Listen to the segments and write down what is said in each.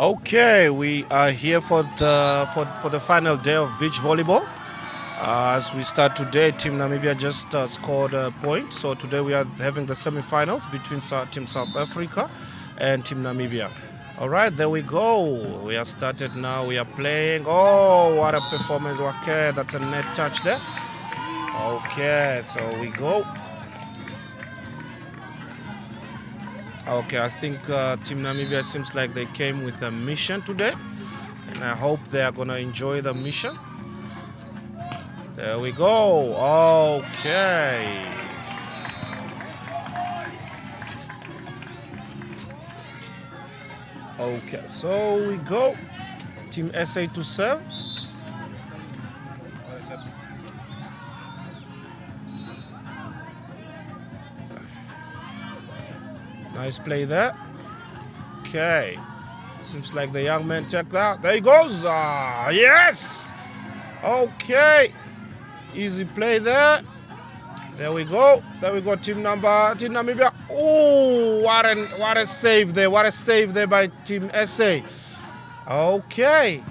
Okay, we are here for the final day of beach volleyball. As we start today, Team Namibia just scored a point. So today we are having the semi-finals between Team South Africa and Team Namibia. All right, there we go. We are started now. We are playing. Oh, what a performance. Okay, that's a net touch there. Okay, so we go. Okay, I think Team Namibia, it seems like they came with a mission today. And I hope they are going to enjoy the mission. There we go. Okay. Okay, so we go. Team SA to serve. Nice play there. Okay. Seems like the young man checked out. There he goes. Yes. Okay. Easy play there. There we go. There we go. Team Namibia. Oh, what a save there. What a save there by Team SA. Okay.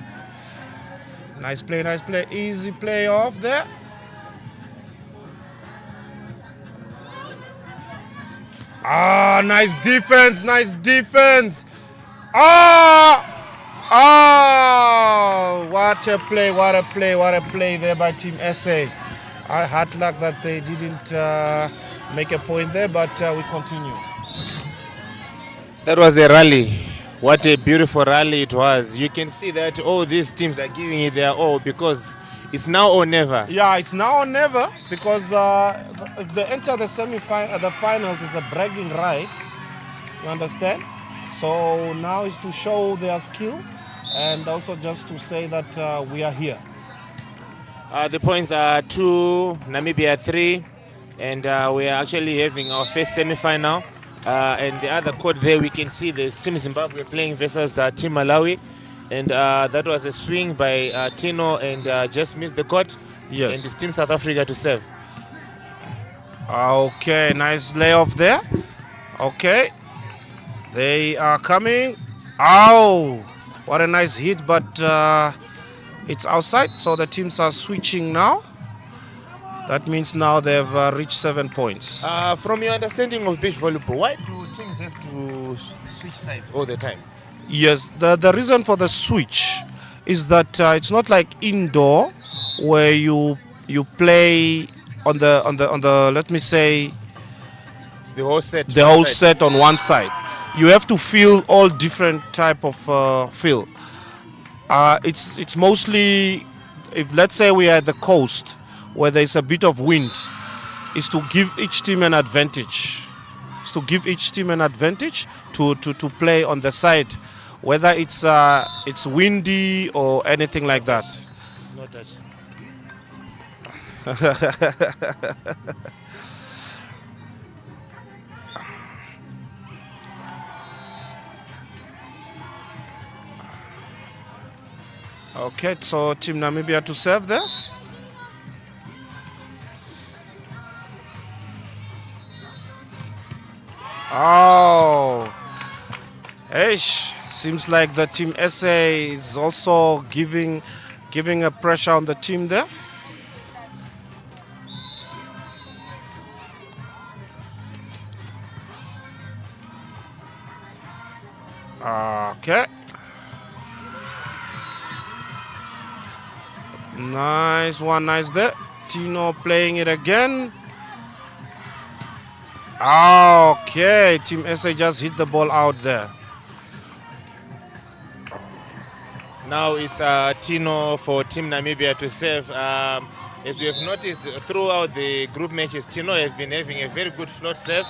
Nice play, nice play. Easy play off there. Nice defense, nice defense. What a play, what a play, what a play there by Team SA. I had luck that they didn't make a point there, but we continue. That was a rally. What a beautiful rally it was. You can see that all these teams are giving it their all because it's now or never. Yeah, it's now or never because if they enter the the finals, it's a bragging right. You understand? So now is to show their skill and also just to say that we are here. The points are 2, Namibia 3, and we are actually having our first semi-final. And the other court there, we can see there's Team Zimbabwe playing versus Team Malawi. And that was a swing by Tino and just missed the court. Yes. And it's Team South Africa to serve. Okay, nice layoff there. Okay. They are coming. Ow! What a nice hit, but it's outside. So the teams are switching now. That means now they've reached 7 points. From your understanding of beach volleyball, why do teams have to switch sides all the time? Yes, the reason for the switch is that it's not like indoor where you play on the let me say the whole set. The whole set on one side. You have to feel all different type of feel. It's mostly, if let's say we are at the coast where there's a bit of wind, is to give each team an advantage. It's to give each team an advantage to play on the side, whether it's windy or anything like that. No touch. Okay, so Team Namibia to serve there. Oh, seems like the Team SA is also giving a pressure on the team there. Okay. Nice one, nice there. Tino playing it again. Okay, Team SA just hit the ball out there. Now it's Tino for Team Namibia to serve. As we have noticed throughout the group matches, Tino has been having a very good float serve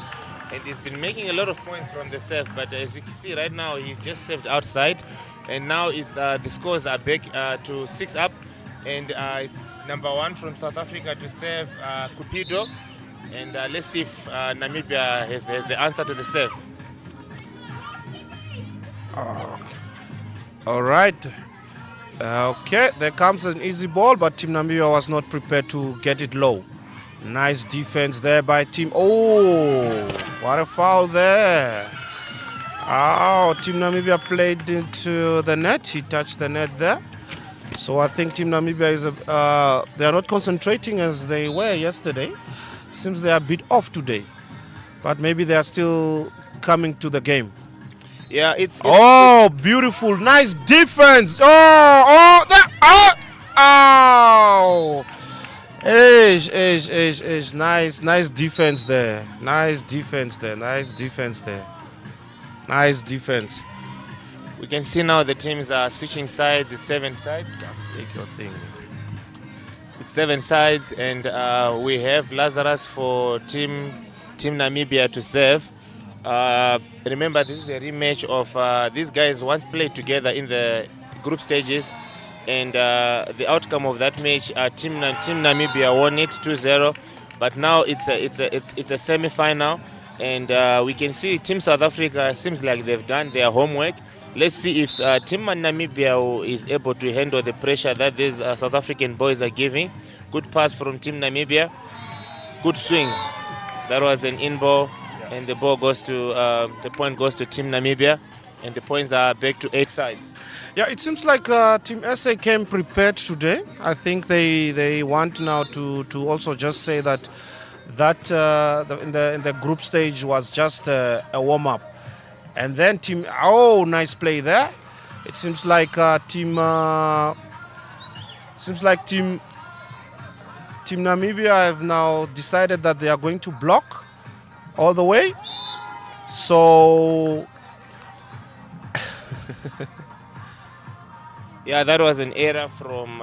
and he's been making a lot of points from the serve. But as you can see right now, he's just served outside. And now it's, the scores are back to 6 up. And it's number 1 from South Africa to serve Cupido. And let's see if Namibia has the answer to the serve. All right. Okay, there comes an easy ball, but Team Namibia was not prepared to get it low. Nice defense there by Team. Oh, what a foul there. Oh, Team Namibia played into the net. He touched the net there. So I think Team Namibia is they are not concentrating as they were yesterday. Seems they are a bit off today, but maybe they are still coming to the game. Yeah, it's oh, beautiful, nice defense. Oh, nice defense there. Nice defense there. We can see now the teams are switching sides. It's 7 sides. Take your thing. It's 7 sides, and we have Lazarus for Team Namibia to serve. Remember, this is a rematch of these guys once played together in the group stages, and the outcome of that match, Team Namibia won it 2-0. But now it's a semi-final, and we can see Team South Africa seems like they've done their homework. Let's see if Team Namibia is able to handle the pressure that these South African boys are giving. Good pass from Team Namibia. Good swing. That was an in ball, and the ball goes to the point goes to Team Namibia, and the points are back to 8 sides. Yeah, it seems like Team SA came prepared today. I think they want now to also just say that in the group stage was just a warm up. And then nice play there. It seems like Team Namibia have now decided that they are going to block all the way. So yeah, that was an error from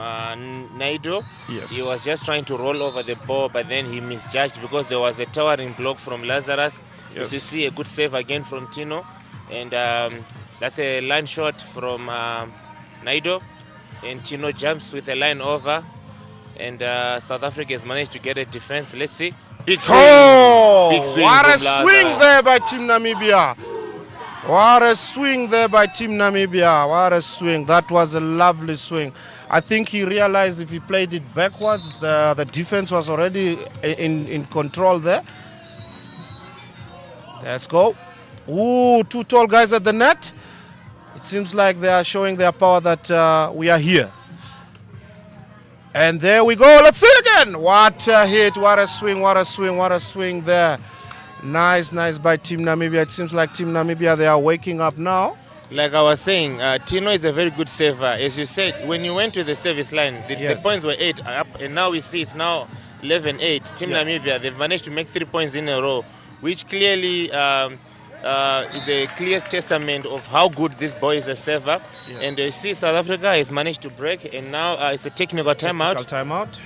Naido. Yes. He was just trying to roll over the ball, but then he misjudged because there was a towering block from Lazarus. Yes. You see a good save again from Tino. And that's a line shot from Naido. And Tino jumps with a line over. And South Africa has managed to get a defense. Let's see. Big swing. Oh, big swing what a from swing there by Team Namibia. What a swing there by Team Namibia. What a swing. That was a lovely swing. I think he realized if he played it backwards, the defense was already in control there. Let's go. Ooh, 2 tall guys at the net. It seems like they are showing their power that we are here. And there we go. Let's see it again. What a hit. What a swing there. Nice by Team Namibia. It seems like Team Namibia, they are waking up now. Like I was saying, Tino is a very good saver. As you said, when you went to the service line, the points were 8 up, and now we see it's now 11-8. Team Namibia, they've managed to make 3 points in a row, which clearly is a clear testament of how good this boy is a server. Yes. And you see South Africa has managed to break, and now it's a technical timeout.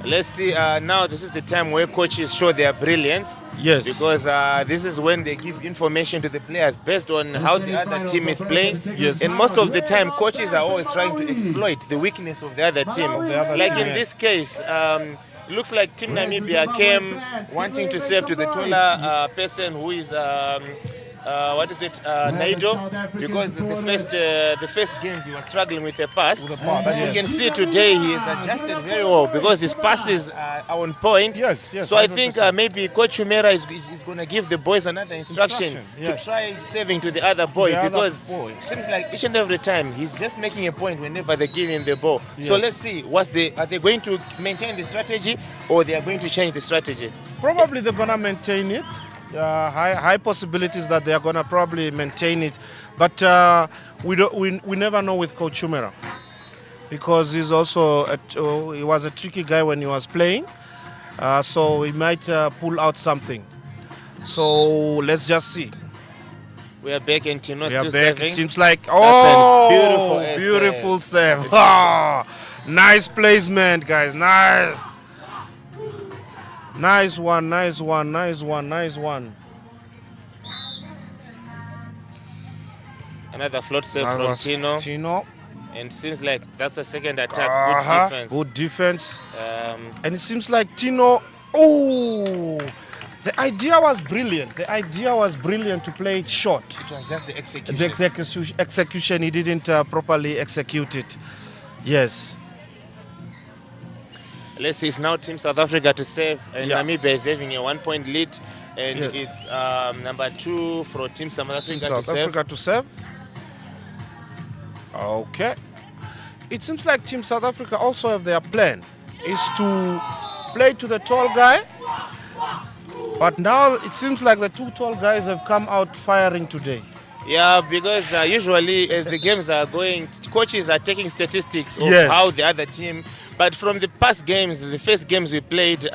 Let's see, now this is the time where coaches show their brilliance. Yes. Because this is when they give information to the players based on how the other team is playing. Yes. And most of the time, coaches are always trying to exploit the weakness of the other team. In this case, it looks like Team Namibia came wanting to serve to the taller person who is Naido, because the first games he was struggling with the pass. But you can see today he has adjusted very well because his passes are on point. Yes, so 100%. I think maybe Coach Chumera is going to give the boys another instruction to try serving to the other boy, because it seems like each and every time he's just making a point whenever they give him the ball. Yes. So let's see, are they going to maintain the strategy or they are going to change the strategy? Probably they're going to maintain it. High possibilities that they are going to probably maintain it, but we never know with Coach Chumera, because he's also he was a tricky guy when he was playing, so he might pull out something. So let's just see. We are back and Tino still back. Serving. It seems like beautiful save. Nice placement, guys. Nice one. Another float save from Tino. And seems like that's the second attack. Good defense. And it seems like Tino. Oh, the idea was brilliant. To play it short. It was just the execution. The execution, he didn't properly execute it. Yes. Let's see, it's now Team South Africa to save, and Namibia is having a 1-point lead. and Yeah. it's number 2 for Team South Africa South to serve. Africa to serve. Okay. It seems like Team South Africa also have their plan is to play to the tall guy. But now it seems like the 2 tall guys have come out firing today. Yeah, because usually as the games are going, coaches are taking statistics of Yes. how the other team. But from the past games, the first games we played,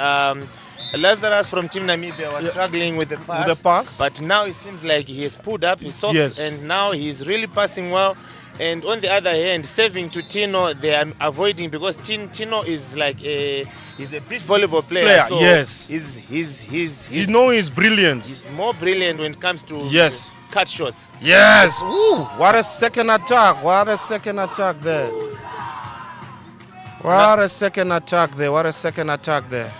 Lazarus from Team Namibia was struggling with the pass. With the pass. But now it seems like he has pulled up his socks, Yes. and now he's really passing well. And on the other hand, serving to Tino, they are avoiding because Tino is like he's a big volleyball player. So yes. he's You know his brilliance. he's more brilliant when it comes to Yes. cut shots. Yes. Ooh, what a second attack. What a second attack there. What a second attack there. What a second attack there.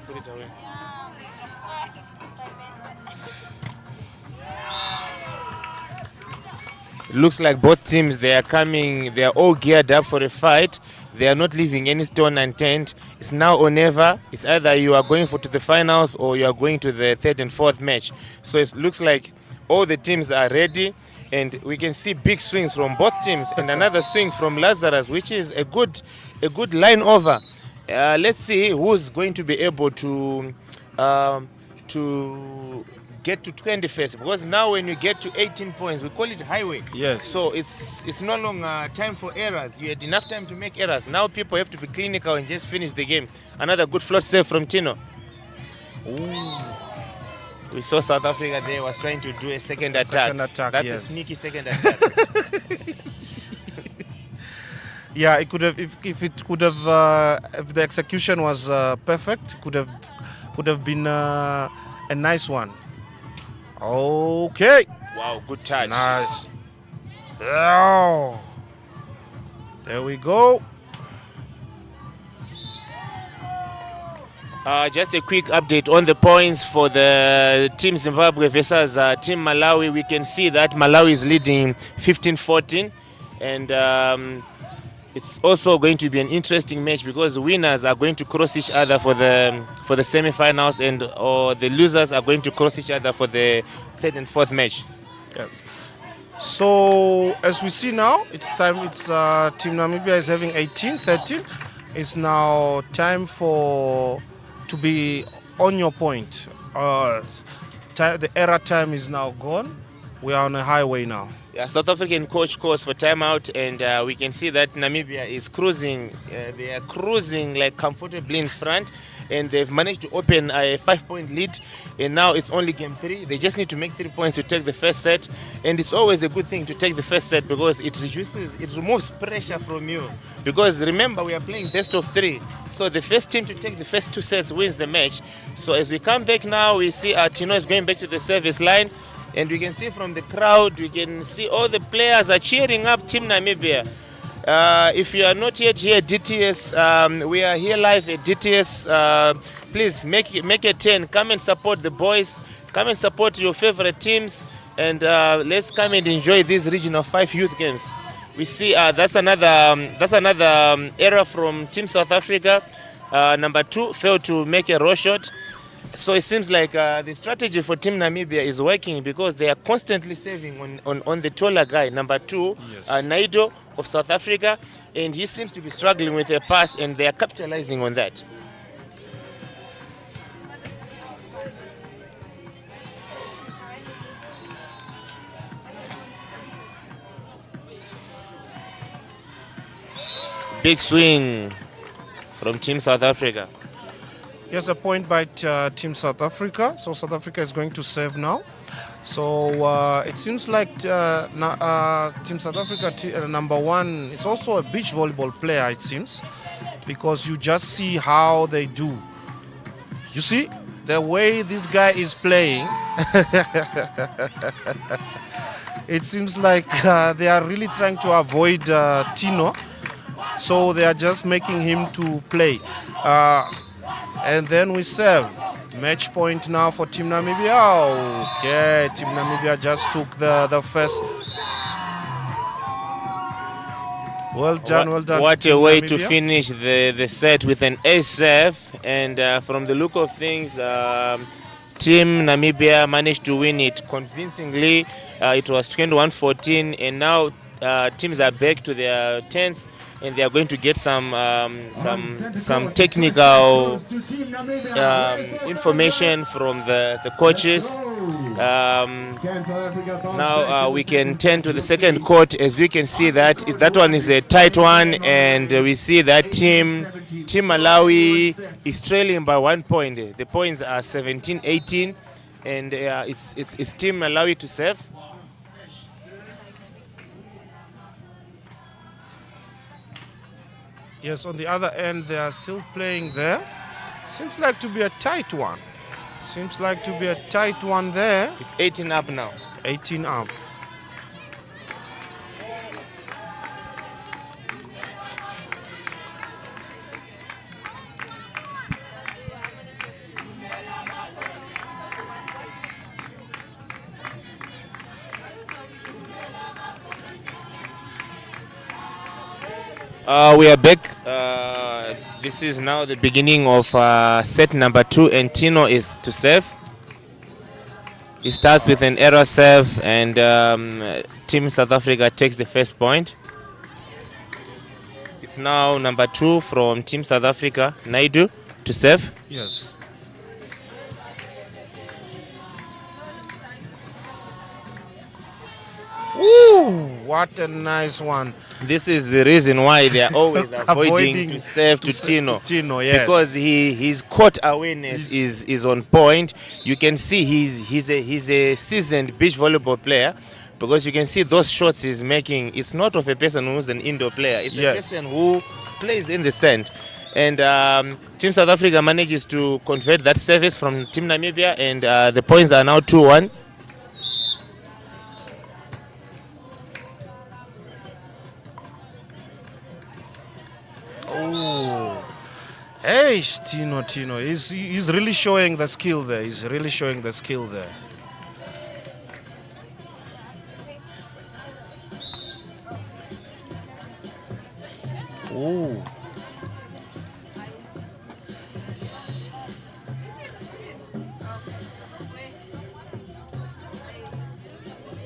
Put it away. It looks like both teams, they are all geared up for a fight. They are not leaving any stone unturned. It's now or never. It's either you are going to the finals or you are going to the 3rd and 4th match. So it looks like all the teams are ready, and we can see big swings from both teams and another swing from Lazarus, which is a good line over. Let's see who's going to be able to get to 21st, because now when you get to 18 points, we call it highway. Yes. So it's no longer time for errors. You had enough time to make errors. Now people have to be clinical and just finish the game. Another good float save from Tino. Ooh. We saw South Africa there was trying to do a second attack. Second attack, That's yes. a sneaky second attack. Yeah, it could have if the execution was perfect, could have been a nice one. Okay. Wow, good touch. Nice. Oh. There we go. Just a quick update on the points for the Team Zimbabwe versus Team Malawi. We can see that Malawi is leading 15-14, and it's also going to be an interesting match because the winners are going to cross each other for the semi-finals, and the losers are going to cross each other for the 3rd and 4th match. Yes. So as we see now, it's time. It's Team Namibia is having 18-13. It's now time to be on your point. The error time is now gone. We are on a highway now. Yeah, South African coach calls for timeout, and we can see that Namibia is cruising. They are cruising like comfortably in front, and they've managed to open a 5-point lead. And now it's only game 3. They just need to make 3 points to take the first set, and it's always a good thing to take the first set because it removes pressure from you. Because remember, we are playing best of 3, so the first team to take the first 2 sets wins the match. So as we come back now, we see Tino is going back to the service line. And we can see from the crowd, we can see all the players are cheering up Team Namibia. If you are not yet here, DTS, we are here live at DTS. Please make a turn. Come and support the boys. Come and support your favorite teams. And let's come and enjoy these regional 5 youth games. We see that's another error from Team South Africa. Number 2 failed to make a raw shot. So it seems like the strategy for Team Namibia is working because they are constantly saving on the taller guy, number 2, Yes. Naido of South Africa, and he seems to be struggling with a pass, and they are capitalizing on that. Big swing from Team South Africa. Here's a point by Team South Africa. So South Africa is going to serve now. So it seems like Team South Africa, number 1, is also a beach volleyball player, it seems, because you just see how they do. You see the way this guy is playing. It seems like they are really trying to avoid Tino. so they are just making him to play. And then we serve. Match point now for Team Namibia. Okay, Team Namibia just took the first. Well done, well done. What Team a way Namibia. to finish the set with an ace serve. And from the look of things, Team Namibia managed to win it convincingly. It was 21-14, and now teams are back to their tents, and they are going to get some technical information from the coaches. Now we can turn to the second court. As we can see that one is a tight one, and we see that Team Malawi is trailing by 1 point. The points are 17-18, and it's Team Malawi to serve. Yes, on the other end, they are still playing there. Seems like to be a tight one. Seems like to be a tight one there. It's 18 up now. 18 up. We are back. This is now the beginning of set number 2, and Tino is to serve. He starts with an error serve, and Team South Africa takes the first point. It's now number 2 from Team South Africa, Naidu, to serve. Yes. Woo! What a nice one. This is the reason why they are always avoiding to serve to Tino. Yes. Because his court awareness is on point. You can see he's a seasoned beach volleyball player, because you can see those shots he's making. It's not of a person who's an indoor player. It's a person who plays in the sand. And Team South Africa manages to convert that service from Team Namibia, and the points are now 2-1. Oh, hey, Tino. He's really showing the skill there. He's really showing the skill there. Oh.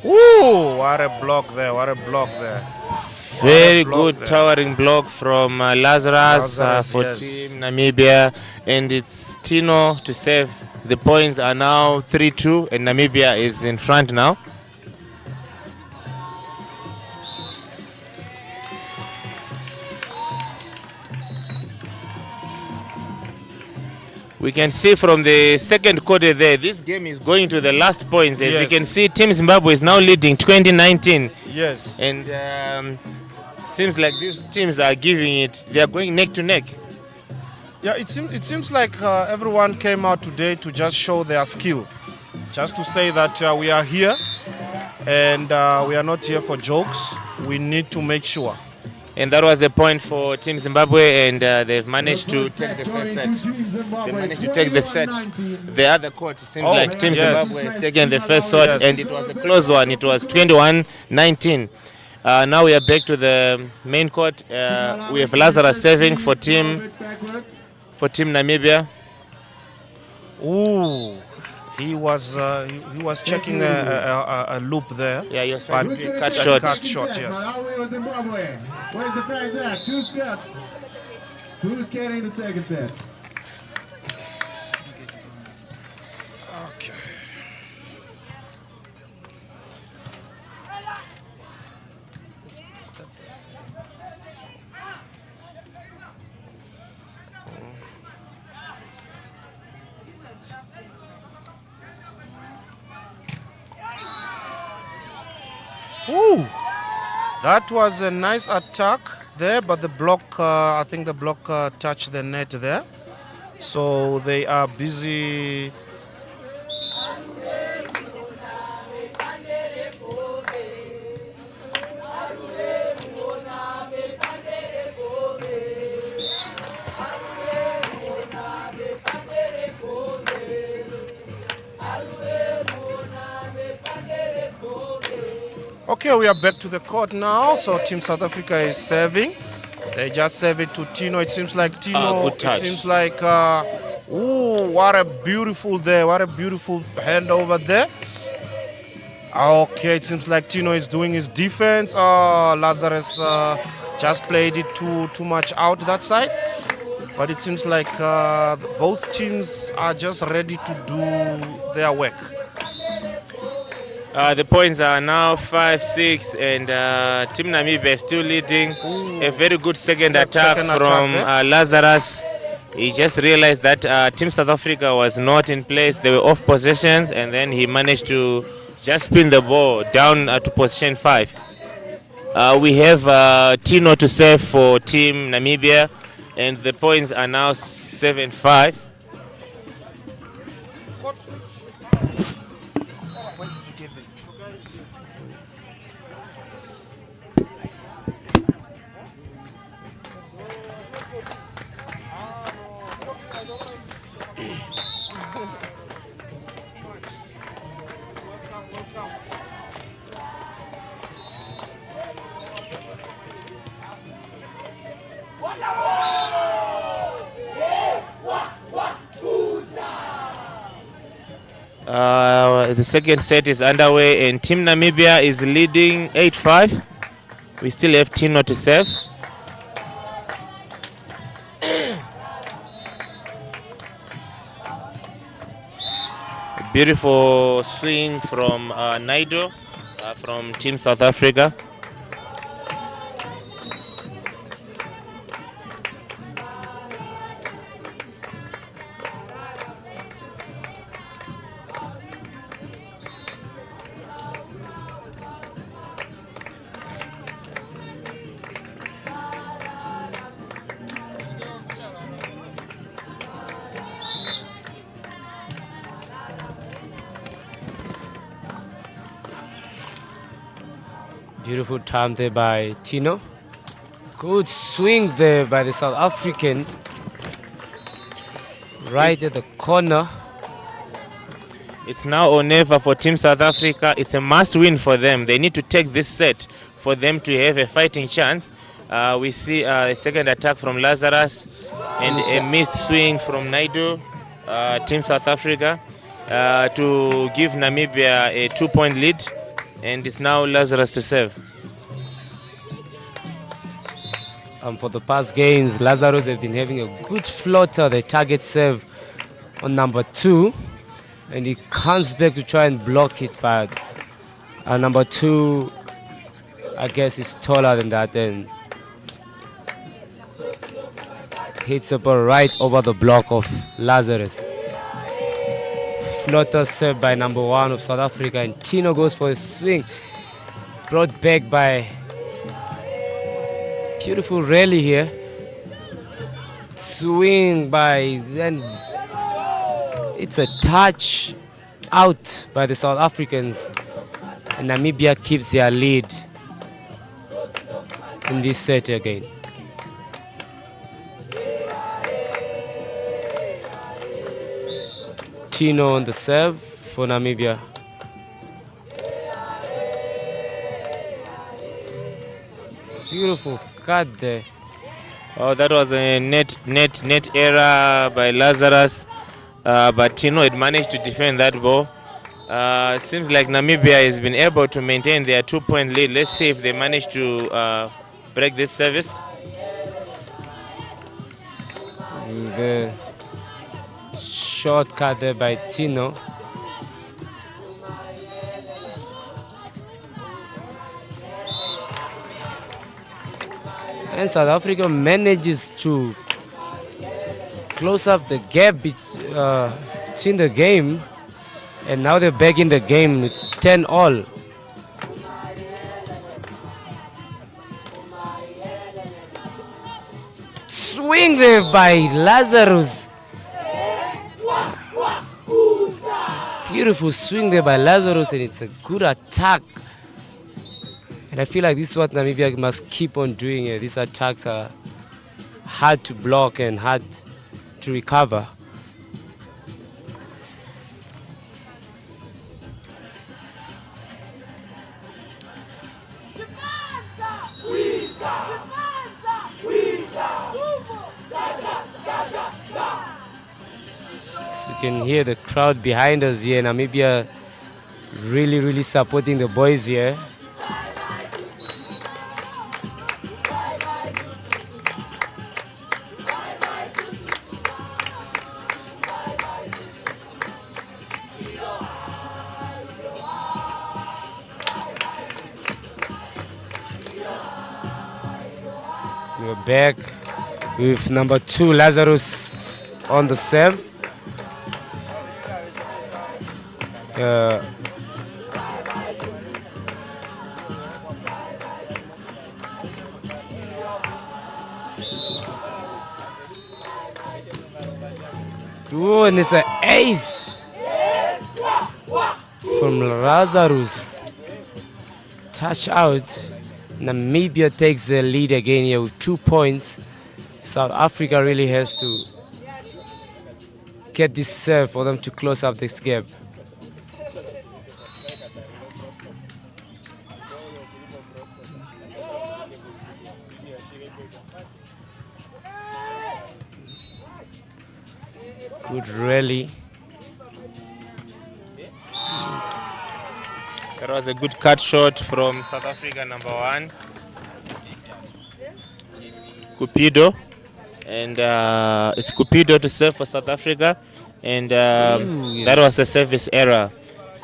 Ooh, what a block there, what a block there. Very good towering block from Lazarus for Team Namibia, and it's Tino to save. The points are now 3-2, and Namibia is in front now. We can see from the second quarter there, this game is going to the last points. As you can see, Team Zimbabwe is now leading 2019. Yes. And seems like these teams are giving it, they are going neck to neck. Yeah, it seems like everyone came out today to just show their skill. Just to say that we are here, and we are not here for jokes. We need to make sure. And that was the point for Team Zimbabwe, and they've managed to take the first set. They managed to take the set. The other court, it seems like Team Zimbabwe has taken the first set, and it was a close one. It was 21-19. Now we are back to the main court. We have Lazarus serving for Team Namibia. Ooh. He was checking a loop there. Yeah, he was trying to cut shot. Cut shot, yes. Malawi or Zimbabwe? Where's the fans at? Who's step? Who's getting the second set? Okay. Ooh, that was a nice attack there, but the block, I think the block touched the net there. So they are busy. Okay, we are back to the court now. So Team South Africa is serving. They just serve it to Tino. It seems like Tino. Good touch. It seems like ooh, what a beautiful there. What a beautiful handover there. Okay, it seems like Tino is doing his defense. Lazarus just played it too much out that side. But it seems like both teams are just ready to do their work. The points are now 5-6, and Team Namibia is still leading. Ooh. A very good second attack Second from attack Lazarus. He just realized that Team South Africa was not in place. They were off possessions, and then he managed to just spin the ball down to position 5. We have Tino to serve for Team Namibia, and the points are now 7-5. The second set is underway, and Team Namibia is leading 8-5. We still have Tino to serve. A beautiful swing from Naido from Team South Africa. Beautiful time there by Tino. Good swing there by the South Africans. Right at the corner. It's now or never for Team South Africa. It's a must win for them. They need to take this set for them to have a fighting chance. We see a second attack from Lazarus and a missed swing from Naidu, Team South Africa, to give Namibia a 2-point lead. And it's now Lazarus to serve. For the past games, Lazarus have been having a good floater, the target serve on number 2. And he comes back to try and block it, but number 2, I guess, is taller than that and hits the ball right over the block of Lazarus. Floater served by number 1 of South Africa, and Tino goes for a swing. Brought back by beautiful rally here. Swing by, then it's a touch out by the South Africans. And Namibia keeps their lead in this set again. Tino on the serve for Namibia. Beautiful cut there. Oh, that was a net error by Lazarus, but Tino had managed to defend that ball. Seems like Namibia has been able to maintain their 2-point lead. Let's see if they manage to break this service. The short cut there by Tino. And South Africa manages to close up the gap between the game, and now they're back in the game with 10-all. Swing there by Lazarus. Beautiful swing there by Lazarus, and it's a good attack. And I feel like this is what Namibia must keep on doing. These attacks are hard to block and hard to recover. You can hear the crowd behind us here. Namibia really supporting the boys here. We're back with number 2 Lazarus on the serve. Oh, and it's an ace from Lazarus. Touch out. Namibia takes the lead again here with 2 points. South Africa really has to get this serve for them to close up this gap. Good rally. That was a good cut shot from South Africa, number 1, Cupido. And it's Cupido to serve for South Africa. And that was a service error.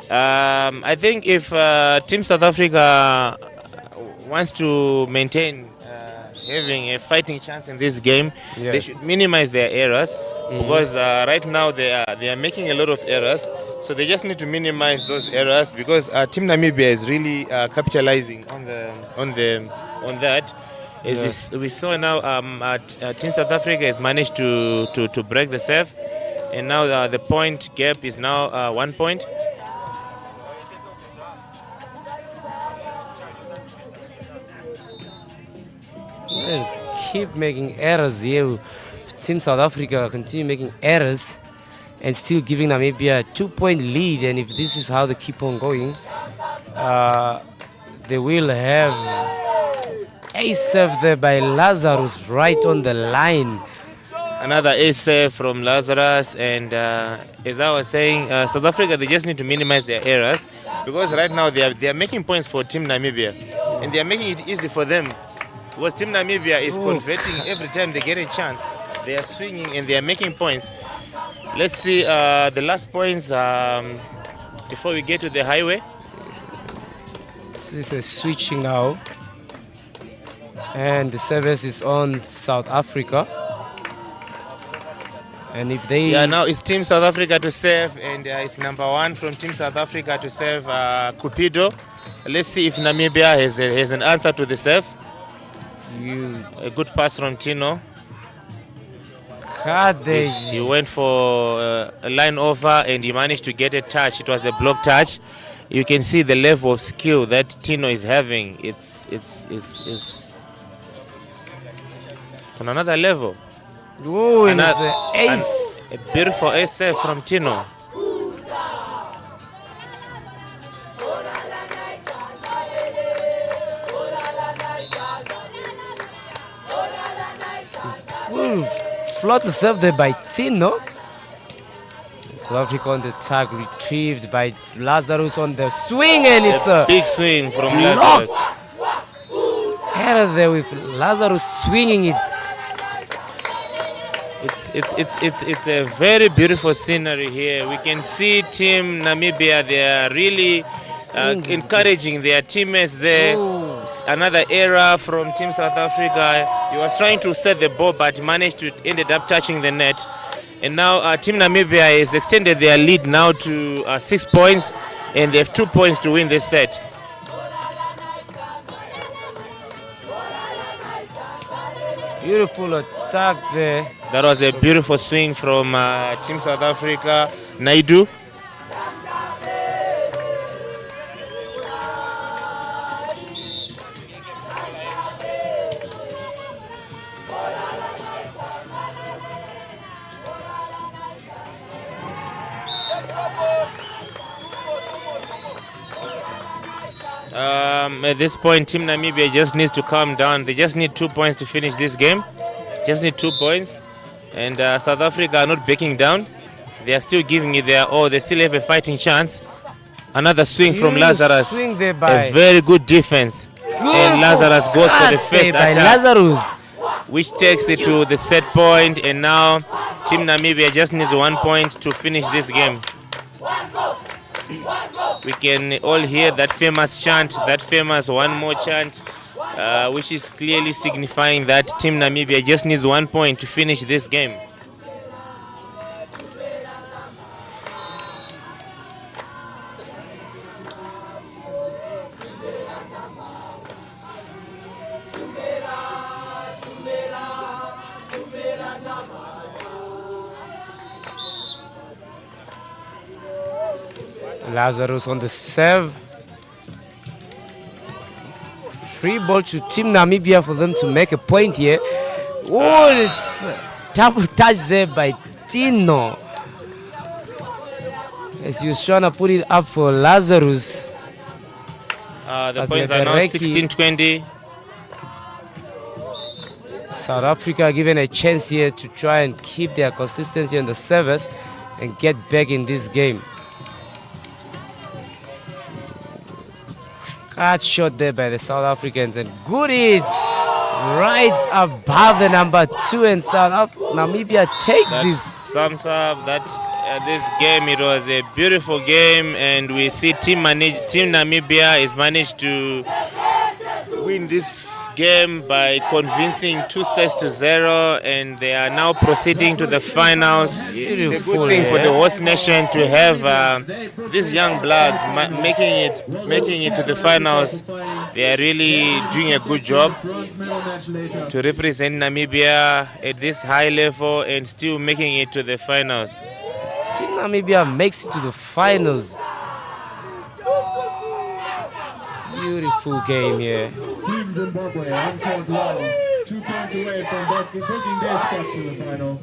I think if Team South Africa wants to maintain having a fighting chance in this game, they should minimize their errors. Because right now they are making a lot of errors. So they just need to minimize those errors because Team Namibia is really capitalizing on that. As we saw now, Team South Africa has managed to break the serve, and now the point gap is now 1 point. Keep making errors here. Team South Africa continue making errors and still giving Namibia a 2-point lead, and if this is how they keep on going, they will have a serve there by Lazarus right on the line. Another ace serve from Lazarus, and as I was saying, South Africa, they just need to minimize their errors because right now they are making points for Team Namibia, and they are making it easy for them because Team Namibia is converting every time they get a chance. They are swinging and they are making points. Let's see the last points before we get to the highway. This is switching now. And the service is on South Africa. And if they... Yeah, now it's Team South Africa to serve, and it's number 1 from Team South Africa to serve Cupido. Let's see if Namibia has an answer to the serve. A good pass from Tino. He went for a line over and he managed to get a touch. It was a block touch. You can see the level of skill that Tino is having. It's on another level. Oh, and it's an ace. A beautiful ace serve from Tino. Float serve there by Tino. South Africa on the tag, retrieved by Lazarus on the swing, and it's a big swing from Lazarus. Error there with Lazarus swinging it. It's a very beautiful scenery here. We can see Team Namibia, they are really encouraging their teammates there. Another error from Team South Africa. He was trying to set the ball, but managed to ended up touching the net. And now Team Namibia has extended their lead now to 6 points, and they have 2 points to win this set. Beautiful attack there. That was a beautiful swing from Team South Africa, Naidu. At this point, Team Namibia just needs to calm down. They just need 2 points to finish this game. Just need 2 points. And South Africa are not backing down. They are still giving it their all. They still have a fighting chance. Another swing from Beautiful Lazarus. swing there by A very good defense. And Lazarus goes for the first by attack, Lazarus. which takes it to the set point. And now Team Namibia just needs 1 point to finish this game. We can all hear that famous chant, that famous one more chant, which is clearly signifying that Team Namibia just needs 1 point to finish this game. Lazarus on the serve. Free ball to Team Namibia for them to make a point here. Oh, it's a double touch there by Tino. As he was trying to put it up for Lazarus. The points are now 16-20. South Africa given a chance here to try and keep their consistency on the service and get back in this game. Hard shot there by the South Africans, and good hit right above the number 2, and Namibia takes That this. sums up that this game. It was a beautiful game, and we see Team Namibia has managed to win this game by convincing 2-0, and they are now proceeding to the finals. It's a good thing for the host nation to have these young bloods making it to the finals. They are really doing a good job to represent Namibia at this high level and still making it to the finals. Team Namibia makes it to the finals. Beautiful game here. Team Zimbabwe on court low, 2 points away from booking their spot to the final.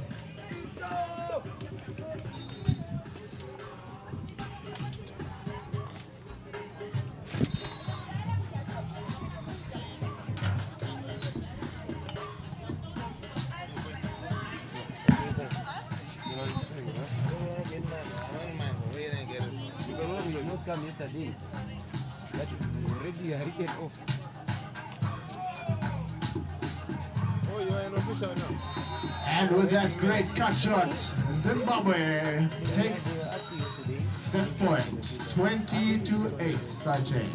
And with that great cut shot, Zimbabwe takes set point, 20-8 side change.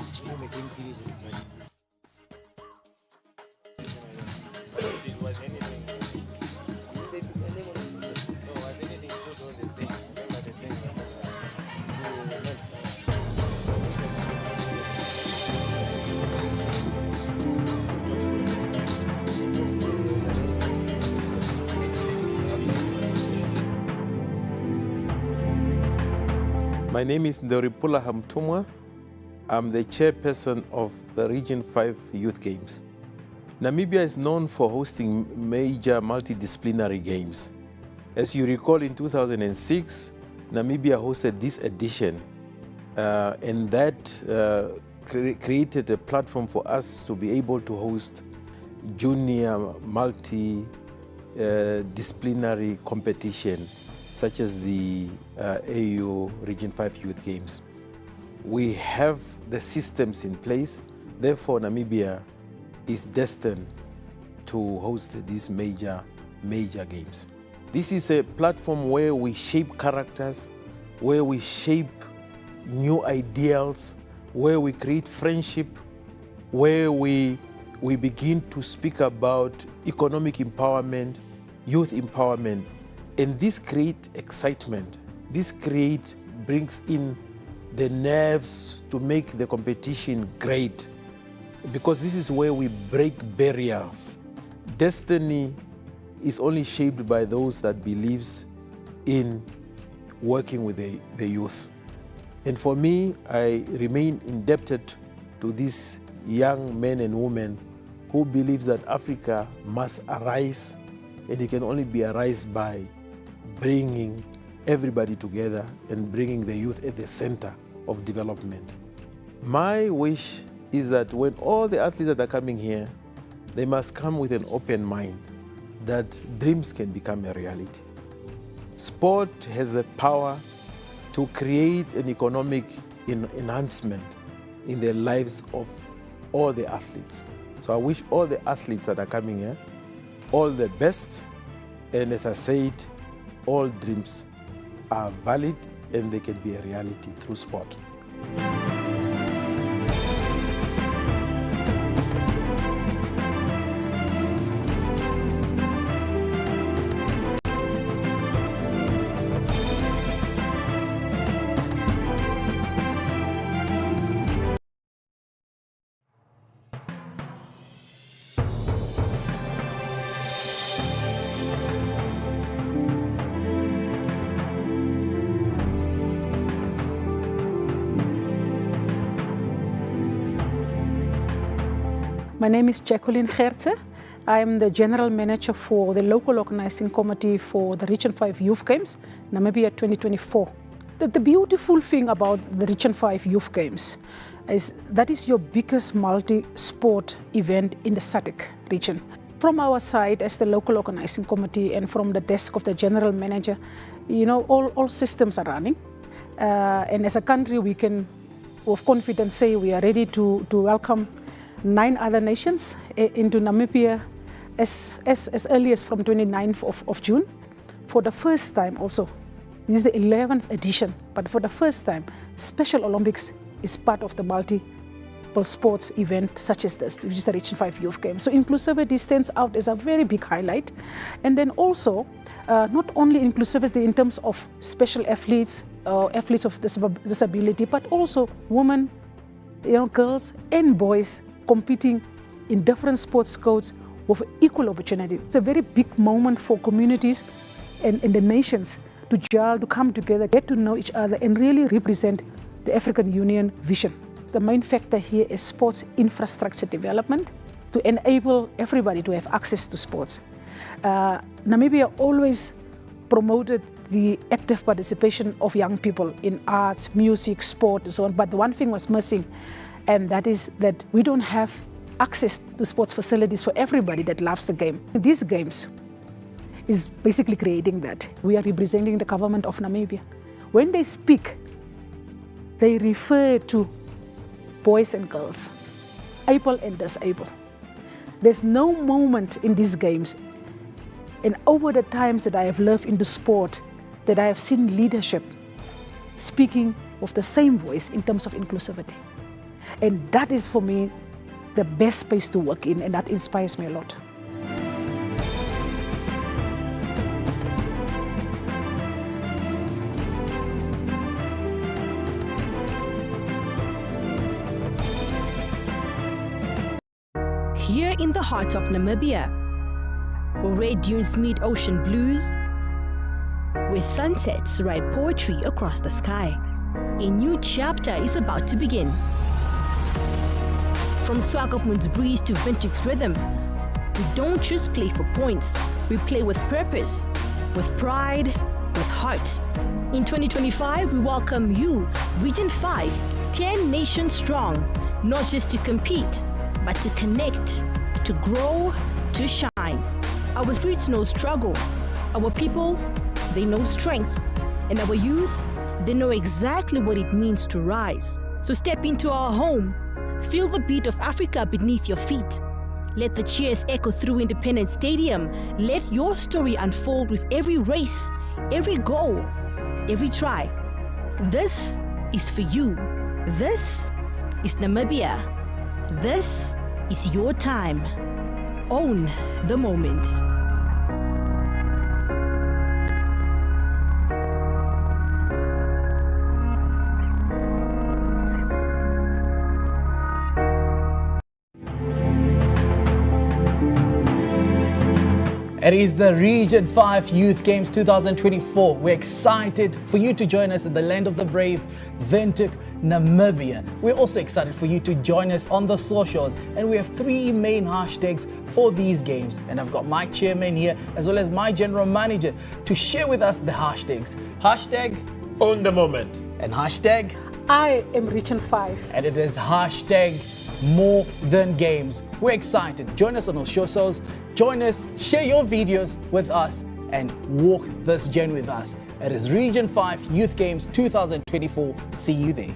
My name is Ndoripula Hamtumwa. I'm the chairperson of the Region 5 Youth Games. Namibia is known for hosting major multidisciplinary games. As you recall, in 2006, Namibia hosted this edition, and that created a platform for us to be able to host junior multidisciplinary competition, such as the AU Region 5 Youth Games. We have the systems in place, therefore Namibia is destined to host these major games. This is a platform where we shape characters, where we shape new ideals, where we create friendship, where we begin to speak about economic empowerment, youth empowerment. And this creates excitement. This brings in the nerves to make the competition great, because this is where we break barriers. Destiny is only shaped by those that believes in working with the youth. And for me, I remain indebted to these young men and women who believes that Africa must arise, and it can only be arise by bringing everybody together and bringing the youth at the center of development. My wish is that when all the athletes that are coming here, they must come with an open mind that dreams can become a reality. Sport has the power to create an economic enhancement in the lives of all the athletes. So I wish all the athletes that are coming here all the best. And as I said, all dreams are valid and they can be a reality through sport. My name is Jacqueline Gertze. I am the General Manager for the local organizing committee for the Region 5 Youth Games, Namibia 2024. The beautiful thing about the Region 5 Youth Games is that is your biggest multi-sport event in the SADC region. From our side as the local organizing committee and from the desk of the General Manager, you know, all systems are running. And as a country, we can with confidence say we are ready to welcome 9 other nations into Namibia as early as from 29th of June. For the first time also, this is the 11th edition, but for the first time, Special Olympics is part of the multiple sports event such as this, which is the Region 5 Youth Games. So inclusivity stands out as a very big highlight. And then also, not only inclusivity in terms of special athletes, athletes of disability, but also women, girls and boys competing in different sports codes with equal opportunity. It's a very big moment for communities and the nations to gel, to come together, get to know each other and really represent the African Union vision. The main factor here is sports infrastructure development to enable everybody to have access to sports. Namibia always promoted the active participation of young people in arts, music, sport and so on, but the one thing was missing, and that is that we don't have access to sports facilities for everybody that loves the game. These games is basically creating that. We are representing the government of Namibia. When they speak, they refer to boys and girls, able and disabled. There's no moment in these games, and over the times that I have lived in the sport, that I have seen leadership speaking with the same voice in terms of inclusivity. And that is for me the best space to work in, and that inspires me a lot. Here in the heart of Namibia, where red dunes meet ocean blues, where sunsets write poetry across the sky, a new chapter is about to begin. From Swakopmund's breeze to Windhoek's rhythm, we don't just play for points, we play with purpose, with pride, with heart. In 2025, we welcome you, Region 5, 10 nations strong, not just to compete, but to connect, to grow, to shine. Our streets know struggle, our people, they know strength, and our youth, they know exactly what it means to rise. So step into our home, feel the beat of Africa beneath your feet. Let the cheers echo through Independence Stadium. Let your story unfold with every race, every goal, every try. This is for you. This is Namibia. This is your time. Own the moment. It is the Region 5 Youth Games 2024. We're excited for you to join us in the land of the brave, Windhoek, Namibia. We're also excited for you to join us on the socials, and we have 3 main hashtags for these games. And I've got my chairman here, as well as my general manager, to share with us the hashtags. Hashtag Own the moment. and hashtag, I am Region 5. and it is hashtag More Than Games. We're excited. Join us on our socials. Join us, share your videos with us, and walk this journey with us. It is Region 5 Youth Games 2024. See you there.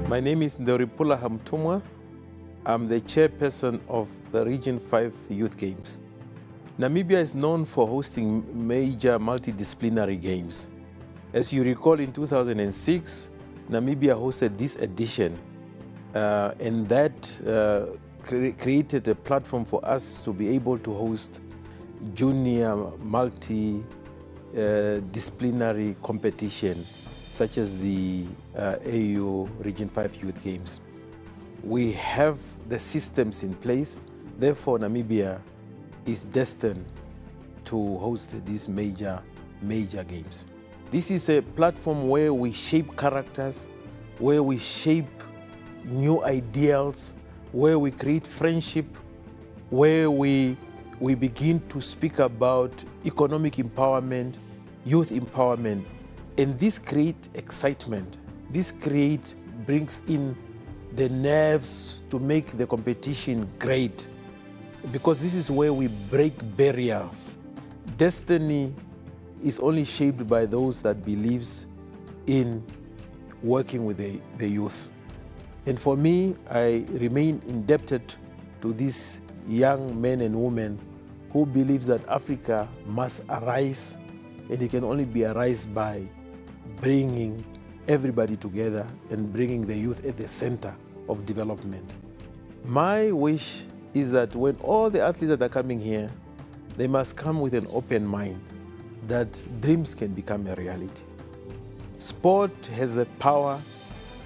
My name is Ndoripula Hamtumwa. I'm the chairperson of the Region 5 Youth Games. Namibia is known for hosting major multidisciplinary games. As you recall, in 2006, Namibia hosted this edition, and that created a platform for us to be able to host junior multidisciplinary competition, such as the AU Region 5 Youth Games. We have the systems in place, therefore Namibia is destined to host these major games. This is a platform where we shape characters, where we shape new ideals, where we create friendship, where we begin to speak about economic empowerment, youth empowerment, and this creates excitement. This brings in the nerves to make the competition great, because this is where we break barriers. Destiny is only shaped by those that believes in working with the youth. And for me, I remain indebted to these young men and women who believes that Africa must arise, and it can only be arise by bringing everybody together and bringing the youth at the center of development. My wish is that when all the athletes that are coming here, they must come with an open mind that dreams can become a reality. Sport has the power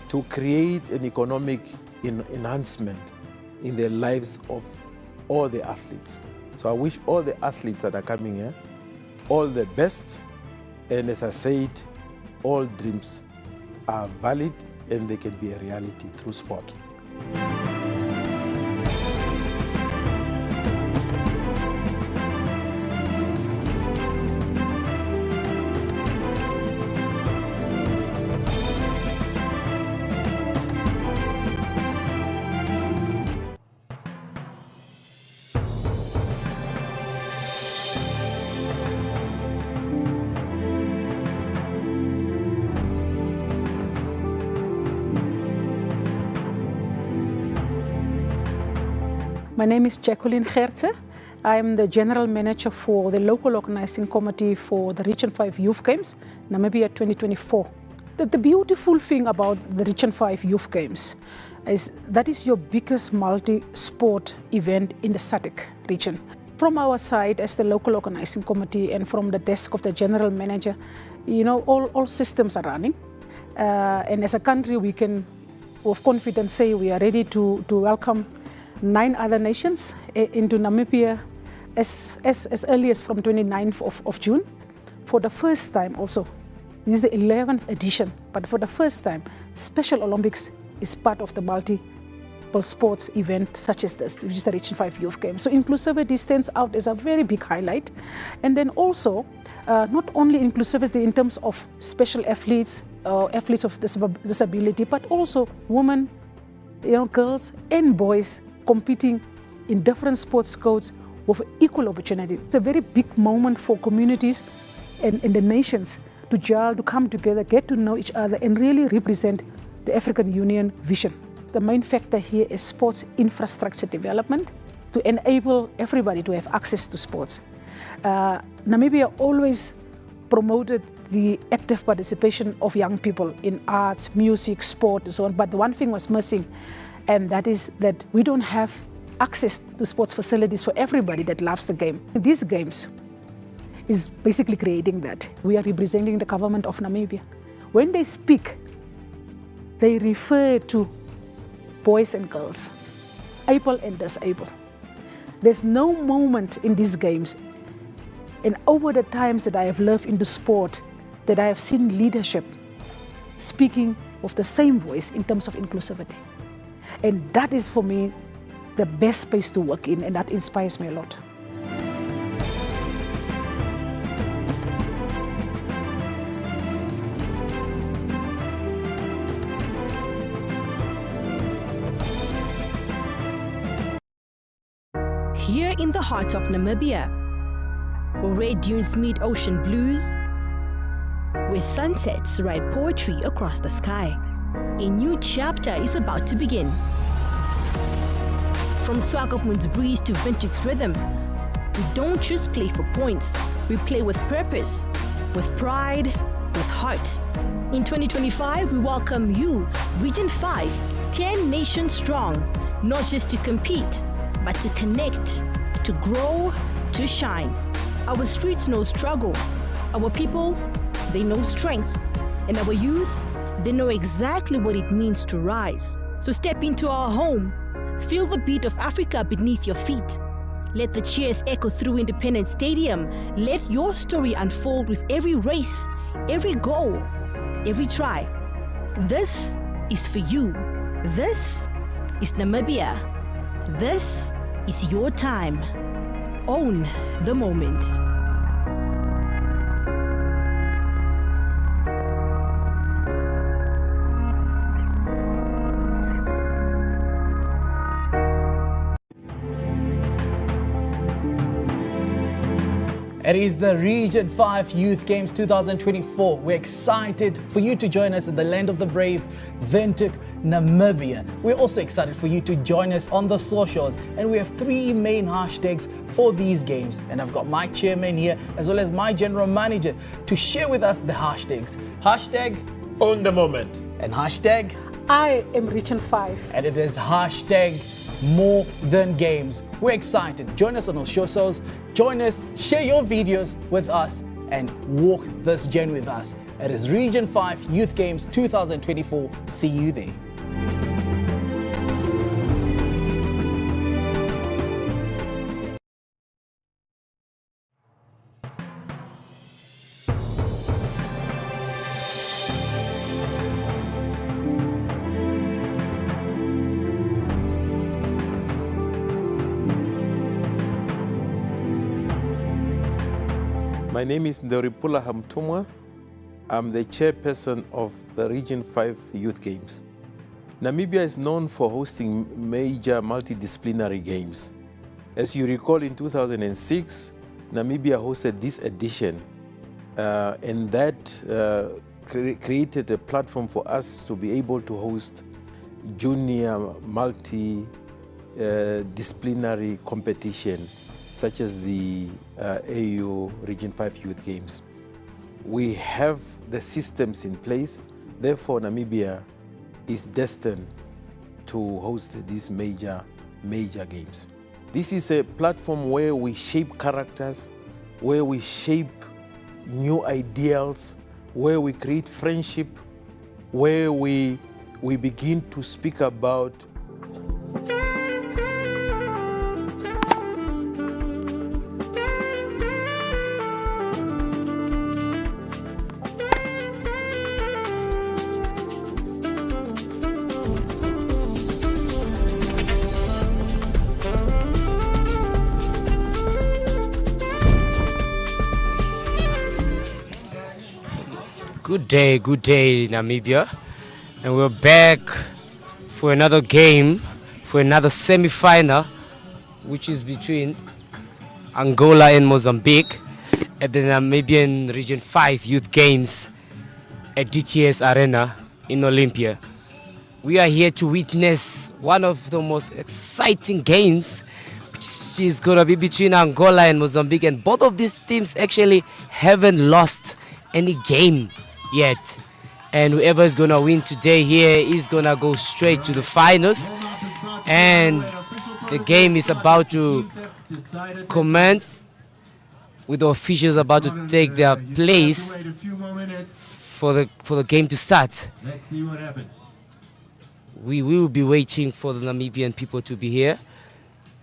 to create an economic enhancement in the lives of all the athletes. So I wish all the athletes that are coming here all the best, and as I said, all dreams are valid and they can be a reality through sport. My name is Jacqueline Gertze. I'm the General Manager for the local organizing committee for the Region 5 Youth Games, Namibia 2024. The beautiful thing about the Region 5 Youth Games is that is your biggest multi-sport event in the SADC region. From our side as the local organizing committee and from the desk of the General Manager, all systems are running. And as a country, we can with confidence say we are ready to welcome 9 other nations into Namibia as early as from 29th of June. For the first time also, this is the 11th edition, but for the first time, Special Olympics is part of the multiple sports event such as this, which is the Region 5 Youth Games. So inclusivity stands out as a very big highlight. And then also, not only inclusivity in terms of special athletes, athletes of disability, but also women, girls and boys competing in different sports codes with equal opportunity. It's a very big moment for communities and the nations to gel, to come together, get to know each other and really represent the African Union vision. The main factor here is sports infrastructure development to enable everybody to have access to sports. Namibia always promoted the active participation of young people in arts, music, sport and so on, but one thing was missing, and that is that we don't have access to sports facilities for everybody that loves the game. These games is basically creating that. We are representing the government of Namibia. When they speak, they refer to boys and girls, able and disabled. There's no moment in these games, and over the times that I have lived in the sport, that I have seen leadership speaking with the same voice in terms of inclusivity. And that is for me the best space to work in, and that inspires me a lot. Here in the heart of Namibia, where red dunes meet ocean blues, where sunsets write poetry across the sky, a new chapter is about to begin. From Swakopmund's breeze to Windhoek's rhythm, we don't just play for points, we play with purpose, with pride, with heart. In 2025, we welcome you, Region 5, 10 nations strong, not just to compete, but to connect, to grow, to shine. Our streets know struggle. Our people, they know strength. And our youth, they know exactly what it means to rise. So step into our home. Feel the beat of Africa beneath your feet. Let the cheers echo through Independence Stadium. Let your story unfold with every race, every goal, every try. This is for you. This is Namibia. This is your time. Own the moment. It is the Region 5 Youth Games 2024. We're excited for you to join us in the land of the brave, Windhoek, Namibia. We're also excited for you to join us on the socials, and we have 3 main hashtags for these games. And I've got my chairman here, as well as my general manager, to share with us the hashtags. Hashtag Own the moment. and hashtag, I am Region 5. and it is hashtag more than games. We're excited. Join us on our socials. Join us, share your videos with us, and walk this journey with us. It is Region 5 Youth Games 2024. See you there. My name is Ndoripula Hamtumwa. I'm the chairperson of the Region 5 Youth Games. Namibia is known for hosting major multidisciplinary games. As you recall, in 2006, Namibia hosted this edition, and that created a platform for us to be able to host junior multidisciplinary competition, such as the AU Region 5 Youth Games. We have the systems in place, therefore Namibia is destined to host these major games. This is a platform where we shape characters, where we shape new ideals, where we create friendship, where we begin to speak about Good day, Namibia. And we're back for another game, for another semi-final, which is between Angola and Mozambique at the Namibian Region 5 Youth Games at DTS Arena in Olympia. We are here to witness one of the most exciting games, which is going to be between Angola and Mozambique. And both of these teams actually haven't lost any game yet, and whoever is gonna win today here is gonna go straight to the finals, and the game is about to commence with the officials about to take their place for the game to start. Let's see what happens. We will be waiting for the Namibian people to be here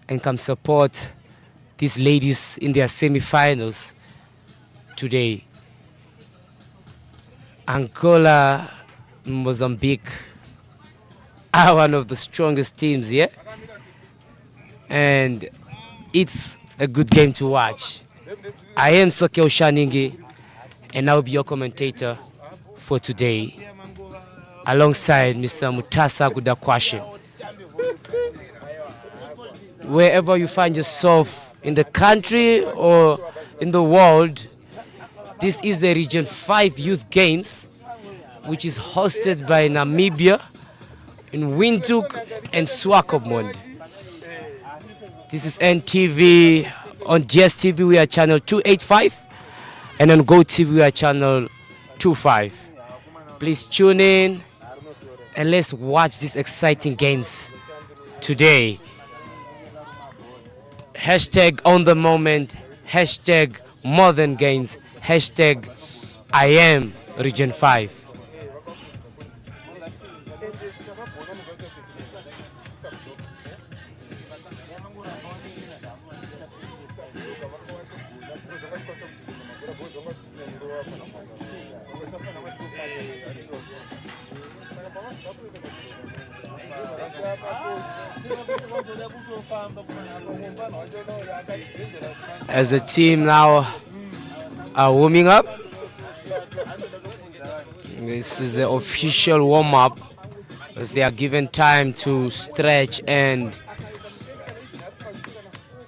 and come support these ladies in their semi-finals today. Angola, Mozambique. are one of the strongest teams here. And it's a good game to watch. I am Sakeo Shaningi, and I'll be your commentator for today, alongside Mr. Mutasa Gudakwashe. Wherever you find yourself in the country or in the world, this is the Region 5 Youth Games, which is hosted by Namibia in Windhoek and Swakopmund. This is NTV. On DSTV we are channel 285, and on GoTV we are channel 25. Please tune in and let's watch these exciting games today. Hashtag on the moment, hashtag more than games, hashtag I am Region 5. As the team now are warming up, this is the official warm-up, as they are given time to stretch and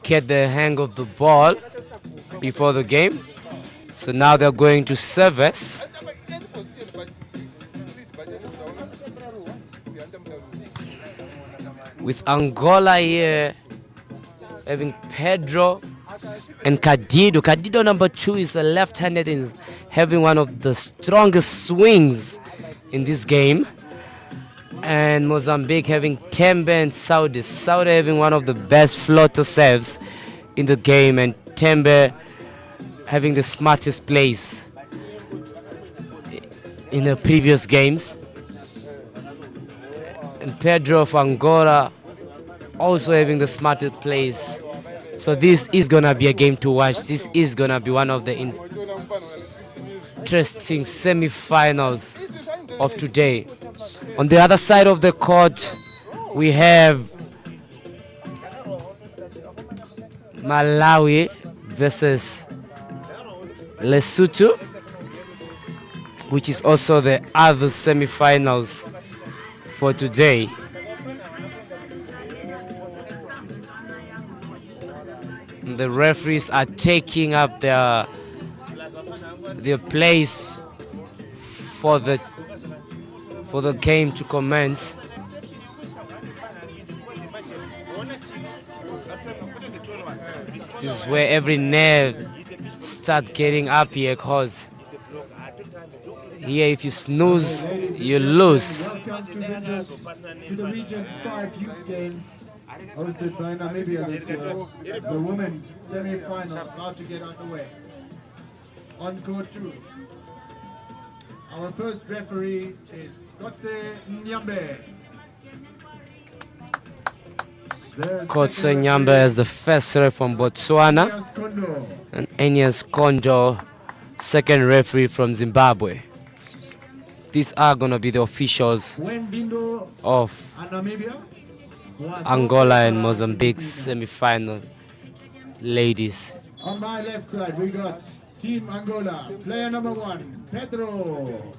get the hang of the ball before the game. So now they're going to service. With Angola here having Pedro and Cadido. Cadido number 2 is a left-handed and is having one of the strongest swings in this game. And Mozambique having Tembe and Saudi. Saudi having one of the best floater serves in the game, and Tembe having the smartest plays in the previous games. And Pedro of Angola also having the smartest plays. So this is going to be a game to watch. This is going to be one of the interesting semi-finals of today. On the other side of the court, we have Malawi versus Lesotho, which is also the other semi-finals for today. The referees are taking up their place for the game to commence. This is where every nerve starts getting up here, cause here if you snooze, you lose. Welcome to the Region 5 Youth Games, hosted by Namibia this year. The women's semi-final about to get underway. On court 2. Our first referee is Kotse Nyambe. Kotse Nyambe as the first referee from Botswana, and Enias Kondo, second referee from Zimbabwe. These are going to be the officials of Angola and Mozambique semi-final ladies. On my left side, we got Team Angola, player number 1, Pedro.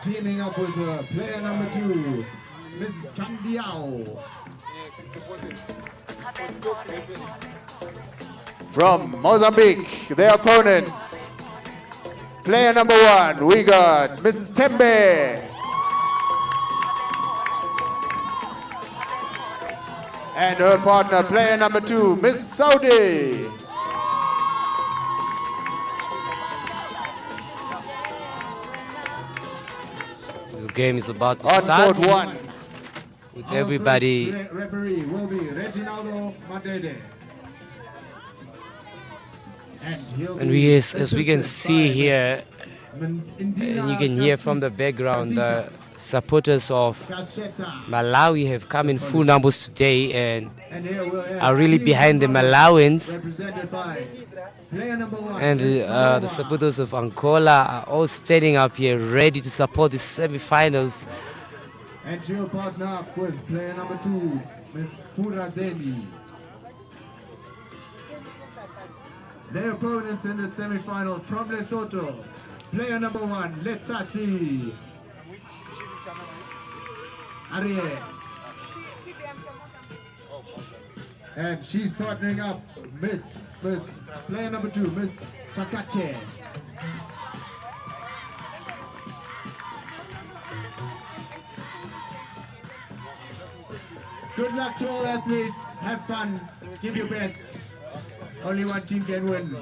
Teaming up with player number 2, Mrs. Candiao. From Mozambique, their opponents. Player number 1, we got Mrs. Tembe. And her partner, player number 2, Miss Saudi. The game is about to On start. court 1. With everybody. Referee will be Reginaldo Madede. And we, as we can see here, and you can hear from the background, supporters of Malawi have come in full numbers today and are really behind the Malawians. Represented by player number 1. And the supporters of Angola are all standing up here ready to support the semi-finals. And she'll partner up with player number 2, Miss Furazeli. Their opponents in the semi-final from Lesotho, player number 1, Letsatsi Ariel. And she's partnering up with player number 2, Miss Chakache. Good luck to all athletes. Have fun. Give your best. Only one team can win.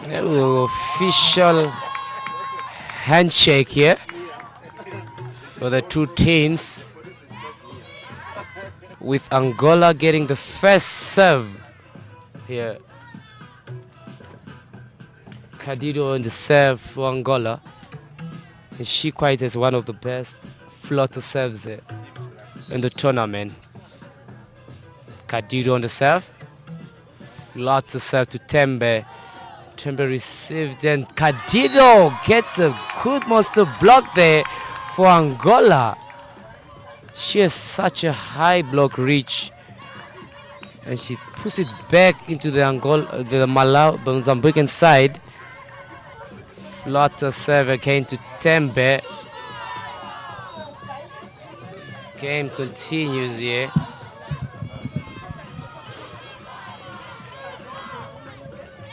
Official handshake here for the two teams, with Angola getting the first serve here. Cadido on the serve for Angola, and she quite is one of the best floater serves in the tournament. Cadido on the serve, floater serve to Tembe. Tembe received, and Cadido gets a good monster block there for Angola. She has such a high block reach, and she puts it back into the Malawi, Mozambican side. Flotter serve again to Tembe. Game continues here.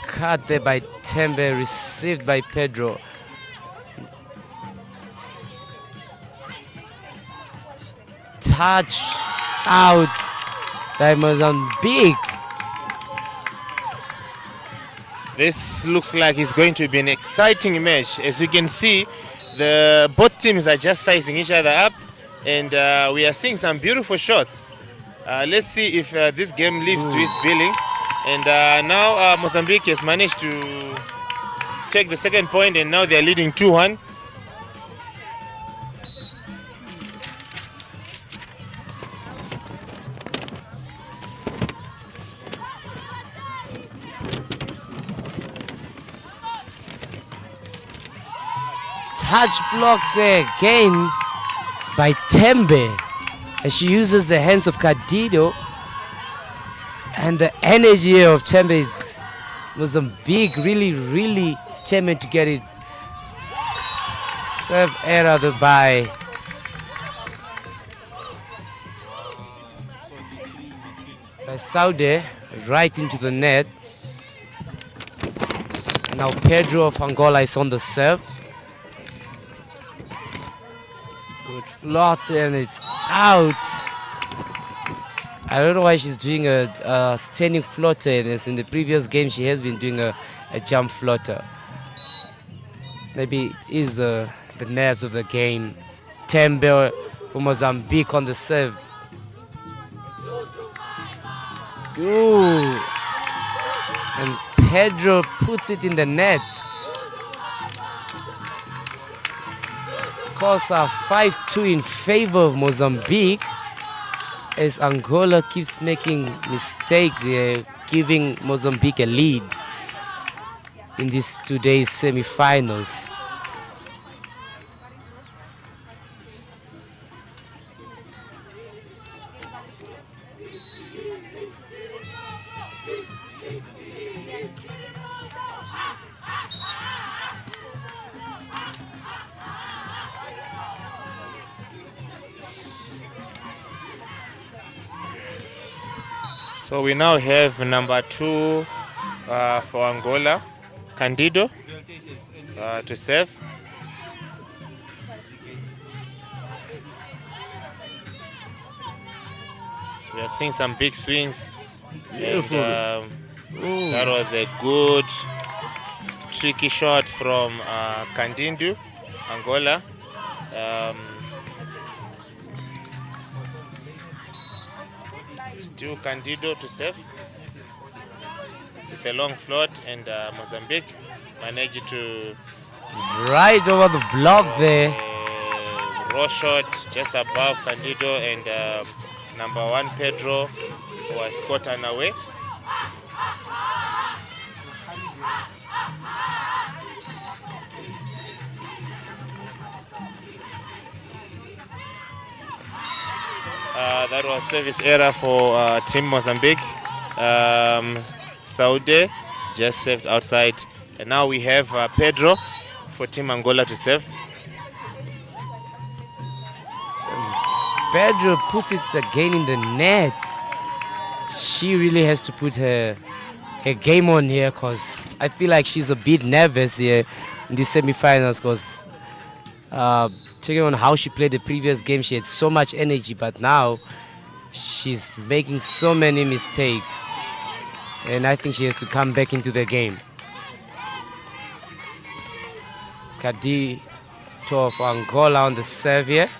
Cut there by Tembe, received by Pedro. Touch out by Mozambique. This looks like it's going to be an exciting match. As you can see, both teams are just sizing each other up, and we are seeing some beautiful shots. Let's see if this game lives to its billing. And now Mozambique has managed to take the second point, and now they are leading 2-1. Touch block there again by Tembe, as she uses the hands of Cadido, and the energy of Tembe is Mozambique really determined to get it. Serve error by Saudi, right into the net. Now Pedro of Angola is on the serve. Good float, and it's out. I don't know why she's doing a standing floater. In the previous game, she has been doing a jump floater. Maybe it is the nerves of the game. Tembe for Mozambique on the serve. Ooh. And Pedro puts it in the net. Scores are 5-2 in favor of Mozambique, as Angola keeps making mistakes here, giving Mozambique a lead in these today's semi-finals. So we now have number 2 for Angola, Candido, to serve. We are seeing some big swings. Beautiful. And, that was a good, tricky shot from Candido, Angola. Still Candido to serve with a long float, and Mozambique managed to Right over the block there. Raw shot just above Candido, and number 1 Pedro was caught unaware. That was service error for Team Mozambique. Saude just served outside, and now we have Pedro for Team Angola to serve. Pedro puts it again in the net. She really has to put her game on here, because I feel like she's a bit nervous here in the semi-finals, because checking on how she played the previous game, she had so much energy, but now she's making so many mistakes, and I think she has to come back into the game. Kadito of Angola on the serve here.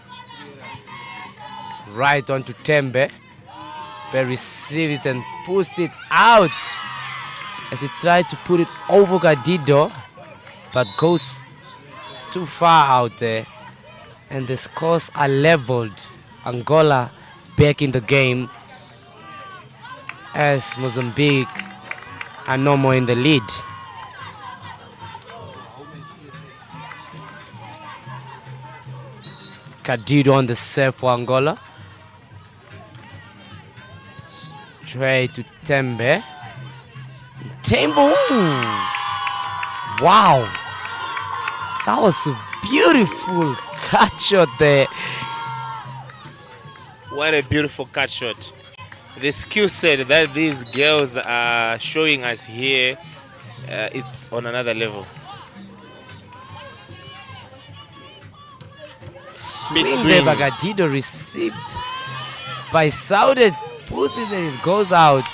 Right onto Tembe. But receives and puts it out as he tried to put it over Kadito, but goes too far out there. And the scores are leveled. Angola back in the game as Mozambique are no more in the lead. Kadito on the serve for Angola. Straight to Tembe. Tembe. Wow. That was a beautiful cut shot there. What a beautiful cut shot. The skill set that these girls are showing us here, it's on another level. Big swing. Kadito received by Saude, puts it and it goes out.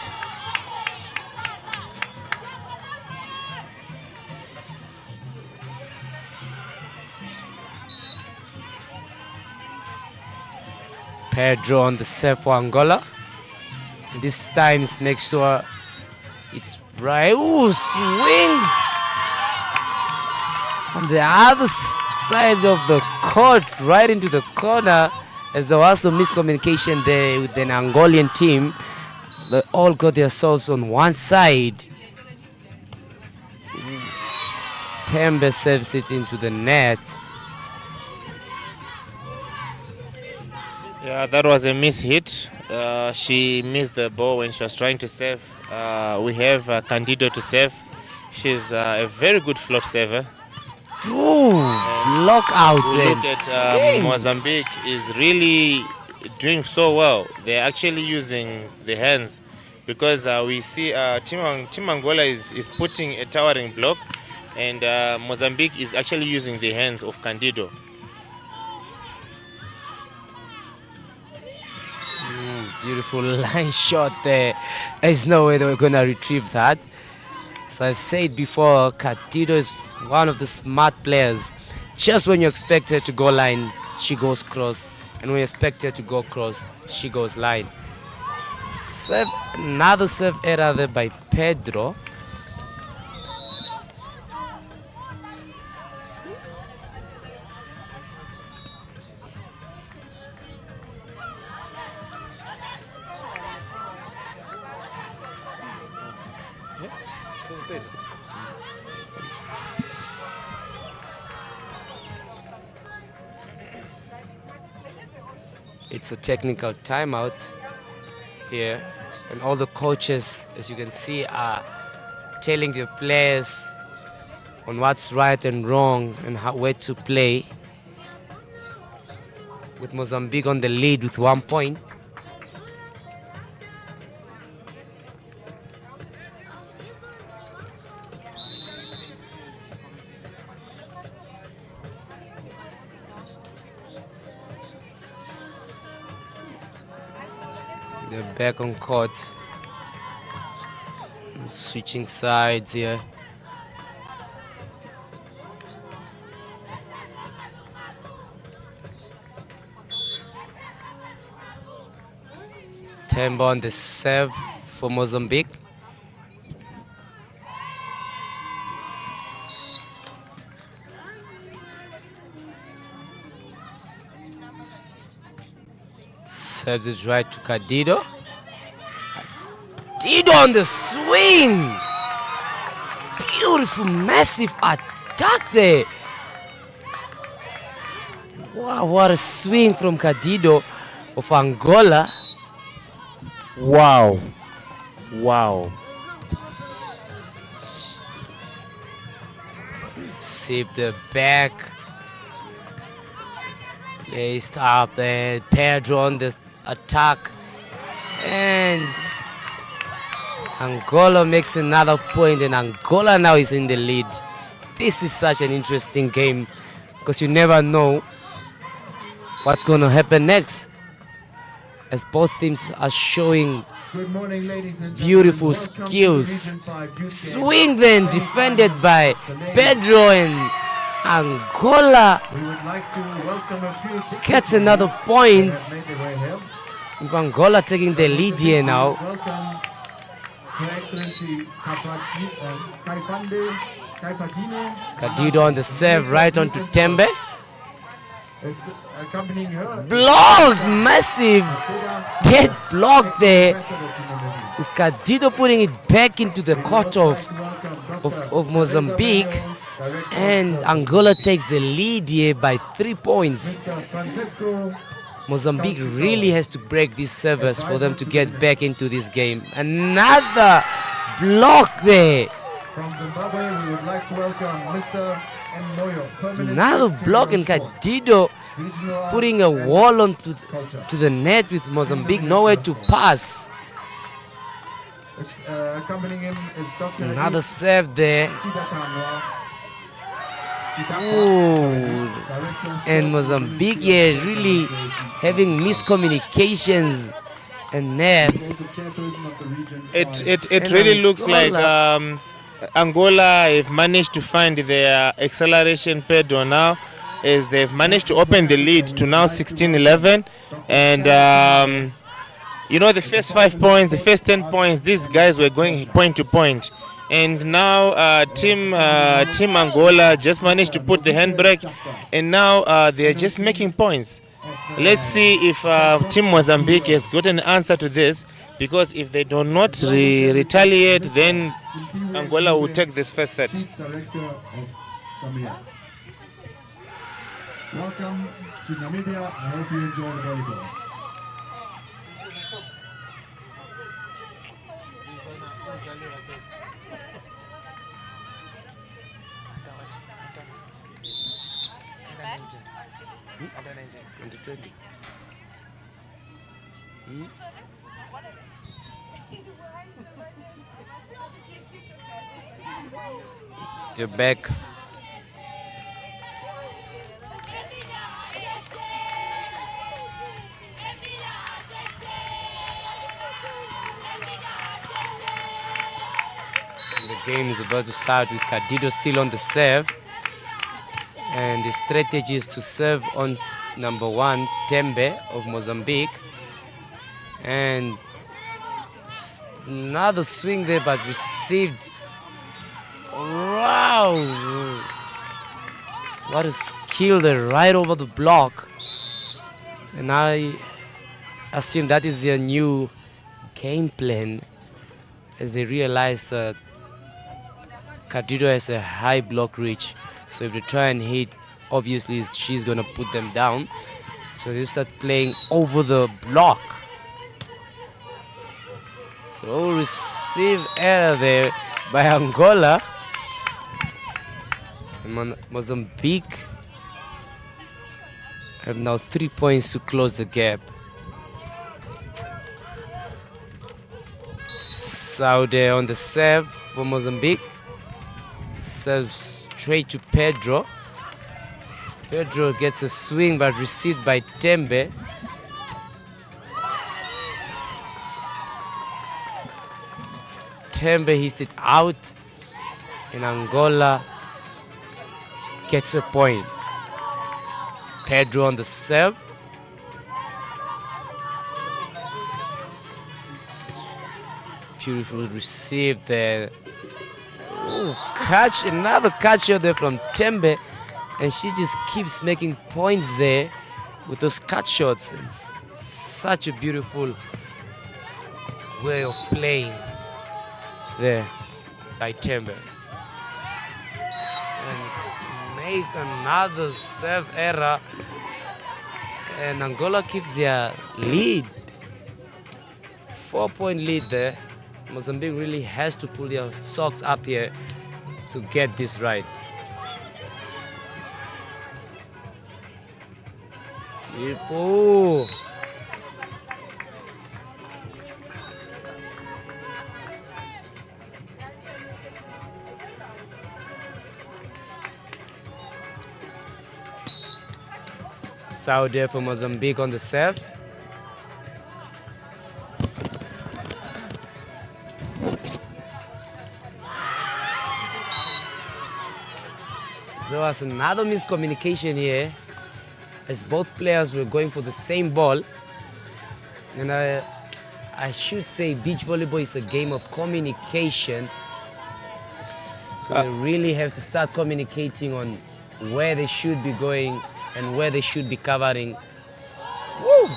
Pedro on the serve for Angola. This time make sure it's right. Ooh, swing on the other side of the court, right into the corner, as there was some miscommunication there with an Angolan team. They all got themselves on one side. Tembe serves it into the net. Yeah, that was a miss hit. She missed the ball when she was trying to serve. We have Candido to serve. She's a very good float server. Ooh, block out there. Look at Mozambique is really doing so well. They're actually using the hands, because we see Team Angola is putting a towering block, and Mozambique is actually using the hands of Candido. Beautiful line shot there. There's no way they were gonna retrieve that. As I've said before, Candido is one of the smart players. Just when you expect her to go line, she goes cross. And when you expect her to go cross, she goes line. Serve, another serve error there by Pedro. It's a technical timeout here, and all the coaches, as you can see, are telling the players on what's right and wrong and where to play. With Mozambique on the lead with 1 point. They're back on court. Switching sides here. Tembe on the serve for Mozambique. Serves it right to Cadido. Cadido on the swing. Beautiful, massive attack there. Wow, what a swing from Cadido of Angola. Wow. Wow. Save the back. Placed up there. Pedro on the attack. And Angola makes another point, and Angola now is in the lead. This is such an interesting game because you never know what's going to happen next, as both teams are showing Good morning, ladies and beautiful gentlemen. Welcome to skills. Region 5 Youth Games. Swing then defended by Pedro, and Angola We would like to welcome a few gets another point. that made their way here. With Angola taking the lead here now. Welcome Her Excellency Kaifadine. Cadido on the serve right onto Tembe. Is accompanying her. Blocked, massive dead block there. With Cadido putting it back into the court of Mozambique. And Angola takes the lead here by 3 points. Mozambique really has to break this service for them to get back into this game. Another block there. From Zimbabwe, we would like to welcome Mr. Moyo. Another block, and Cadido putting a wall onto to the net with Mozambique, nowhere to pass. Accompanying him is Dr. Another serve there. Ooh. And Mozambique here really having miscommunications and nerves. It really looks like Angola have managed to find their acceleration pedal now, as they've managed to open the lead to now 16-11. And you know, the first 5 points, the first 10 points, these guys were going point to point. And now Team Angola just managed to put the handbrake, and now they're just making points. Let's see if Team Mozambique has got an answer to this, because if they do not retaliate, then Angola will take this first set. Chief Director of Zambia. Welcome to Namibia. I hope you enjoy volleyball. You're back. The game is about to start with Cadido still on the serve. And the strategy is to serve on number 1, Tembe of Mozambique. And another swing there, but received. Wow! What a skill there, right over the block. And I assume that is their new game plan, as they realize that Cadido has a high block reach. So if they try and hit, obviously she's going to put them down. So they start playing over the block. Oh, receive error there by Angola. And Mozambique have now 3 points to close the gap. Saudi on the serve for Mozambique. Serves straight to Pedro. Pedro gets a swing but received by Tembe. Tembe hits it out, and Angola gets a point. Pedro on the serve. Beautiful receive there. Ooh, catch, another catch there from Tembe, and she just keeps making points there with those cut shots. And such a beautiful way of playing there by Tembe. And make another serve error. And Angola keeps their lead. 4-point lead there. Mozambique really has to pull their socks up here to get this right. Beautiful. It's out there for Mozambique on the serve. There was another miscommunication here as both players were going for the same ball. And I should say beach volleyball is a game of communication. So they really have to start communicating on where they should be going and where they should be covering. Woo!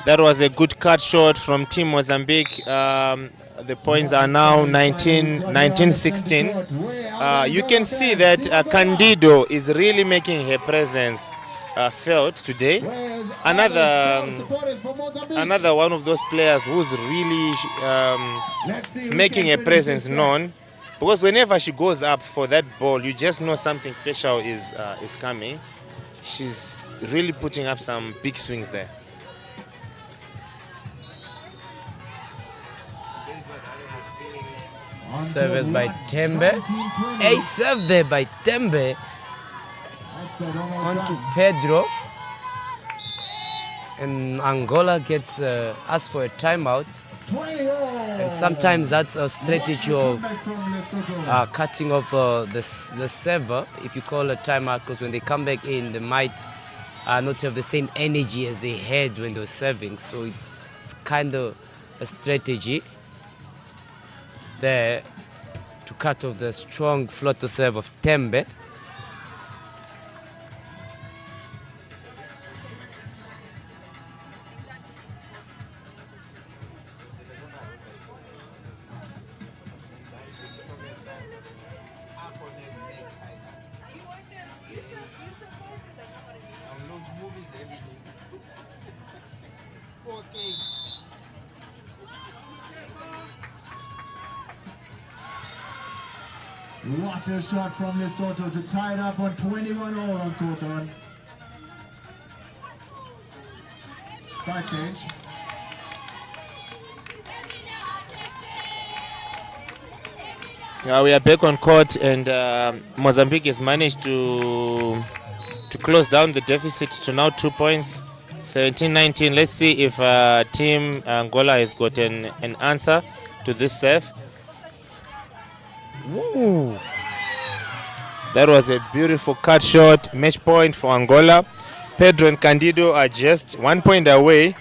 That was a good cut shot from Team Mozambique. The points are now 19-16. You can see that Candido is really making her presence felt today. Another one of those players who's really making a presence known. Because whenever she goes up for that ball, you just know something special is coming. She's really putting up some big swings there. Service by Tembe. A serve there by Tembe. On to Pedro. And Angola gets asked for a timeout. And sometimes that's a strategy of cutting off the server, if you call a timeout, because when they come back in, they might not have the same energy as they had when they were serving. So it's kind of a strategy there to cut off the strong floater serve of Tembe. What a shot from Lesotho to tie it up on 21-all on court on. Side change. We are back on court, and Mozambique has managed to close down the deficit to now 2 points, 17-19. Let's see if Team Angola has got an answer to this serve. Woo. That was a beautiful cut shot. Match point for Angola. Pedro and Candido are just 1 point away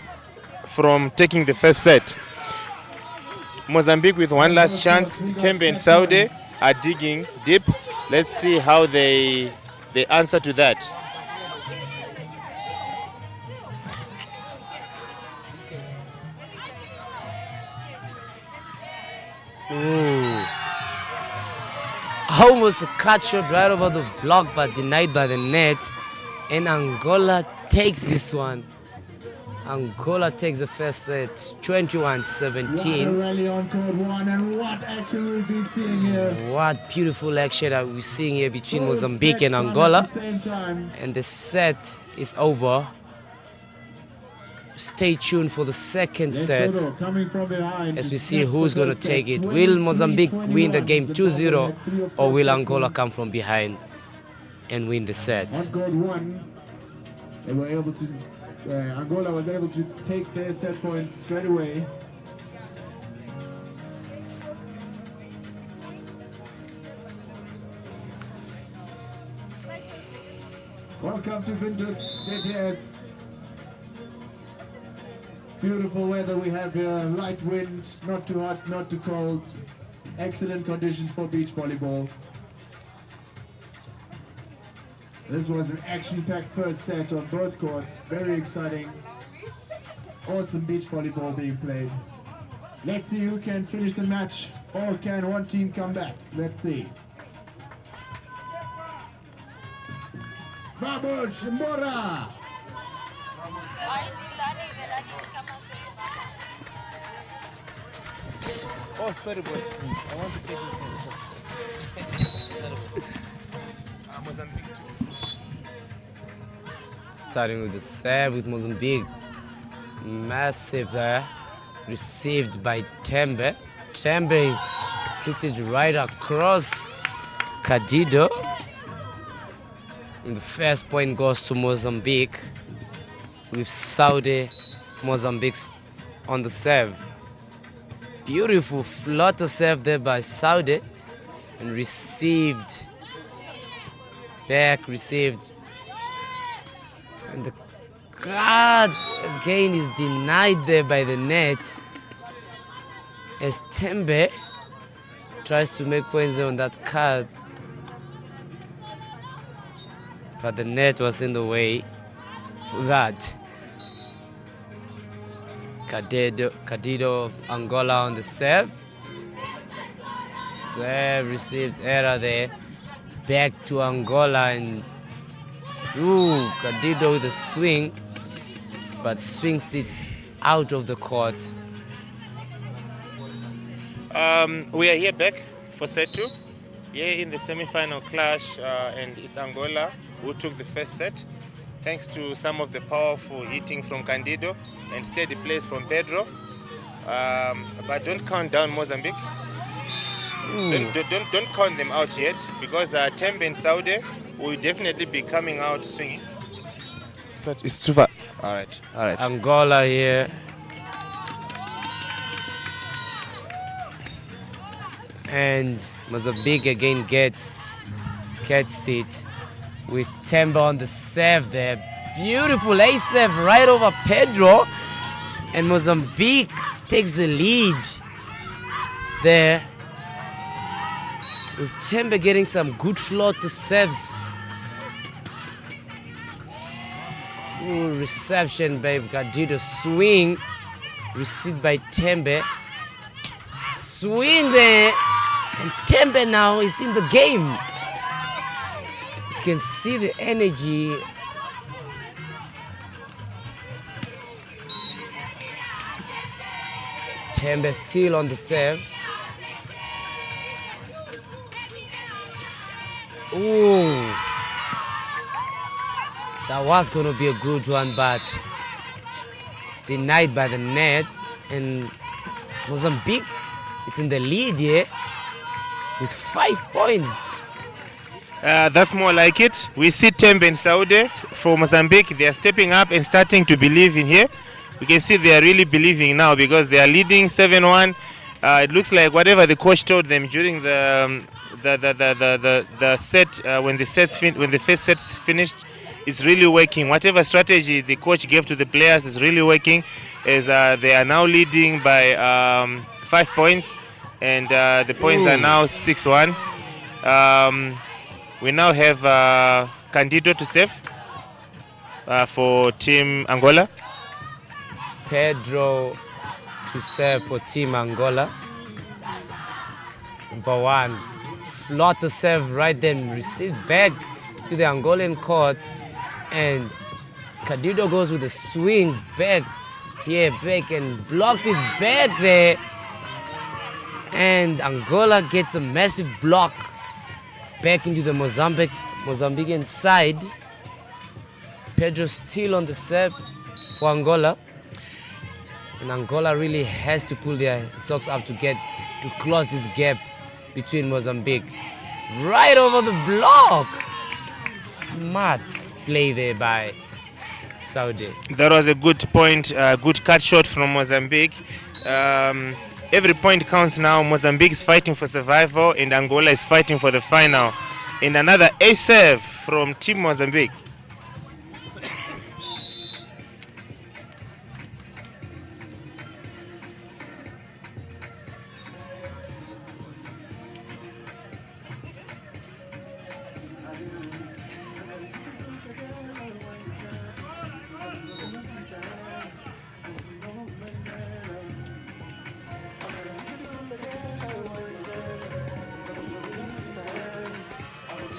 from taking the first set. Mozambique with one last chance. Tembe and Saudi are digging deep. Let's see how they answer to that. Ooh. Almost a cut shot right over the block, but denied by the net. And Angola takes this one. Angola takes the first set, 21-17. Rally on court one, and what action we've been seeing here. What beautiful action that we're seeing here between Mozambique and Angola. And the set is over. Stay tuned for the second set as we see who's going to take it. Will Mozambique win the game 2-0, or will Angola come from behind and win the set? On court one, they were able to. Angola was able to take their set points straight away. Welcome to Windhoek, DTS. Beautiful weather we have here, light wind, not too hot, not too cold. Excellent conditions for beach volleyball. This was an action-packed first set on both courts. Very exciting. Awesome beach volleyball being played. Let's see who can finish the match, or can one team come back? Let's see. Vamos, Mbora! Oh, sorry, boy. I want to take it. Mozambique. Starting with the serve with Mozambique. Massive there. Received by Tembe. Tembe hits it right across Cadido. And the first point goes to Mozambique, with Saudi Mozambique on the serve. Beautiful flutter serve there by Saudi, and received, back received. And the card again is denied there by the net, as Tembe tries to make points on that card. But the net was in the way for that. Cadido of Angola on the serve. Serve received error there. Back to Angola, and Cadido with a swing, but swings it out of the court. We are here back for set 2. Here in the semi-final clash, and it's Angola who took the first set, thanks to some of the powerful hitting from Candido and steady plays from Pedro. But don't count down Mozambique. Don't count them out yet, because Tembe and Saudi will definitely be coming out swinging. It's too far. All right. Angola here. And Mozambique again gets it with Tembe on the serve there. Beautiful ace serve right over Pedro, and Mozambique takes the lead there, with Tembe getting some good floater serves. Reception by Cadido, swing received by Tembe, swing there, and Tembe now is in the game. You can see the energy. Tembe still on the serve. Ooh, that was going to be a good one, but denied by the net. And Mozambique is in the lead here with 5 points. That's more like it. We see Tembe and Saudi for Mozambique. They are stepping up and starting to believe in here. We can see they are really believing now, because they are leading 7-1. It looks like whatever the coach told them during the set, when the first set's finished, is really working. Whatever strategy the coach gave to the players is really working, as they are now leading by 5 points, and the points are now 6-1. We now have Candido to serve for Team Angola. Pedro to serve for Team Angola. Number 1, flutter serve right then, received back to the Angolan court, and Candido goes with a swing back here, back, and blocks it back there, and Angola gets a massive block back into the Mozambican side. Pedro still on the serve for Angola, and Angola really has to pull their socks up to close this gap between Mozambique. Right over the block. Smart play there by Saudi. That was a good point, good cut shot from Mozambique. Every point counts now. Mozambique is fighting for survival, and Angola is fighting for the final. And another ace serve from Team Mozambique.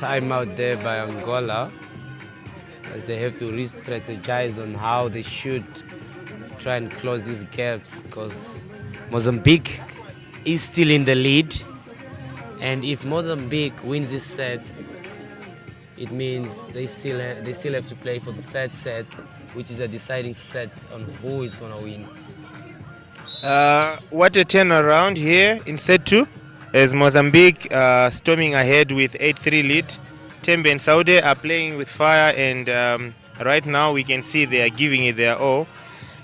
timeout there by Angola, as they have to re-strategize on how they should try and close these gaps, because Mozambique is still in the lead, and if Mozambique wins this set, it means they still have to play for the third set, which is a deciding set on who is going to win. What a turnaround here in set 2, as Mozambique storming ahead with 8-3 lead. Tembe and Saudi are playing with fire, and right now we can see they are giving it their all.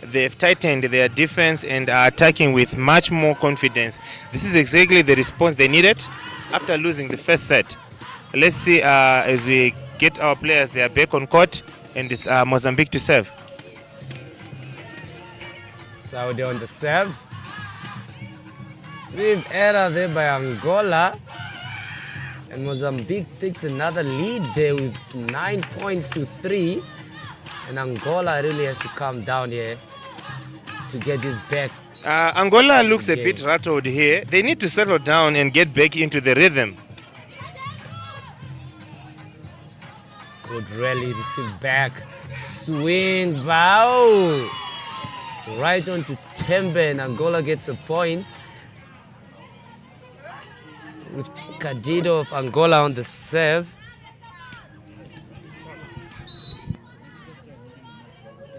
They've tightened their defense and are attacking with much more confidence. This is exactly the response they needed after losing the first set. Let's see as we get our players, they are back on court, and it's Mozambique to serve. Saudi on the serve. Serve error there by Angola. And Mozambique takes another lead there with 9 points to 3. And Angola really has to calm down here to get this back. Angola looks a bit rattled here. They need to settle down and get back into the rhythm. Good rally, receive back. Swing, wow! Right on to Tembe, and Angola gets a point. With Cadido of Angola on the serve.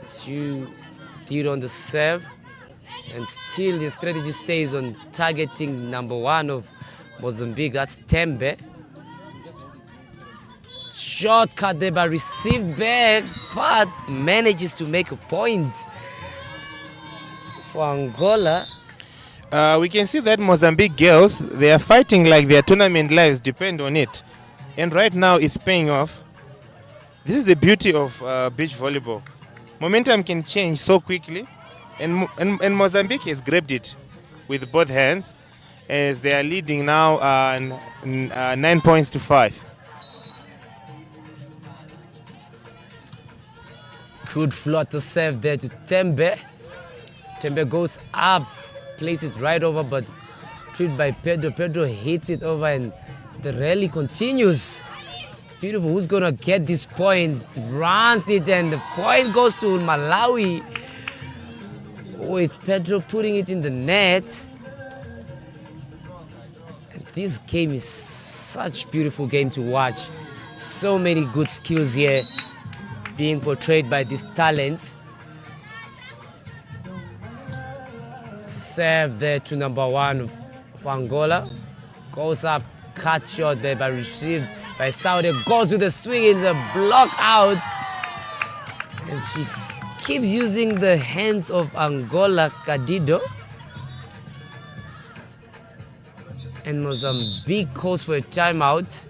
Cadido on the serve. And still the strategy stays on targeting number 1 of Mozambique, that's Tembe. Shortcut there, but received back, but manages to make a point for Angola. We can see that Mozambique girls, they are fighting like their tournament lives depend on it. And right now it's paying off. This is the beauty of beach volleyball. Momentum can change so quickly. And Mozambique has grabbed it with both hands, as they are leading now 9 points to 5. Good floater serve there to Tembe. Tembe goes up, plays it right over, but treated by Pedro. Pedro hits it over, and the rally continues. Beautiful. Who's going to get this point? Runs it, and the point goes to Malawi, with Pedro putting it in the net. And this game is such a beautiful game to watch. So many good skills here being portrayed by these talents. Serve there to number 1 of Angola. Goes up, cut shot there, but received by Saudi. Goes with the swing, it's a block out. And she keeps using the hands of Angola, Cadido. And Mozambique calls for a timeout.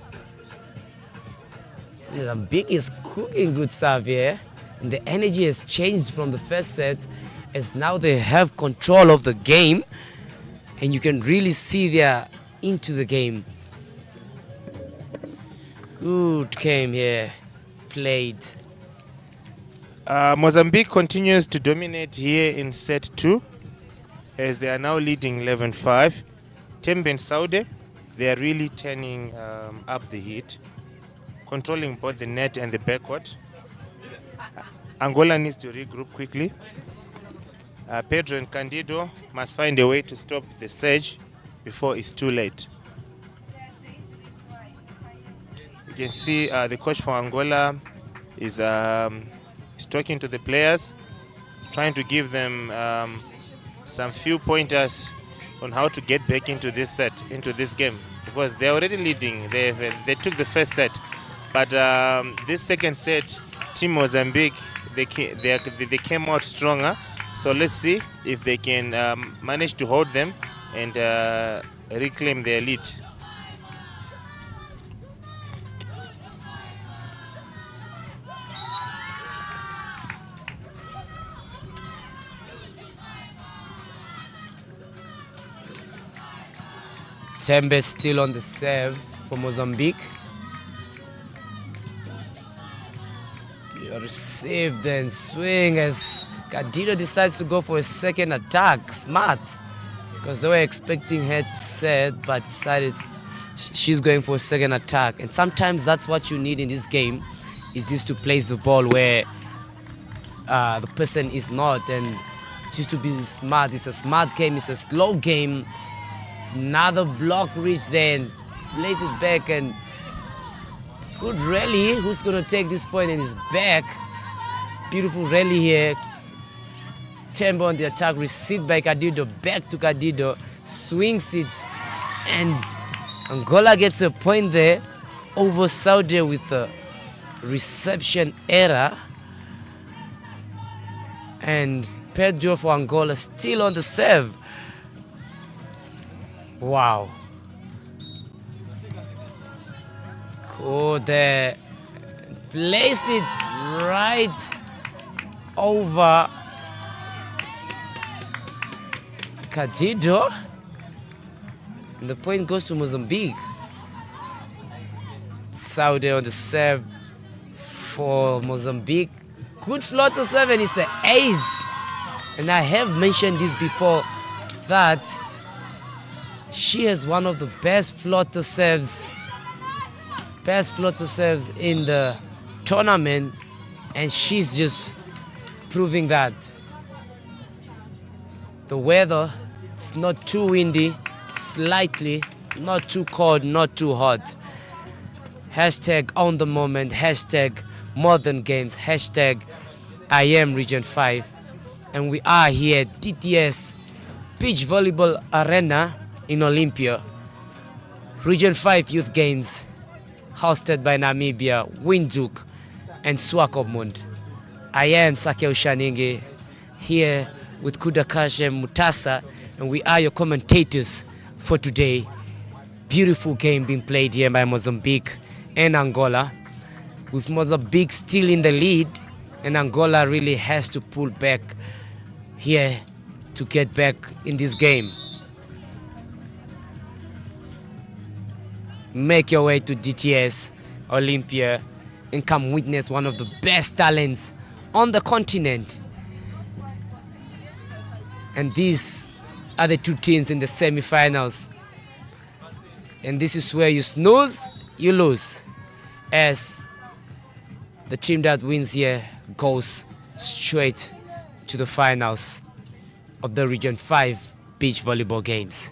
Mozambique is cooking good stuff here. And the energy has changed from the first set, as now they have control of the game. And you can really see they're into the game. Good game here, played. Mozambique continues to dominate here in set 2, as they are now leading 11-5. Tembe and Saudi, they are really turning up the heat, controlling both the net and the backcourt. Angola needs to regroup quickly. Pedro and Candido must find a way to stop the surge before it's too late. You can see the coach for Angola is talking to the players, trying to give them some few pointers on how to get back into this set, into this game, because they're already leading. They took the first set, but this second set, Team Mozambique, they came out stronger. So let's see if they can manage to hold them and reclaim their lead. Tembe still on the serve for Mozambique. Received and swing as Cadido decides to go for a second attack. Smart, because they were expecting her to set, but decided she's going for a second attack. And sometimes that's what you need in this game, is just to place the ball where the person is not, and just to be smart. It's a smart game, it's a slow game. Another block reach there and plays it back, and good rally. Who's going to take this point and is back? Beautiful rally here. Tembe on the attack, received by Kadido, back to Kadido, swings it, and Angola gets a point there over Saudi with a reception error. And Pedro for Angola still on the serve. Wow. Go there. Place it right over Kadido. And the point goes to Mozambique. Saudi on the serve for Mozambique. Good floater serve, and it's an ace. And I have mentioned this before, that she has one of the best floater serves in the tournament, and she's just proving that. The weather, it's not too windy, slightly, not too cold, not too hot. Hashtag on the moment, hashtag modern games, hashtag I am Region 5. And we are here at DTS Beach Volleyball Arena in Olympia. Region 5 Youth Games, hosted by Namibia, Windhoek, and Swakopmund. I am Sakeo Shaningi, here with Kudakashe Mutasa, and we are your commentators for today. Beautiful game being played here by Mozambique and Angola, with Mozambique still in the lead, and Angola really has to pull back here to get back in this game. Make your way to DTS Olympia and come witness one of the best talents on the continent. And these are the two teams in the semi-finals. And this is where you snooze, you lose, as the team that wins here goes straight to the finals of the Region 5 Beach Volleyball Games.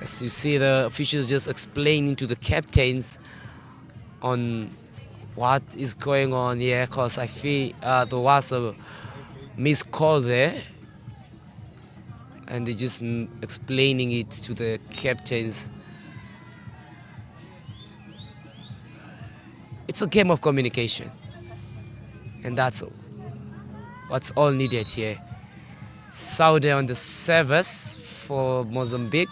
As you see, the officials just explaining to the captains on what is going on here, because I feel there was a missed call there, and they're just explaining it to the captains. It's a game of communication, and that's what's all needed here. Saudi on the service for Mozambique.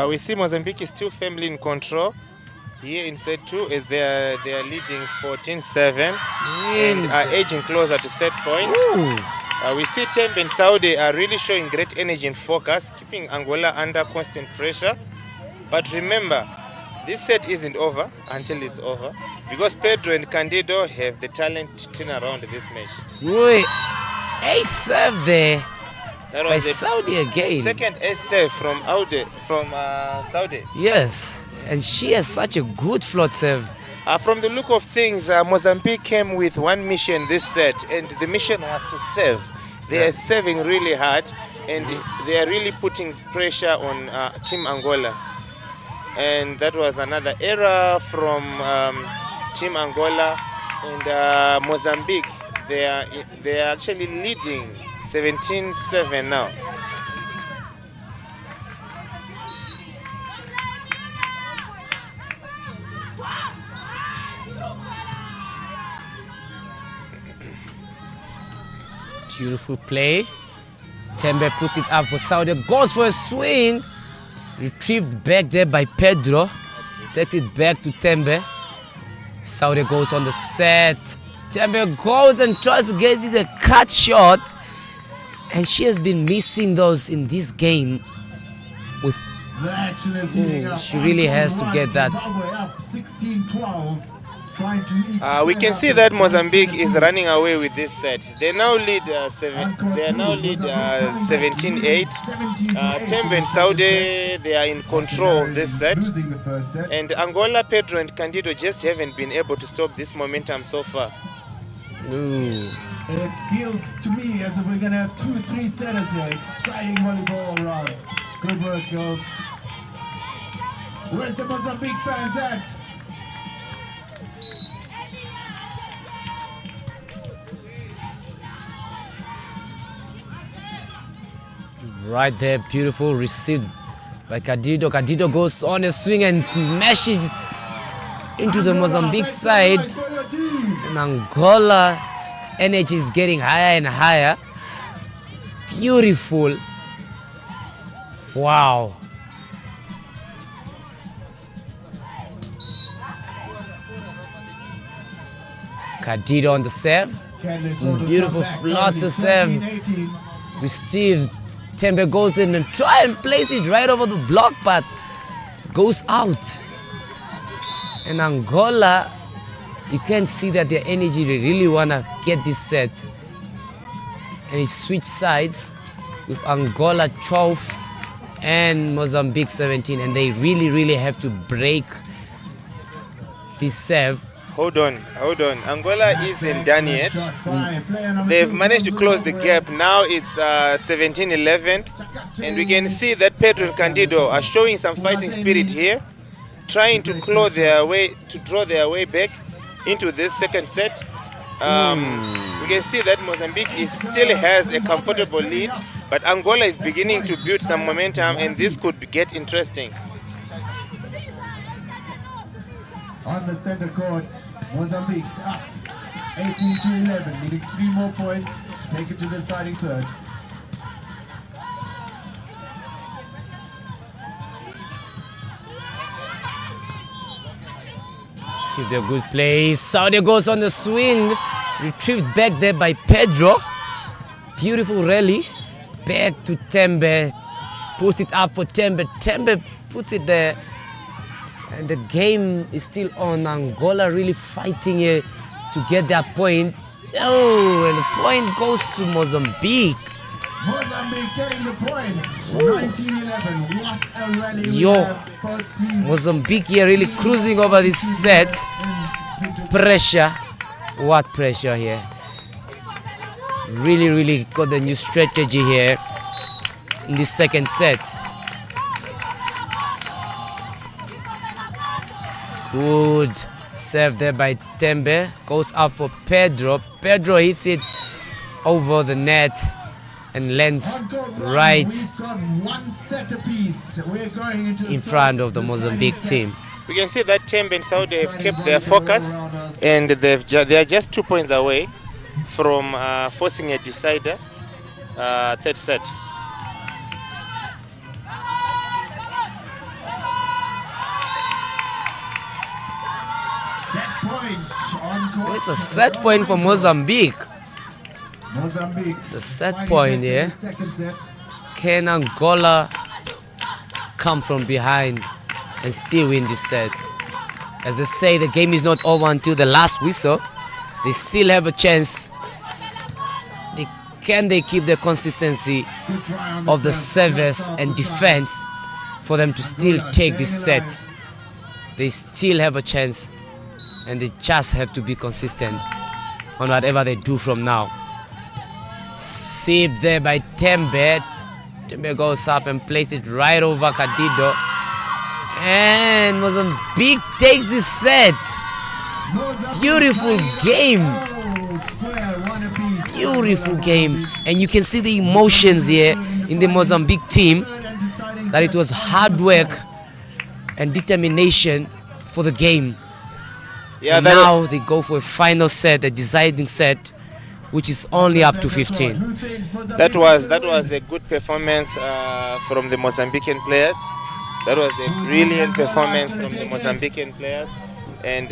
We see Mozambique is still firmly in control here in set 2, as they are leading 14-7 and are edging closer to set point. We see Tembe and Saudi are really showing great energy and focus, keeping Angola under constant pressure. But remember, this set isn't over until it's over, because Pedro and Candido have the talent to turn around this match. Wait, ace serve there That by was the Saudi again. second ace serve from Saudi. Yes, and she has such a good float serve. From the look of things, Mozambique came with one mission this set, and the mission was to serve. They are serving really hard, and they are really putting pressure on Team Angola. And that was another error from Team Angola, and Mozambique. They are actually leading 17-7 now. Beautiful play. Tembe puts it up for Saudi. Goes for a swing. Retrieved back there by Pedro. Takes it back to Tembe. Saudi goes on the set. Tembe goes and tries to get it a cut shot. And she has been missing those in this game. With The action is heating up. she really has to get that. Zimbabwe up 16-12. trying to eat We can see that Mozambique is running away with this set. They now lead 17-8. Tembe and Saudi, they are in control of this set. losing the first set. And Angola, Pedro and Candido just haven't been able to stop this momentum so far. Ooh. It feels to me as if we're going to have 2-3 setters here. Exciting volleyball all around. Good work, girls. Where's the Mozambique fans at? Right there, beautiful, received by Candido. Candido goes on a swing and smashes into the Mozambique side. And Angola's energy is getting higher and higher. Beautiful. Wow. Candido on the serve. Beautiful float to serve. Received. Tembe goes in and try and place it right over the block, but goes out. And Angola, you can see that their energy, they really want to get this set. And he switched sides with Angola 12 and Mozambique 17, and they really have to break this serve. Hold on. Angola isn't done yet. They've managed to close the gap. Now it's 17-11. And we can see that Pedro and Candido are showing some fighting spirit here, trying to claw their way, to draw their way back into this second set. We can see that Mozambique still has a comfortable lead, but Angola is beginning to build some momentum, and this could get interesting. On the center court, Mozambique up 18-11, needing 3 more points to take it to the deciding third. See if they're good plays. Saudi goes on the swing, retrieved back there by Pedro. Beautiful rally, back to Tembe, puts it up for Tembe. Tembe puts it there. And the game is still on. Angola really fighting here to get their point. Oh, and the point goes to Mozambique. Mozambique getting the point. 19-11. What a rally we Yo, have. Both teams Mozambique here really cruising over this set. Pressure. What pressure here? Really got the new strategy here in this second set. Good serve there by Tembe. Goes up for Pedro. Pedro hits it over the net and lands right We've got 1 set apiece. We're going into in front of the Mozambique team. We can see that Tembe and Saudi have kept their focus, and they are just 2 points away from forcing a decider, third set. And it's a set point for Mozambique. Mozambique. It's a set point here. Can Angola come from behind and still win this set? As I say, the game is not over until the last whistle. They still have a chance. Can they keep the consistency of the service and defense for them to still take this set? They still have a chance, and they just have to be consistent on whatever they do from now. Saved there by Tembe. Tembe goes up and places it right over Candido. And Mozambique takes this set. Beautiful game. Beautiful game. And you can see the emotions here in the Mozambique team, that it was hard work and determination for the game. Yeah, and now they go for a final set, a deciding set, which is only up to 15. That was a good performance from the Mozambican players. That was a brilliant performance from the Mozambican players, and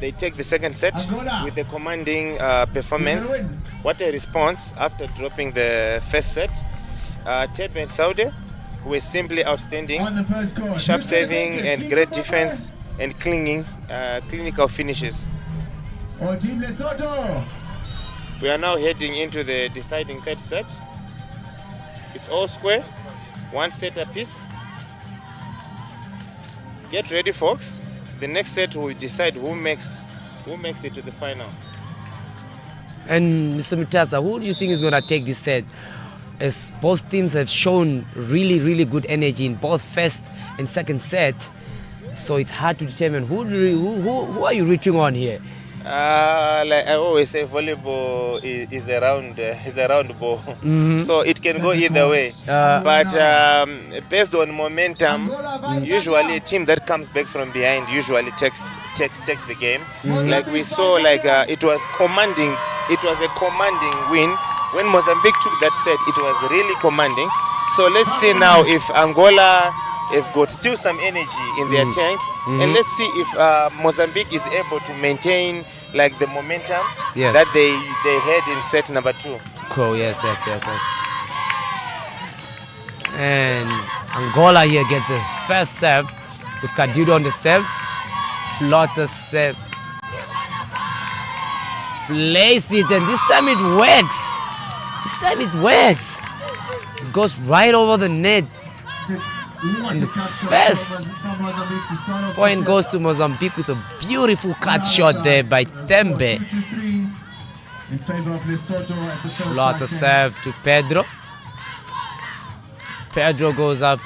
they take the second set with a commanding performance. What a response after dropping the first set. Tembe and Saudi were simply outstanding. Sharp saving and great defense and clinical finishes. Team Lesotho. We are now heading into the deciding third set. It's all square, one set apiece. Get ready, folks. The next set will decide who makes it to the final. And Mr. Mutasa, who do you think is going to take this set? As both teams have shown really, really good energy in both first and second set, so it's hard to determine who are you reaching on here? Like I always say, volleyball is a round ball, so it can go either way. But based on momentum, usually a team that comes back from behind usually takes the game. Like we saw, like it was a commanding win. When Mozambique took that set, it was really commanding. So let's see now if Angola have got still some energy in their tank, and let's see if Mozambique is able to maintain like the momentum that they had in set number 2. Cool, yes. And Angola here gets the first serve with Cadido on the serve. Flotter serve. Place it, and this time it works. It goes right over the net. And the first point goes to Mozambique with a beautiful cut shot there by Tembe. In favor of Lesotho at the first Flotter side serve to Pedro. Pedro goes up.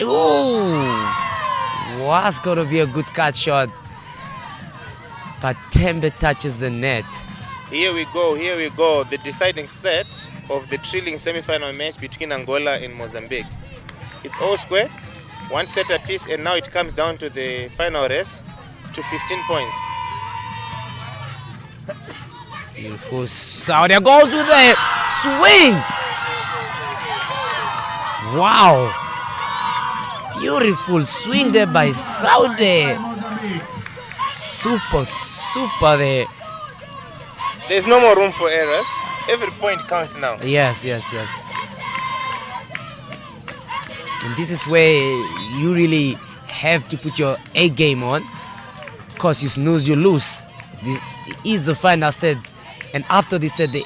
Ooh, was going to be a good cut shot, but Tembe touches the net. Here we go. The deciding set of the thrilling semi-final match between Angola and Mozambique. It's all square, one set apiece, and now it comes down to the final race to 15 points. Beautiful. Saudi goes with a swing. Wow. Beautiful swing there by Saudi. Super there. There's no more room for errors. Every point counts now. Yes. And this is where you really have to put your A game on, because you snooze, you lose. This is the final set, and after this set, there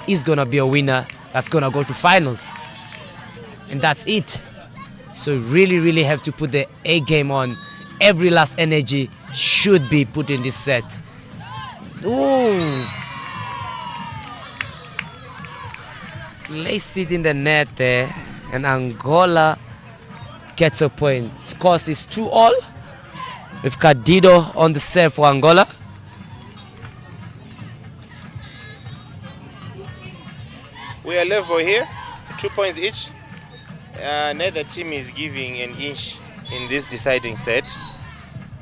is gonna be a winner that's gonna go to finals, and that's it. So you really have to put the A game on. Every last energy should be put in this set. Ooh. Placed it in the net there, and Angola gets a point. Scores is 2-all with Cadido on the serve for Angola. We are level here, 2 points each. Neither team is giving an inch in this deciding set.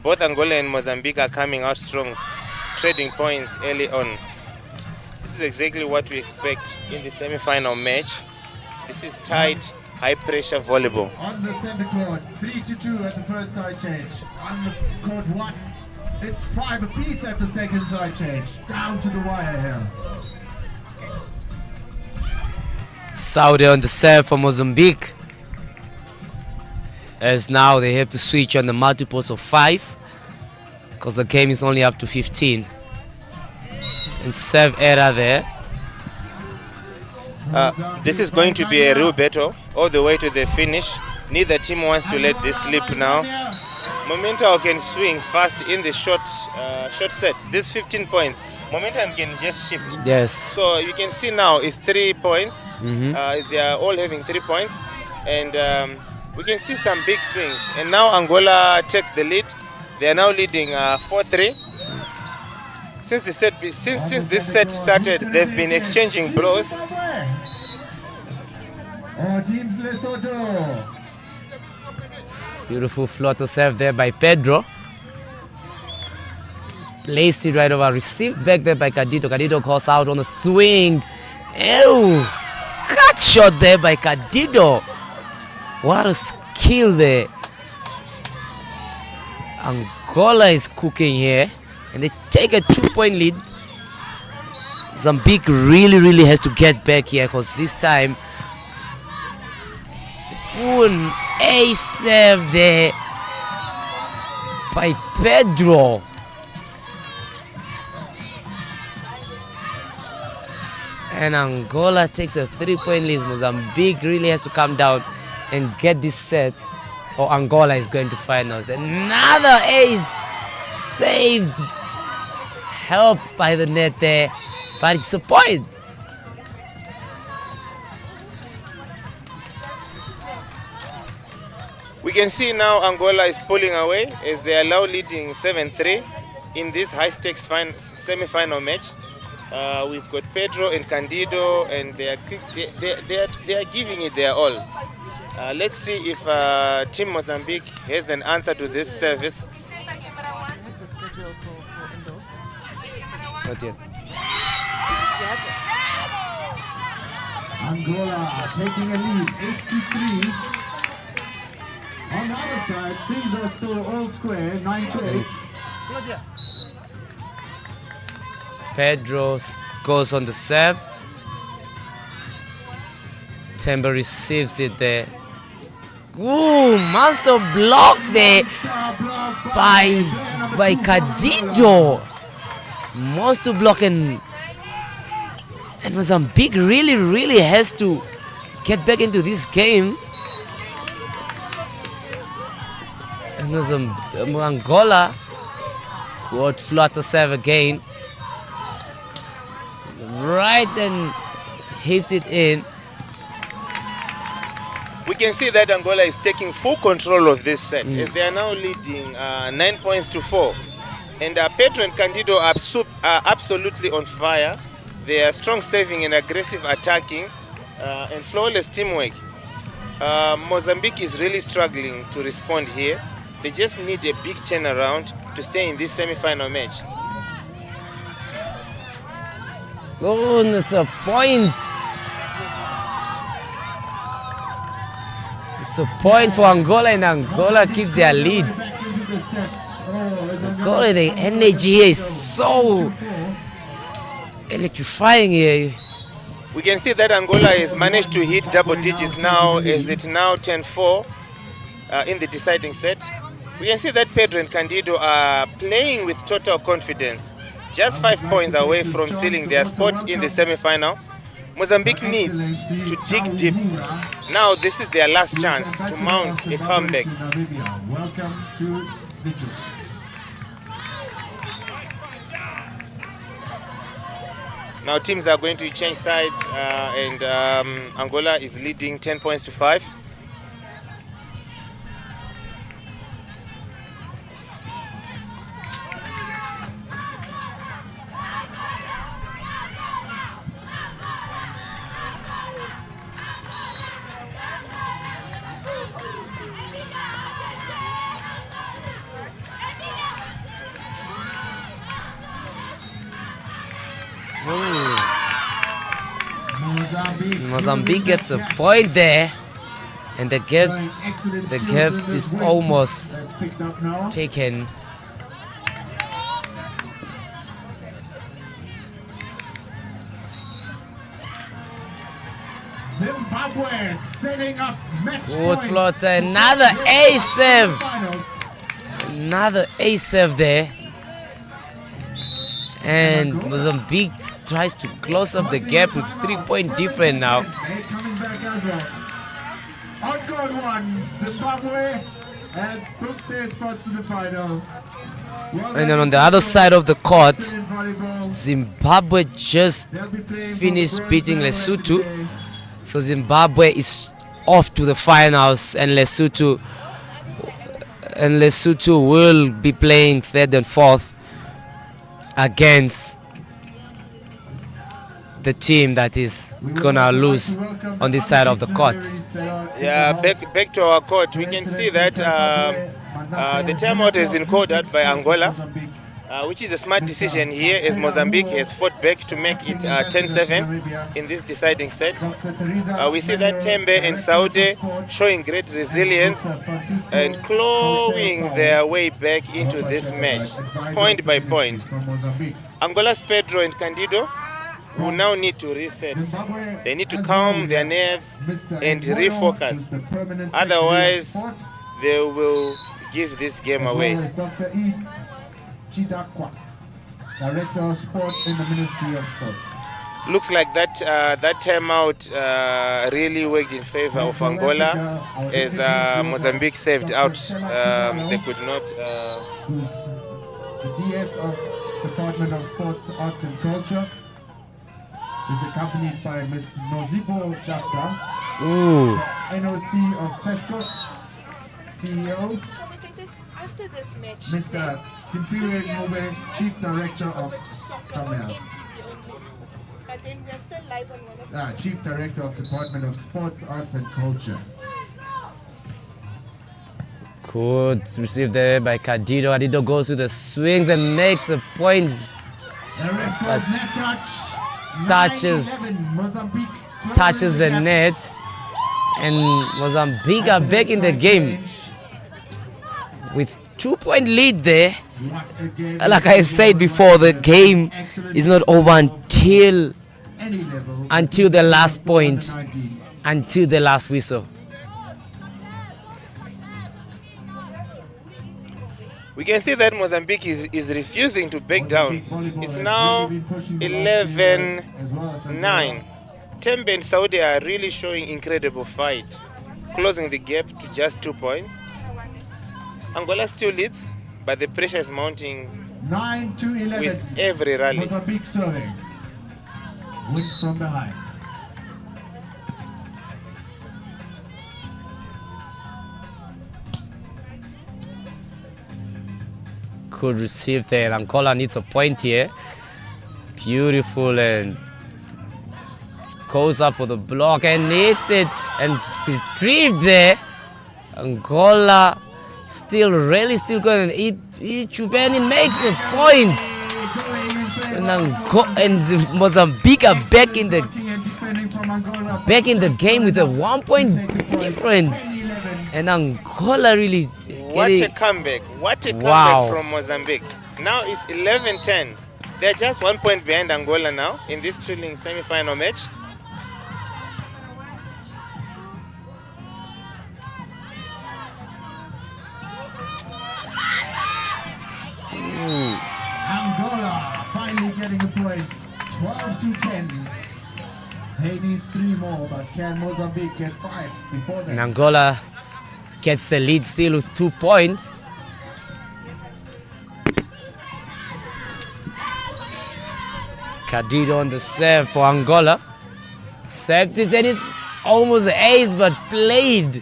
Both Angola and Mozambique are coming out strong, trading points early on. This is exactly what we expect in the semi-final match. This is tight, high-pressure volleyball. On the center court, 3-2 at the first side change. On the court 1, it's 5 apiece at the second side change. Down to the wire here. Saudi on the serve for Mozambique, as now they have to switch on the multiples of 5, because the game is only up to 15. And serve error there. This is going to be a real battle all the way to the finish. Neither team wants to let this slip now. Momentum can swing fast in the short set. This 15 points, momentum can just shift. Yes. So you can see now it's 3 points. They are all having 3 points, and we can see some big swings. And now Angola takes the lead. They are now leading 4-3. Since this set started, they've been exchanging blows. Teams Lesotho. Beautiful floater serve there by Pedro. Placed it right over, received back there by Cadido. Cadido calls out on the swing. Ew! Cut shot there by Cadido. What a skill there. Angola is cooking here, and they take a 2-point lead. Mozambique really has to get back here, because this time ace serve there by Pedro. And Angola takes a 3-point lead. Mozambique really has to come down and get this set, or Angola is going to finals. Another ace saved, helped by the net there, but it's a point. We can see now Angola is pulling away as they are now leading 7-3 in this high-stakes semi-final match. We've got Pedro and Candido, and they are giving it their all. Let's see if Team Mozambique has an answer to this service. Not yet. Angola taking a lead, 8-3. On the other side, things are still all square, 9-8. Pedro goes on the serve. Temba receives it there. Ooh, master block there by Candido. Monster block, and Mozambique really has to get back into this game. And Angola got flutter serve again. Right, and hits it in. We can see that Angola is taking full control of this set. As they are now leading 9 points to 4. And Pedro and Candido are absolutely on fire. They are strong saving and aggressive attacking and flawless teamwork. Mozambique is really struggling to respond here. They just need a big turnaround to stay in this semi-final match. Oh, and it's a point. It's a point for Angola, and Angola keeps their lead. Angola, the energy here is so electrifying here. We can see that Angola has managed to hit double digits now, as it's now 10-4 in the deciding set. We can see that Pedro and Candido are playing with total confidence, just 5 points away from sealing their spot in the semi-final. Mozambique needs to dig deep. Now this is their last chance to mount a comeback. Welcome to Windhoek. Now teams are going to change sides, and Angola is leading 10 points to 5. Mozambique gets a point there, and the gap is almost taken. Zimbabwe setting up match Good points. floater, another ace serve. Another ace serve there. And Mozambique tries to close up the gap with 3-point difference now. Coming back as well. On good one, Zimbabwe has booked their spots to the final. And then on the other side of the court, Zimbabwe just finished beating Lesotho. So Zimbabwe is off to the finals, and Lesotho will be playing third and fourth against the team that is gonna lose on this side of the court. Yeah, back to our court, we can see that the timeout has been called out by Angola, which is a smart decision here, as Mozambique has fought back to make it 10-7 in this deciding set. We see that Tembe and Saudi showing great resilience and clawing their way back into this match, point by point. Angola's Pedro and Candido who now need to reset. Zimbabwe They need to as calm well. their nerves Mr. and Angola refocus. is the permanent Otherwise, secretary of sport, they will give this game as away. well as Dr. E. Chidakwa, Director of Sport in the Ministry of Sport. Looks like that timeout really worked in favor of Angola, as Mozambique saved out. They could not. Who's the DS of Department of Sports, Arts and Culture, is accompanied by Ms. Nozibo Jafta, NOC of SESCO, CEO, After this match, Mr. Simpire Ngube, Chief Director of Samuel. But then we are still live on one of Chief Director of Department of Sports, Arts and Culture. Good received there by Cadido. Cadido goes with the swings and makes a point. The ref calls net touch. Touches. 9-11, Mozambique Touches the net. And Mozambique are back in the game with 2-point lead there. Like I said before, the game is not over until the last point, until the last whistle. We can see that Mozambique is refusing to back down. It's now 11-9. Tembe and Saudi are really showing incredible fight, closing the gap to just 2 points. Angola still leads, but the pressure is mounting 9-11 with every rally. Mozambique serving. Win from behind. Could receive there. Angola needs a point here. Beautiful, and goes up for the block and hits it and retrieved there. Angola still going. Chubeni makes a point. And Mozambique are back in the game with a 1 point difference. And Angola really What a comeback. What a comeback from Mozambique. Now it's 11-10. They're just 1 point behind Angola now in this thrilling semi-final match. Angola finally getting a point. 12-10. They need 3 more, but can Mozambique get 5 before that? And Angola gets the lead still with 2 points. Cadido on the serve for Angola. Served it and it almost ace, but played.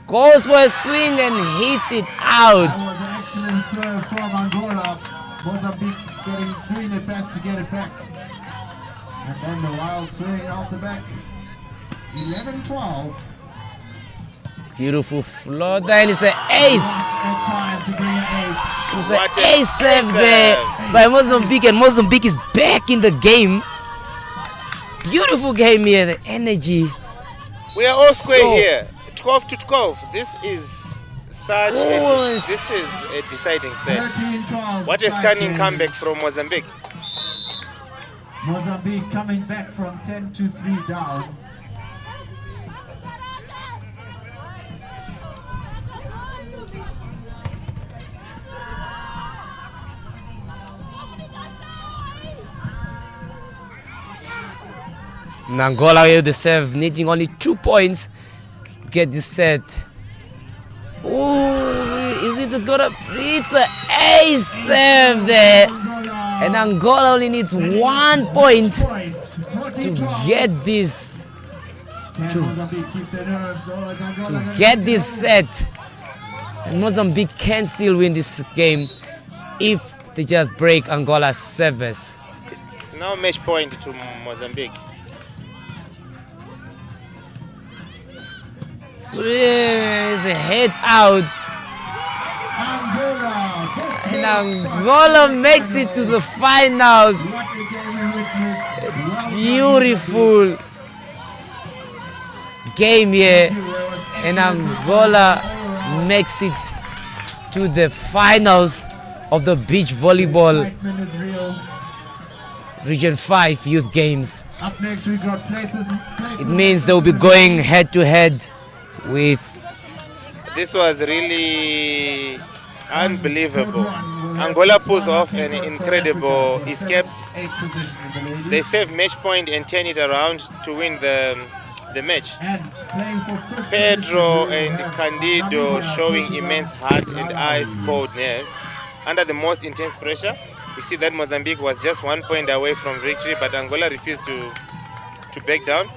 Goes for a swing and hits it out. That was an excellent serve from Angola. Mozambique doing their best to get it back. And then the wild swing off the back. 11-12. Beautiful float, and it's an ace. Time to bring an ace. It's an ace serve there by Mozambique, and Mozambique is back in the game. Beautiful game here, the energy. We are all square here. 12-12. This is such this is a deciding set. 13-12. What a stunning comeback from Mozambique. Mozambique coming back from 10-3 down. Angola with the serve, needing only 2 points to get this set. Oh, is it gonna? It's an ace serve there, and Angola only needs 1 point to get this. To get this set, and Mozambique can still win this game if they just break Angola's service. It's now match point to Mozambique. Swings the head out, and Angola makes it to the finals. Beautiful game here, and Angola makes it to the finals of the beach volleyball Region 5 Youth Games. Up next, we've got places. It means they'll be going head-to-head with... This was really unbelievable. Angola pulls off an incredible escape. They save match point and turn it around to win the match. Pedro and Candido showing immense heart and ice coldness under the most intense pressure. We see that Mozambique was just 1 point away from victory, but Angola refused to back down,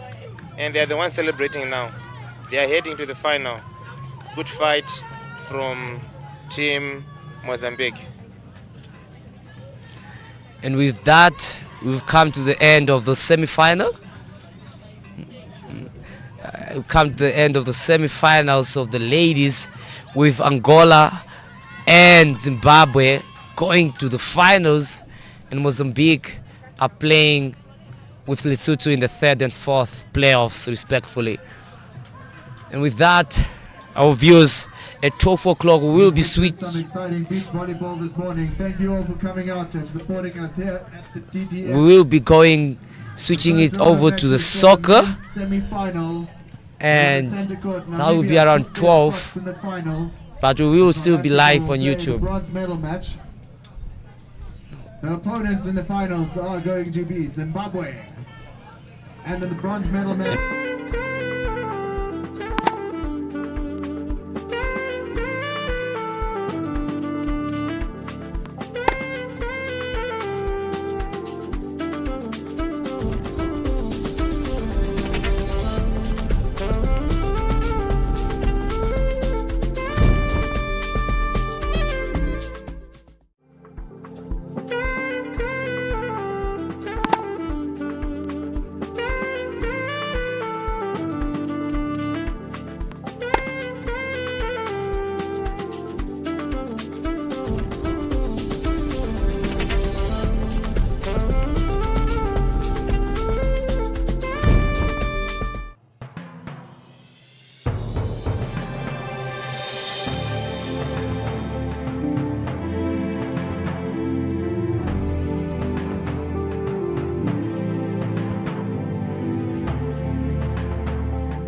and they are the ones celebrating now. They are heading to the final. Good fight from Team Mozambique. And with that, we've come to the end of the semi-final. We've come to the end of the semi-finals of the ladies, with Angola and Zimbabwe going to the finals, and Mozambique are playing with Lesotho in the 3rd and 4th playoffs, respectively. And with that, our viewers, at 12 o'clock we will be Some exciting beach volleyball this morning. Thank you all for coming out and supporting us here at the DTS. We will be switching it over to the soccer, semi-final, and that will be around 12. But we will still be live on YouTube. Bronze medal match. The opponents in the finals are going to be Zimbabwe. And in the bronze medal match.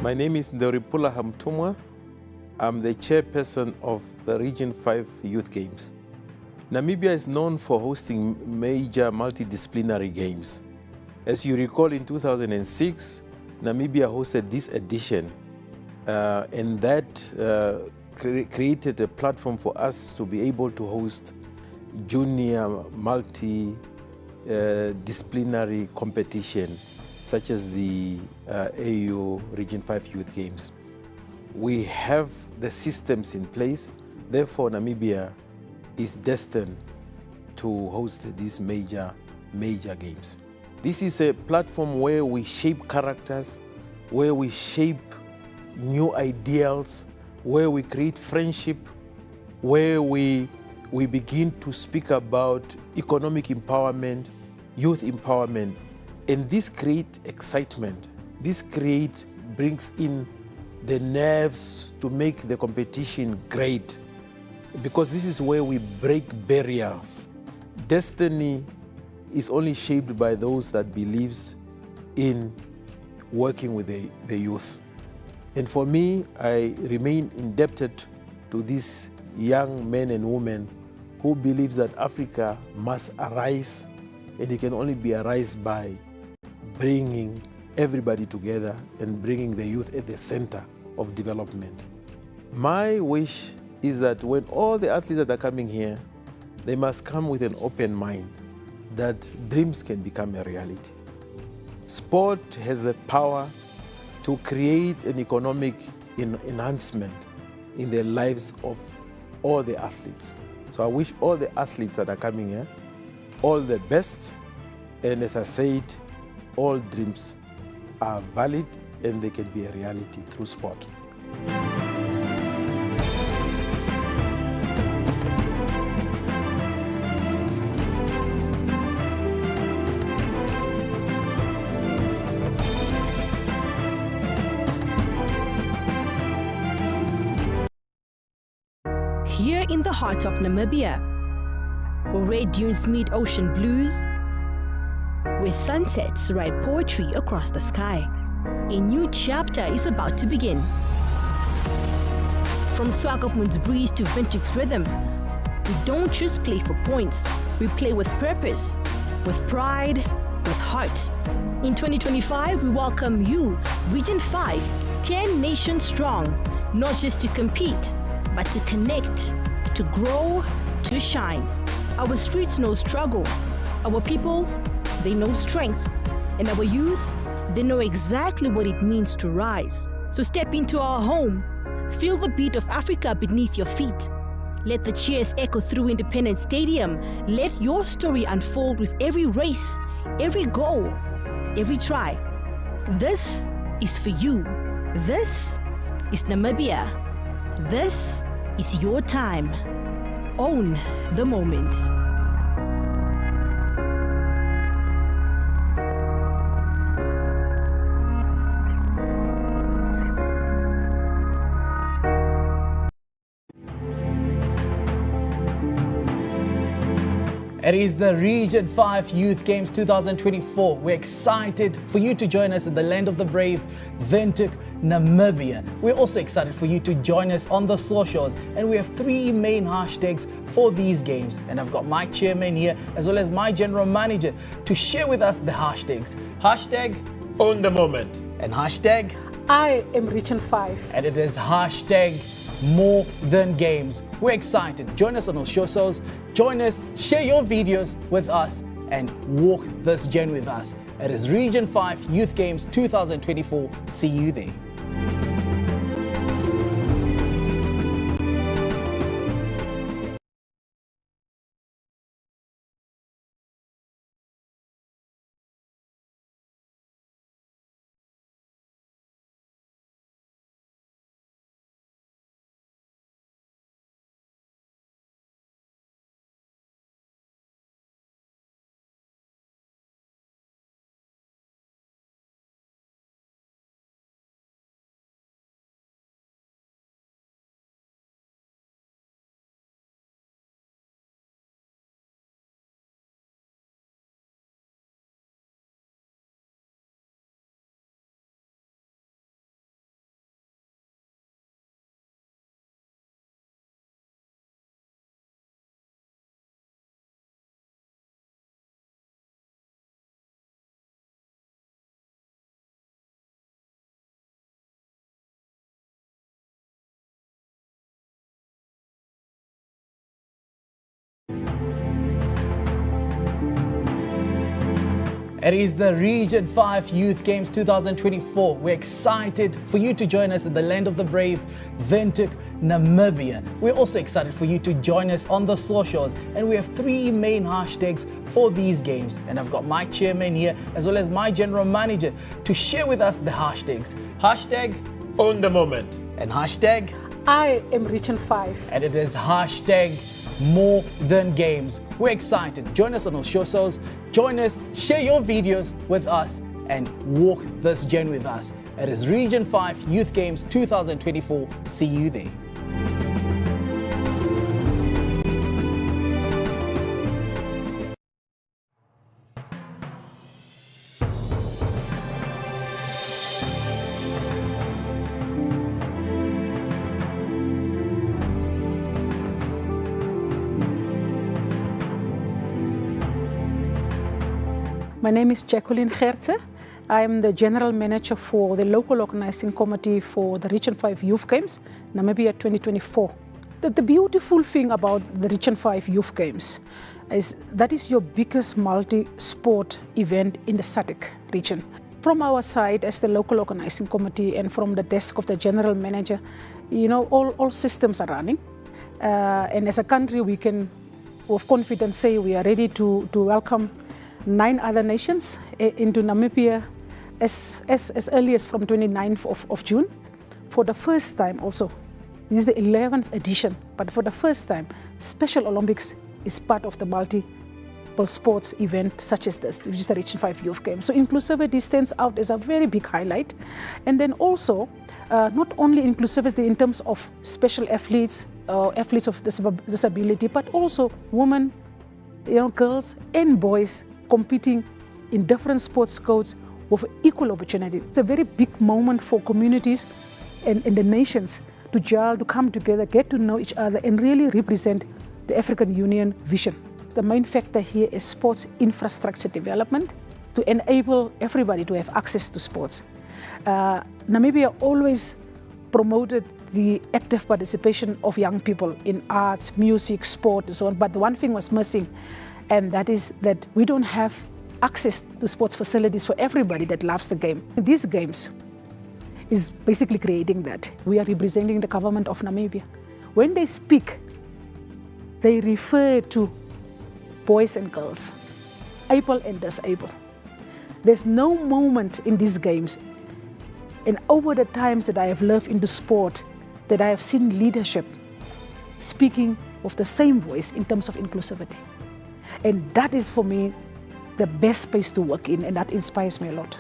My name is Ndoripula Hamtumwa. I'm the chairperson of the Region 5 Youth Games. Namibia is known for hosting major multidisciplinary games. As you recall, in 2006, Namibia hosted this edition, and that created a platform for us to be able to host junior multidisciplinary competition, such as the AU Region 5 Youth Games. We have the systems in place, therefore Namibia is destined to host these major games. This is a platform where we shape characters, where we shape new ideals, where we create friendship, where we begin to speak about economic empowerment, youth empowerment. And this creates excitement. This brings in the nerves to make the competition great, because this is where we break barriers. Destiny is only shaped by those that believes in working with the youth. And for me, I remain indebted to these young men and women who believes that Africa must arise, and it can only be arise by bringing everybody together and bringing the youth at the center of development. My wish is that when all the athletes that are coming here, they must come with an open mind that dreams can become a reality. Sport has the power to create an economic enhancement in the lives of all the athletes. So I wish all the athletes that are coming here all the best, and as I said, all dreams are valid and they can be a reality through sport. Here in the heart of Namibia, where red dunes meet ocean blues, where sunsets write poetry across the sky. A new chapter is about to begin. From Swakopmund's breeze to Windhoek's rhythm, we don't just play for points, we play with purpose, with pride, with heart. In 2025, we welcome you, Region 5, 10 nations strong, not just to compete, but to connect, to grow, to shine. Our streets know struggle. Our people, they know strength. And our youth, they know exactly what it means to rise. So step into our home. Feel the beat of Africa beneath your feet. Let the cheers echo through Independence Stadium. Let your story unfold with every race, every goal, every try. This is for you. This is Namibia. This is your time. Own the moment. It is the Region 5 Youth Games 2024. We're excited for you to join us in the land of the brave, Windhoek, Namibia. We're also excited for you to join us on the socials, and we have 3 main hashtags for these games. And I've got my chairman here as well as my general manager to share with us the hashtags. Hashtag Own the moment. and hashtag, I am Region 5. and it is hashtag More Than Games. We're excited. Join us on our socials. Join us, share your videos with us, and walk this journey with us. It is Region 5 Youth Games 2024. See you there. It is the Region 5 Youth Games 2024. We're excited for you to join us in the land of the brave, Windhoek, Namibia. We're also excited for you to join us on the socials, and we have 3 main hashtags for these games. And I've got my chairman here as well as my general manager to share with us the hashtags. Hashtag Own the moment. and hashtag, I am Region 5. and it is hashtag More Than Games. We're excited. Join us on our socials. Join us, share your videos with us, and walk this journey with us. It is Region 5 Youth Games 2024. See you there. My name is Jacqueline Gertze. I am the General Manager for the local organizing committee for the Region 5 Youth Games, Namibia 2024. The beautiful thing about the Region 5 Youth Games is that is your biggest multi-sport event in the SADC region. From our side as the local organizing committee and from the desk of the General Manager, you know, all systems are running. And as a country, we can with confidence say we are ready to welcome 9 other nations into Namibia as early as from 29th of June. For the first time also, this is the 11th edition, but for the first time, Special Olympics is part of the multiple sports event such as this, which is the Region 5 Youth Games. So inclusivity stands out as a very big highlight. And then also, not only inclusivity in terms of special athletes, athletes of disability, but also women, you know, girls and boys competing in different sports codes with equal opportunity. It's a very big moment for communities and the nations to gel, to come together, get to know each other, and really represent the African Union vision. The main factor here is sports infrastructure development to enable everybody to have access to sports. Namibia always promoted the active participation of young people in arts, music, sport, and so on, but one thing was missing, and that is that we don't have access to sports facilities for everybody that loves the game. These games is basically creating that. We are representing the government of Namibia. When they speak, they refer to boys and girls, able and disabled. There's no moment in these games, and over the times that I have lived in the sport, that I have seen leadership speaking with the same voice in terms of inclusivity. And that is for me the best space to work in, and that inspires me a lot.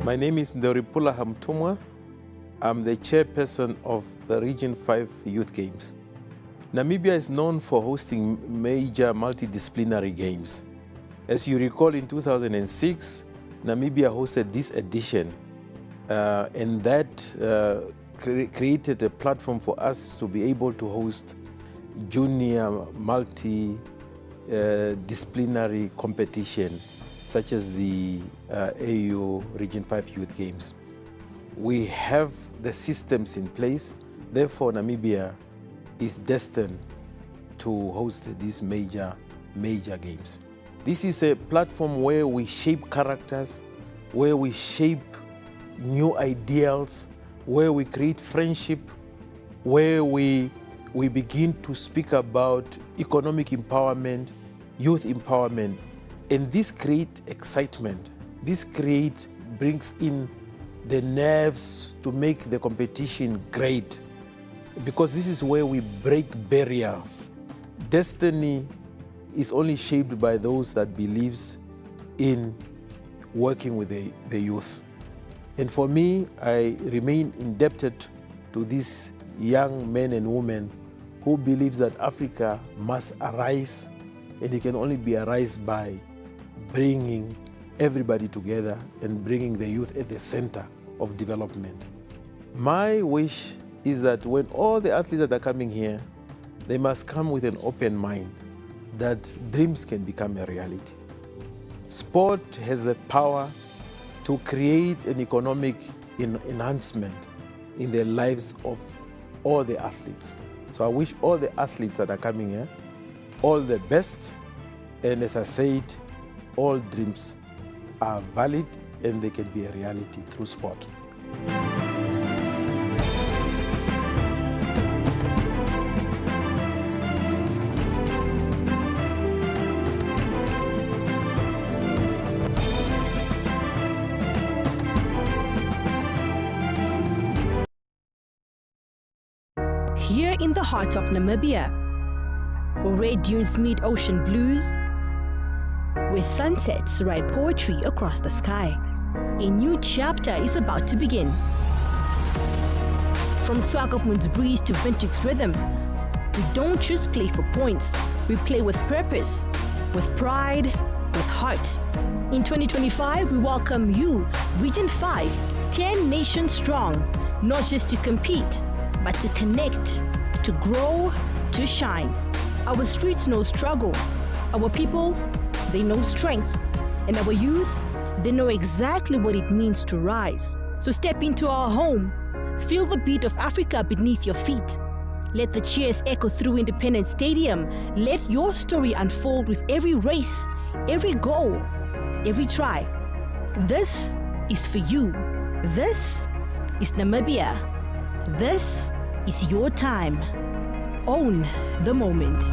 My name is Ndoripula Hamtumwa. I'm the chairperson of the Region 5 Youth Games. Namibia is known for hosting major multidisciplinary games. As you recall, in 2006, Namibia hosted this edition, and that created a platform for us to be able to host junior multidisciplinary competition, such as the AU Region 5 Youth Games. We have the systems in place, therefore Namibia is destined to host these major games. This is a platform where we shape characters, where we shape new ideals, where we create friendship, where we begin to speak about economic empowerment, youth empowerment. And this creates excitement. This brings in the nerves to make the competition great, because this is where we break barriers. Destiny is only shaped by those that believes in working with the youth. And for me, I remain indebted to these young men and women who believes that Africa must arise, and it can only be arise by bringing everybody together and bringing the youth at the center of development. My wish is that when all the athletes that are coming here, they must come with an open mind that dreams can become a reality. Sport has the power to create an economic enhancement in the lives of all the athletes. So I wish all the athletes that are coming here all the best, and as I said, all dreams are valid and they can be a reality through sport. Here in the heart of Namibia, where red dunes meet ocean blues, where sunsets write poetry across the sky, a new chapter is about to begin. From Swakopmund's breeze to Windhoek's rhythm, we don't just play for points, we play with purpose, with pride, with heart. In 2025, we welcome you, Region 5, 10 nations strong, not just to compete, but to connect, to grow, to shine. Our streets know struggle, our people, they know strength, and our youth, they know exactly what it means to rise. So step into our home, feel the beat of Africa beneath your feet. Let the cheers echo through Independence Stadium. Let your story unfold with every race, every goal, every try. This is for you. This is Namibia. This is your time. Own the moment.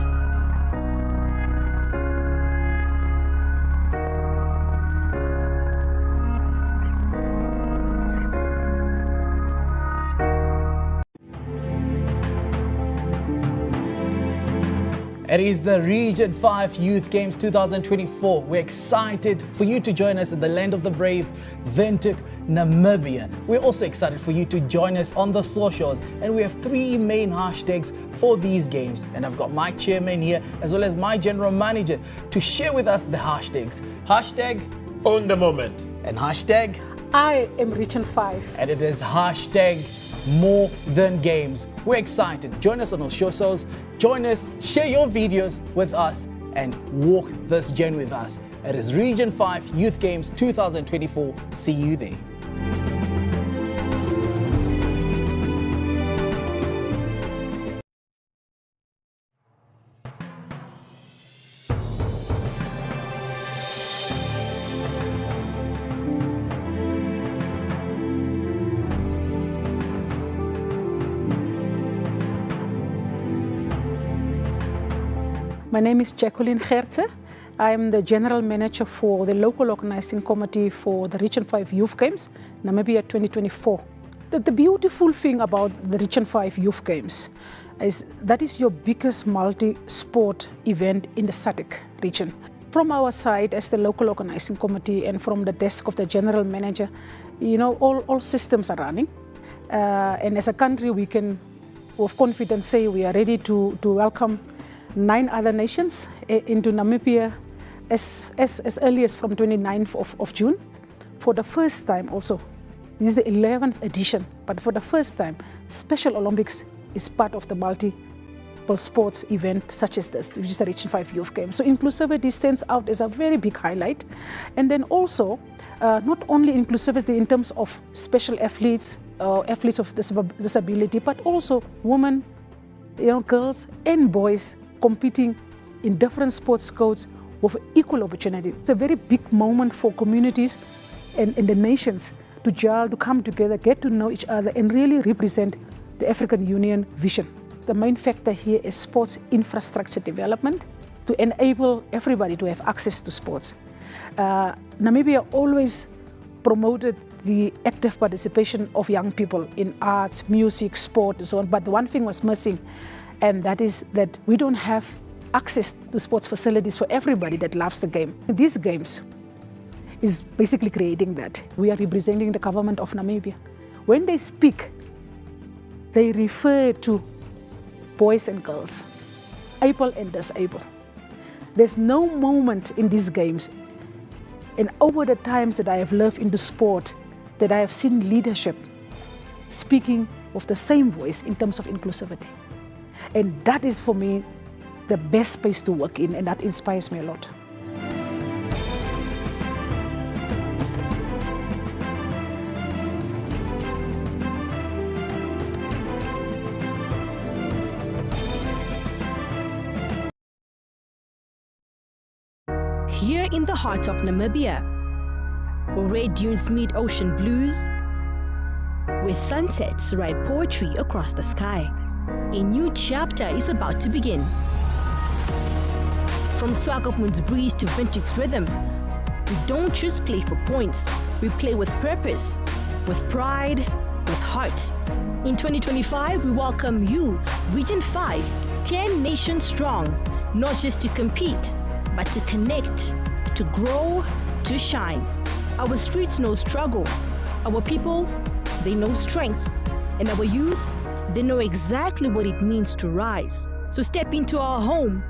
It is the Region 5 Youth Games 2024. We're excited for you to join us in the land of the brave, Windhoek, Namibia. We're also excited for you to join us on the socials, and we have 3 main hashtags for these games. And I've got my chairman here, as well as my general manager, to share with us the hashtags. Hashtag Own the moment. and hashtag, I am Region 5. and it is hashtag more than games. We're excited. Join us on our socials. Join us, share your videos with us, and walk this journey with us. It is Region 5 Youth Games 2024. See you there. My name is Jacqueline Gertze. I am the General Manager for the local organizing committee for the Region 5 Youth Games, Namibia 2024. The beautiful thing about the Region 5 Youth Games is that is your biggest multi-sport event in the SADC region. From our side as the local organizing committee and from the desk of the General Manager, you know, all systems are running. And as a country, we can with confidence say we are ready to welcome 9 other nations into Namibia as early as from 29th of June. For the first time also, this is the 11th edition, but for the first time, Special Olympics is part of the multiple sports event such as this, which is the Region 5 Youth Games. So inclusivity stands out as a very big highlight. And then also, not only inclusivity in terms of special athletes, athletes of disability, but also women, girls and boys competing in different sports codes with equal opportunity. It's a very big moment for communities and the nations to gel, to come together, get to know each other and really represent the African Union vision. The main factor here is sports infrastructure development to enable everybody to have access to sports. Namibia always promoted the active participation of young people in arts, music, sport and so on, but one thing was missing, and that is that we don't have access to sports facilities for everybody that loves the game. These games is basically creating that. We are representing the government of Namibia. When they speak, they refer to boys and girls, able and disabled. There's no moment in these games, and over the times that I have lived in the sport, that I have seen leadership speaking with the same voice in terms of inclusivity. And that is, for me, the best space to work in, and that inspires me a lot. Here in the heart of Namibia, where red dunes meet ocean blues, where sunsets write poetry across the sky, a new chapter is about to begin. From Swakopmund's breeze to Windhoek's rhythm, we don't just play for points, we play with purpose, with pride, with heart. In 2025, we welcome you, Region 5, 10 nations strong, not just to compete, but to connect, to grow, to shine. Our streets know struggle, our people, they know strength, and our youth, they know exactly what it means to rise. So step into our home.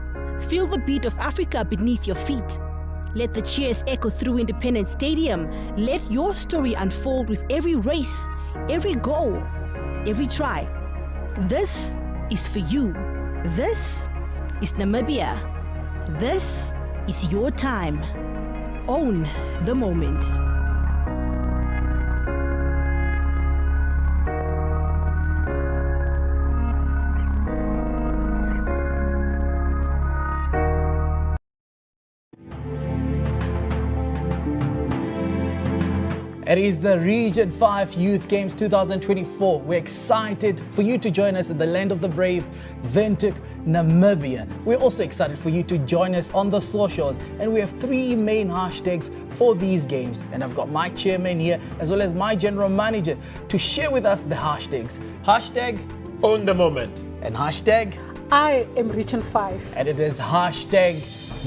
Feel the beat of Africa beneath your feet. Let the cheers echo through Independence Stadium. Let your story unfold with every race, every goal, every try. This is for you. This is Namibia. This is your time. Own the moment. It is the Region 5 Youth Games 2024. We're excited for you to join us in the land of the brave, Windhoek, Namibia. We're also excited for you to join us on the socials, and we have 3 main hashtags for these games. And I've got my chairman here, as well as my general manager, to share with us the hashtags. Hashtag Own the moment. and hashtag I am Region 5. And it is hashtag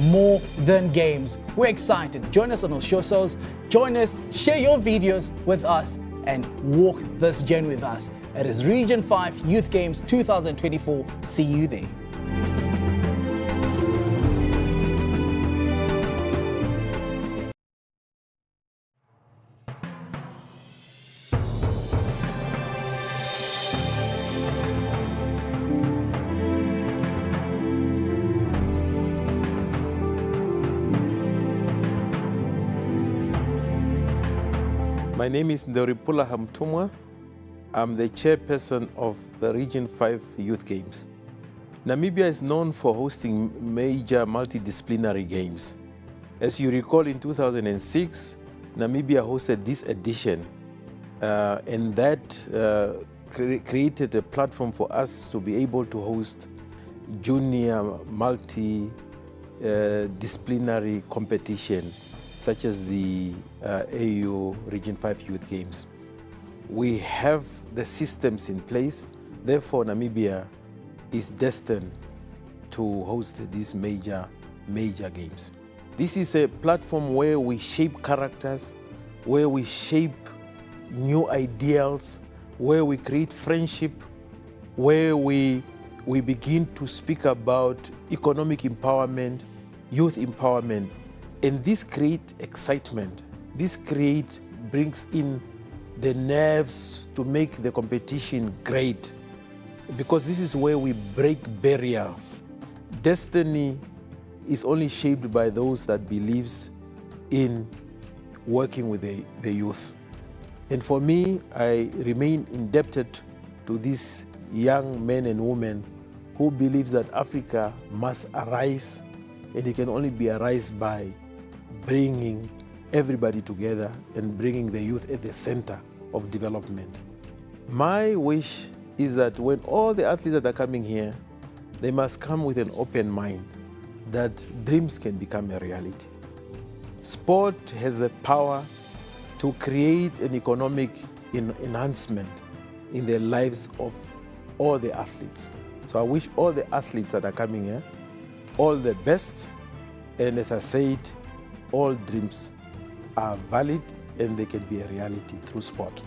more than games. We're excited. Join us on our socials. Join us, share your videos with us, and walk this journey with us. It is Region 5 Youth Games 2024. See you there. My name is Ndoripula Hamtumwa. I'm the chairperson of the Region 5 Youth Games. Namibia is known for hosting major multidisciplinary games. As you recall, in 2006, Namibia hosted this edition, and that created a platform for us to be able to host junior multidisciplinary competition, such as the AU Region 5 Youth Games. We have the systems in place, therefore Namibia is destined to host these major games. This is a platform where we shape characters, where we shape new ideals, where we create friendship, where we begin to speak about economic empowerment, youth empowerment. And this creates excitement. This brings in the nerves to make the competition great, because this is where we break barriers. Destiny is only shaped by those that believes in working with the youth. And for me, I remain indebted to these young men and women who believes that Africa must arise, and it can only be arise by bringing everybody together and bringing the youth at the center of development. My wish is that when all the athletes that are coming here, they must come with an open mind that dreams can become a reality. Sport has the power to create an economic enhancement in the lives of all the athletes. So I wish all the athletes that are coming here all the best, and as I said, all dreams are valid and they can be a reality through sport.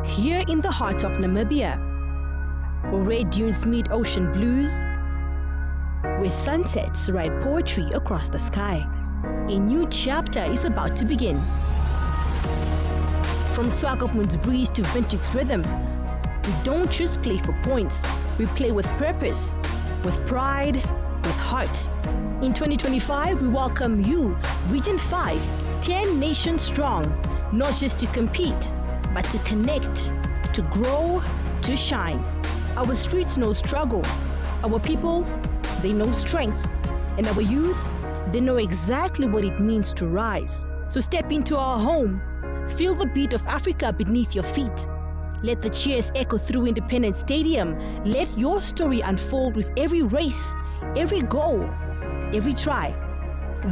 Here in the heart of Namibia, where red dunes meet ocean blues, where sunsets write poetry across the sky, a new chapter is about to begin. From Swakopmund's breeze to Windhoek's rhythm, we don't just play for points, we play with purpose, with pride, with heart. In 2025, we welcome you, Region 5, 10 nations strong, not just to compete, but to connect, to grow, to shine. Our streets know struggle, our people, they know strength, and our youth, they know exactly what it means to rise. So step into our home, feel the beat of Africa beneath your feet. Let the cheers echo through Independence Stadium. Let your story unfold with every race, every goal, every try.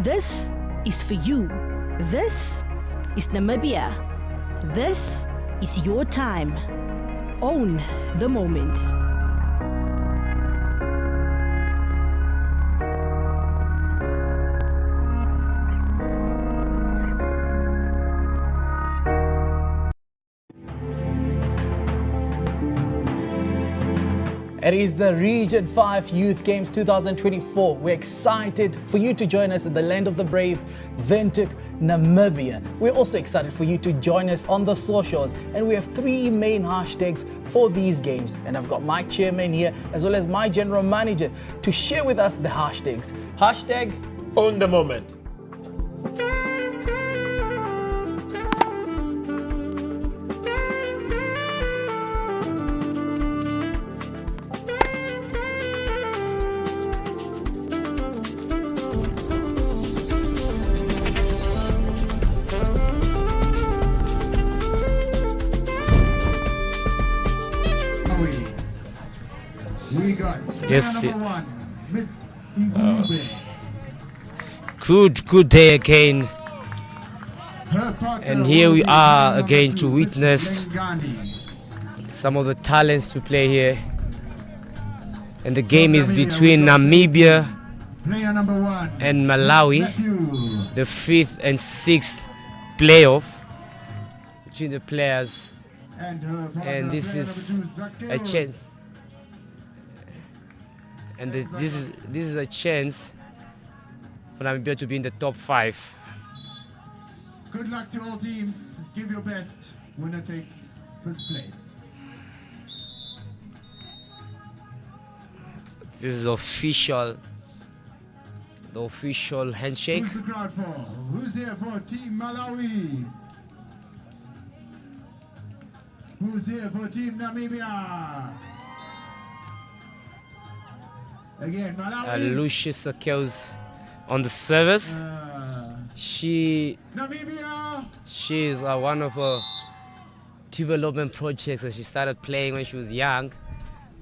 This is for you. This is Namibia. This is your time. Own the moment. It is the Region 5 Youth Games 2024. We're excited for you to join us in the land of the brave, Windhoek, Namibia. We're also excited for you to join us on the socials, and we have 3 main hashtags for these games. And I've got my chairman here as well as my general manager to share with us the hashtags. Hashtag Own the moment. Yes. Player number 1, Miss Ingube. Good day again. Her partner And here will we be are player again number to 2, Miss witness Lengani. some of the talents to play here. And the game is between Namibia Player number 1, and Malawi, Matthew. the 5th and 6th playoff between the players. And her partner, And this player is number 2, a Zacchaeus. chance. And this is a chance for Namibia to be in the top 5. Good luck to all teams. Give your best. Winner takes first place. This is official, the official handshake. Who's the crowd for? Who's here for Team Malawi? Who's here for Team Namibia? Again, Malawi. Lucius Akels on the service. Namibia. She is one of her development projects that she started playing when she was young,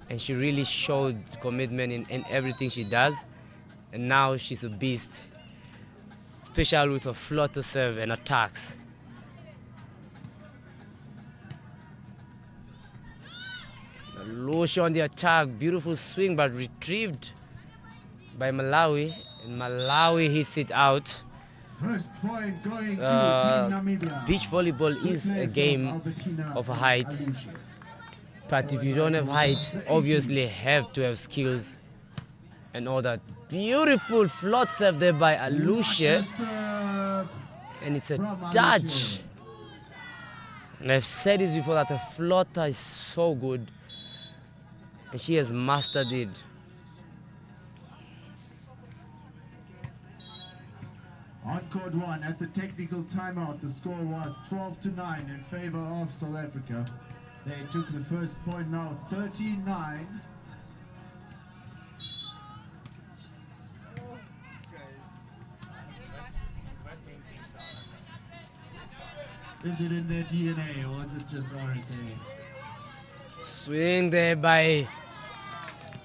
and she really showed commitment in everything she does, and now she's a beast, especially with her floater serve and attacks. Lucia on the attack, beautiful swing but retrieved by Malawi, and Malawi hits it out. First point going to Team Namibia. Beach volleyball is a game of height, but if you don't have height, obviously have to have skills and all that. Beautiful float serve there by Alusha, and it's a touch. And I've said this before that the floater is so good, and she has mastered it. On court 1, at the technical timeout, the score was 12-9 in favor of South Africa. They took the first point now, 13-9. Is it in their DNA or is it just RSA? Swing there by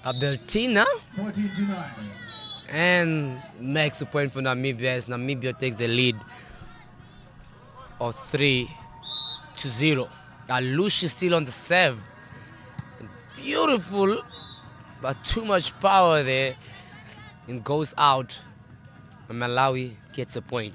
Abdeltina. 14-9. And makes a point for Namibia as Namibia takes the lead of 3-0. Alush is still on the serve. Beautiful, but too much power there. And goes out. And Malawi gets a point.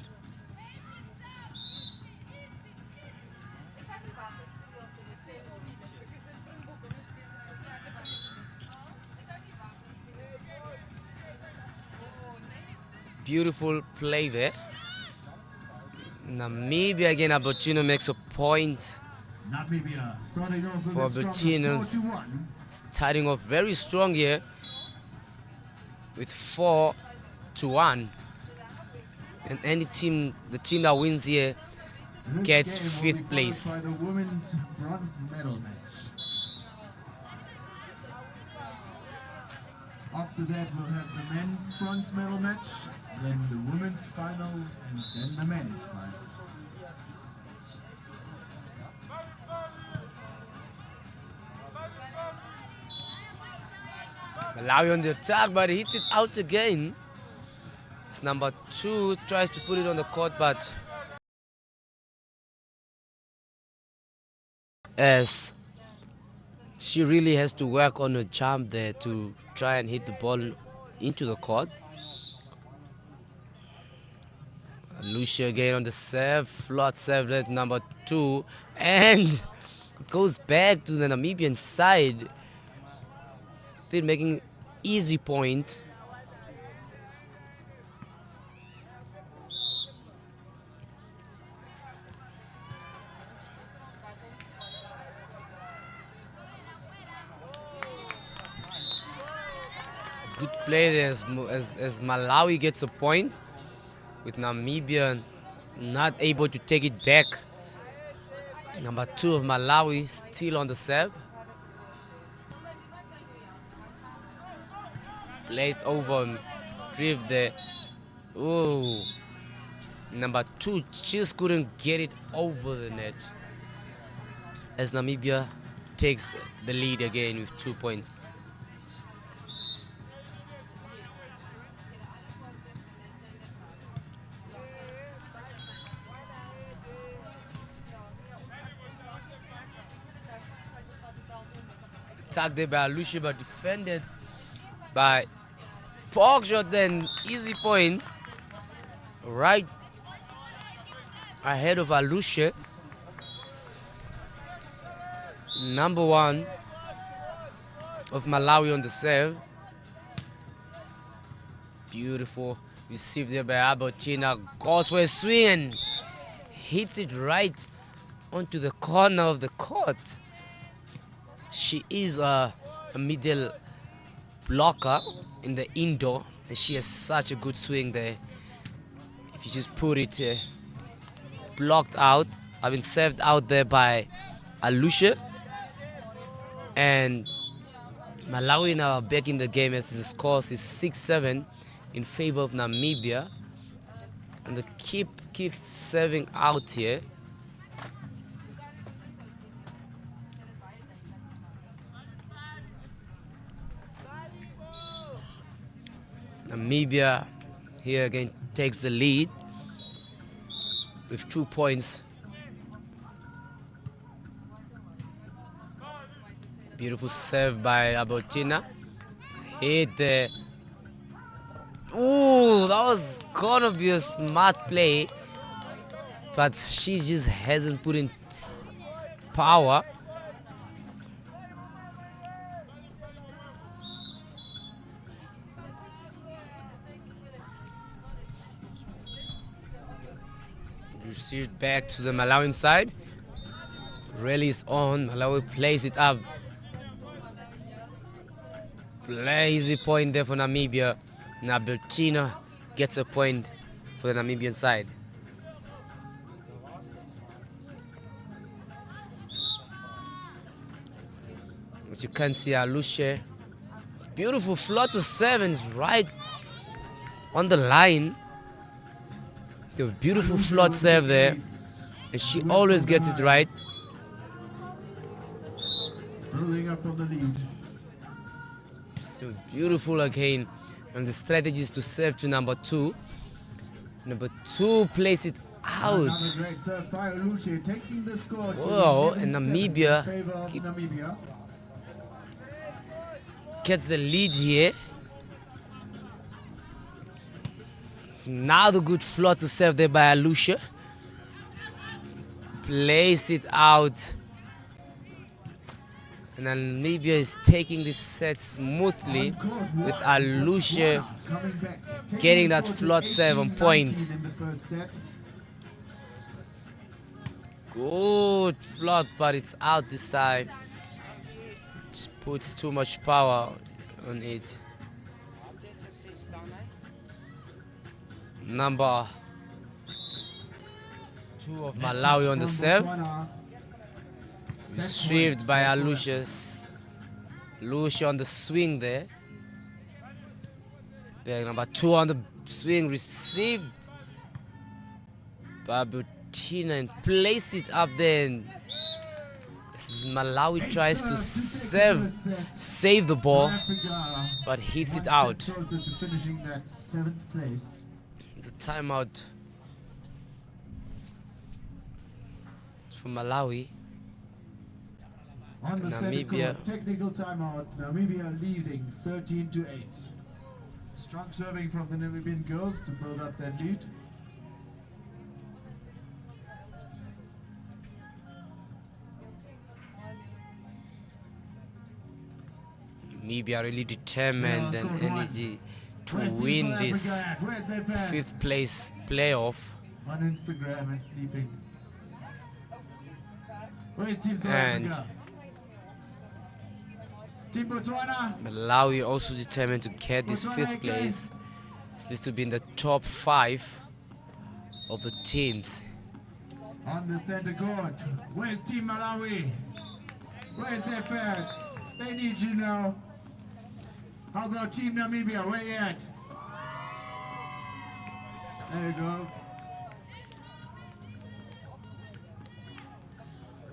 Beautiful play there. Namibia again, Albertino makes a point. Namibia starting off with For a strong Albertino, 4-1. starting off very strong here with 4-1. And any team, the team that wins here This gets game will 5th be followed place. by the women's bronze medal match. After that, we'll have the men's bronze medal match, then the women's final, and then the men's final. Malawi on the attack, but he hits it out again. It's number 2, tries to put it on the court, but as she really has to work on a jump there to try and hit the ball into the court. Lucia again on the serve, float serve at number 2, and it goes back to the Namibian side. Still making easy point. Good play there as Malawi gets a point, with Namibia not able to take it back. Number 2 of Malawi still on the serve. Placed over and drift there. Ooh. Number 2 just couldn't get it over the net, as Namibia takes the lead again with 2 points. attack there by Alusha, but defended by Pogshot. Then easy point right ahead of Alusha. Number 1 of Malawi on the serve. Beautiful received there by Albertina. Goes for a swing and hits it right onto the corner of the court. She is a middle blocker in the indoor, and she has such a good swing there. If you just put it blocked out, served out there by Alusha. And Malawi now back in the game as the score is 6-7 in favor of Namibia. And they keep serving out here. Namibia here again takes the lead with 2 points. Beautiful serve by Albertina. Hit there. Ooh, that was gonna be a smart play, but she just hasn't put in power. Received back to the Malawian side. Rallies on. Malawi plays it up. Easy point there for Namibia. Albertina gets a point for the Namibian side. As you can see, Alusha, beautiful float to 7 is right on the line. The beautiful float serve there, and she always gets it right. Building up on the lead. So beautiful again, and the strategy is to serve to number 2. Number 2 plays it out. Another great serve by Alusha, taking the score to Whoa, and 11-7 Namibia in favor of Namibia. Gets the lead here. Now the good float to serve there by Alusha. Plays it out. And Namibia is taking this set smoothly with Alusha getting that float serve on point. Good float, but it's out this time. Just puts too much power on it. Number 2 of Malawi on the serve. Retrieved by Alusha. Alusha on the swing there. Number 2 on the swing, received by Albertina and placed it up there. And Malawi tries to save the ball, but hits it out. It's a timeout for Malawi. On the Namibia. Technical timeout. Namibia leading 13-8. Strong serving from the Namibian girls to build up their lead. Namibia really determined and energy to win this 5th place playoff. On Instagram and sleeping. Where's Team South And Africa? Team Botswana. Malawi also determined to get this 5th place. It needs to be in the top 5 of the teams. On the center court. Where's Team Malawi? Where's their fans? They need you now. How about Team Namibia? Where you at? There you go.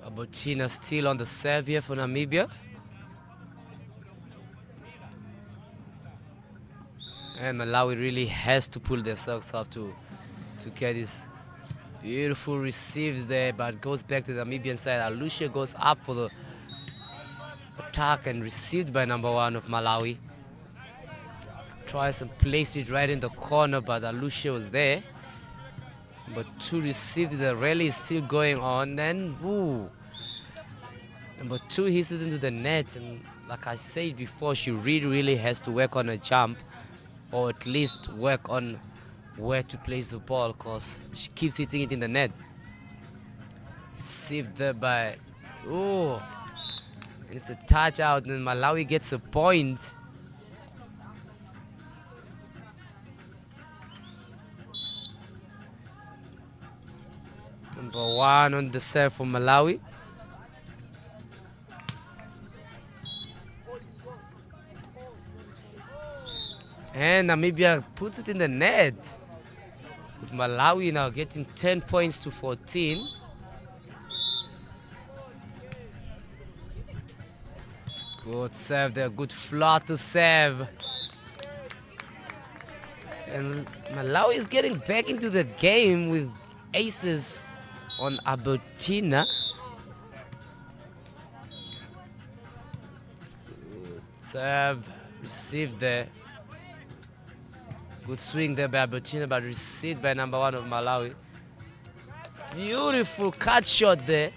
Albertina still on the serve here for Namibia. And Malawi really has to pull themselves up to get this beautiful receives there, but goes back to the Namibian side. Alusha goes up for the attack and received by number 1 of Malawi. Tries and placed it right in the corner, but Alushe was there. Number 2 received it. The rally is still going on, and number 2 hits it into the net. And like I said before, she really has to work on a jump, or at least work on where to place the ball, because she keeps hitting it in the net. Saved there by, it's a touch out, and Malawi gets a point. Number 1 on the serve for Malawi. And Namibia puts it in the net. With Malawi now getting 10 points to 14. Good serve there, good flutter serve. And Malawi is getting back into the game with aces on Albertina. Good serve, received there. Good swing there by Albertina, but received by number 1 of Malawi. Beautiful cut shot there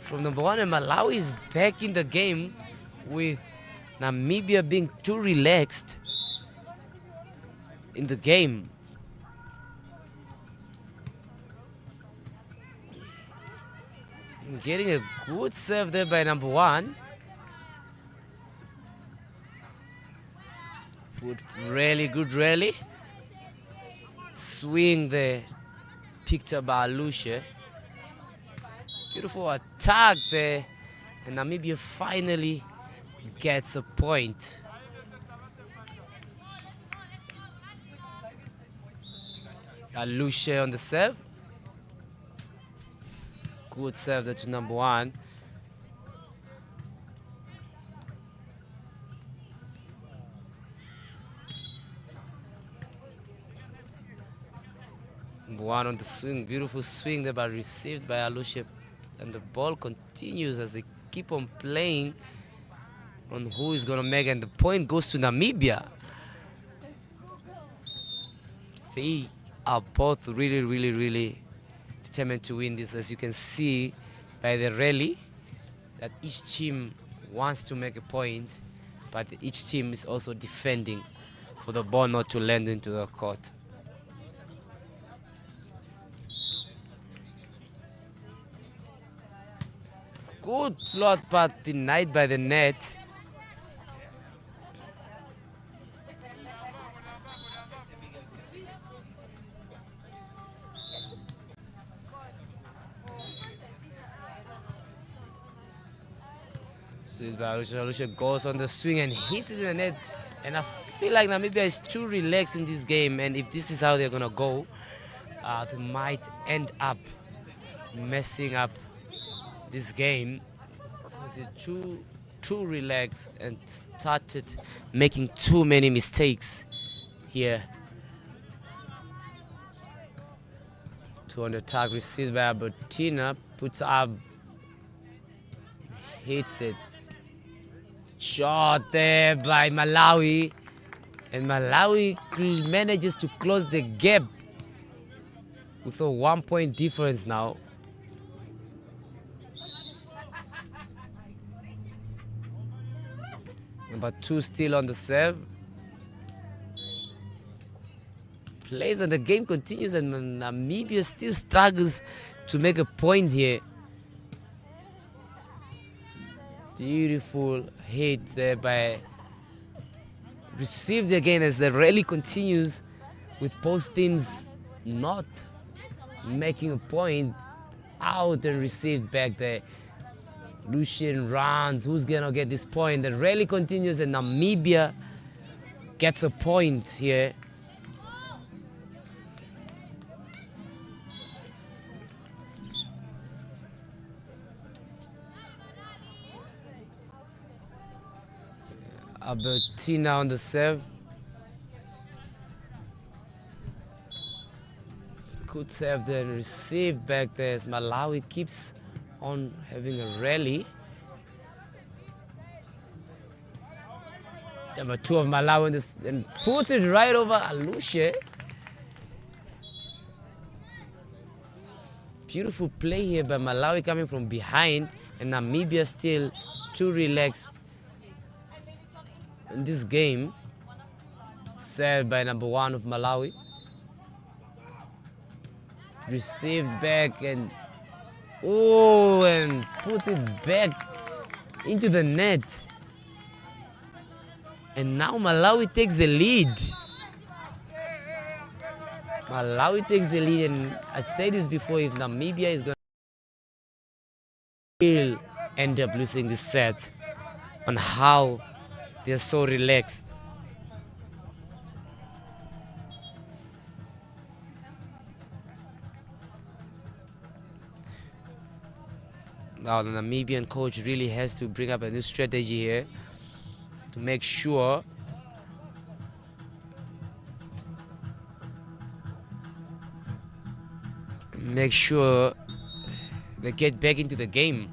from number 1, and Malawi is back in the game with Namibia being too relaxed in the game. Getting a good serve there by number 1. Good rally. Swing there, picked up by Alushe. Beautiful attack there, and Namibia finally gets a point. Alushe on the serve. Good serve there to number 1. Number 1 on the swing. Beautiful swing there, but received by Alushe. And the ball continues as they keep on playing on who is going to make, and the point goes to Namibia. They are both really determined to win this, as you can see by the rally, that each team wants to make a point, but each team is also defending for the ball not to land into the court. Good float, but denied by the net. Alushe goes on the swing and hits it in the net. And I feel like Namibia is too relaxed in this game, and if this is how they're gonna go, they might end up messing up this game, because they're too relaxed and started making too many mistakes here. 2 on the attack, received by Albertina, puts up, hits it. Shot there by Malawi, and Malawi manages to close the gap with a 1-point difference now. Number 2 still on the serve. Plays, and the game continues, and Namibia still struggles to make a point here. Beautiful hit there by, received again as the rally continues with both teams not making a point. Out and received back there. Lucian runs. Who's gonna get this point? The rally continues, and Namibia gets a point here. Albertina on the serve. Good serve there and received back there as Malawi keeps on having a rally. Number 2 of Malawi and puts it right over Alushe. Beautiful play here by Malawi coming from behind, and Namibia still too relaxed in this game. Served by number 1 of Malawi. Received back and and put it back into the net. And now Malawi takes the lead. Malawi takes the lead, and I've said this before, if Namibia is going to end up losing this set on how they're so relaxed. Now the Namibian coach really has to bring up a new strategy here to make sure they get back into the game.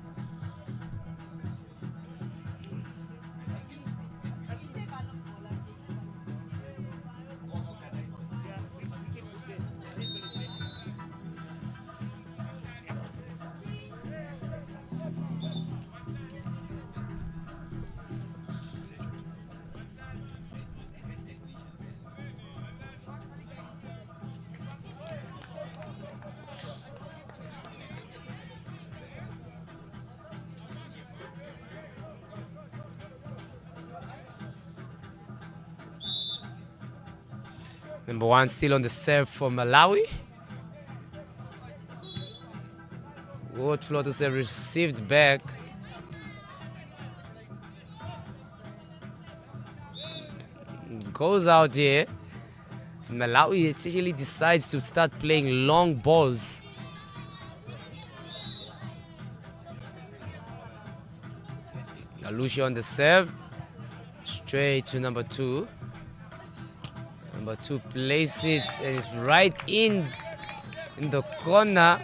Number 1 still on the serve for Malawi. Good flow to serve, received back. Goes out here. Malawi actually decides to start playing long balls. Alusha on the serve. Straight to number 2. Number 2 plays it and it's right in the corner,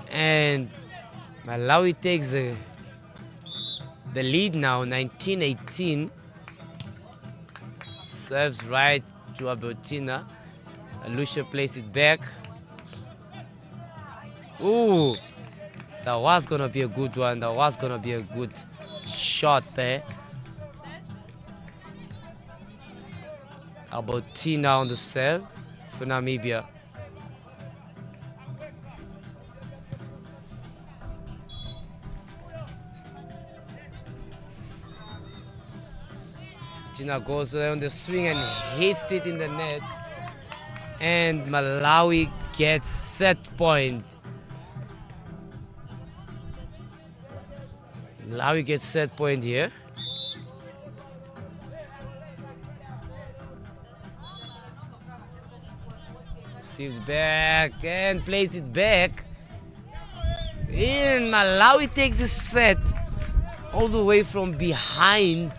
and Malawi takes the lead now, 19-18. Serves right to Albertina. Alusha plays it back. Ooh, that was gonna be a good one. That was gonna be a good shot there. Albertina on the serve for Namibia. Gina goes on the swing and hits it in the net. And Malawi gets set point. Malawi gets set point here. Received back and plays it back. And Malawi takes the set all the way from behind.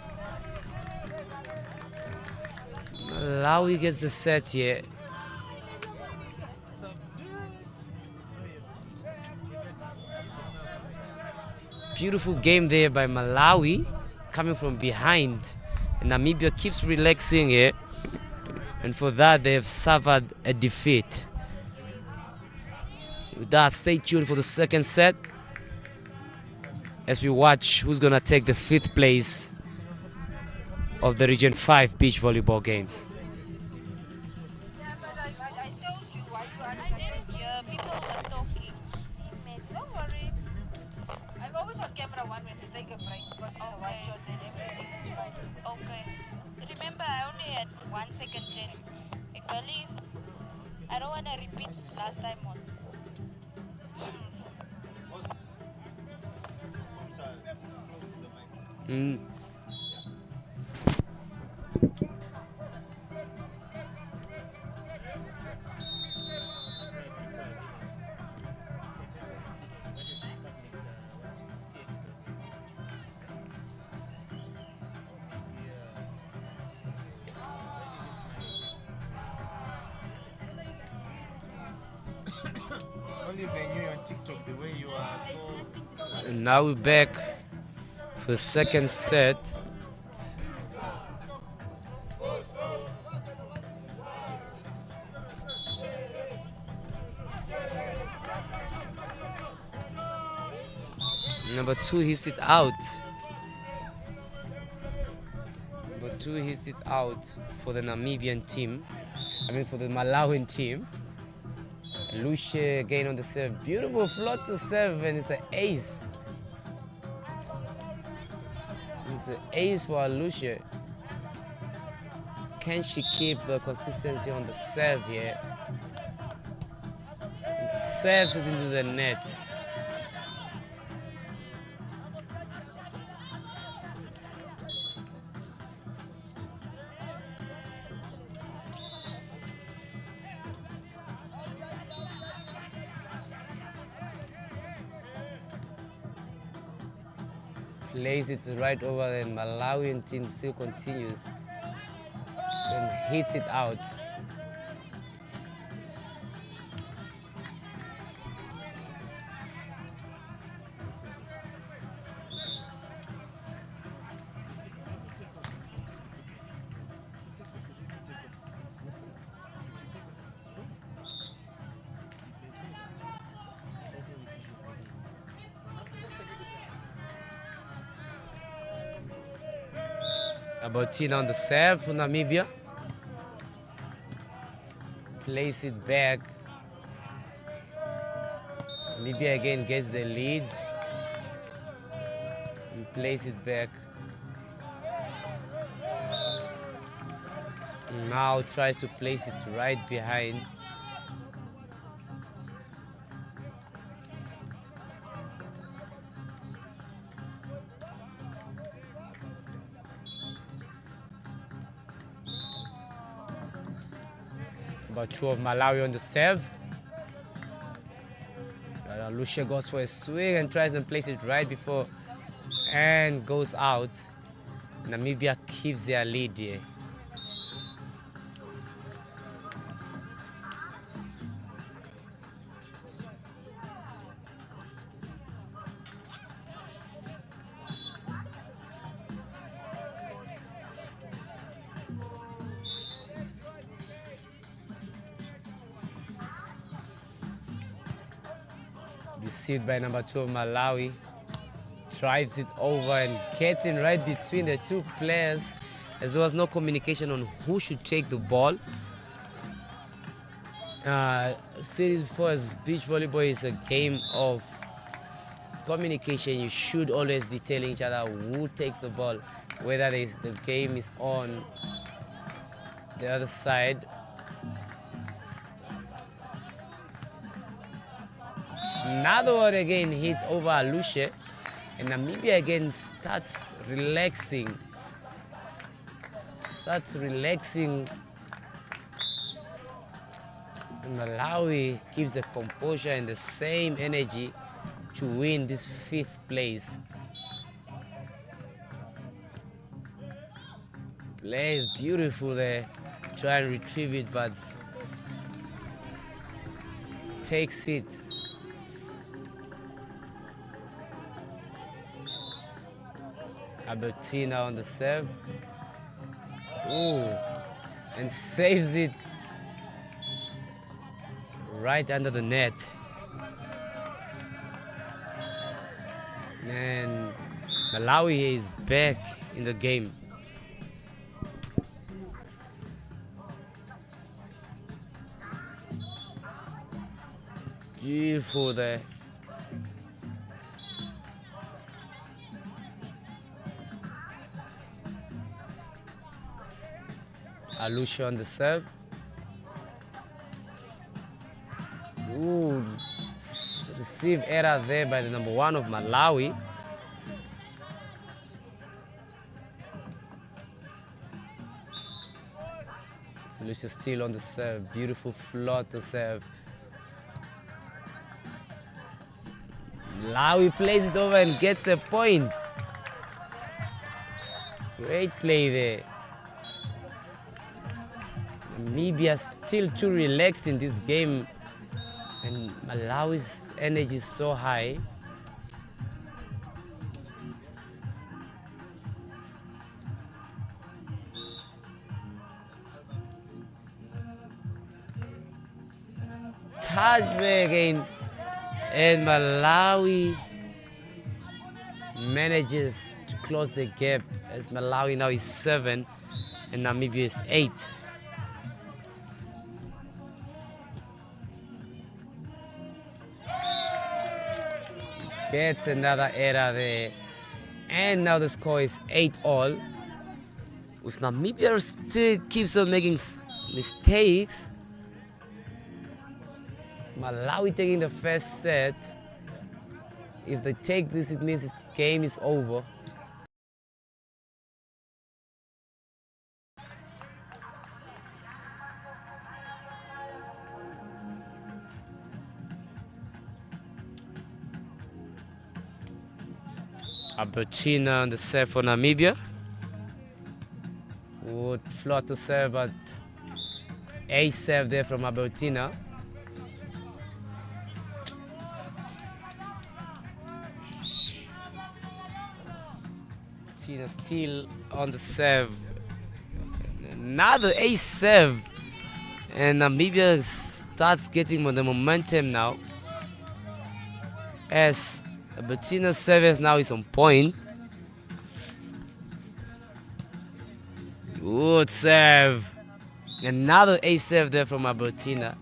Malawi gets the set here. Beautiful game there by Malawi, coming from behind. And Namibia keeps relaxing here. And for that, they have suffered a defeat. With that, stay tuned for the second set as we watch who's going to take the 5th place of the Region 5 beach volleyball games. Yeah, but I told you why you are here. People were talking. Don't worry. I'm always on camera when we take a break because it's a one shot and everything is fine. Okay. Remember, I only had 1 second chance. I believe. I don't want to repeat last time was. And now we're back for the second set. Number 2 hits it out. Number 2 hits it out for the Namibian team. For the Malawian team. Luce again on the serve. Beautiful floater serve, and it's an ace. It's an ace for Luce. Can she keep the consistency on the serve here? And serves it into the net. Plays it right over, the Malawian team still continues and hits it out. Abotina on the serve for Namibia. Place it back. Namibia again gets the lead. And place it back. Now tries to place it right behind. About 2 of Malawi on the serve. Lucia goes for a swing and tries to place it right before and goes out. Namibia keeps their lead here. Received by number 2 of Malawi. Drives it over and gets in right between the two players, as there was no communication on who should take the ball. I've said this before, as beach volleyball is a game of communication. You should always be telling each other who takes the ball, whether the game is on the other side. Another one again hit over Luce, and Namibia again starts relaxing. And Malawi keeps the composure and the same energy to win this 5th place. Plays beautiful there. Try and retrieve it, but takes it. Albertina on the serve. Ooh, and saves it right under the net. And Malawi is back in the game. Beautiful there. Lucia on the serve. Ooh, receive error there by the number 1 of Malawi. So Lucia still on the serve. Beautiful floater serve. Malawi plays it over and gets a point. Great play there. Namibia still too relaxed in this game, and Malawi's energy is so high. Touch there again, and Malawi manages to close the gap as Malawi now is 7 and Namibia is 8. Gets another error there. And now the score is 8-all. With Namibia still keeps on making mistakes. Malawi taking the first set. If they take this, it means this game is over. Albertina on the serve for Namibia. Would float to serve, but a serve there from Albertina. Tina still on the serve. Another ace serve. And Namibia starts getting the momentum now. As Albertina's service now is on point. Good serve. Another ace serve there from Albertina.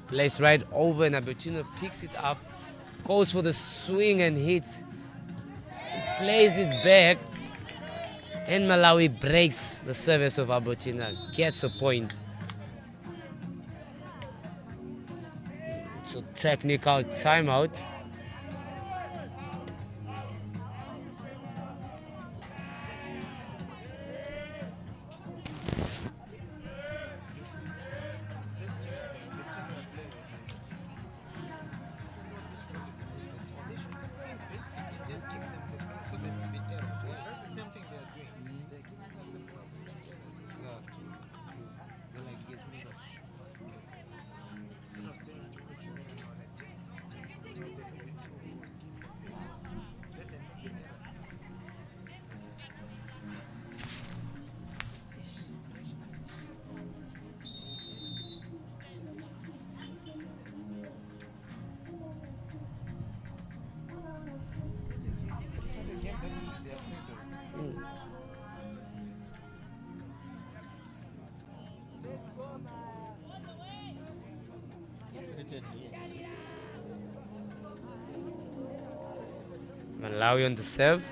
Plays right over and Albertina picks it up, goes for the swing and hits. Plays it back and Malawi breaks the service of Albertina, gets a point. So technical timeout. Malawi on the serve.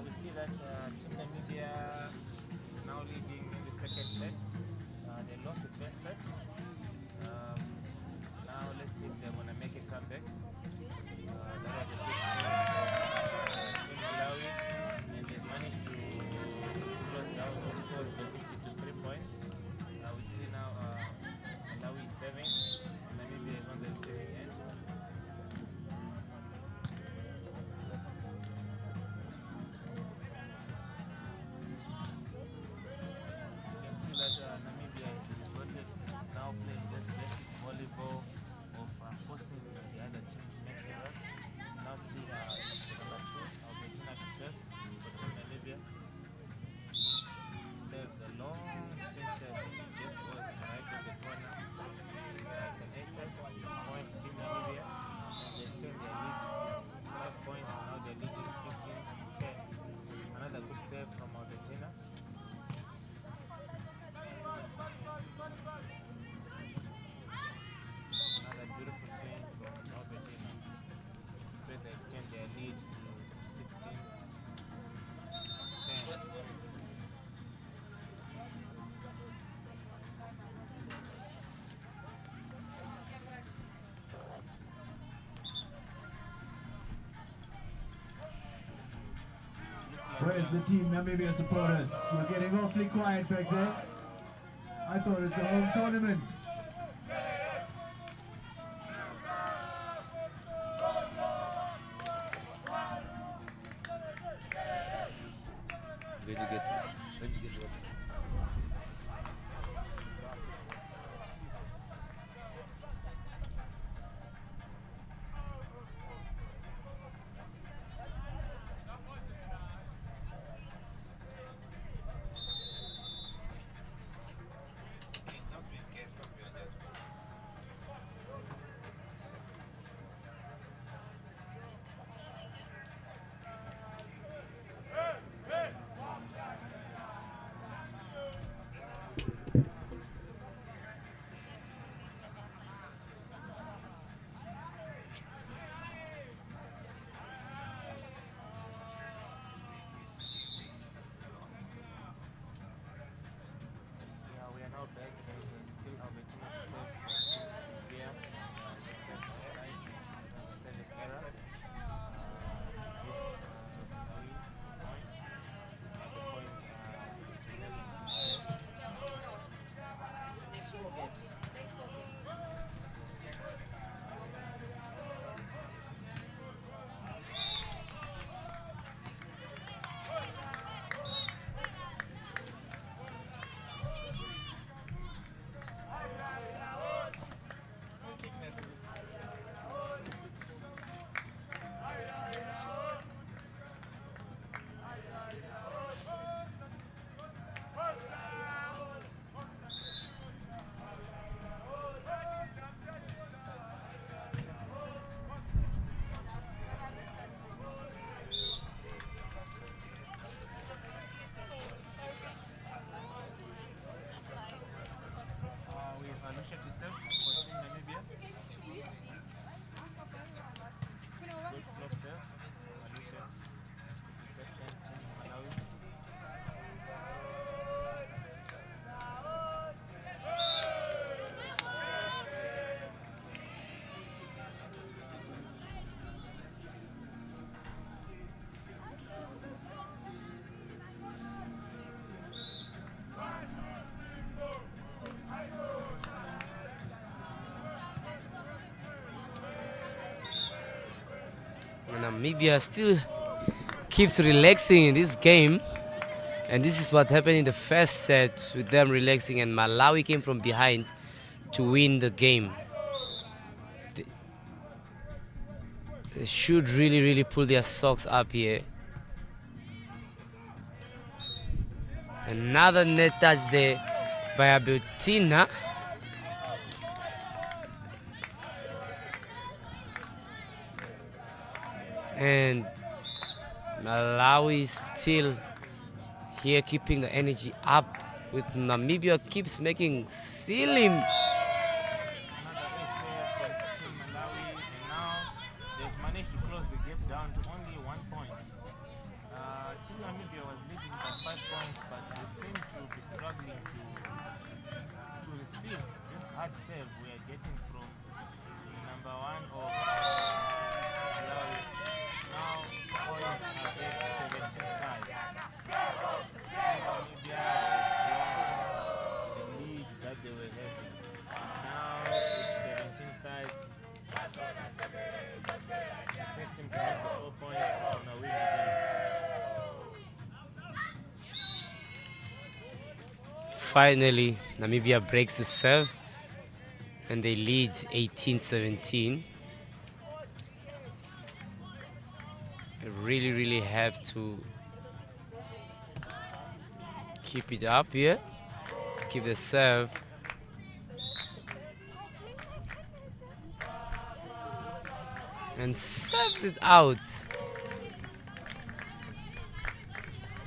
We see that Team Namibia is now leading in the second set. They lost the first set. Now let's see if they're going to make a comeback. That was a good save Team Malawi, and they managed to close down the scores deficit to 3 points. We see now Malawi is 7, Namibia is on the receiving end. Namibia is resorted now playing just basic volleyball of forcing the other team to make errors. Now see number 2, Albertina to serve for Team Namibia. Serves a long spin serve, just goes right in the corner. It's an ace serve, point Team Namibia, and they still in their lead. 5 points, now they're leading 15-10. Another good serve from Albertina. Another beautiful swing from Albertina. They extend their lead to 16-10. Where's the team Namibia supporters? You're getting awfully quiet back there. I thought it's a home tournament. Where'd you get what? Namibia still keeps relaxing in this game, and this is what happened in the first set with them relaxing, and Malawi came from behind to win the game. They should really pull their socks up here. Another net touch there by Abutina. And Malawi still here keeping the energy up, with Namibia keeps making silly. Another ace from Team Malawi, and now they've managed to close the gap down to only 1 point. Team Namibia was leading by 5 points, but they seem to be struggling to receive this hard serve we are getting from number 1 of Malawi. Now points are back to 17 sides. Namibia has the lead that they were having. Now it's 17 sides. The first team to make the 4 points is gonna win the game. Finally, Namibia breaks the serve and they lead 18-17. They really have to keep it up here, keep the serve. And serves it out.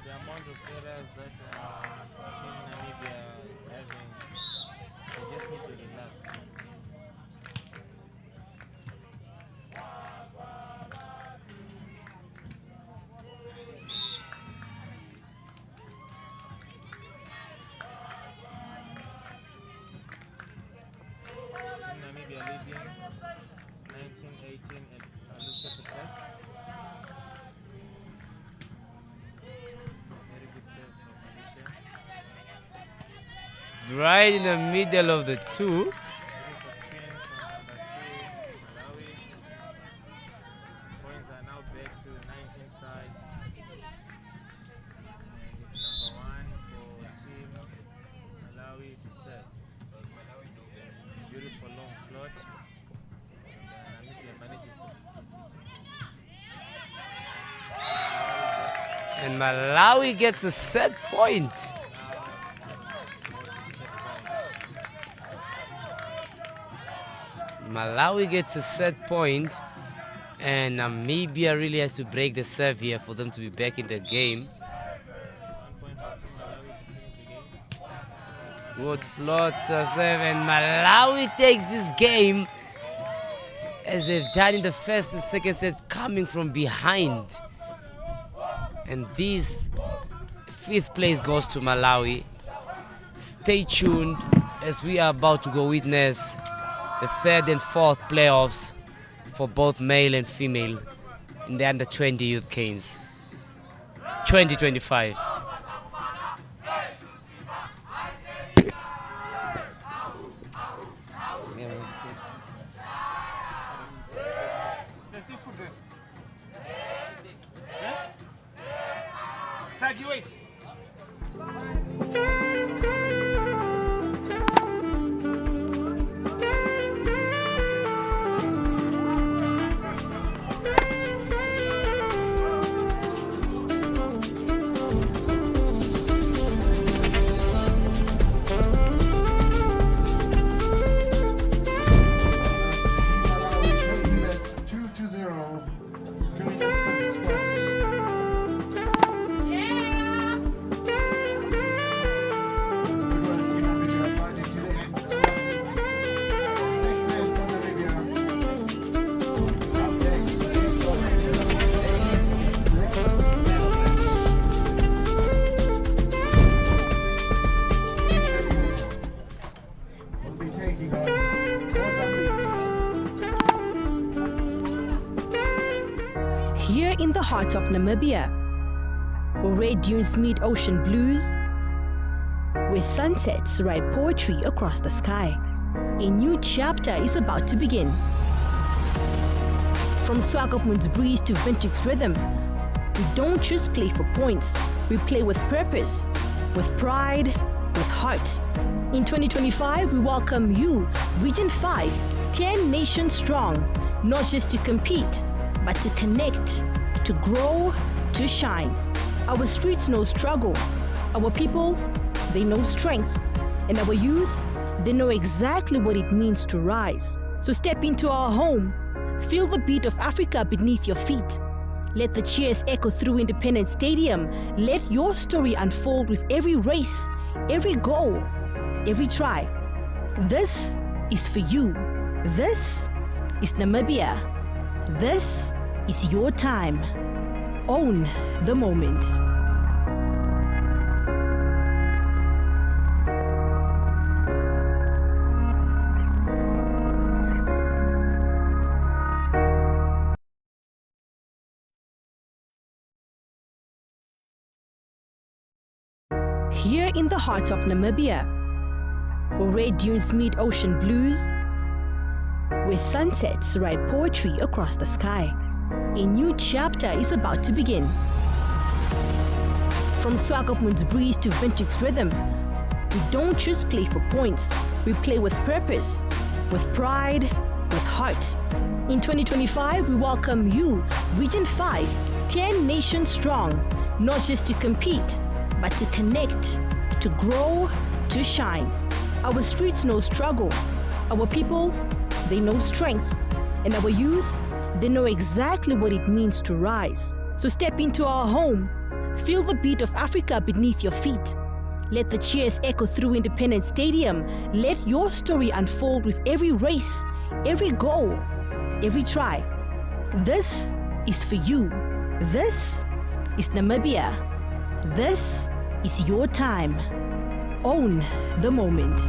The amount of errors that Team Namibia is having, they just need to relax. Team Namibia leading 19-18 and Alusha to serve. Very good serve from Alusha. right in the middle of the two. Points are now back to 19 sides. And it's number 1 for team Malawi to serve. Beautiful long float. And Namibia manages to And Malawi gets a set point. Malawi gets a set point, and Namibia really has to break the serve here for them to be back in the game. Good floater serve, and Malawi takes this game as they've done in the first and second set, coming from behind. And this 5th place goes to Malawi. Stay tuned as we are about to go witness the 3rd and 4th playoffs for both male and female in the under 20 youth games 2025. Wait. Here in the heart of Namibia, where red dunes meet ocean blues, where sunsets write poetry across the sky, a new chapter is about to begin. From Swakopmund's breeze to Windhoek's rhythm, we don't just play for points, we play with purpose, with pride, with heart. In 2025, we welcome you, Region 5, 10 nations strong, not just to compete, but to connect, to grow, to shine. Our streets know struggle. Our people, they know strength. And our youth, they know exactly what it means to rise. So step into our home. Feel the beat of Africa beneath your feet. Let the cheers echo through Independence Stadium. Let your story unfold with every race, every goal, every try. This is for you. This is Namibia. This is your time. Own the moment. Here in the heart of Namibia, where red dunes meet ocean blues, where sunsets write poetry across the sky, a new chapter is about to begin. From Swakopmund's breeze to Windhoek's rhythm, we don't just play for points, we play with purpose, with pride, with heart. In 2025, we welcome you, Region 5, 10 nations strong, not just to compete, but to connect, to grow, to shine. Our streets know struggle. Our people, they know strength. And our youth, they know exactly what it means to rise. So step into our home. Feel the beat of Africa beneath your feet. Let the cheers echo through Independence Stadium. Let your story unfold with every race, every goal, every try. This is for you. This is Namibia. This is your time. Own the moment.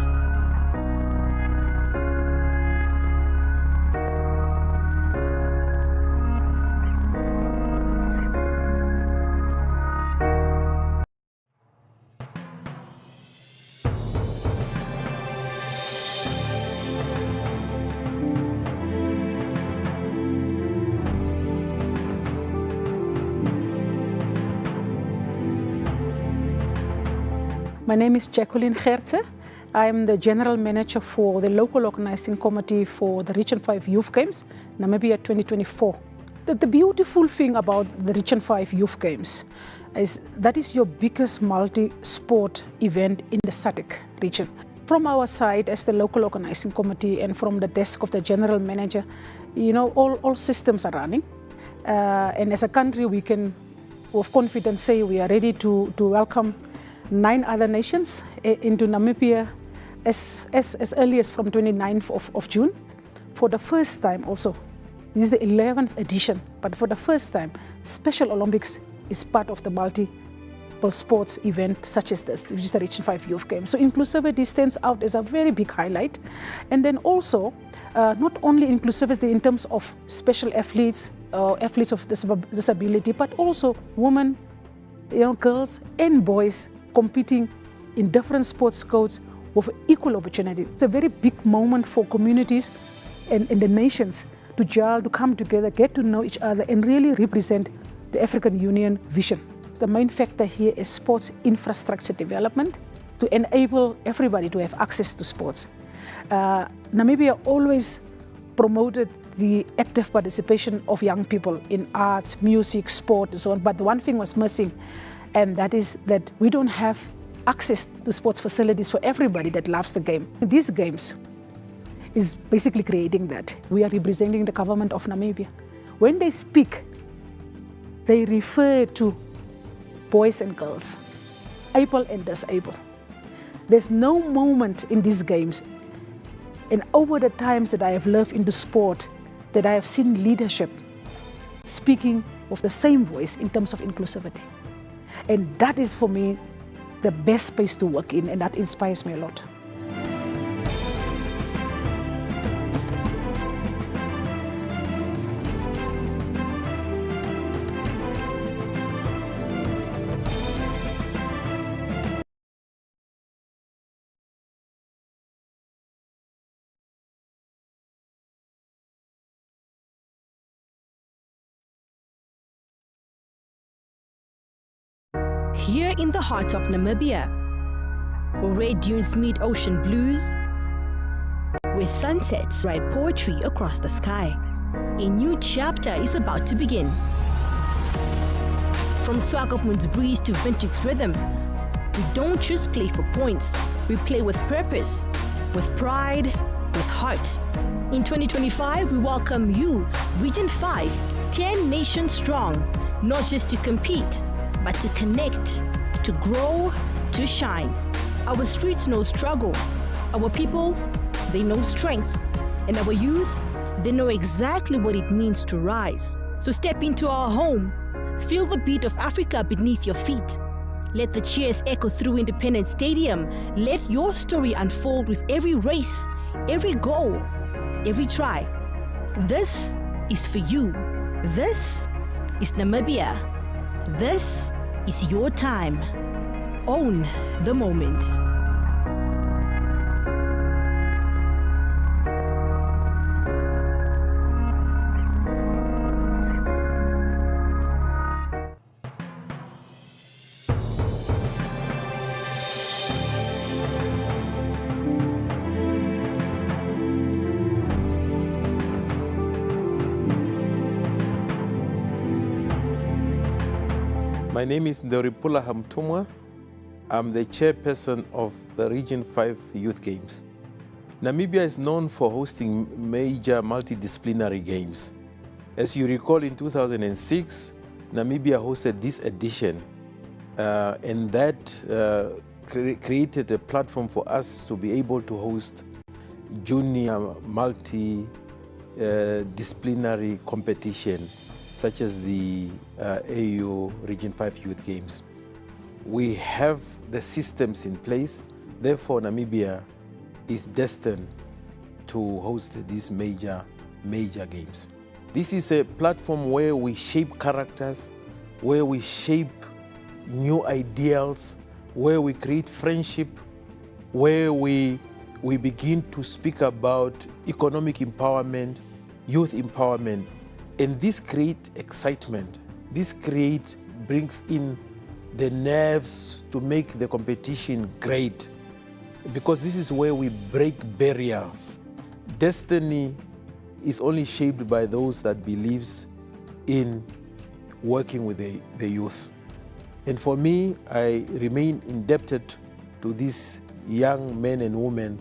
My name is Jacqueline Gertze. I'm the General Manager for the local organizing committee for the Region 5 Youth Games, Namibia 2024. The beautiful thing about the Region 5 Youth Games is that is your biggest multi-sport event in the SADC region. From our side as the local organizing committee and from the desk of the General Manager, you know, all systems are running. And as a country, we can with confidence say we are ready to welcome 9 other nations into Namibia as early as from 29th of June. For the first time also, this is the 11th edition, but for the first time, Special Olympics is part of the multiple sports event such as this, which is the Region 5 Youth Games. So inclusivity stands out as a very big highlight. And then also, not only inclusivity in terms of special athletes, athletes of disability, but also women, girls and boys competing in different sports codes with equal opportunity. It's a very big moment for communities and the nations to gel, to come together, get to know each other and really represent the African Union vision. The main factor here is sports infrastructure development to enable everybody to have access to sports. Namibia always promoted the active participation of young people in arts, music, sport and so on, but one thing was missing, and that is that we don't have access to sports facilities for everybody that loves the game. These games is basically creating that. We are representing the government of Namibia. When they speak, they refer to boys and girls, able and disabled. There's no moment in these games, and over the times that I have lived into sport, that I have seen leadership speaking with the same voice in terms of inclusivity. And that is for me the best space to work in, and that inspires me a lot. Here in the heart of Namibia, where red dunes meet ocean blues, where sunsets write poetry across the sky, a new chapter is about to begin. From Swakopmund's breeze to Windhoek's rhythm, we don't just play for points, we play with purpose, with pride, with heart. In 2025, we welcome you, Region 5, 10 nations strong, not just to compete, but to connect, to grow, to shine. Our streets know struggle. Our people, they know strength. And our youth, they know exactly what it means to rise. So step into our home. Feel the beat of Africa beneath your feet. Let the cheers echo through Independence Stadium. Let your story unfold with every race, every goal, every try. This is for you. This is Namibia. This is your time. Own the moment. My name is Ndoripula Hamtumwa. I'm the chairperson of the Region 5 Youth Games. Namibia is known for hosting major multidisciplinary games. As you recall, in 2006, Namibia hosted this edition, and that created a platform for us to be able to host junior multidisciplinary competition, such as the AU Region 5 Youth Games. We have the systems in place, therefore Namibia is destined to host these major games. This is a platform where we shape characters, where we shape new ideals, where we create friendship, where we begin to speak about economic empowerment, youth empowerment, and this creates excitement. This brings in the nerves to make the competition great, because this is where we break barriers. Destiny is only shaped by those that believes in working with the youth. And for me, I remain indebted to these young men and women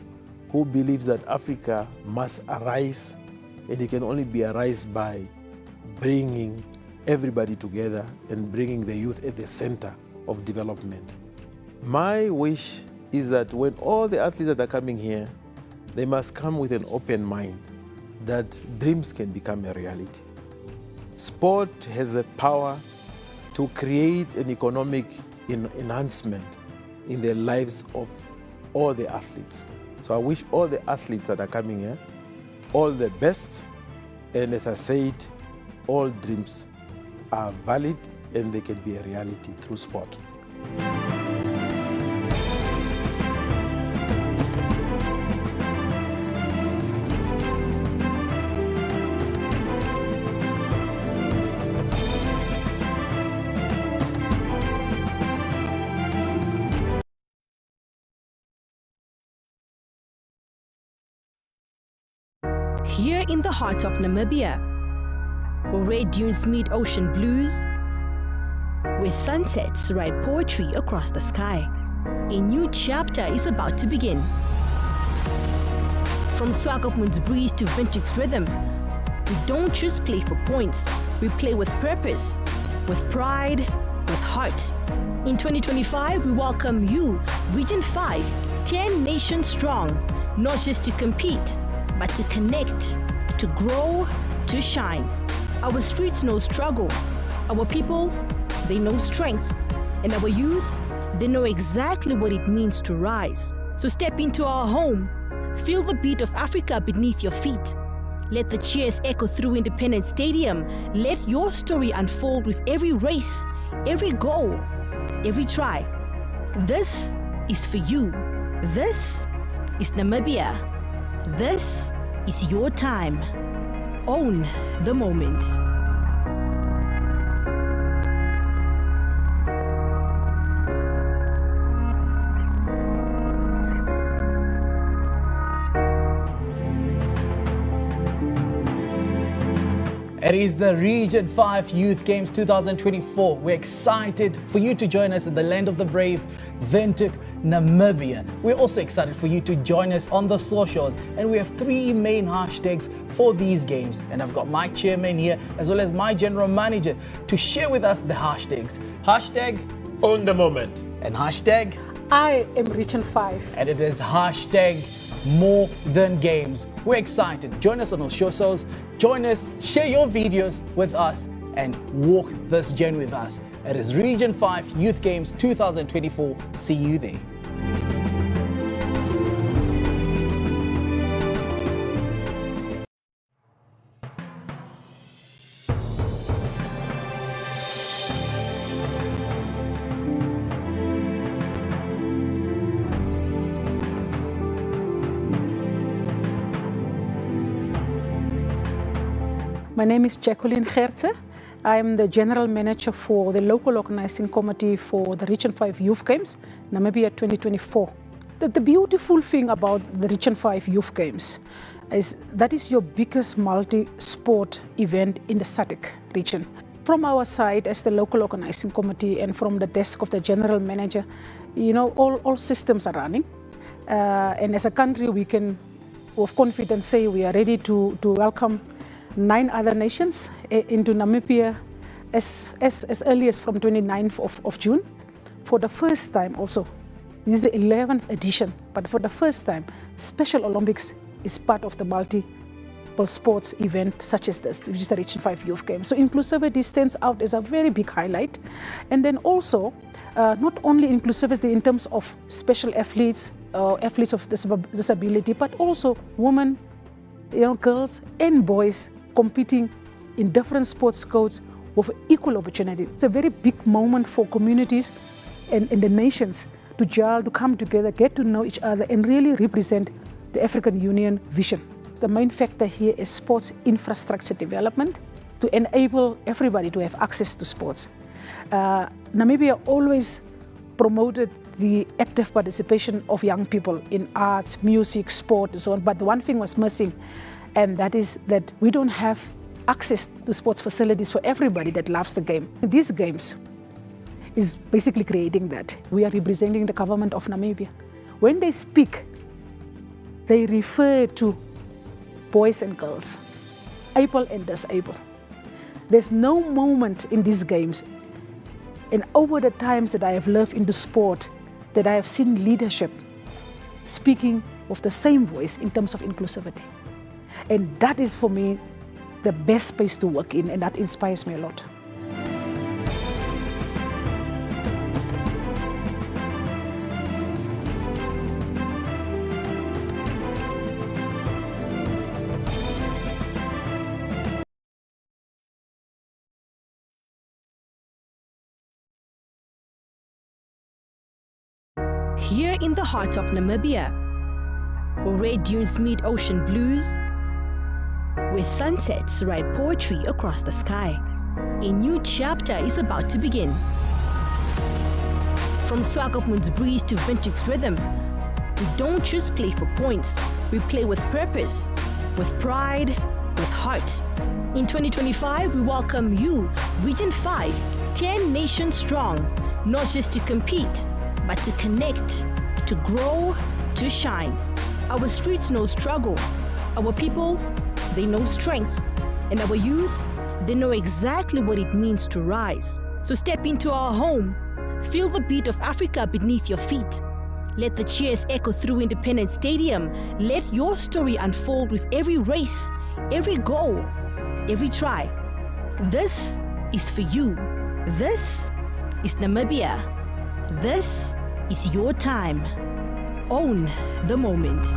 who believes that Africa must arise, and it can only be arise by bringing everybody together and bringing the youth at the center of development. My wish is that when all the athletes that are coming here, they must come with an open mind that dreams can become a reality. Sport has the power to create an economic enhancement in the lives of all the athletes. So I wish all the athletes that are coming here all the best, and as I said, all dreams are valid and they can be a reality through sport. Here in the heart of Namibia, where red dunes meet ocean blues, where sunsets write poetry across the sky, a new chapter is about to begin. From Swakopmund's breeze to Windhoek's rhythm, we don't just play for points, we play with purpose, with pride, with heart. In 2025, we welcome you, Region 5, 10 nations strong, not just to compete, but to connect, to grow, to shine. Our streets know struggle. Our people, they know strength. And our youth, they know exactly what it means to rise. So step into our home. Feel the beat of Africa beneath your feet. Let the cheers echo through Independence Stadium. Let your story unfold with every race, every goal, every try. This is for you. This is Namibia. This is your time. Own the moment. It is the Region 5 Youth Games 2024. We're excited for you to join us in the land of the brave, Windhoek, Namibia. We're also excited for you to join us on the socials, and we have 3 main hashtags for these games. And I've got my chairman here, as well as my general manager, to share with us the hashtags. Hashtag Own the moment. and hashtag, I am Region 5. and it is hashtag more than games. We're excited. Join us on our socials. Join us, share your videos with us, and walk this journey with us. It is Region 5 Youth Games 2024. See you there. My name is Jacqueline Gertze. I am the General Manager for the local organizing committee for the Region 5 Youth Games, Namibia 2024. The beautiful thing about the Region 5 Youth Games is that is your biggest multi-sport event in the SADC region. From our side as the local organizing committee and from the desk of the General Manager, you know, all systems are running. And as a country, we can with confidence say we are ready to welcome 9 other nations into Namibia as early as from 29th of June. For the first time also, this is the 11th edition, but for the first time, Special Olympics is part of the multiple sports event such as this, which is the Region 5 Youth Games. So inclusivity stands out as a very big highlight. And then also, not only inclusivity in terms of special athletes, athletes of disability, but also women, girls and boys competing in different sports codes with equal opportunity. It's a very big moment for communities and the nations to gel, to come together, get to know each other, and really represent the African Union vision. The main factor here is sports infrastructure development to enable everybody to have access to sports. Namibia always promoted the active participation of young people in arts, music, sport, and so on. But one thing was missing, and that is that we don't have access to sports facilities for everybody that loves the game. These games is basically creating that. We are representing the government of Namibia. When they speak, they refer to boys and girls, able and disabled. There's no moment in these games, and over the times that I have lived in the sport, that I have seen leadership speaking with the same voice in terms of inclusivity. And that is, for me, the best space to work in, and that inspires me a lot. Here in the heart of Namibia, where red dunes meet ocean blues, where sunsets write poetry across the sky, a new chapter is about to begin. From Swakopmund's breeze to Windhoek's rhythm, we don't just play for points, we play with purpose, with pride, with heart. In 2025, we welcome you, Region 5, 10 nations strong, not just to compete, but to connect, to grow, to shine. Our streets know struggle. Our people, they know strength. And our youth, they know exactly what it means to rise. So step into our home. Feel the beat of Africa beneath your feet. Let the cheers echo through Independence Stadium. Let your story unfold with every race, every goal, every try. This is for you. This is Namibia. This is your time. Own the moment.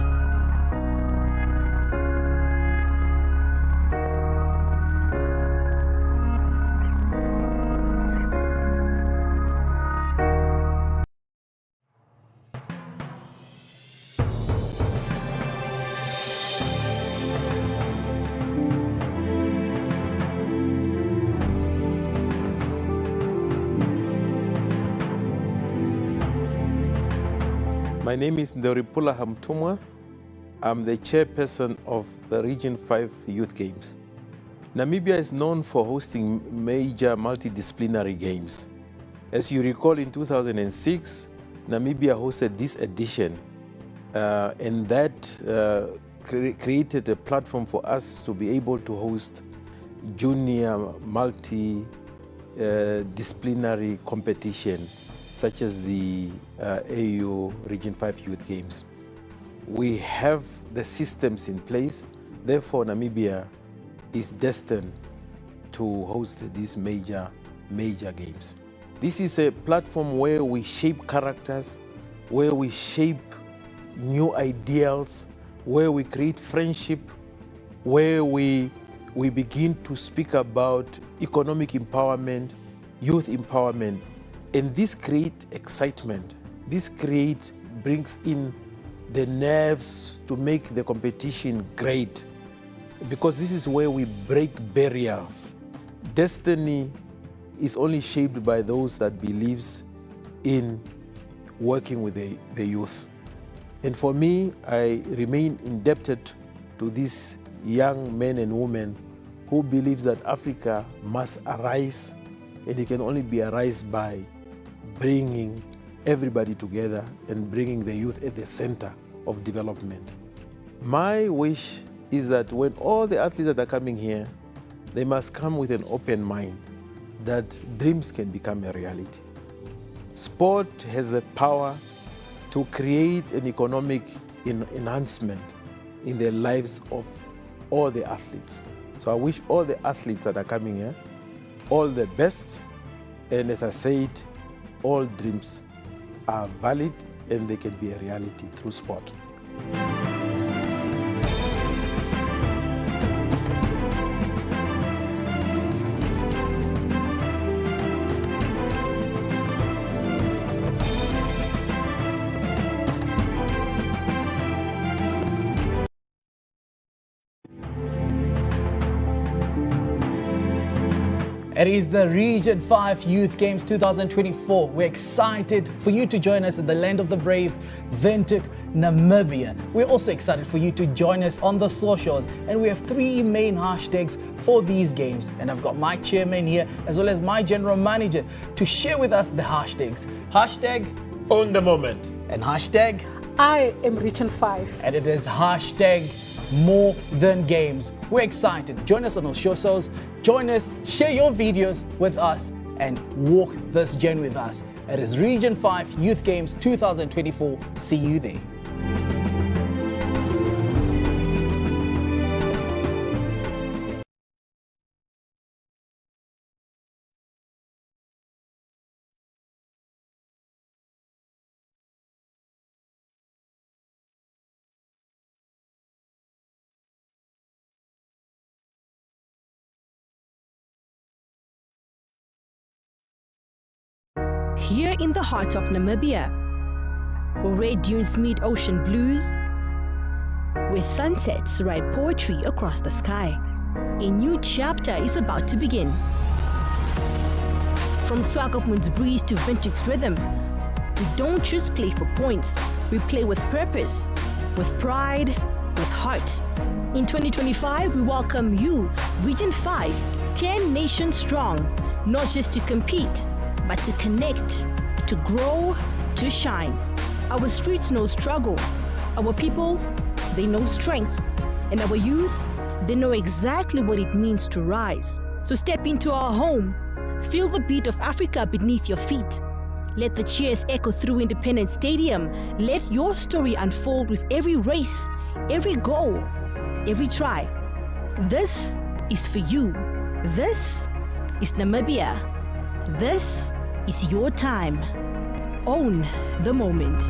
My name is Ndoripula Hamtumwa. I'm the chairperson of the Region 5 Youth Games. Namibia is known for hosting major multidisciplinary games. As you recall, in 2006, Namibia hosted this edition, and that created a platform for us to be able to host junior multidisciplinary competition, such as the AU Region 5 Youth Games. We have the systems in place, therefore Namibia is destined to host these major games. This is a platform where we shape characters, where we shape new ideals, where we create friendship, where we begin to speak about economic empowerment, youth empowerment. And this creates excitement. This brings in the nerves to make the competition great, because this is where we break barriers. Destiny is only shaped by those that believes in working with the youth. And for me, I remain indebted to these young men and women who believes that Africa must arise, and it can only be arise by bringing everybody together and bringing the youth at the center of development. My wish is that when all the athletes that are coming here, they must come with an open mind that dreams can become a reality. Sport has the power to create an economic enhancement in the lives of all the athletes. So I wish all the athletes that are coming here all the best, and as I said, all dreams are valid and they can be a reality through sport. It is the Region 5 Youth Games 2024. We're excited for you to join us in the land of the brave, Windhoek, Namibia. We're also excited for you to join us on the socials, and we have 3 main hashtags for these games. And I've got my chairman here, as well as my general manager, to share with us the hashtags. Hashtag Own the Moment. and hashtag, I am Region 5. and it is hashtag More Than Games. We're excited. Join us on our socials. Join us, share your videos with us, and walk this journey with us. It is Region 5 Youth Games 2024. See you there. Here in the heart of Namibia, where red dunes meet ocean blues, where sunsets write poetry across the sky, a new chapter is about to begin. From Swakopmund's breeze to Windhoek's rhythm, we don't just play for points, we play with purpose, with pride, with heart. In 2025, we welcome you, Region 5, 10 nations strong, not just to compete, but to connect, to grow, to shine. Our streets know struggle. Our people, they know strength. And our youth, they know exactly what it means to rise. So step into our home. Feel the beat of Africa beneath your feet. Let the cheers echo through Independence Stadium. Let your story unfold with every race, every goal, every try. This is for you. This is Namibia. This is your time. Own the moment.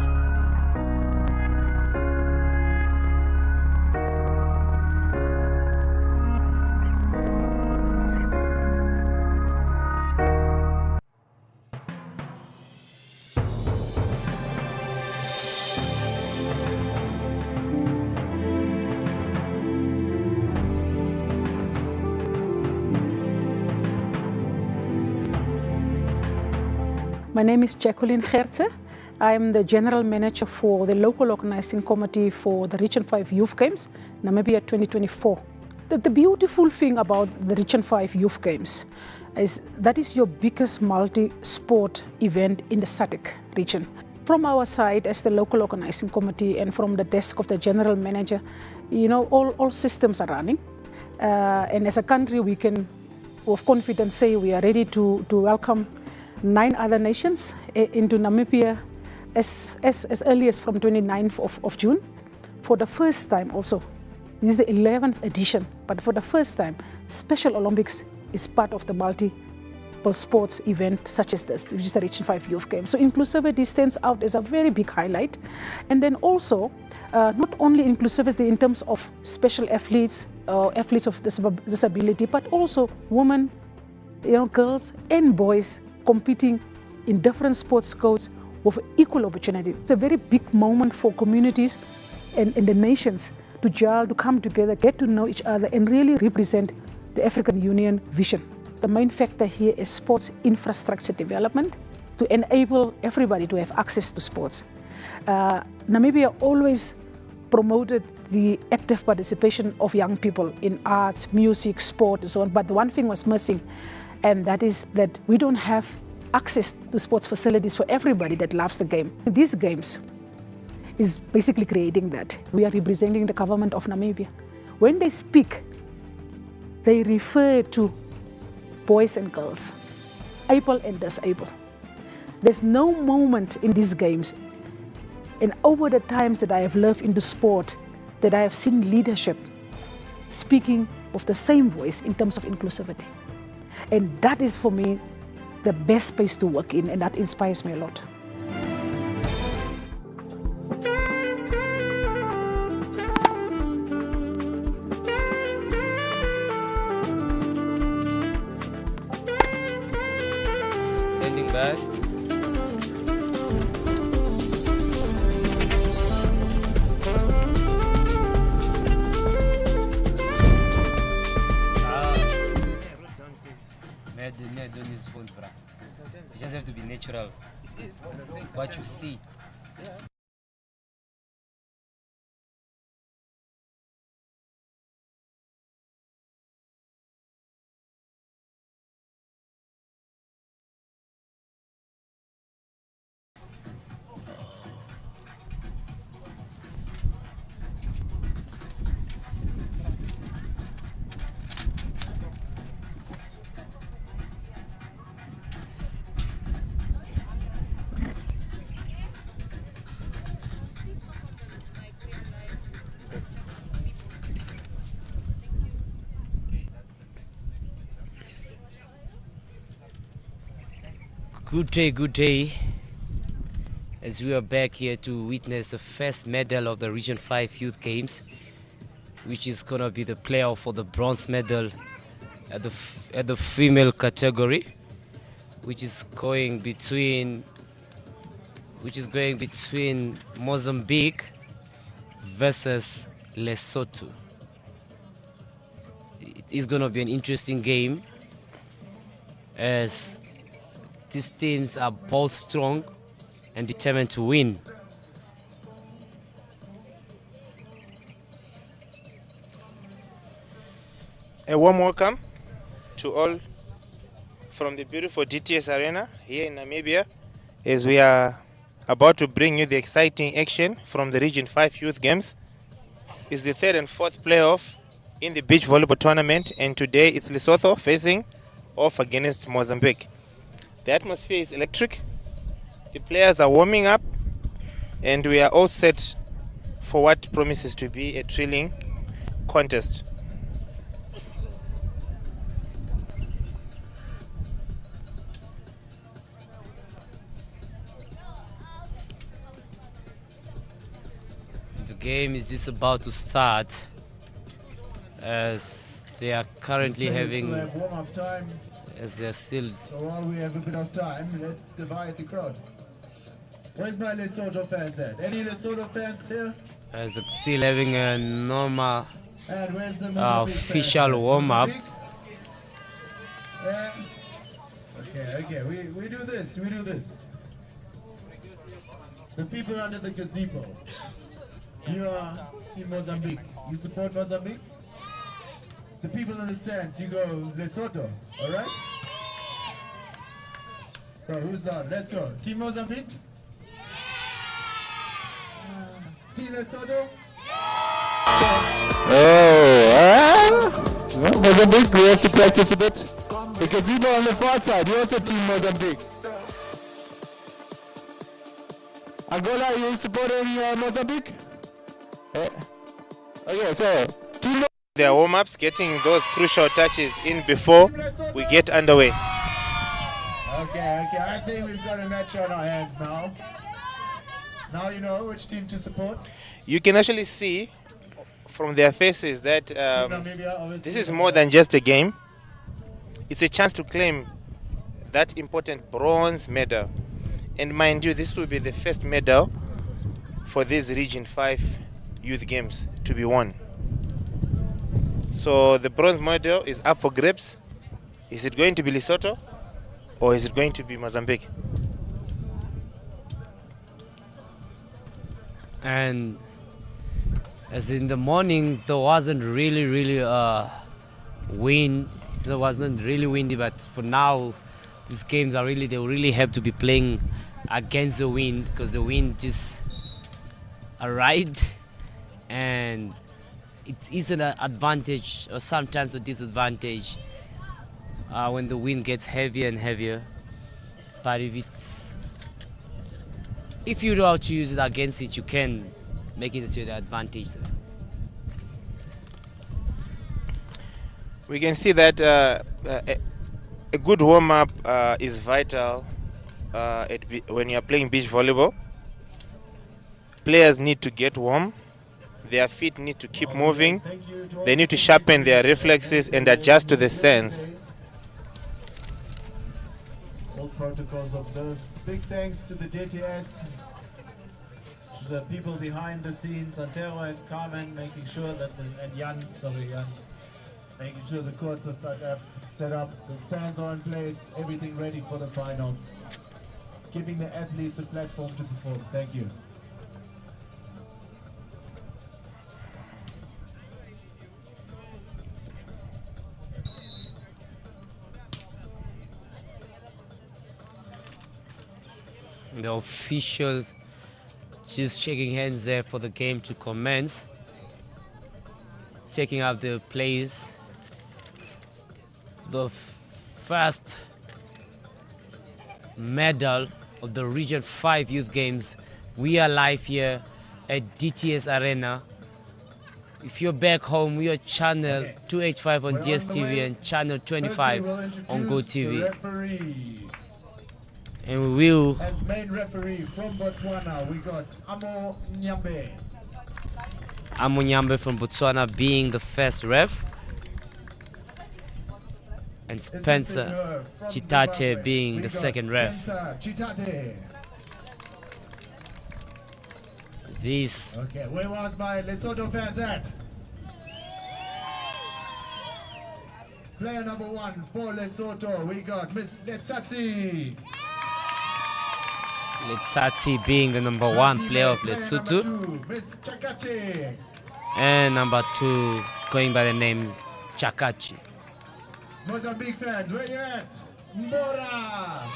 My name is Jacqueline Gertze. I am the General Manager for the local organizing committee for the Region 5 Youth Games, Namibia 2024. The beautiful thing about the Region 5 Youth Games is that is your biggest multi-sport event in the SADC region. From our side as the local organizing committee and from the desk of the General Manager, you know, all systems are running. And as a country, we can with confidence say we are ready to welcome 9 other nations into Namibia as early as from 29th of June. For the first time also, this is the 11th edition, but for the first time, Special Olympics is part of the multiple sports event such as this, which is the Region 5 Youth Games. So inclusivity stands out as a very big highlight. And then also, not only inclusivity in terms of special athletes, athletes of disability, but also women, girls and boys competing in different sports codes with equal opportunity. It's a very big moment for communities and the nations to gel, to come together, get to know each other and really represent the African Union vision. The main factor here is sports infrastructure development to enable everybody to have access to sports. Namibia always promoted the active participation of young people in arts, music, sport and so on, but one thing was missing, and that is that we don't have access to sports facilities for everybody that loves the game. These games is basically creating that. We are representing the government of Namibia. When they speak, they refer to boys and girls, able and disabled. There's no moment in these games, and over the times that I have lived into sport, that I have seen leadership speaking with the same voice in terms of inclusivity. And that is for me the best space to work in, and that inspires me a lot. Standing back. what you see. Good day, as we are back here to witness the first medal of the Region 5 Youth Games, which is gonna be the playoff for the bronze medal at the female category, which is going between Mozambique versus Lesotho. It is gonna be an interesting game, as these teams are both strong and determined to win. A warm welcome to all from the beautiful DTS Arena here in Namibia, as we are about to bring you the exciting action from the Region 5 Youth Games. It's the third and fourth playoff in the beach volleyball tournament, and today it's Lesotho facing off against Mozambique. The atmosphere is electric, the players are warming up, and we are all set for what promises to be a thrilling contest. The game is just about to start, as they are currently having, warm-up time. as they're still. So while we have a bit of time, let's divide the crowd. Where's my Lesotho fans at? Any Lesotho fans here? As they're still having a normal And where's the Mozambique official fans? warm-up. Mozambique? Yeah. Okay, we do this, The people under the gazebo. You are Team Mozambique. You support Mozambique? The people in the stands, you go Lesotho, alright? So who's down? Let's go. Team Mozambique? Team Lesotho? Mozambique, we have to practice a bit. The gazebo on the far side, you also Team Mozambique. Angola, are you supporting Mozambique? Okay, so Team Their warm-ups, getting those crucial touches in before we get underway. Okay, I think we've got a match on our hands now. Now you know which team to support. You can actually see from their faces that Namibia, obviously. this is more than just a game. It's a chance to claim that important bronze medal. And mind you, this will be the first medal for these Region 5 Youth Games to be won. So the bronze medal is up for grabs. Is it going to be Lesotho or is it going to be Mozambique? And as in the morning, there wasn't really wind. It wasn't really windy, but for now, these games are they really have to be playing against the wind, because the wind just arrived, and it is an advantage or sometimes a disadvantage when the wind gets heavier and heavier. But if you know how to use it against it, you can make it to your advantage. We can see that a good warm-up is vital when you are playing beach volleyball. Players need to get warm. Their feet need to keep moving. They need to sharpen their reflexes and adjust to the sense. All protocols observed. Big thanks to the DTS, the people behind the scenes, Antero and Carmen, making sure that Jan, making sure the courts are set up, the stands are in place, everything ready for the finals. giving the athletes a platform to perform. Thank you. The officials just shaking hands there for the game to commence. Checking out the plays. The first medal of the Region 5 Youth Games. We are live here at DTS Arena. If you're back home, we are channel 285 on DSTV and channel 25 on GoTV. And we will. As main referee from Botswana, we got Amo Nyambe. Amo Nyambe from Botswana being the first ref. And Spencer Chitate being the second ref. These. Okay, where was my Lesotho fans at? Player number 1 for Lesotho, we got Miss Letsatsi. Letsatsi being the number 1 player of Lesotho. Miss Chakachi. And number 2 going by the name Chakachi. Mozambique fans, where you at? Mbora.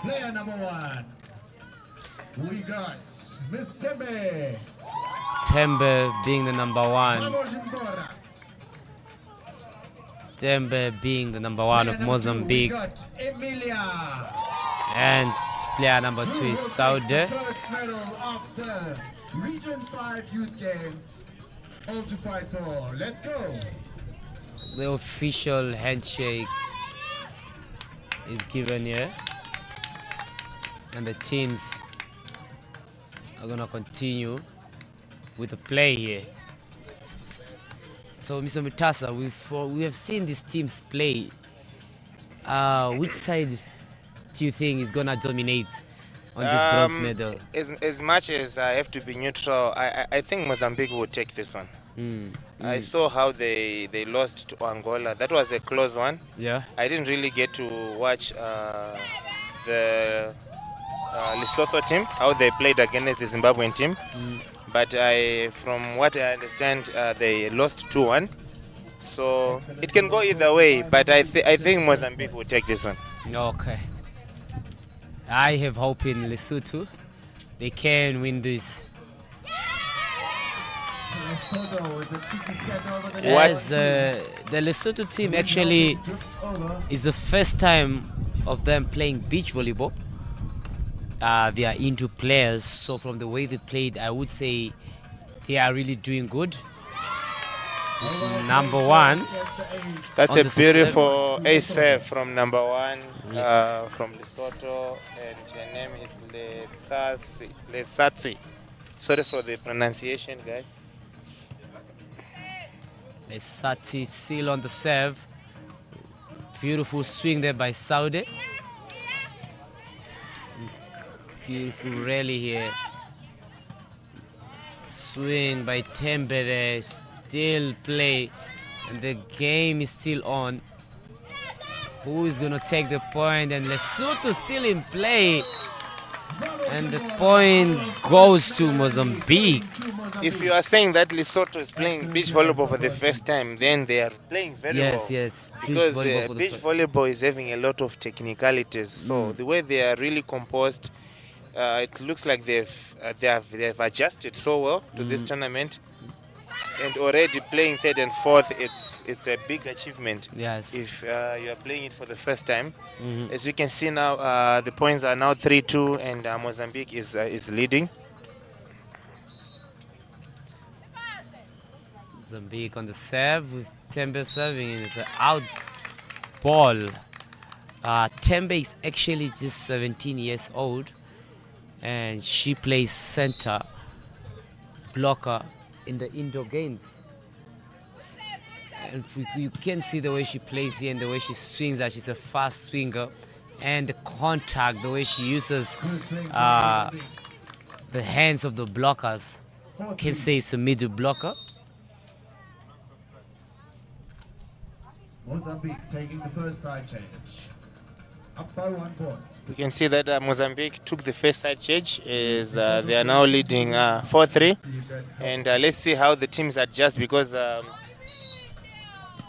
Player number 1. We got Miss Tembe. Tembe being the number 1. Vamos Mbora. Tembe being the number 1 of Mozambique. We got Emilia. And player number 2 is Saudi. First medal of the Region 5 Youth Games. All to fight for. Let's go. The official handshake is given here. And the teams are going to continue with the play here. So, Mr. Mutasa, we have seen these teams play. Which side do you think is going to dominate on this bronze medal? As much as I have to be neutral, I think Mozambique will take this one. I saw how they lost to Angola. That was a close one. Yeah. I didn't really get to watch the Lesotho team, how they played against the Zimbabwean team. But from what I understand, they lost 2-1. So it can go either way, but I think Mozambique will take this one. Okay. I have hope in Lesotho. They can win this. As the Lesotho team actually is the first time of them playing beach volleyball. They are into players, so from the way they played, I would say they are really doing good. Number 1. That's a beautiful ace serve from number 1 from Lesotho, and her name is Letsatsi. Sorry for the pronunciation, guys. Letsatsi still on the serve. Beautiful swing there by Saudi. Beautiful rally here. Swing by Tembe there. Still play. And the game is still on. Who is going to take the point? And Lesotho still in play. And the point goes to Mozambique. If you are saying that Lesotho is playing beach volleyball for the first time, then they are playing very well. Yes. Because beach volleyball is having a lot of technicalities. So the way they are really composed, it looks like they've adjusted so well to this tournament. And already playing 3rd and 4th, it's a big achievement. Yes. If you are playing it for the first time, as you can see now, the points are now 3-2, and Mozambique is leading. Mozambique on the serve with Tembe serving, and it's an out ball. Tembe is actually just 17 years old, and she plays center blocker in the indoor games. And you can see the way she plays here and the way she swings, that she's a fast swinger, and the contact, the way she uses the hands of the blockers. Can say it's a middle blocker. Mozambique taking the first side change. Up by 1 point. We can see that Mozambique took the first side change as they are now leading 4-3. And let's see how the teams adjust, because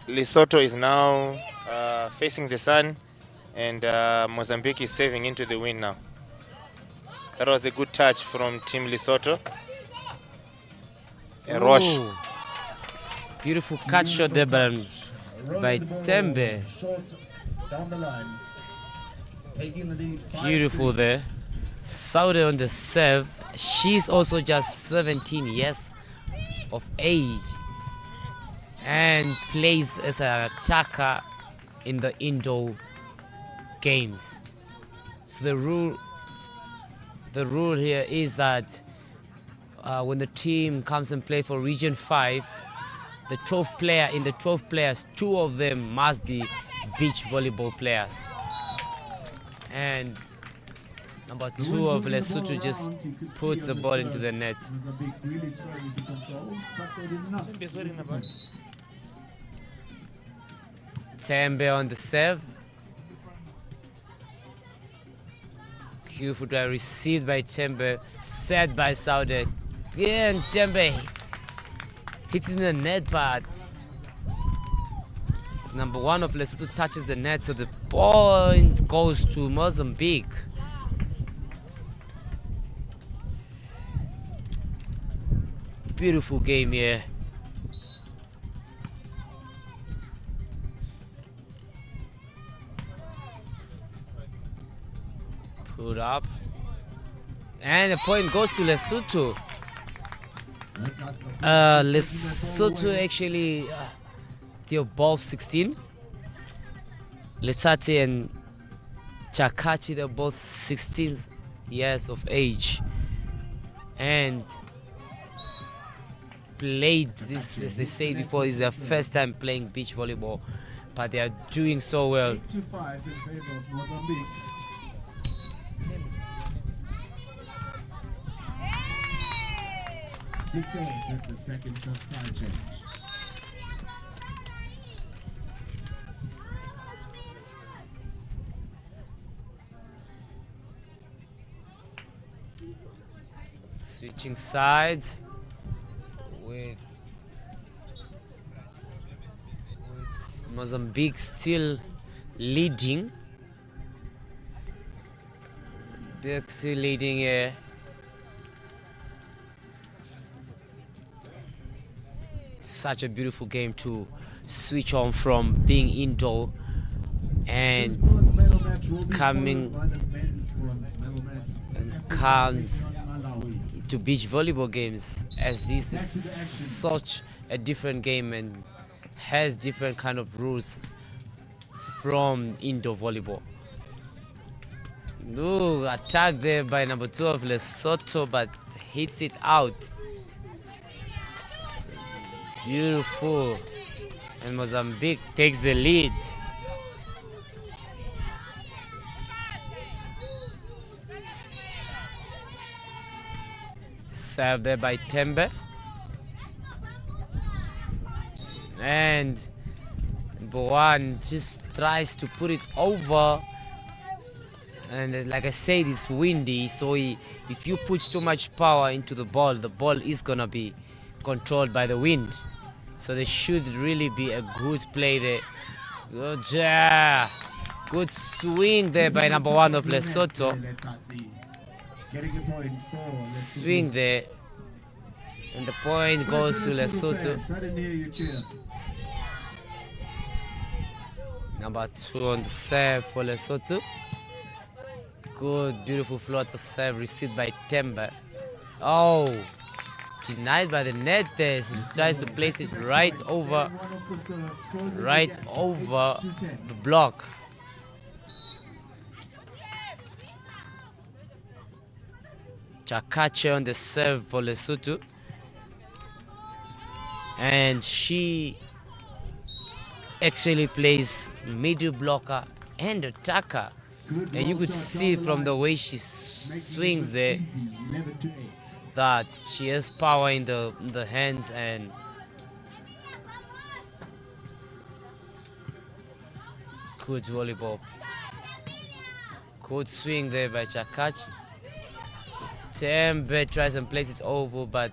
Lesotho is now facing the sun, and Mozambique is saving into the wind now. That was a good touch from Team Lesotho. A rush. Ooh. Beautiful cut shot there by Tembe. Short down the line. Taking the lead. Beautiful there. Saudi on the serve. She's also just 17 years of age and plays as an attacker in the indoor games. So the rule here is that when the team comes and play for Region 5, the 12th player in the 12 players, 2 of them must be beach volleyball players. And number 2 of Lesotho just puts the ball into the net. Really struggling to control, but they did not. Tembe on the serve. Beautiful drive received by Tembe, set by Saudi. Again, Tembe hits in the net, but number 1 of Lesotho touches the net, so the point goes to Mozambique. Beautiful game here. Put up. And the point goes to Lesotho. Lesotho actually, they're both 16. Letati and Chakachi, they're both 16 years of age. And played this, as they said before, is their first time playing beach volleyball, but they are doing so well. 8-5 in favor of Mozambique. 6-8 at the second side change. Switching sides with Mozambique still leading. They're still leading here. Such a beautiful game to switch on from being indoor and coming and comes to beach volleyball games, as this is such a different game and has different kind of rules from indoor volleyball. Ooh, attack there by number 2 of Lesotho, but hits it out. Beautiful. And Mozambique takes the lead. Serve there by Tembe. And Boan just tries to put it over. And like I said, it's windy, so if you put too much power into the ball is gonna be controlled by the wind. So there should really be a good play there. Good job. Good swing there by number 1 of Lesotho. Swing there. And the point goes to Lesotho. Number 2 on the serve for Lesotho. Good, beautiful floater serve received by Tembe. Oh, denied by the net there. He tries to place it right over the block. Chakache on the serve for Lesotho. And she actually plays middle blocker and attacker. And you could see from the way she swings there that she has power in the hands, and good volleyball. Good swing there by Chakachi. Tembe tries and plays it over, but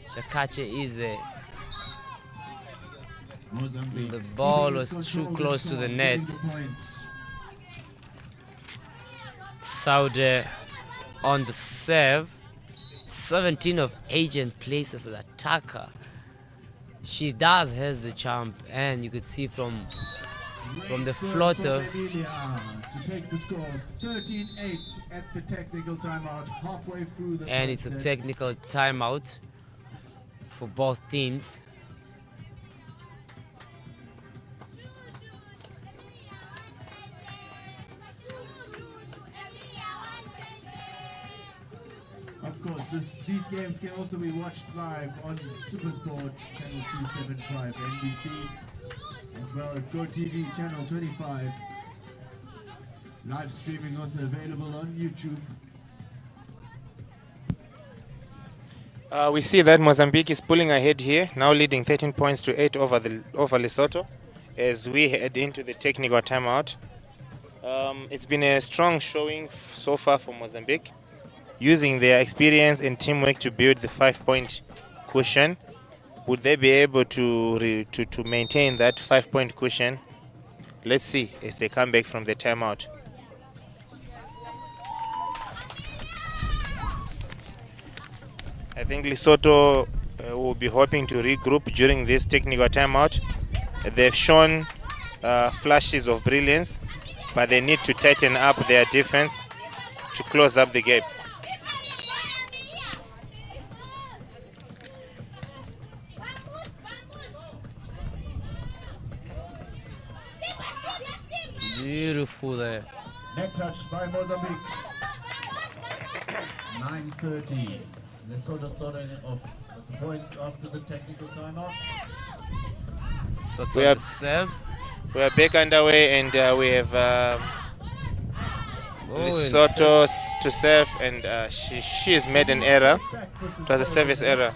Chakachi is there. The ball was too close to the net. Saudi on the serve. 17 of 18 places as an attacker. She does has the jump, and you could see from the floater. To take the score 13-8 at the technical timeout, halfway through the And it's a technical timeout for both teams. Of course, these games can also be watched live on Supersport channel 275 NBC, as well as GoTV channel 25. Live streaming also available on YouTube. We see that Mozambique is pulling ahead here, now leading 13 points to 8 over Lesotho as we head into the technical timeout. It's been a strong showing so far for Mozambique, using their experience and teamwork to build the 5-point cushion. Would they be able to maintain that 5-point cushion? Let's see as they come back from the timeout. I think Lesotho will be hoping to regroup during this technical timeout. They've shown flashes of brilliance, but they need to tighten up their defense to close up the gap. Beautiful there. Net touch by Mozambique. 9:30. Lesotho starting off at the point after the technical timeout. So We are back underway, and we have Lesotho to serve, and she has made an error. It was a service error.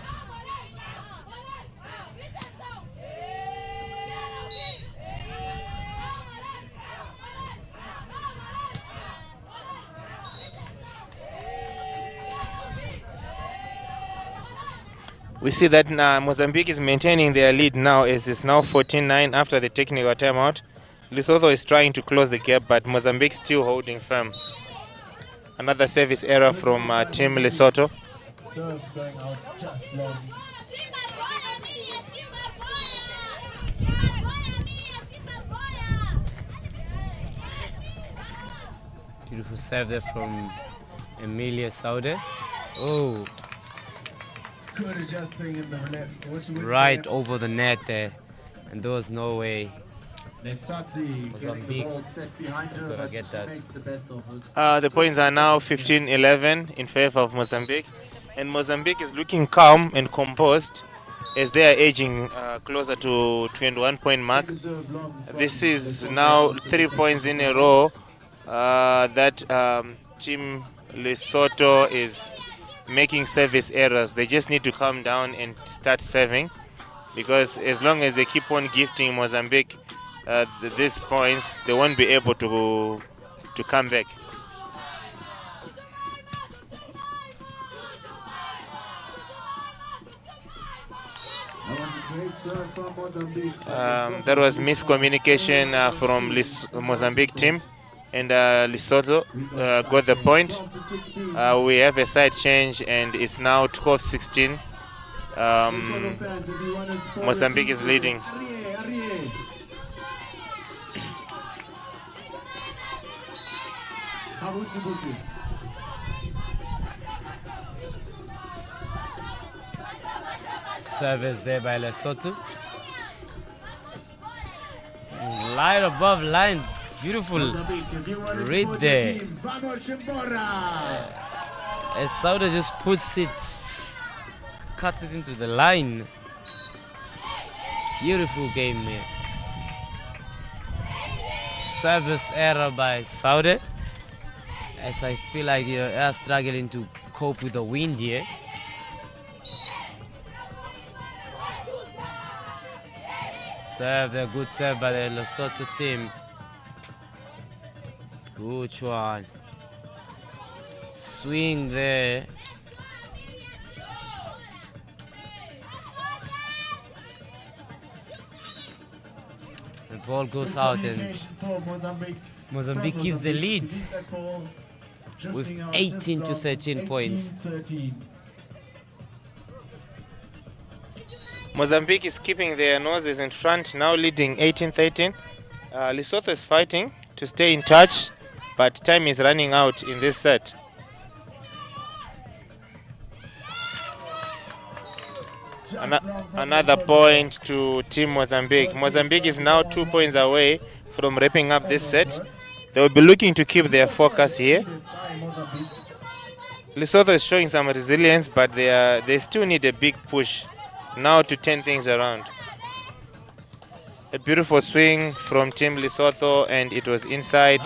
We see that Mozambique is maintaining their lead now, as it's now 14-9 after the technical timeout. Lesotho is trying to close the gap, but Mozambique still holding firm. Another service error from Team Lesotho. Serve going out just long. Beautiful serve there from Emilia Saudi. Oh, Good adjusting in the left. right over the net there, and there was no way. Netsatsi getting the Mozambique ball set behind her, gonna but get she that. makes the best of it. The points are now 15-11 in favor of Mozambique, and Mozambique is looking calm and composed as they are edging closer to 21-point mark. Serve long from This is Lesotho. now 3 points in a row that Team Lesotho is making service errors. They just need to calm down and start serving, because as long as they keep on gifting Mozambique these points, they won't be able to come back. That was a great serve from Mozambique. That was miscommunication from Mozambique team, and Lesotho got the point. 12 to 16. We have a side change, and it's now 12-16. Lesotho fans, if you want to support Mozambique the is team, leading. Arrie. Kabutsi-butsi. Service there by Lesotho. Line above line. Beautiful Mozambique, if you want to read support there. your team, Vamos Chimbora. As Saudi just puts it, cuts it into the line. Beautiful game here. Service error by Saudi, as I feel like they are struggling to cope with the wind here. Serve, a good serve by the Lesotho team. Good one. swing there. The ball goes out and For Mozambique gives the lead with 18 to 13 points. 13. Mozambique is keeping their noses in front, now leading 18-13. Lesotho is fighting to stay in touch, but time is running out in this set. Another point to Team Mozambique. Mozambique is now 2 points away from wrapping up this set. They will be looking to keep their focus here. Lesotho is showing some resilience, but they still need a big push now to turn things around. A beautiful swing from Team Lesotho, and it was inside.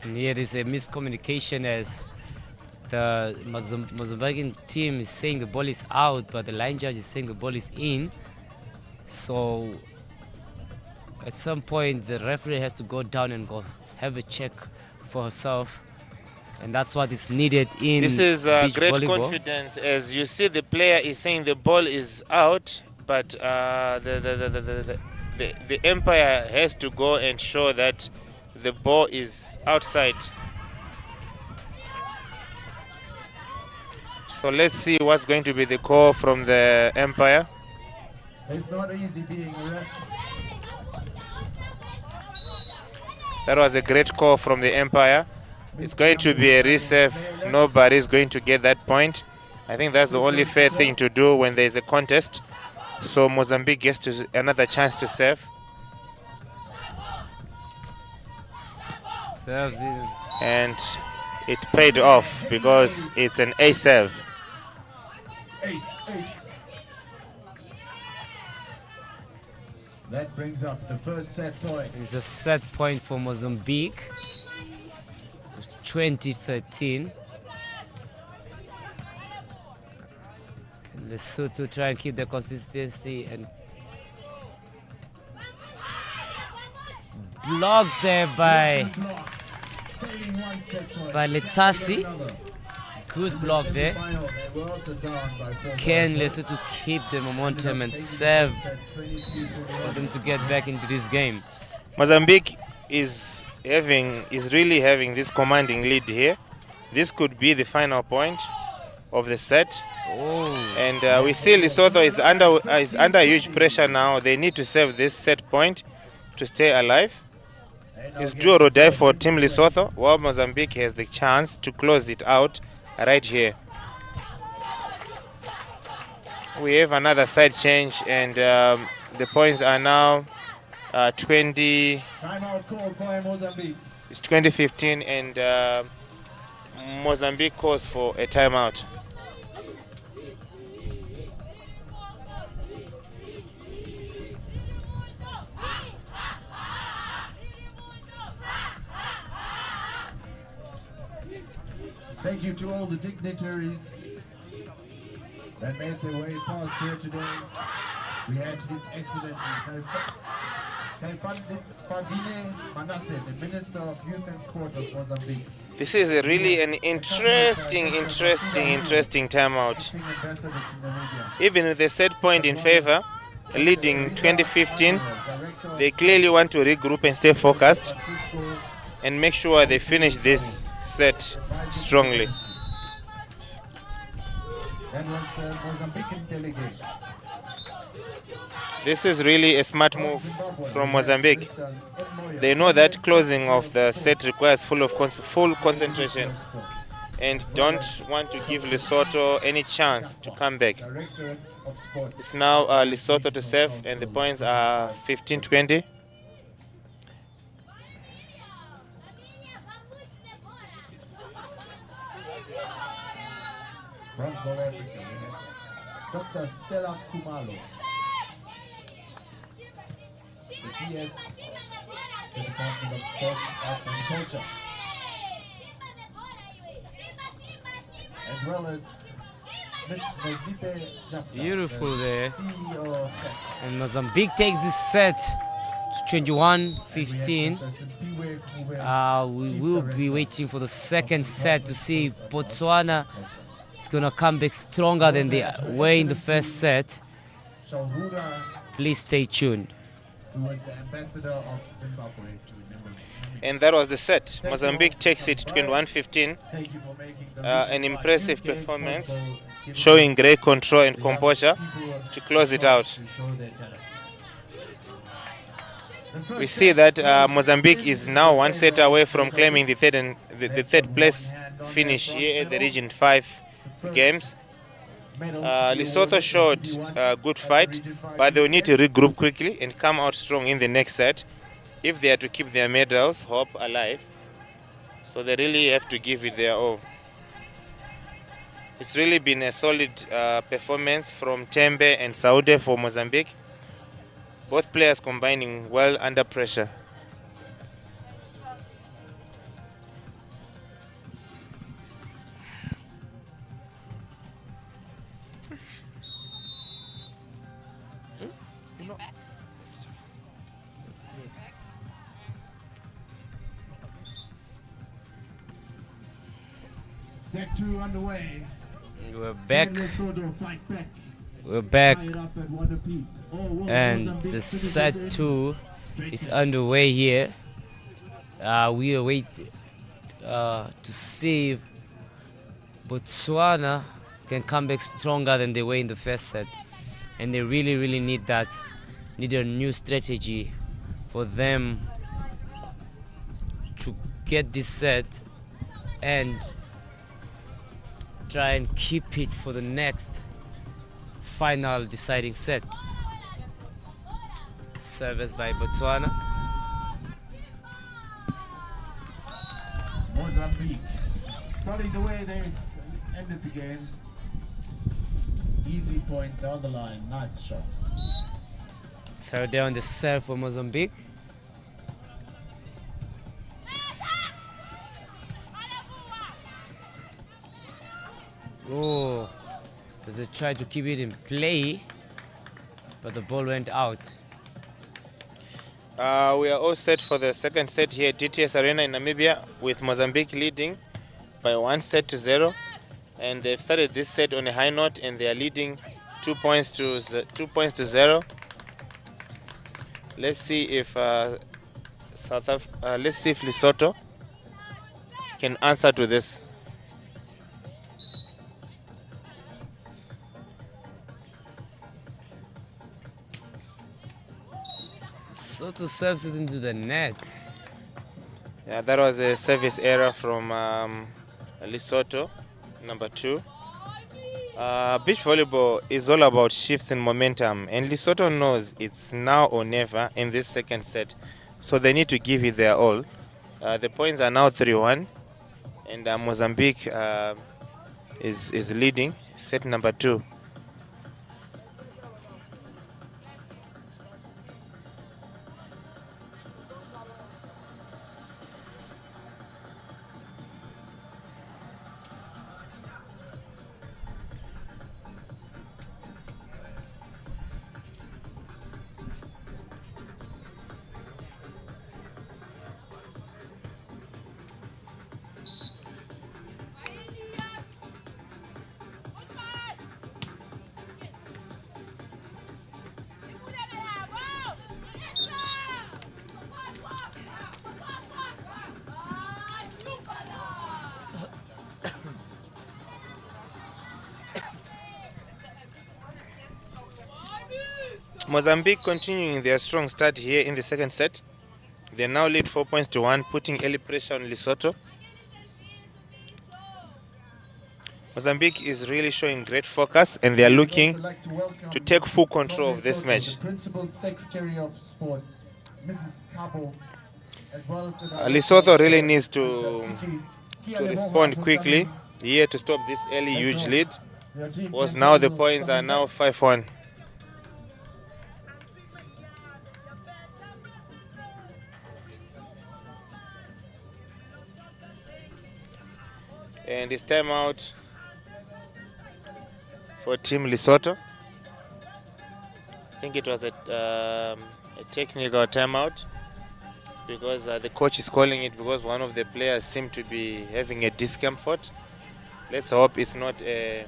And here is a miscommunication as the Mozambican team is saying the ball is out, but the line judge is saying the ball is in. So at some point the referee has to go down and go have a check for herself, and that's what is needed in This is beach great volleyball. confidence, as you see the player is saying the ball is out, but the umpire has to go and show that the ball is outside. So let's see what's going to be the call from the umpire. It's not easy being a ref. That was a great call from the umpire. It's going to be a reserve. Nobody's going to get that point. I think that's the only fair thing to do when there's a contest. So Mozambique gets another chance to serve. Serves in. And it paid off because it's an ace serve. Ace. That brings up the first set point. It's a set point for Mozambique. 2013. Lesotho try and keep the consistency and blocked there by Letasi. Good block there. Can Lesotho keep the momentum and serve for them to get back into this game? Mozambique is really having this commanding lead here. This could be the final point of the set. Oh. And we see Lesotho is under huge pressure now. They need to save this set point to stay alive. It's do or die for Team Lesotho, while Mozambique has the chance to close it out right here. We have another side change, and the points are now 20. Timeout called by Mozambique. It's 2015, and Mozambique calls for a timeout. Thank you to all the dignitaries that made their way past here today. We had His Excellency Fadine Manasseh, the Minister of Youth and Sport of Mozambique. This is really an interesting timeout. Acting Ambassador to Namibia. Even with the set point in favor, leading 2015, they clearly want to regroup and stay focused and make sure they finish this set strongly. That was the Mozambican delegation. This is really a smart move from Mozambique. They know that closing of the set requires full concentration and don't want to give Lesotho any chance to come back. Director of Sports. It's now Lesotho to serve, and the points are 15-20. From South Africa, we have Dr. Stella Kumalo, the the Department of Sports, Arts and Culture, as well as Ms. Nazipe Jafta, Beautiful the there. CEO of SESCO. And Mozambique takes this set to 21-15. We will be waiting for the second set to see if Botswana is going to come back stronger than they were in the first set. Shaurura, Please stay tuned. who was the ambassador of Zimbabwe to Namibia. And that was the set. Mozambique takes it 21-15. Thank you for making the An Region impressive 5 Youth Games performance, possible, giving showing great control and the young composure people to close a it chance out. to show their talent. The first We see set that was Mozambique is now one set away from Mozambique. claiming the third and the third place finish here at the Region 5 Games. Medal to be Lesotho awarded showed to be won a good at the fight, Region 5 but they will Youth need to Games. regroup quickly and come out strong in the next set if they are to keep their medals hope alive. So they really have to give it their all. It's really been a solid performance from Tembe and Saude for Mozambique. Both players combining well under pressure. Set 2 underway. We're back. Lesotho fight back. We're back. Tie it up at one apiece. Oh, whoa, And Mozambique the finishes set in 2 straight is sets. underway here. We await to see if Botswana can come back stronger than they were in the first set. And they really, really need that. Need a new strategy for them to get this set and try and keep it for the next final deciding set. Service by Botswana. Mozambique starting the way they ended the game. Easy point down the line. Nice shot. So they're on the serve for Mozambique. Oh, as they tried to keep it in play, but the ball went out. We are all set for the second set here at DTS Arena in Namibia, with Mozambique leading by 1-0. And they've started this set on a high note, and they are leading 2 points to 0. Let's see if let's see if Lesotho can answer to this. Soto serves it into the net. Yeah, that was a service error from Lesotho, number 2. Beach volleyball is all about shifts in momentum, and Lesotho knows it's now or never in this second set, so they need to give it their all. The points are now 3-1, and Mozambique is leading set number 2. Mozambique continuing their strong start here in the second set. They now lead 4 points to 1, putting early pressure on Lesotho. Mozambique is really showing great focus, and they are looking to take full control of this match. The Principal Secretary of Sports, Mrs. Kabo, as well as Lesotho really needs to respond quickly here to stop this early huge lead, because now the points are now 5-1. And it's timeout for Team Lesotho. I think it was a technical timeout because the coach is calling it because one of the players seemed to be having a discomfort. Let's hope it's not a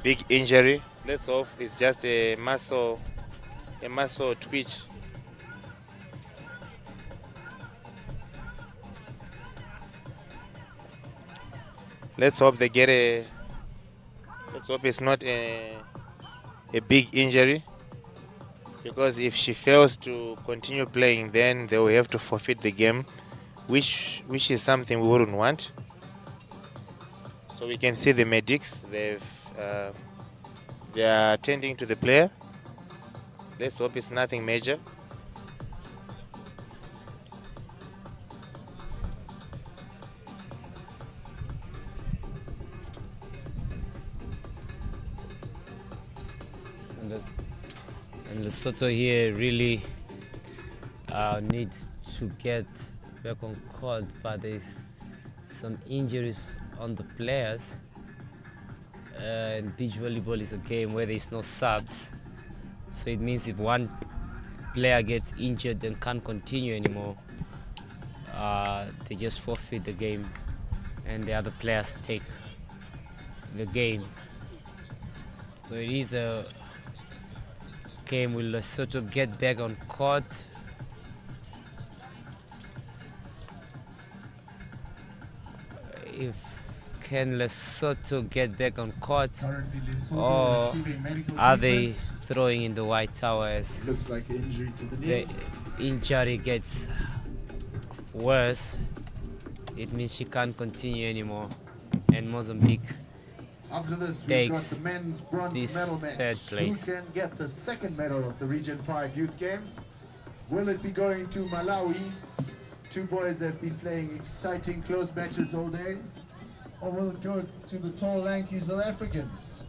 big injury. Let's hope it's just a muscle twitch. Let's hope they get a. Let's hope it's not a big injury, because if she fails to continue playing, then they will have to forfeit the game, which is something we wouldn't want. So we can see the medics. They are attending to the player. Let's hope it's nothing major. And Lesotho here really needs to get back on court, but there's some injuries on the players. And beach volleyball is a game where there's no subs, so it means if one player gets injured and can't continue anymore, they just forfeit the game and the other players take the game. So it is a game. Will Lesotho get back on court? Can Lesotho get back on court, or are they throwing in the white tower as Looks like injury to the knee. the injury gets worse? It means she can't continue anymore, and Mozambique After this, we've got takes the men's bronze this medal match. third place. Who can get the second medal of the Region 5 Youth Games? Will it be going to Malawi? Two boys have been playing exciting close matches all day. Or will it go to the tall, lanky South Africans?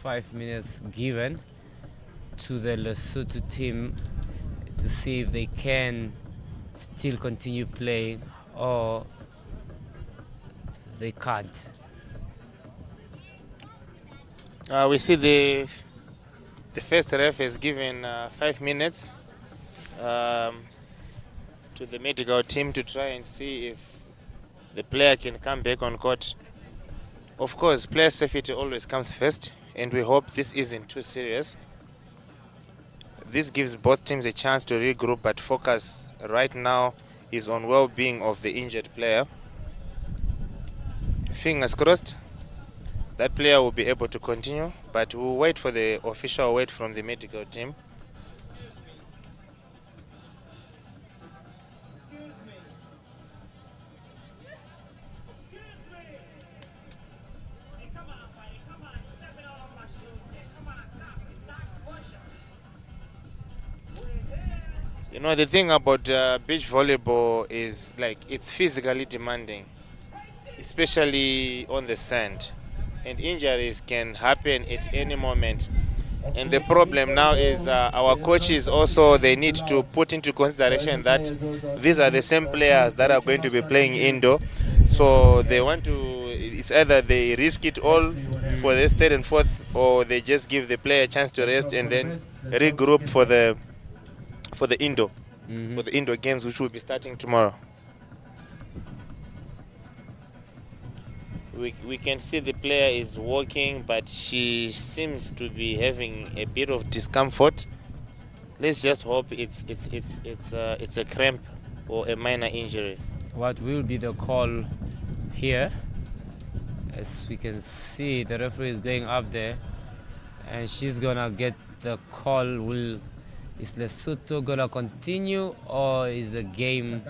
5 minutes given to the Lesotho team to see if they can still continue playing or they can't. We see the first ref has given 5 minutes to the medical team to try and see if the player can come back on court. Of course, player safety always comes first, and we hope this isn't too serious. This gives both teams a chance to regroup, but focus right now is on well-being of the injured player. Fingers crossed that player will be able to continue, but we'll wait for the official word from the medical team. You know, the thing about beach volleyball is like it's physically demanding, especially on the sand, and injuries can happen at any moment. And the problem now is our coaches also, they need to put into consideration that these are the same players that are going to be playing indoor, so they want to, it's either they risk it all for the third and fourth, or they just give the player a chance to rest and then regroup for the indoor, for the indoor games, which will be starting tomorrow. We can see the player is walking, but she seems to be having a bit of discomfort. Let's just hope it's a cramp or a minor injury. What will be the call here? As we can see, the referee is going up there, and she's gonna get the call. Is Lesotho gonna continue, or is the game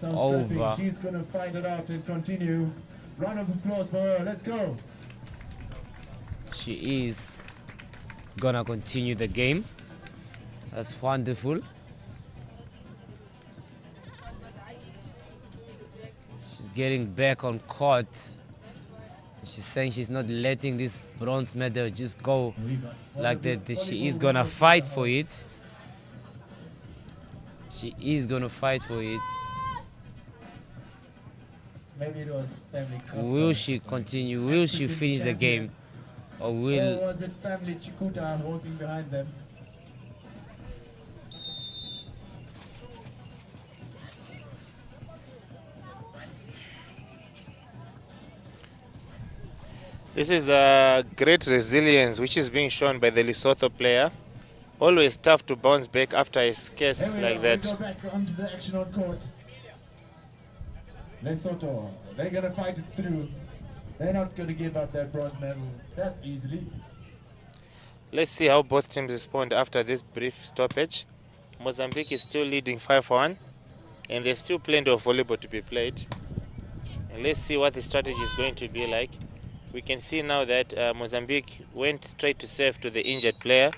over? She's gonna find it out and continue. Round of applause for her. Let's go. She is gonna continue the game. That's wonderful. She's getting back on court. She's saying she's not letting this bronze medal just go like that. She is gonna fight for it. She is gonna fight for it. Maybe it was family custom. Will she continue? Will she finish the game? Or Or will... was it family Chikuta walking behind them? This is a great resilience which is being shown by the Lesotho player. Always tough to bounce back after a case like We that. go back onto the action on court. Lesotho, they're going to fight it through. They're not going to give up that bronze medal that easily. Let's see how both teams respond after this brief stoppage. Mozambique is still leading 5-1, and there's still plenty of volleyball to be played. And let's see what the strategy is going to be like. We can see now that Mozambique went straight to serve to the injured player.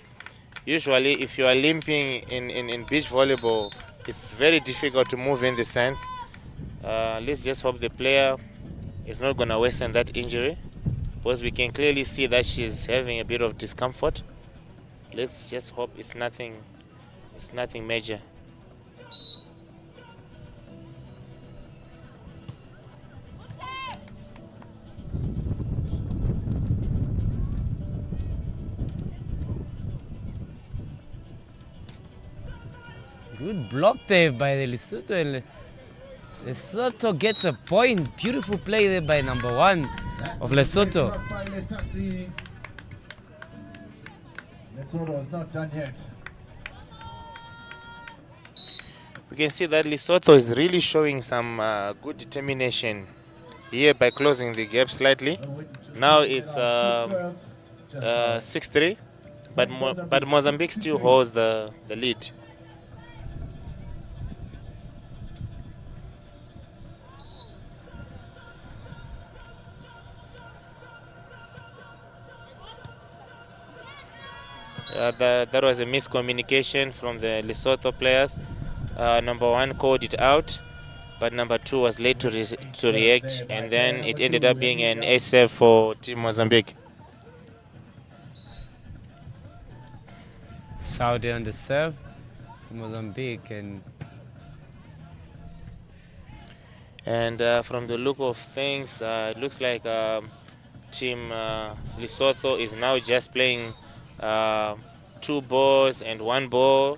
Usually, if you are limping in beach volleyball, it's very difficult to move in the sense. Let's just hope the player is not going to worsen that injury, because we can clearly see that she's having a bit of discomfort. Let's just hope it's nothing major. Good block there by the Lesotho. And Lesotho gets a point. Beautiful play there by number 1 of Lesotho. Lesotho is not done yet. We can see that Lesotho is really showing some good determination here by closing the gap slightly. Now it's 6-3, but Mozambique still holds the lead. That was a miscommunication from the Lesotho players. Number 1 called it out, but number 2 was late to react, and then it ended up being an ace serve for Team Mozambique. Saudi on the serve, Mozambique, and from the look of things, it looks like Team Lesotho is now just playing 2 balls and 1 ball.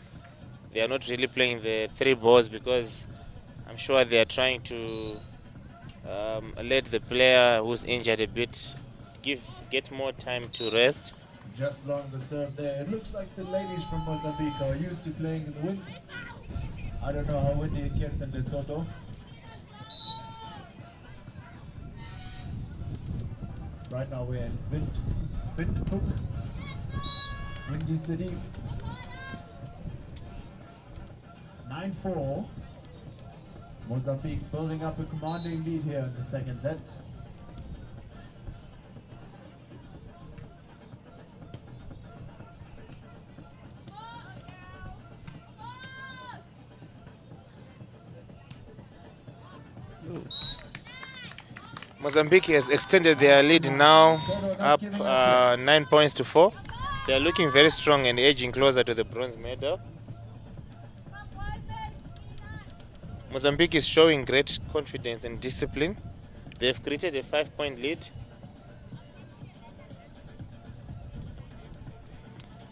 They are not really playing the 3 balls because I'm sure they are trying to let the player who's injured a bit get more time to rest. Just along the serve there. It looks like the ladies from Mozambique are used to playing in the wind. I don't know how windy it gets in Lesotho. Right now we're in Windhoek, Windy City. 9-4. Mozambique building up a commanding lead here in the second set. Mozambique has extended their lead now up 9 points to 4. They are looking very strong and edging closer to the bronze medal. Mozambique is showing great confidence and discipline. They've created a 5-point lead.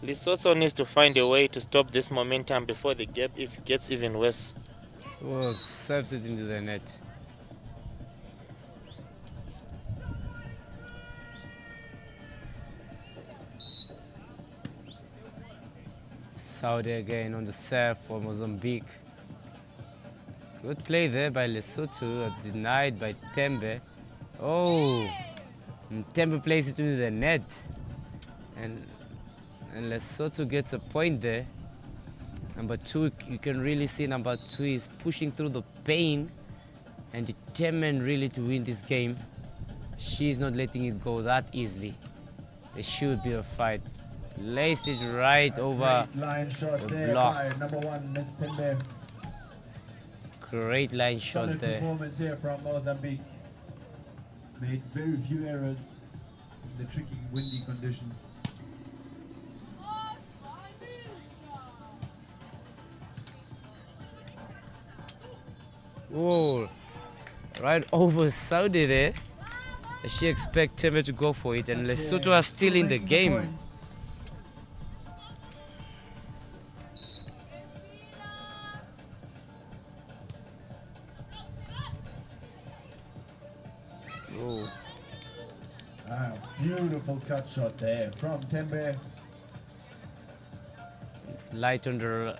Lesotho needs to find a way to stop this momentum before the gap gets even worse. well, serves it into the net. Saudi again on the serve for Mozambique. Good play there by Lesotho, denied by Tembe. Oh, and Tembe plays it into the net. And Lesotho gets a point there. Number two, you can really see number two is pushing through the pain and determined really to win this game. She's not letting it go that easily. There should be a fight. Placed it right over line shot the there block. by number one, Miss Tembe. Great line shot Solid there. performance here from Mozambique. Made very few errors in the tricky, windy conditions. Oh, right over Saudi there. She expects Tembe to go for it, and Lesotho are still in the game. Oh. Beautiful cut shot there from Tembe. It's light on the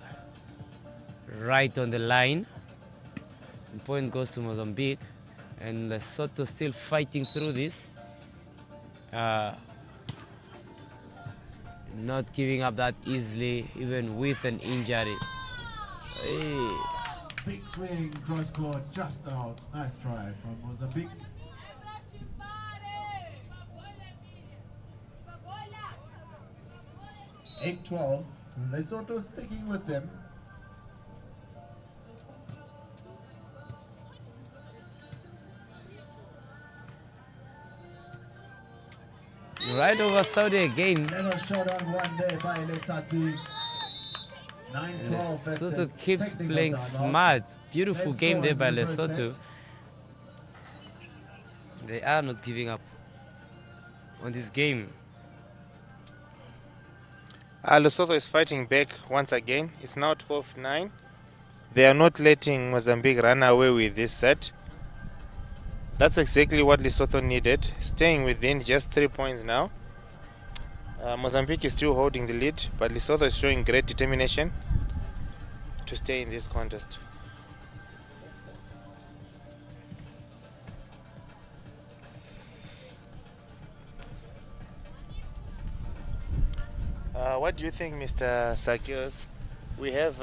right on the line. The point goes to Mozambique, and Lesotho still fighting through this. Not giving up that easily, even with an injury. Hey. Big swing, cross court, just out. Nice try from Mozambique. 8-12. Lesotho sticking with them. Right over Saudi again. Never showdown one there by Letsatsi. 9-12. Lesotho keeps playing smart. Beautiful game there by Lesotho. They are not giving up on this game. Lesotho is fighting back once again. It's now 12-9. They are not letting Mozambique run away with this set. That's exactly what Lesotho needed, staying within just 3 points now. Mozambique is still holding the lead, but Lesotho is showing great determination to stay in this contest. What do you think, Mr. Sakios? We have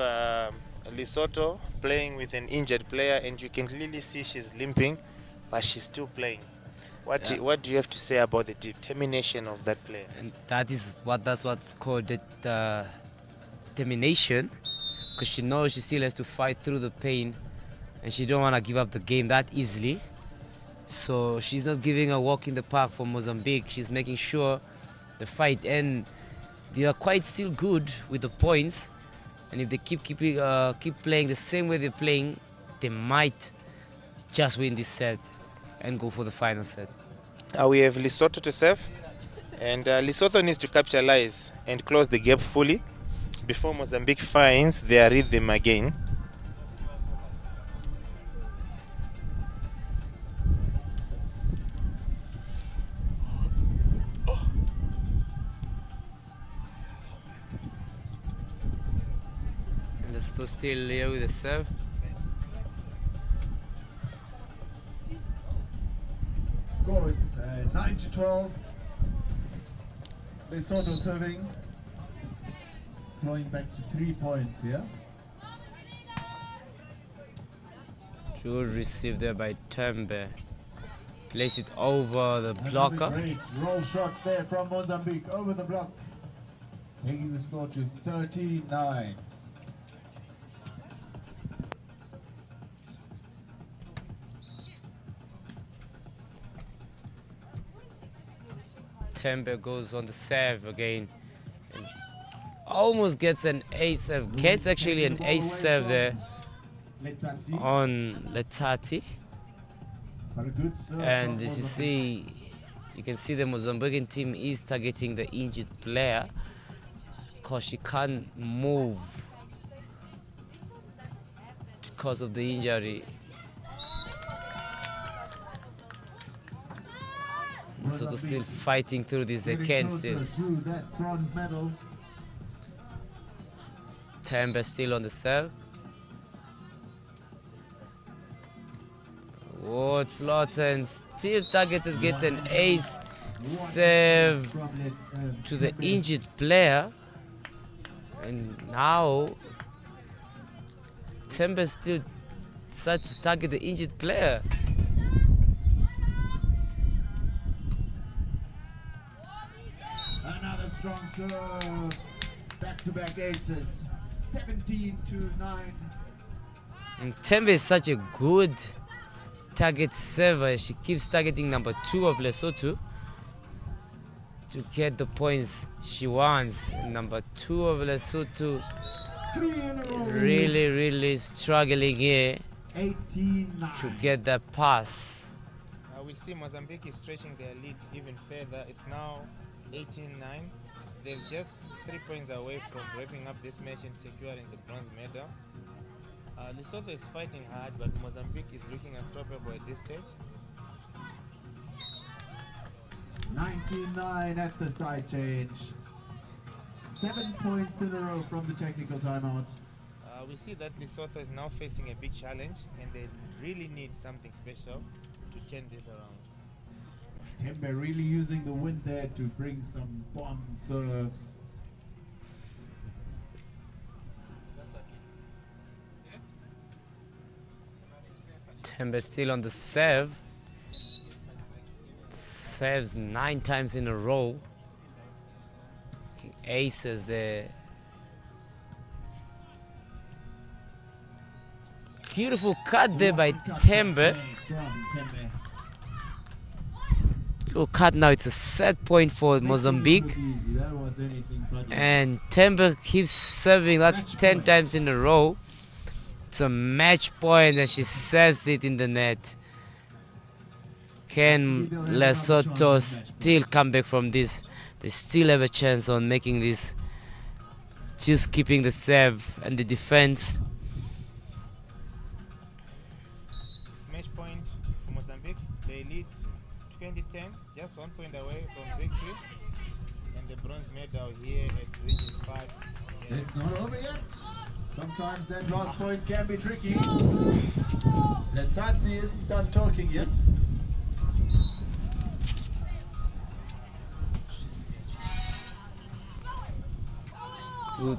Lesotho playing with an injured player, and you can clearly see she's limping, but she's still playing. What do you have to say about the determination of that player? And that's what's called determination, because she knows she still has to fight through the pain, and she don't want to give up the game that easily. So she's not giving a walk in the park for Mozambique. She's making sure the fight, and they are quite still good with the points. And if they keep playing the same way they're playing, they might just win this set and go for the final set. We have Lesotho to serve, and Lesotho needs to capitalize and close the gap fully before Mozambique finds their rhythm again. Lesotho still here with the serve. Score is 9-12. Lesotho serving. Going back to 3 points here. Good receive there by Tembe. Place it over the blocker. Great roll shot there from Mozambique over the block. Taking the score to 13-9. Tembe goes on the serve again and almost gets an ace serve. Gets actually an ace serve there on Letati. And as you see, you can see the Mozambican team is targeting the injured player because she can't move because of the injury. So they're still fighting through this, they can still. Tembe still on the serve. What Flotten still targeted, gets an ace serve to the injured player. And now Tembe still starts to target the injured player. Another strong serve. Back-to-back aces. 17-9. And Tembe is such a good target server. She keeps targeting number 2 of Lesotho to get the points she wants. Number 2 of Lesotho really struggling here. 18-9. to get that pass. We see Mozambique is stretching their lead even further. It's now 18-9. They're just 3 points away from wrapping up this match and securing the bronze medal. Lesotho is fighting hard, but Mozambique is looking unstoppable at this stage. 19-9 at the side change. 7 points in a row from the technical timeout. We see that Lesotho is now facing a big challenge, and they really need something special to turn this around. Tembe really using the wind there to bring some bomb serve. Tembe still on the serve. Serves 9 times in a row. Aces there. Beautiful cut there by Tembe. Good cut now. It's a set point for Mozambique. And Tembe keeps serving. That's 10 times in a row. It's a match point and she serves it in the net. Can Lesotho still come back from this? They still have a chance on making this. Just keeping the serve and the defense. Match point for Mozambique. They lead 20-10, just 1 point away from victory. And the bronze medal here at Region 5. It's not over yet. Sometimes that last point can be tricky. Letsatsi isn't done talking yet. Good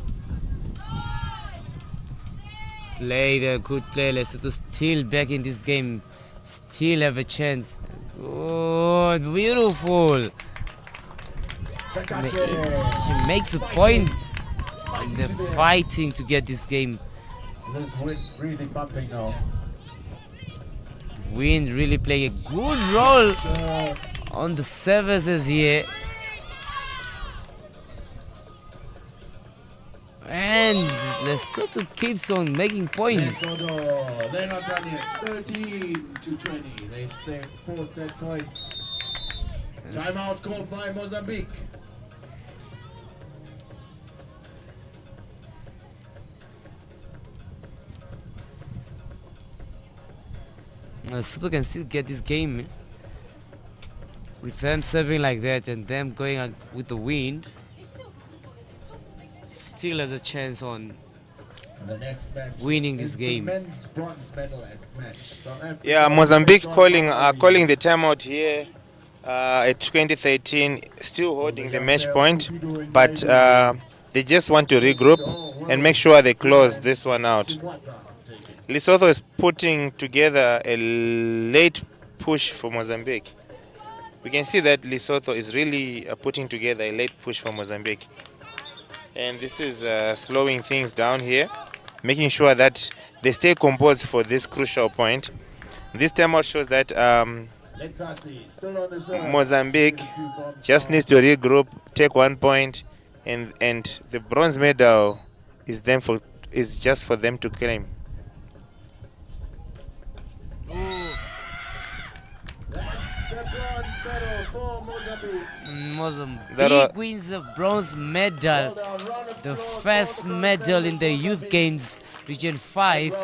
play there, good play. Lesotho still back in this game. Still have a chance. Oh, beautiful. She makes a point. And they're fighting to get this game. This wind really bumping now. Wind really playing a good role on the services here. And Lesotho keeps on making points. Lesotho, they're not done yet. 13-20. They've saved 4 set points. Timeout called by Mozambique. Lesotho can still get this game with them serving like that and them going with the wind. Still has a chance on the next match winning this game. Men's bronze medal match. Yeah, Mozambique calling the timeout here at 2013, still holding the match point, but they just want to regroup and make sure they close this one out. Lesotho is putting together a late push for Mozambique. We can see that Lesotho is really putting together a late push for Mozambique. And this is slowing things down here, making sure that they stay composed for this crucial point. This timeout shows that Mozambique just needs to regroup, take 1 point, and the bronze medal is just for them to claim. Mozambique wins the bronze medal, the first medal in the youth games. Region 5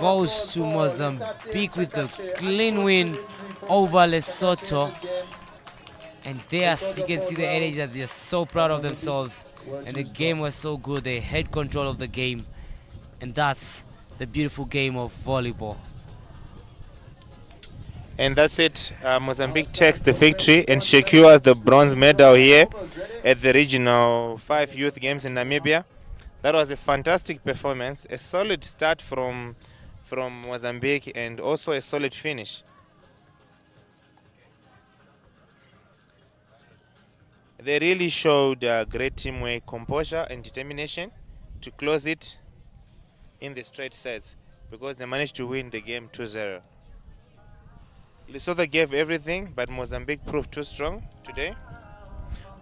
goes to Mozambique with a clean win over Lesotho. And there you can see the energy that they're so proud of themselves. And the game was so good, they had control of the game. And that's the beautiful game of volleyball. And that's it. Mozambique takes the victory and secures the bronze medal here at the Regional 5 Youth Games in Namibia. That was a fantastic performance, a solid start from Mozambique and also a solid finish. They really showed great teamwork, composure and determination to close it in the straight sets because they managed to win the game 2-0. Lesotho gave everything, but Mozambique proved too strong today.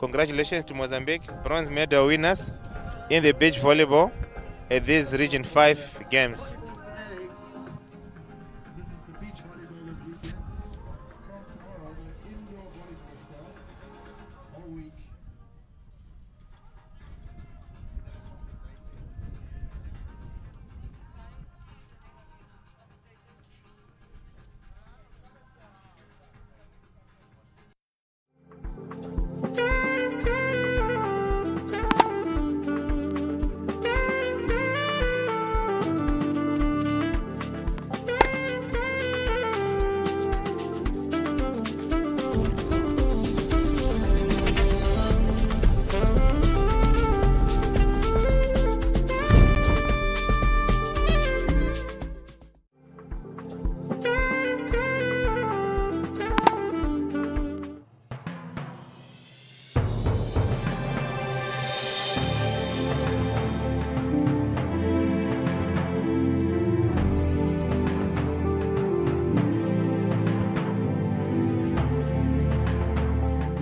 Congratulations to Mozambique, bronze medal winners in the beach volleyball at these Region 5 games.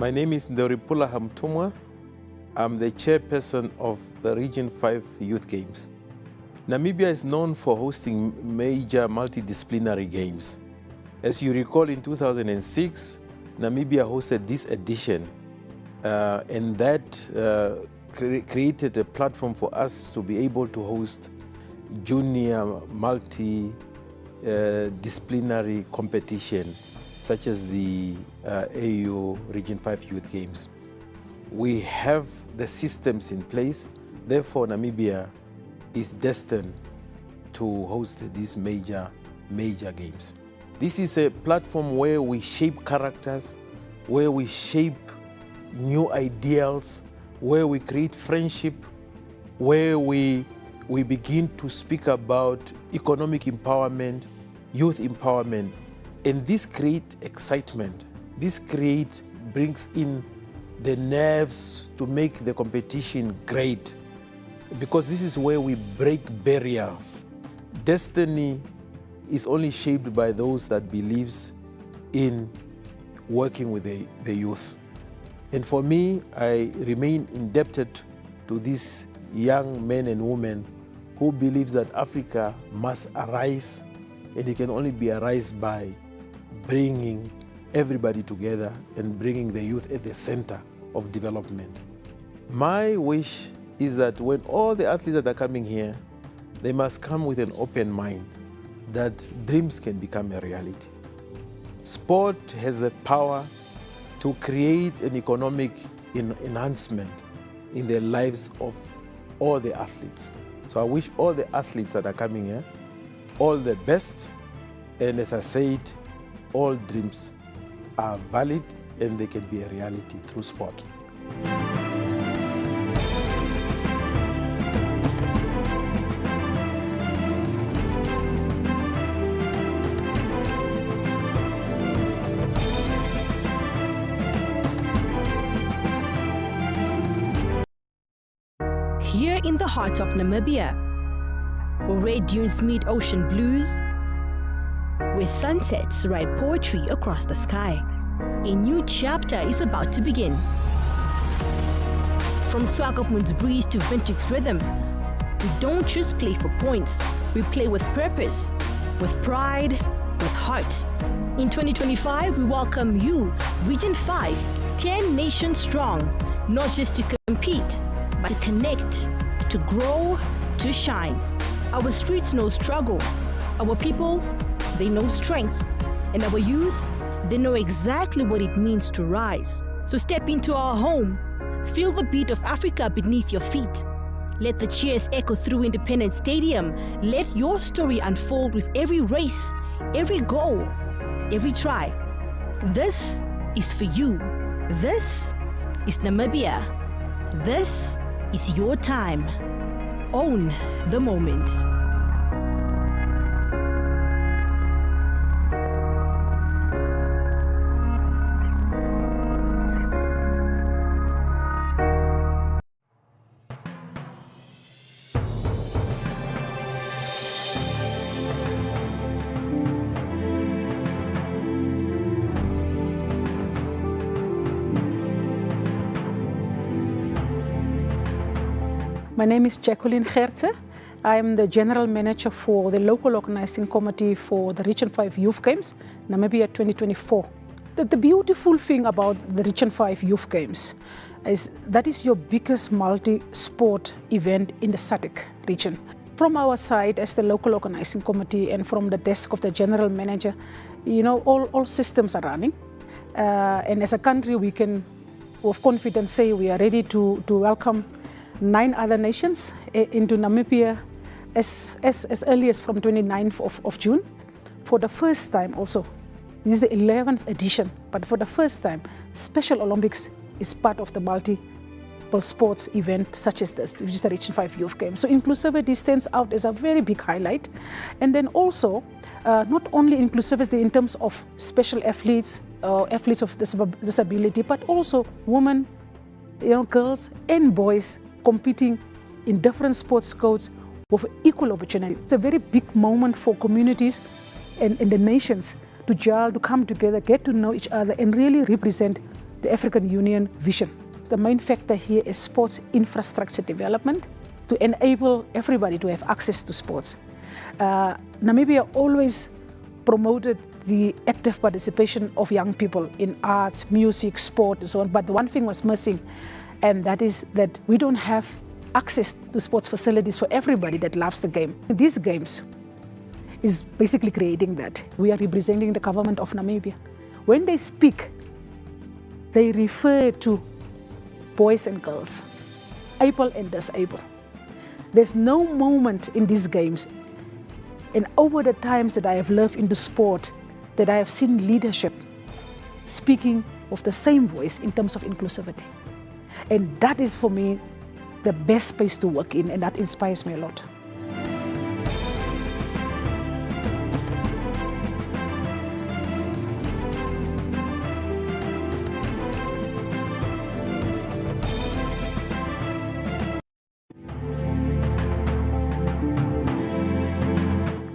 My name is Ndoripula Hamtumwa. I'm the chairperson of the Region 5 Youth Games. Namibia is known for hosting major multidisciplinary games. As you recall, in 2006, Namibia hosted this edition, and that created a platform for us to be able to host junior multidisciplinary competition, such as the AU Region 5 Youth Games. We have the systems in place, therefore Namibia is destined to host these major games. This is a platform where we shape characters, where we shape new ideals, where we create friendship, where we begin to speak about economic empowerment, youth empowerment, and this creates excitement. This brings in the nerves to make the competition great, because this is where we break barriers. Destiny is only shaped by those that believes in working with the youth. And for me, I remain indebted to these young men and women who believes that Africa must arise, and it can only be arise by bringing everybody together and bringing the youth at the center of development. My wish is that when all the athletes that are coming here, they must come with an open mind that dreams can become a reality. Sport has the power to create an economic enhancement in the lives of all the athletes. So I wish all the athletes that are coming here all the best, and as I said, all dreams are valid and they can be a reality through sport. Here in the heart of Namibia, where red dunes meet ocean blues, where sunsets write poetry across the sky, a new chapter is about to begin. From Swakopmund's breeze to Windhoek's rhythm, we don't just play for points, we play with purpose, with pride, with heart. In 2025, we welcome you, Region 5, 10 nations strong, not just to compete, but to connect, to grow, to shine. Our streets know struggle, our people, they know strength, and our youth, they know exactly what it means to rise. So step into our home, feel the beat of Africa beneath your feet. Let the cheers echo through Independence Stadium. Let your story unfold with every race, every goal, every try. This is for you. This is Namibia. This is your time. Own the moment. My name is Jacqueline Gertze. I am the General Manager for the local organizing committee for the Region 5 Youth Games, Namibia 2024. The beautiful thing about the Region 5 Youth Games is that is your biggest multi-sport event in the SADC region. From our side as the local organizing committee and from the desk of the General Manager, you know, all systems are running. And as a country, we can with confidence say we are ready to welcome 9 other nations into Namibia as early as from 29th of June. For the first time also, this is the 11th edition, but for the first time, Special Olympics is part of the multiple sports event such as this, which is the Region 5 Youth Games. So inclusivity stands out as a very big highlight. And then also, not only inclusivity in terms of special athletes, athletes of disability, but also women, girls and boys competing in different sports codes with equal opportunity. It's a very big moment for communities and the nations to gel, to come together, get to know each other and really represent the African Union vision. The main factor here is sports infrastructure development to enable everybody to have access to sports. Namibia always promoted the active participation of young people in arts, music, sport, and so on. But one thing was missing, and that is that we don't have access to sports facilities for everybody that loves the game. These games is basically creating that. We are representing the government of Namibia. When they speak, they refer to boys and girls, able and disabled. There's no moment in these games, and over the times that I have lived into sport, that I have seen leadership speaking with the same voice in terms of inclusivity. And that is, for me, the best space to work in, and that inspires me a lot.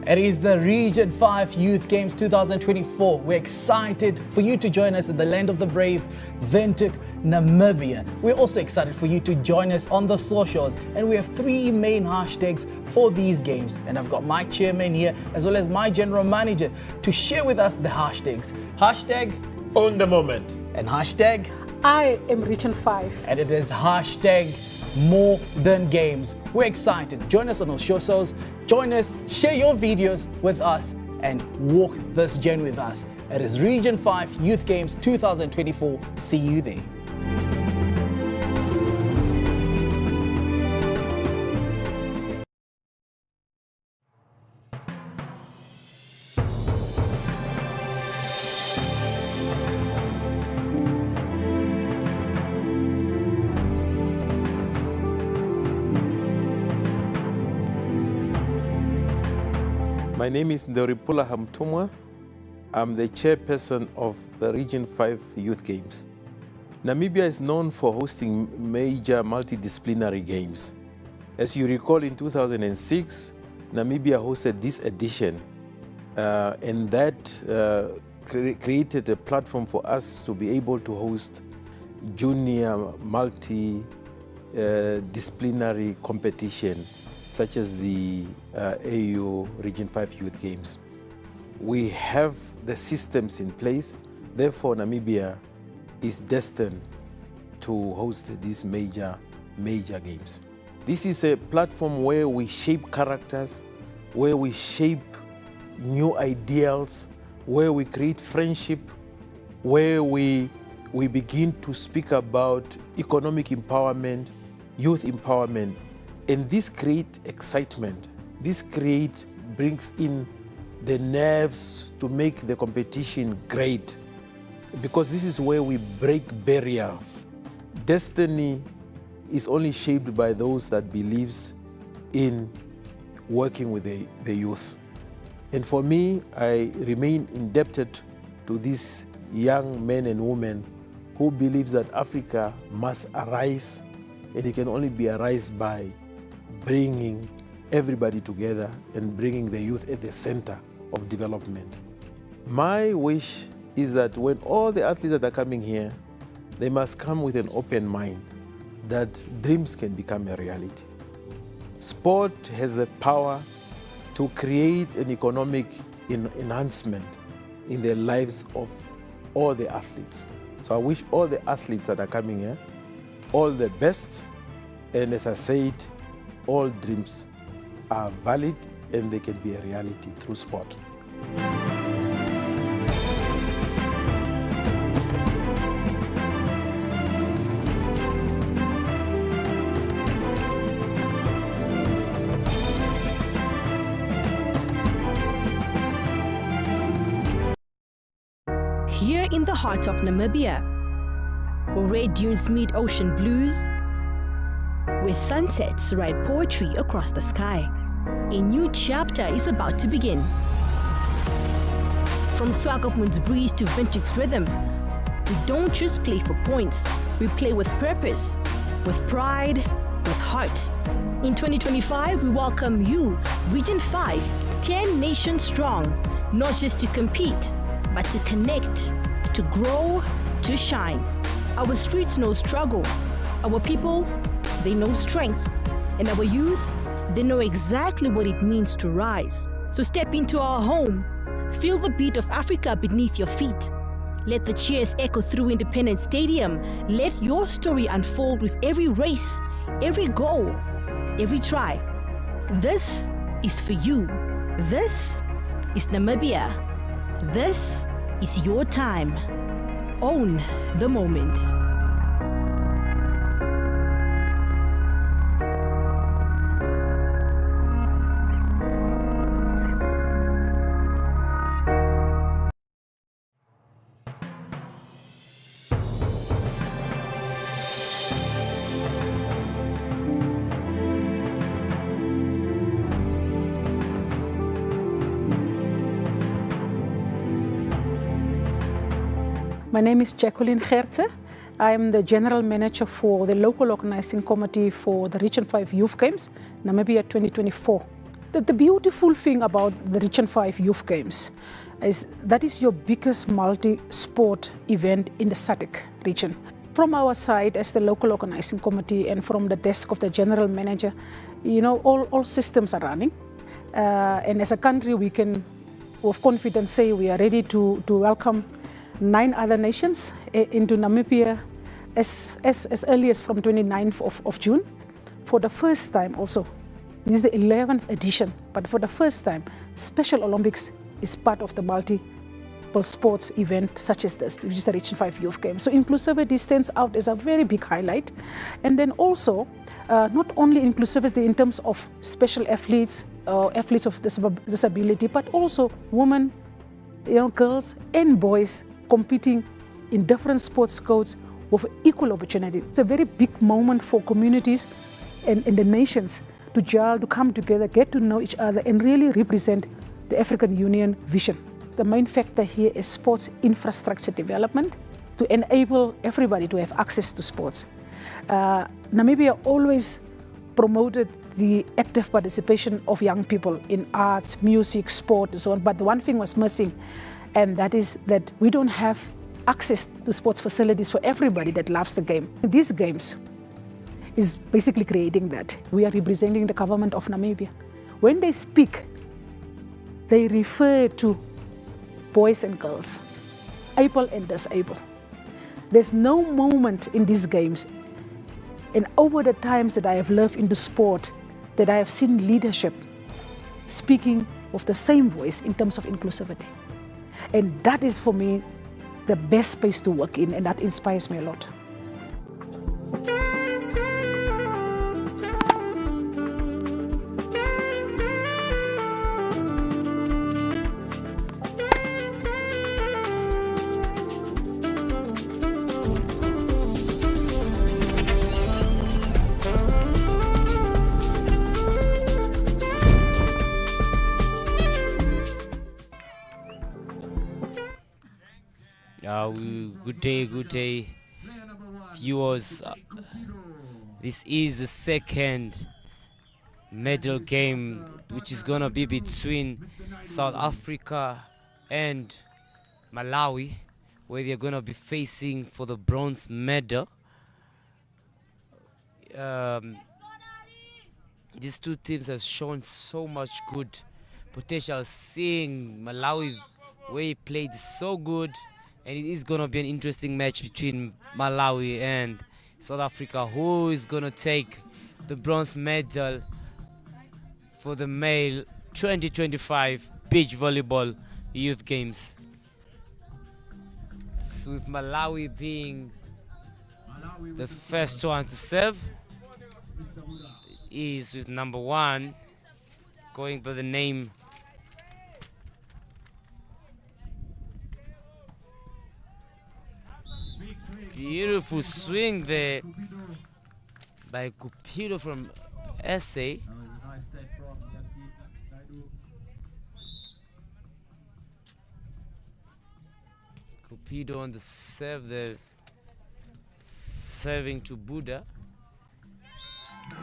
It is the Region 5 Youth Games 2024. We're excited for you to join us in the land of the brave, Windhoek, Namibia. We're also excited for you to join us on the socials, and we have 3 main hashtags for these games. And I've got my chairman here as well as my general manager to share with us the hashtags. Hashtag Own the moment. and hashtag, I am Region 5. and it is hashtag More Than Games. We're excited. Join us on our socials. Join us, share your videos with us, and walk this journey with us. It is Region 5 Youth Games 2024. See you there. My name is Ndoripula Hamtumwa. I'm the chairperson of the Region 5 Youth Games. Namibia is known for hosting major multidisciplinary games. As you recall, in 2006, Namibia hosted this edition, and that created a platform for us to be able to host junior multidisciplinary competition, such as the AU Region 5 Youth Games. We have the systems in place, therefore Namibia is destined to host these major games. This is a platform where we shape characters, where we shape new ideals, where we create friendship, where we begin to speak about economic empowerment, youth empowerment. And this creates excitement. This brings in the nerves to make the competition great, because this is where we break barriers. Destiny is only shaped by those that believes in working with the youth. And for me, I remain indebted to these young men and women who believes that Africa must arise, and it can only be arise by bringing everybody together and bringing the youth at the center of development. My wish is that when all the athletes that are coming here, they must come with an open mind that dreams can become a reality. Sport has the power to create an economic enhancement in the lives of all the athletes. So I wish all the athletes that are coming here all the best, and as I said, all dreams are valid and they can be a reality through sport. Here in the heart of Namibia, where red dunes meet ocean blues, where sunsets write poetry across the sky, a new chapter is about to begin. From Swakopmund's breeze to Windhoek's rhythm, we don't just play for points, we play with purpose, with pride, with heart. In 2025, we welcome you, Region 5, 10 nations strong, not just to compete, but to connect, to grow, to shine. Our streets know struggle. Our people, they know strength. And our youth, they know exactly what it means to rise. So step into our home. Feel the beat of Africa beneath your feet. Let the cheers echo through Independence Stadium. Let your story unfold with every race, every goal, every try. This is for you. This is Namibia. This is your time. Own the moment. My name is Jacqueline Gertze. I am the General Manager for the local organizing committee for the Region 5 Youth Games, Namibia 2024. The beautiful thing about the Region 5 Youth Games is that is your biggest multi-sport event in the SADC region. From our side as the local organizing committee and from the desk of the General Manager, you know, all systems are running. And as a country, we can with confidence say we are ready to welcome 9 other nations into Namibia as early as from 29th of June. For the first time also, this is the 11th edition, but for the first time, Special Olympics is part of the multiple sports event such as this, which is the Region 5 Youth Games. So inclusivity stands out as a very big highlight. And then also, not only inclusivity in terms of special athletes, athletes of disability, but also women, girls and boys competing in different sports codes with equal opportunity. It's a very big moment for communities and the nations to gel, to come together, get to know each other and really represent the African Union vision. The main factor here is sports infrastructure development to enable everybody to have access to sports. Namibia always promoted the active participation of young people in arts, music, sport and so on, but the one thing was missing, and that is that we don't have access to sports facilities for everybody that loves the game. These games is basically creating that. We are representing the government of Namibia. When they speak, they refer to boys and girls, able and disabled. There's no moment in these games, and over the times that I have lived in the sport, that I have seen leadership speaking with the same voice in terms of inclusivity. And that is for me the best space to work in, and that inspires me a lot. Good day, viewers. This is the second medal game, which is gonna be between South Africa and Malawi, where they're gonna be facing for the bronze medal. These two teams have shown so much good potential. Seeing Malawi, where he played so good. And it is going to be an interesting match between Malawi and South Africa. Who is going to take the bronze medal for the male 2025 beach volleyball youth games? So with Malawi being the first one to serve, is with number 1 going by the name beautiful swing there by Cupido from SA. Cupido on the serve there, serving to Buddha.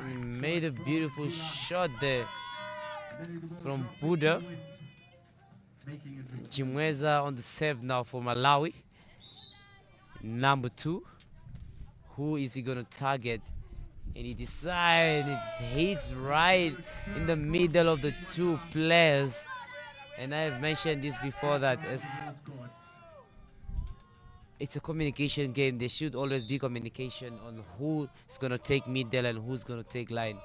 He made a beautiful shot there from Buddha. Chimweza on the serve now for Malawi. Number 2. who is he gonna target, and he decides it hits right in the middle of the two players. And I've mentioned this before that it's a communication game. There should always be communication on who's gonna take middle and who's gonna take line.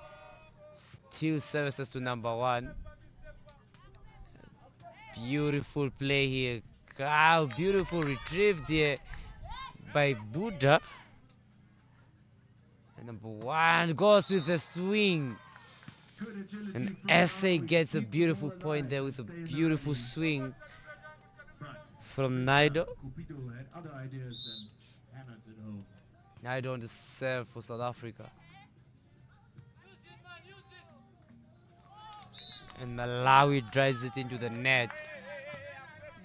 Still services to number 1. Beautiful play here. Wow, beautiful retrieve there by Buddha. And number 1 goes with the swing. And SA gets a beautiful point there with a beautiful swing from Naido. Naido on the serve for South Africa. And Malawi drives it into the net.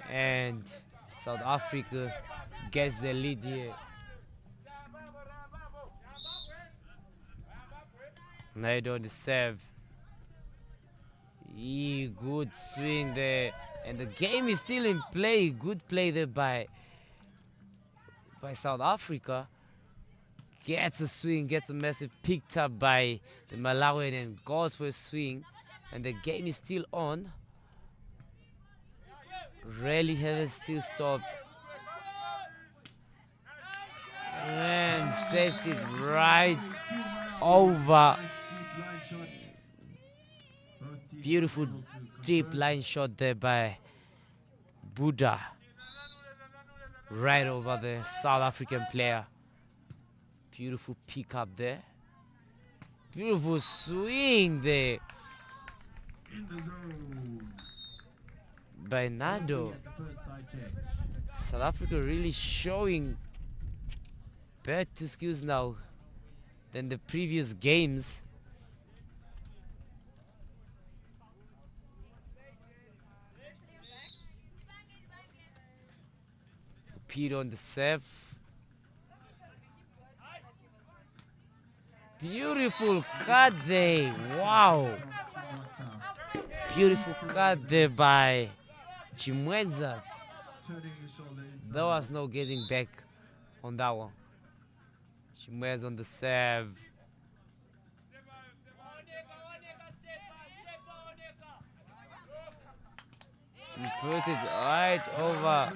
And South Africa gets the lead here. Naido on the serve. Good swing there, and the game is still in play. Good play there by South Africa. Gets a swing, gets a massive picked up by the Malawian and goes for a swing, and the game is still on. Rally has still stopped. And saved it right over. Beautiful deep line shot there by Buddha. Right over the South African player. Beautiful pick up there. Beautiful swing there by Nado. South Africa really showing better skills now than the previous games. Peter on the serve. Beautiful cut there. Wow. Beautiful cut there by Chimwenza. There was no getting back on that one. Chimwenza on the serve. He put it right over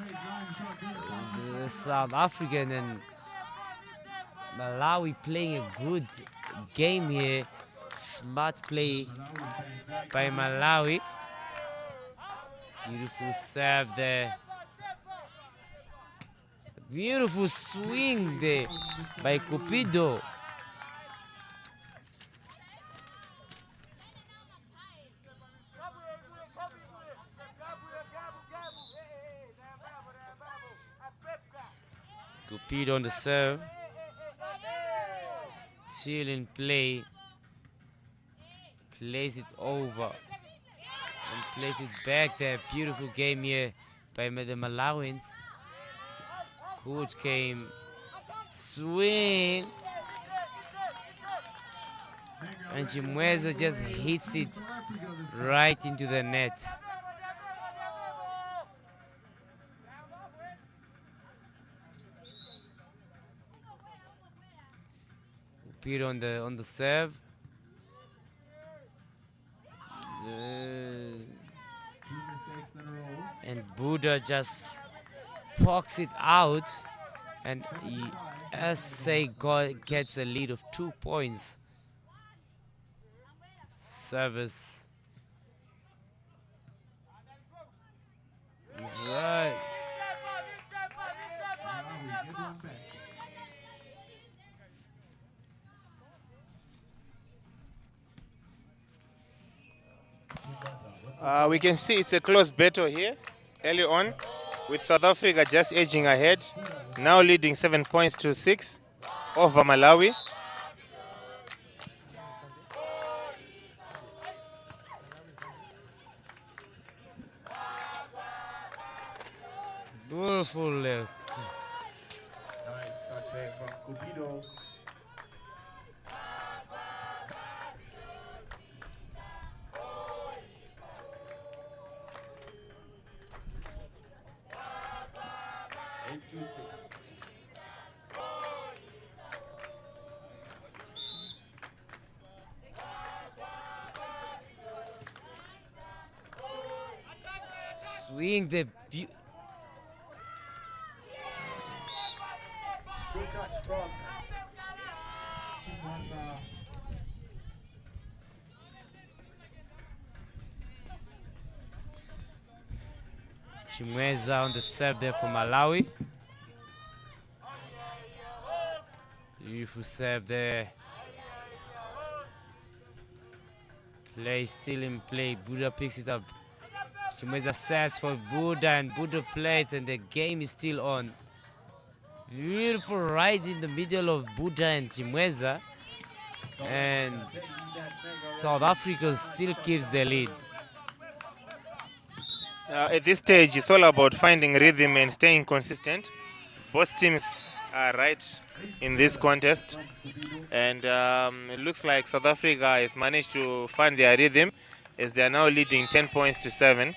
the South African, and Malawi playing a good game here. Smart play by Malawi. Beautiful serve there. Beautiful swing there by Cupido. Cupido on the serve. Still in play. Plays it over. And plays it back there. Beautiful game here by the Malawians. Good game. Swing. And Chimweza just hits it right into the net. Peter on the serve. And Buddha just pokes it out, and SA gets a lead of 2 points. Service. Right. We can see it's a close battle here early on, with South Africa just edging ahead, now leading 7 points to 6 over Malawi. Beautiful look. Nice touch there from Cupido. swing the Good touch from Chimwanza. Chimweza on the serve there for Malawi. Beautiful serve there. Play still in play. Buddha picks it up. Chimweza sets for Buddha and Buddha plays and the game is still on. Beautiful right in the middle of Buddha and Chimweza. And South Africa still keeps the lead. At this stage, it's all about finding rhythm and staying consistent. Both teams are right in this contest. And it looks like South Africa has managed to find their rhythm as they are now leading 10 points to 7.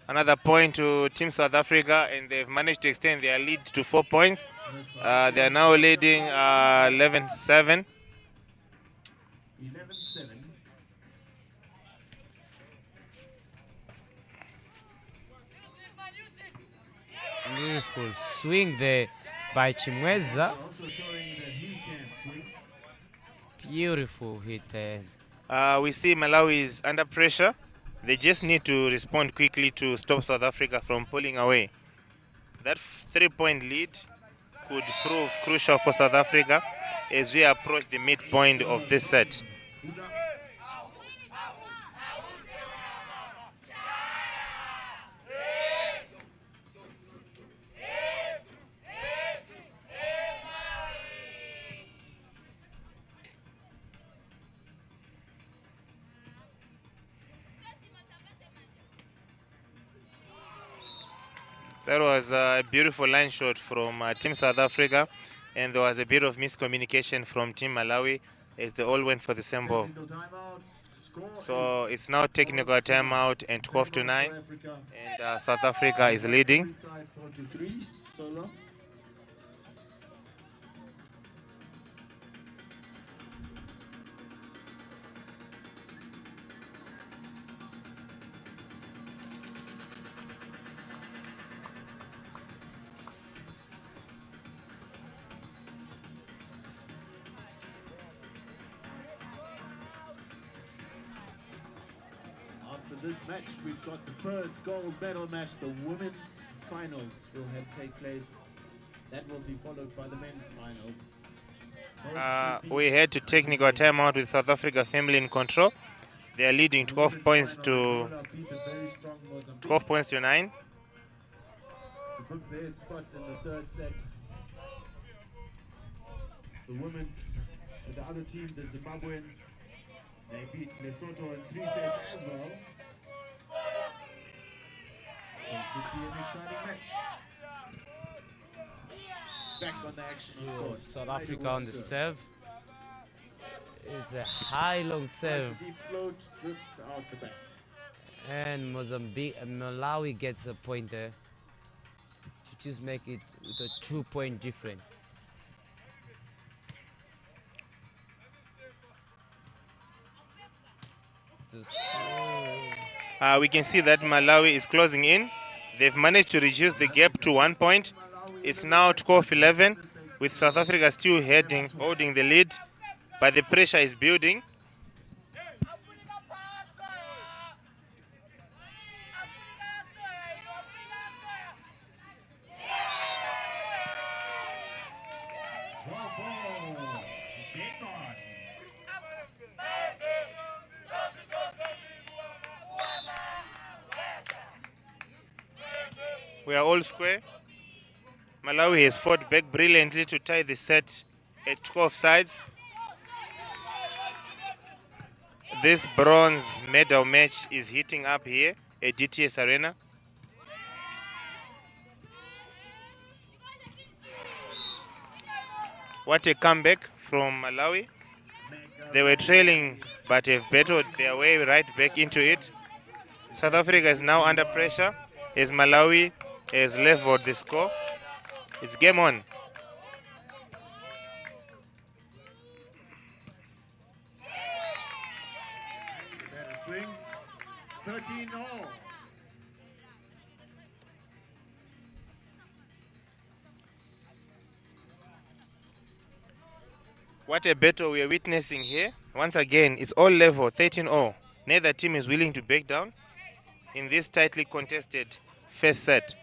Another point to Team South Africa, and they've managed to extend their lead to 4 points. They are now leading 11-7. 11-7. Beautiful swing there by Chimweza. Also showing that he can swing. Beautiful hit there. We see Malawi is under pressure. They just need to respond quickly to stop South Africa from pulling away. That 3-point lead could prove crucial for South Africa as we approach the midpoint of this set. That was a beautiful line shot from Team South Africa, and there was a bit of miscommunication from Team Malawi as they all went for the same ball. So it's now technical timeout and 12-9, and South Africa is leading. After this match, we've got the first gold medal match. The women's finals will take place. That will be followed by the men's finals. We head to technical timeout with South Africa firmly in control. They are leading 12 points to 9. To book their spot in the third set. The women's, the other team, the Zimbabweans, they beat Lesotho in 3 sets as well. So it should be an exciting match. Back on the action, of course. South Africa on the serve. It's a high long serve. Deep float drifts out the back. And Mozambique and Malawi gets a point there to just make it with a 2-point difference. We can see that Malawi is closing in. They've managed to reduce the gap to 1 point. It's now 12-11, with South Africa still holding the lead, but the pressure is building. We are all square. Malawi has fought back brilliantly to tie the set at 12 sides. This bronze medal match is heating up here at DTS Arena. What a comeback from Malawi. They were trailing but have battled their way right back into it. South Africa is now under pressure as Malawi has leveled the score. It's game on. Better swing. 13-all. What a battle we are witnessing here. Once again, it's all level, 13-all. Neither team is willing to back down in this tightly contested first set.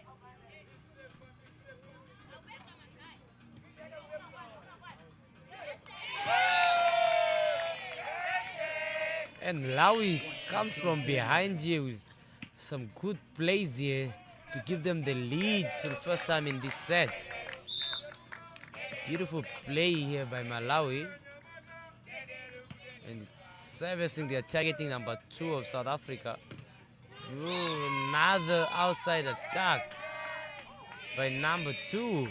And Malawi comes from behind here with some good plays here to give them the lead for the first time in this set. Beautiful play here by Malawi. And servicing, they are targeting number 2 of South Africa. Ooh, another outside attack by number 2.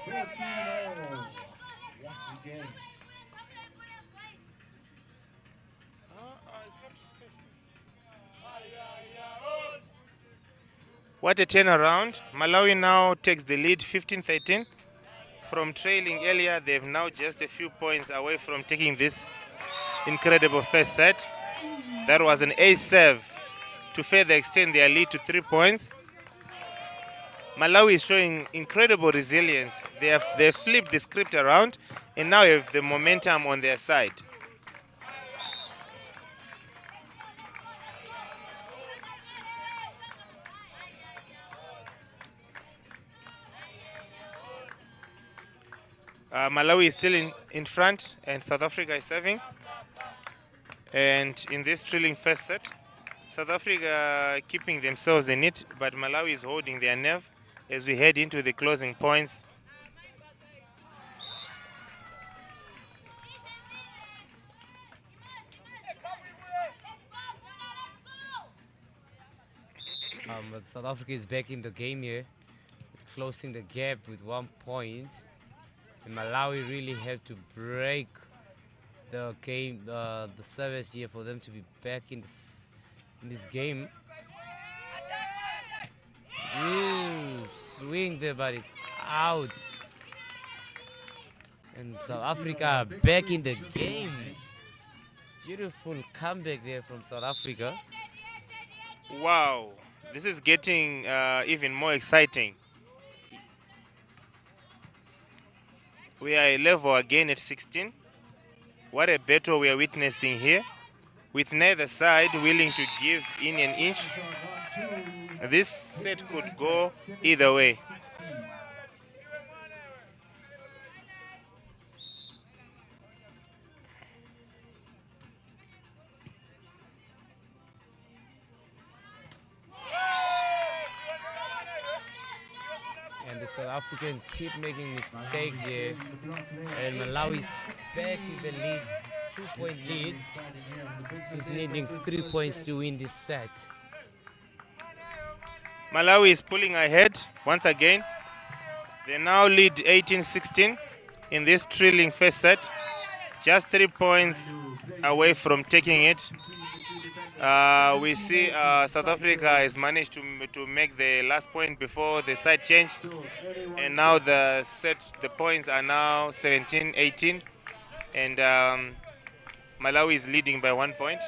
14-all. What a game. What a turnaround. Malawi now takes the lead 15-13. From trailing earlier, they've now just a few points away from taking this incredible first set. That was an ace serve to further extend their lead to 3 points. Malawi is showing incredible resilience. They've flipped the script around and now have the momentum on their side. Malawi is still in front and South Africa is serving. And in this thrilling first set, South Africa keeping themselves in it, but Malawi is holding their nerve as we head into the closing points. But South Africa is back in the game here, closing the gap with 1 point. And Malawi really have to break the game, the service here for them to be back in this game. Ooh, swing there, but it's out. And South Africa back in the game. Beautiful comeback there from South Africa. Wow, this is getting even more exciting. We are level again at 16. What a battle we are witnessing here, with neither side willing to give in an inch. This set could go either way. And the South Africans keep making mistakes here. And Malawi's back with the lead, 2-point lead. He's needing 3 points to win this set. Malawi is pulling ahead once again. They now lead 18-16 in this thrilling first set. Just 3 points away from taking it. We see South Africa has managed to make the last point before the side change, and now the points are now 17-18, and Malawi is leading by 1 point.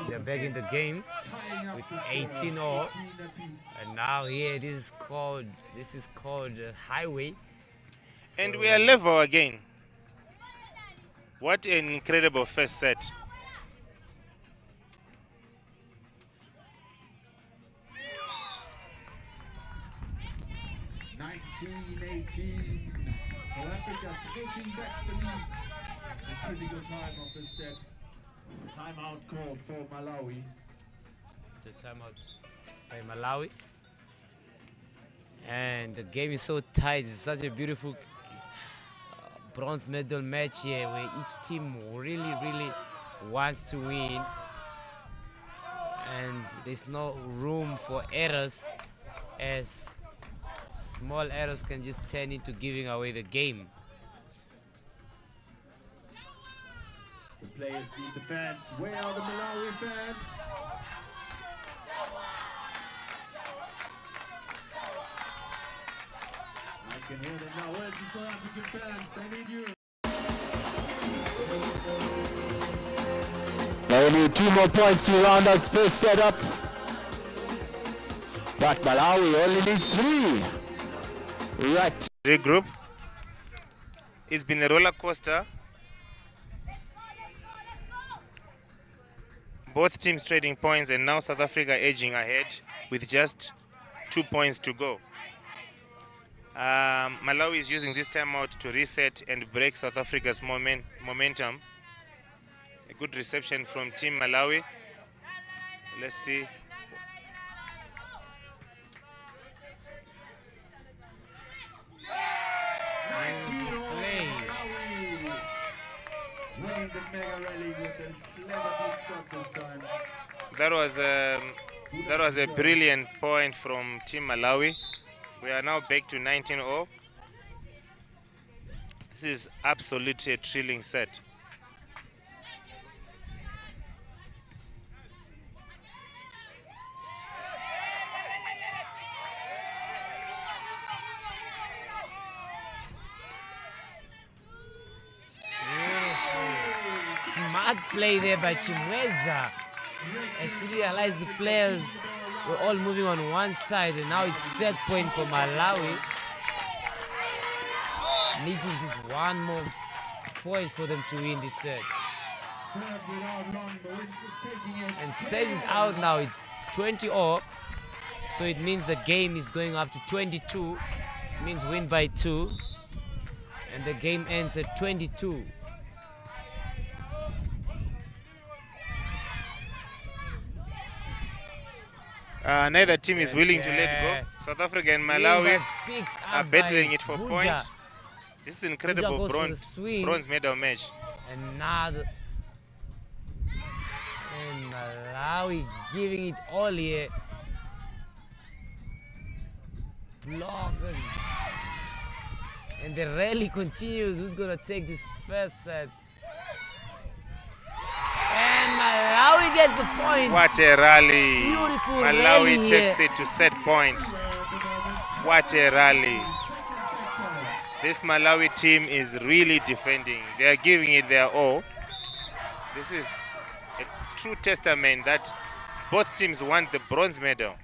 They're back in the game with 18-all, and now here this is called highway. And we are level again. What an incredible first set. South Africa taking back the lead. The critical time of the set. Timeout called for Malawi. The timeout by Malawi. And the game is so tight. It's such a beautiful bronze medal match here where each team really wants to win. and there's no room for errors, as small errors can just turn into giving away the game. The players need the fans. Where are the Malawi fans? I can hear them now. Where's the South African fans? They need you. Now we need 2 more points to round out space setup. But Malawi only needs 3. Right. Regroup. It's been a roller coaster. Both teams trading points, and now South Africa edging ahead with just 2 points to go. Malawi is using this timeout to reset and break South Africa's momentum. A good reception from Team Malawi. Let's see. Winning the mega rally with a clever deep shot this time. That was a brilliant point from Team Malawi. We are now back to 19-0. This is absolutely a thrilling set. Smart play there by Chimweza. As he realized the players were all moving on one side, and now it's set point for Malawi. Needing just one more point for them to win this set. And saves it out now. It's 20-0. So it means the game is going up to 22. It means win by 2. And the game ends at 22. Neither team is willing to let go. South Africa and Malawi are battling it for points. This is incredible bronze medal match. And Malawi giving it all here. Block. And the rally continues. Who's going to take this first set? And Malawi gets the point. What a rally. Beautiful Malawi rally takes here. it to set point. What a rally. This Malawi team is really defending. They are giving it their all. This is a true testament that both teams want the bronze medal.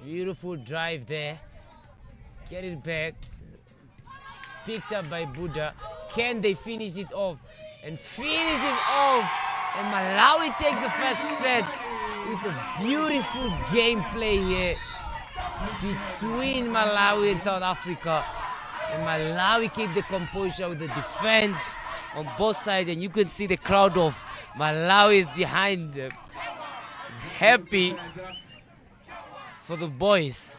Beautiful drive there. Get it back. Picked up by Buddha. Can they finish it off? And finish it off. And Malawi takes the first set with a beautiful gameplay here between Malawi and South Africa. And Malawi keep the composure with the defense on both sides. And you can see the crowd of Malawi is behind them. Happy for the boys.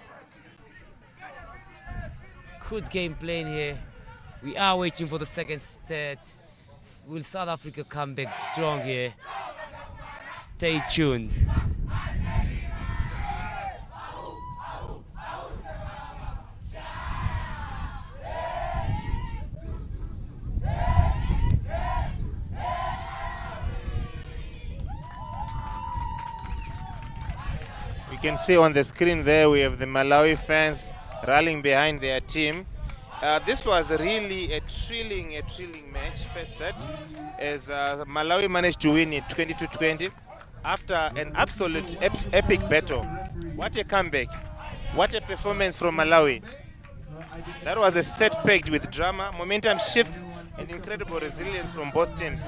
Good game playing here. We are waiting for the second set. Will South Africa come back strong here? Stay tuned. You can see on the screen there we have the Malawi fans rallying behind their team. This was really a thrilling match, first set, as Malawi managed to win it 22-20 after an absolute epic battle. What a comeback. What a performance from Malawi. That was a set packed with drama, momentum shifts, and incredible resilience from both teams.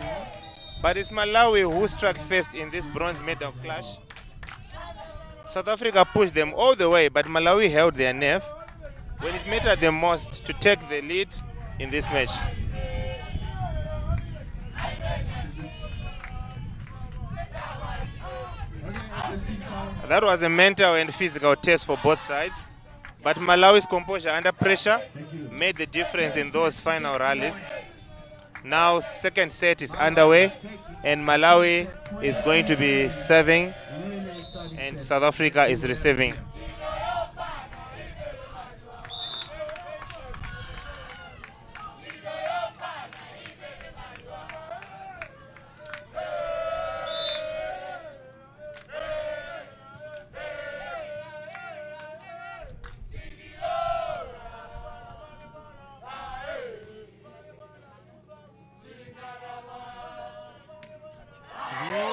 But it's Malawi who struck first in this bronze medal clash. South Africa pushed them all the way, but Malawi held their nerve when it mattered the most to take the lead in this match. That was a mental and physical test for both sides. But Malawi's composure under pressure made the difference in those final rallies. Now second set is underway and Malawi is going to be serving and South Africa is receiving.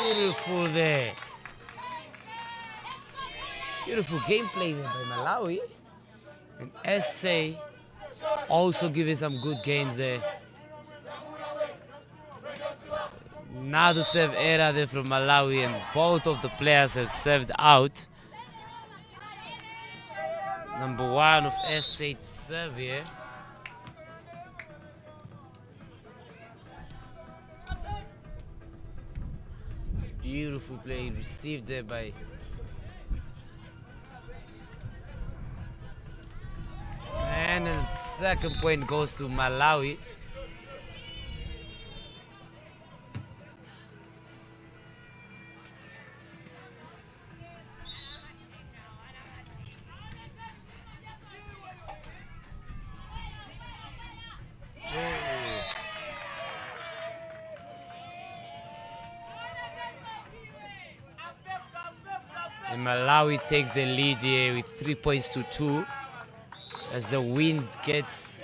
Beautiful there. Beautiful gameplay there by Malawi. And SA also giving some good games there. Another serve error there from Malawi and both of the players have served out. Number 1 of SA to serve here. Beautiful play received there by and the second point goes to Malawi. And Malawi takes the lead here with 3 points to 2 as the wind gets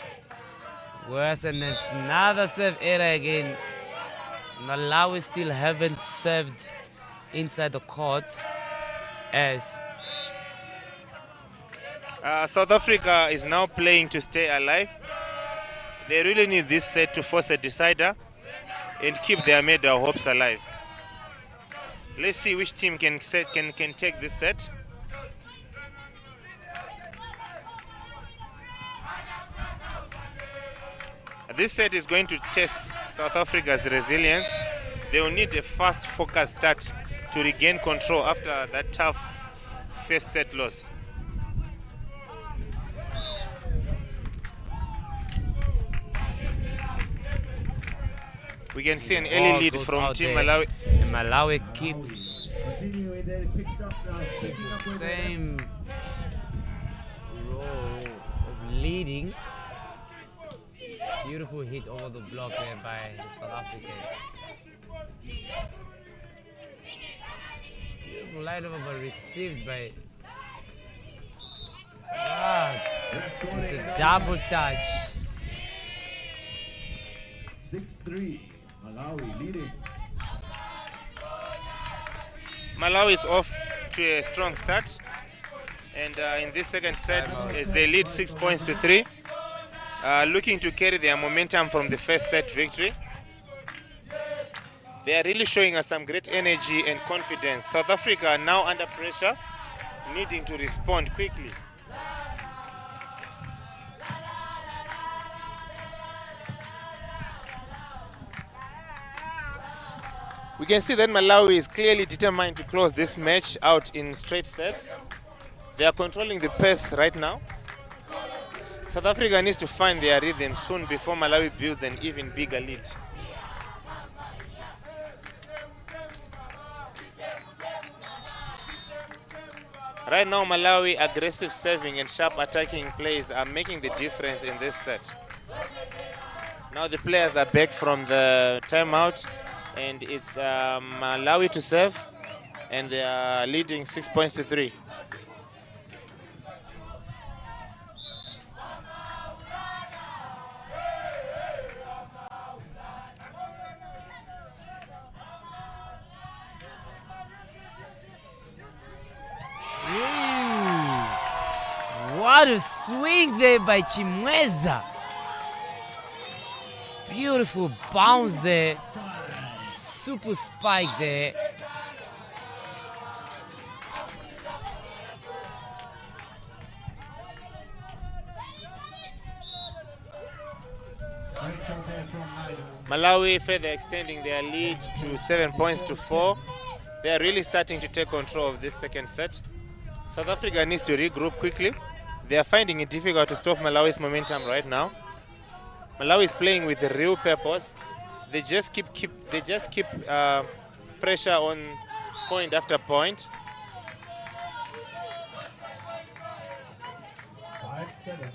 worse, and it's another serve error again. Malawi still haven't served inside the court as South Africa is now playing to stay alive. They really need this set to force a decider and keep their medal hopes alive. Let's see which team can take this set. This set is going to test South Africa's resilience. They will need a fast, focused start to regain control after that tough first set loss. We can see an early lead from Team Malawi. And Malawi keeps the same role of leading. Beautiful hit over the block there by the South African. Beautiful line over but received by it's a double touch. 6-3, Malawi leading. Malawi is off to a strong start, and in this second set, as they lead 6 points to 3, looking to carry their momentum from the first set victory. They are really showing us some great energy and confidence. South Africa are now under pressure, needing to respond quickly. We can see that Malawi is clearly determined to close this match out in straight sets. They are controlling the pace right now. South Africa needs to find their rhythm soon before Malawi builds an even bigger lead. Right now, Malawi aggressive serving and sharp attacking plays are making the difference in this set. Now the players are back from the timeout, and it's Malawi to serve, and they are leading 6 points to 3. What a swing there by Chimweza. Beautiful bounce there. Super spike there. Malawi further extending their lead to 7 points to 4. They are really starting to take control of this second set. South Africa needs to regroup quickly They are finding it difficult to stop Malawi's momentum right now. Malawi is playing with a real purpose. They just keep pressure on point after point. 5-7.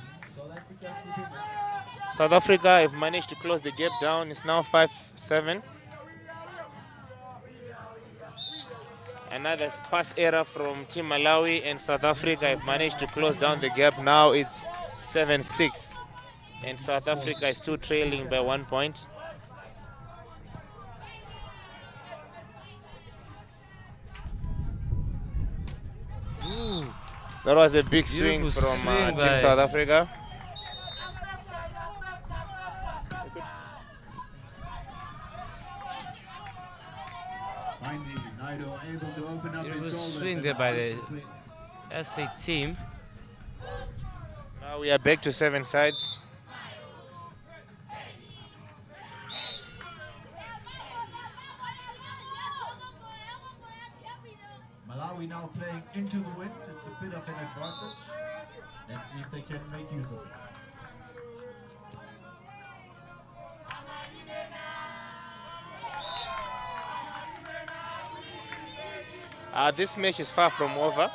South Africa have managed to close the gap down. It's now 5-7. Another pass error from Team Malawi, and South Africa have managed to close down the gap. Now it's 7-6. And South Africa is still trailing by 1 point. That was a big swing Beautiful from swing Team by- South Africa. Finally, Naido able to open up Beautiful his shoulders. swing there by the SA team. Now we are back to 7 sides. Malawi now playing into the wind. It's a bit of an advantage. Let's see if they can make use of it. This match is far from over.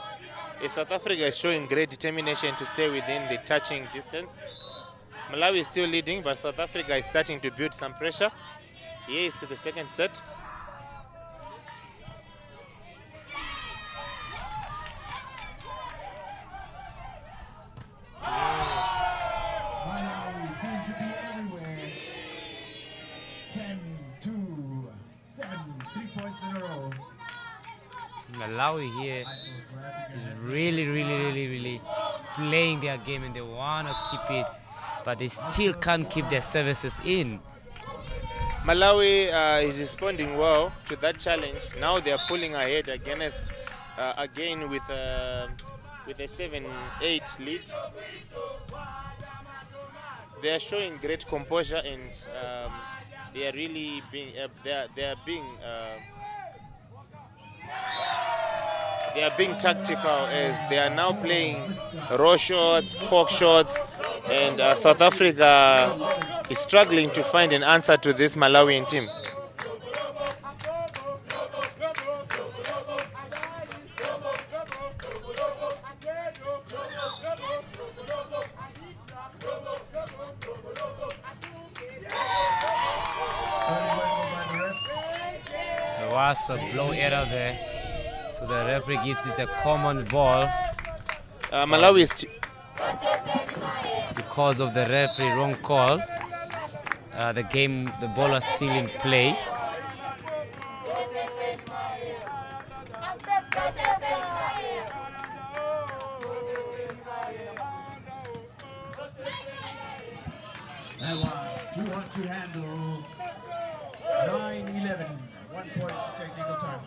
South Africa is showing great determination to stay within the touching distance. Malawi is still leading, but South Africa is starting to build some pressure. Here is to the second set. Malawi seem to be everywhere. 10-2, 3 points in a row. Malawi here is really playing their game, and they want to keep it, but they still can't keep their services in. Malawi is responding well to that challenge. Now they are pulling ahead against again with a 7-8 lead. They are showing great composure, and they are really being they are being tactical, as they are now playing raw shots, poke shots, and South Africa is struggling to find an answer to this Malawian team. There was a blow error there, so the referee gives it a common ball. Malawi is Because of the referee wrong call, the ball was still in play. That one, too hard to handle. 9-11, 1 point technical time.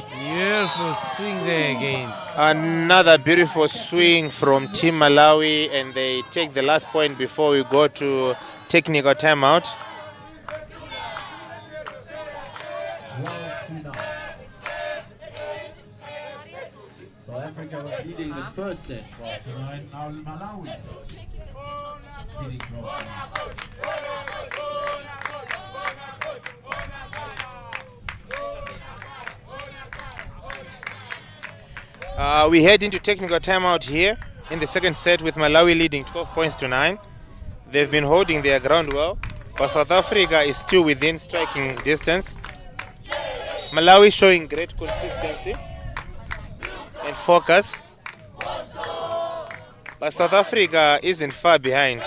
Beautiful swing there again. another beautiful swing from Team Malawi, and they take the last point before we go to technical timeout. 12-9. South Africa was leading the first set. 12-9. Now Malawi. Leading 12-9. We head into technical timeout here in the second set with Malawi leading 12 points to 9. They've been holding their ground well, but South Africa is still within striking distance. Malawi showing great consistency and focus, but South Africa isn't far behind.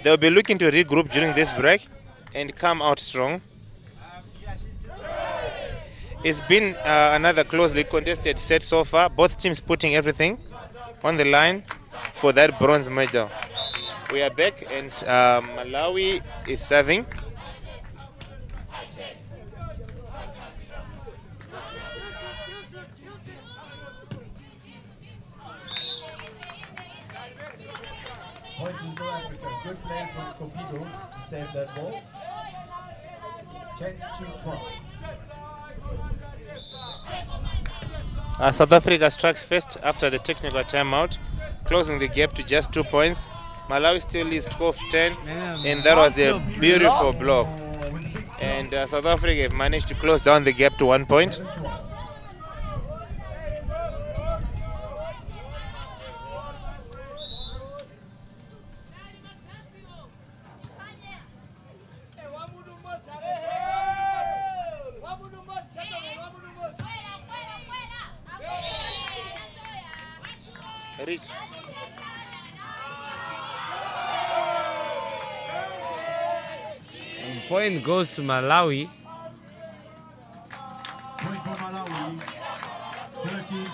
They'll be looking to regroup during this break and come out strong. It's been another closely contested set so far. Both teams putting everything on the line for that bronze medal. We are back, and Malawi is serving. Point to South Africa. Good play from Kopido to save that ball. 10-12. South Africa strikes first after the technical timeout, closing the gap to just 2 points. Malawi still leads 12-10, and that was a beautiful block. And South Africa have managed to close down the gap to 1 point. Rich. Point goes to Malawi. Point for Malawi, 13-11.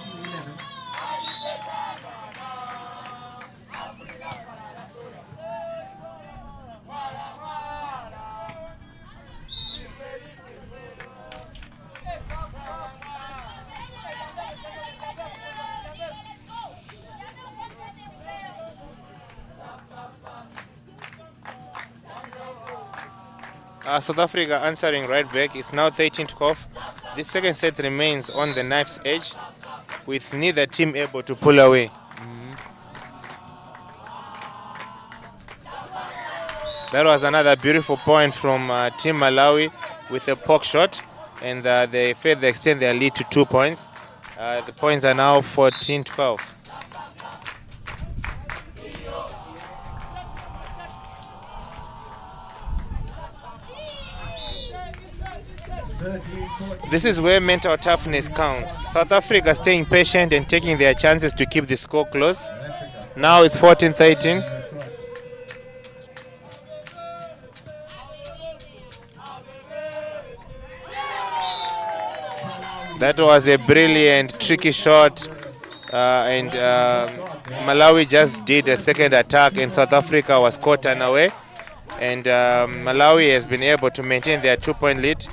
South Africa answering right back. It's now 13-12. This second set remains on the knife's edge, with neither team able to pull away. That was another beautiful point from Team Malawi with a poke shot, and they further extend their lead to 2 points. The points are now 14-12. This is where mental toughness counts. South Africa staying patient and taking their chances to keep the score close. Now it's 14-13. That was a brilliant, tricky shot, and Malawi just did a second attack, and South Africa was caught unaware. And Malawi has been able to maintain their 2-point lead.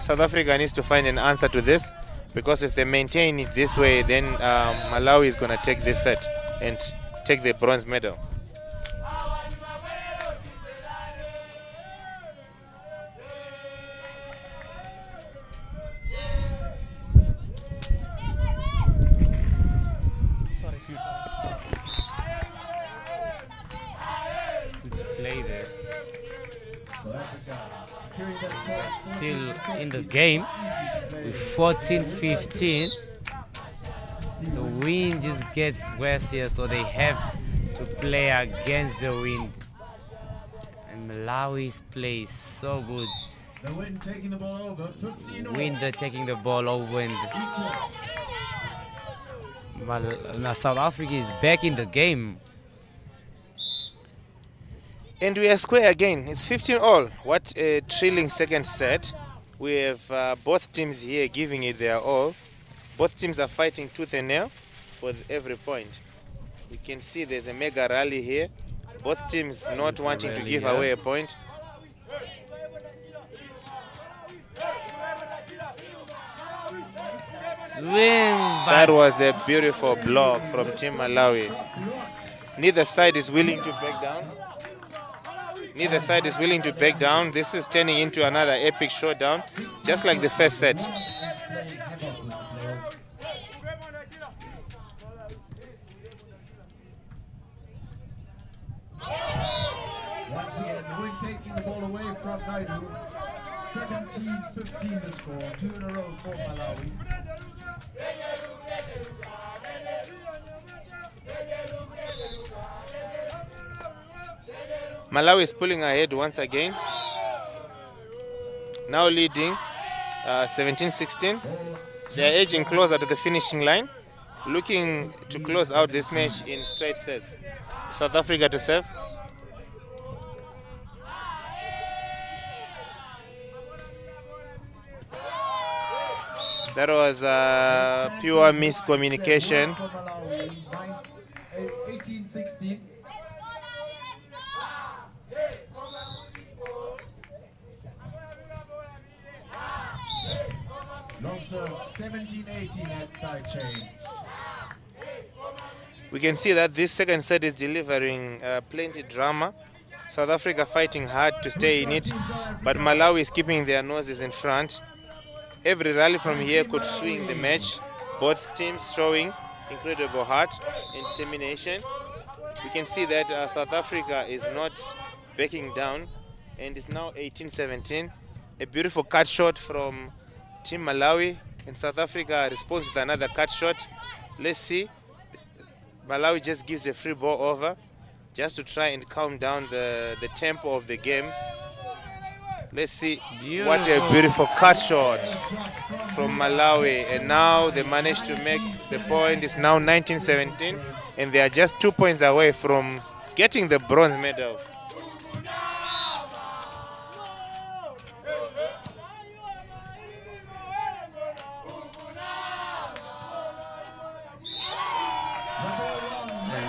South Africa needs to find an answer to this, because if they maintain it this way, then Malawi is going to take this set and take the bronze medal. Still in the game with 14-15. The wind just gets worse here, so they have to play against the wind. And Malawi's play is so good. The wind taking the ball over, 15 Wind are taking the ball over, and now South Africa is back in the game. And we are square again. It's 15-all. What a thrilling second set. We have both teams here giving it their all. Both teams are fighting tooth and nail for every point. You can see there's a mega rally here. Both teams not wanting to give away a point. That was a beautiful block from Team Malawi. Neither side is willing to back down. Neither side is willing to back down. This is turning into another epic showdown, just like the first set. Once again, the wind taking the ball away from Naidu. 17-15 the score, 2 in a row for Malawi. Malawi is pulling ahead once again. Now leading 17-16. They are edging closer to the finishing line, looking to close out this match in straight sets. South Africa to serve. That was pure miscommunication. 18-16. Long serve, 17-18 at side chain. We can see that this second set is delivering plenty drama. South Africa fighting hard to stay in it, but Malawi is keeping their noses in front. Every rally from here could swing the match. Both teams showing incredible heart and determination. We can see that South Africa is not backing down, and it's now 18-17. A beautiful cut shot from Team Malawi, and South Africa responds with another cut shot. Let's see. Malawi just gives a free ball over just to try and calm down the tempo of the game. Let's see. What a beautiful cut shot from Malawi. And now they managed to make the point. It's now 19-17, and they are just 2 points away from getting the bronze medal.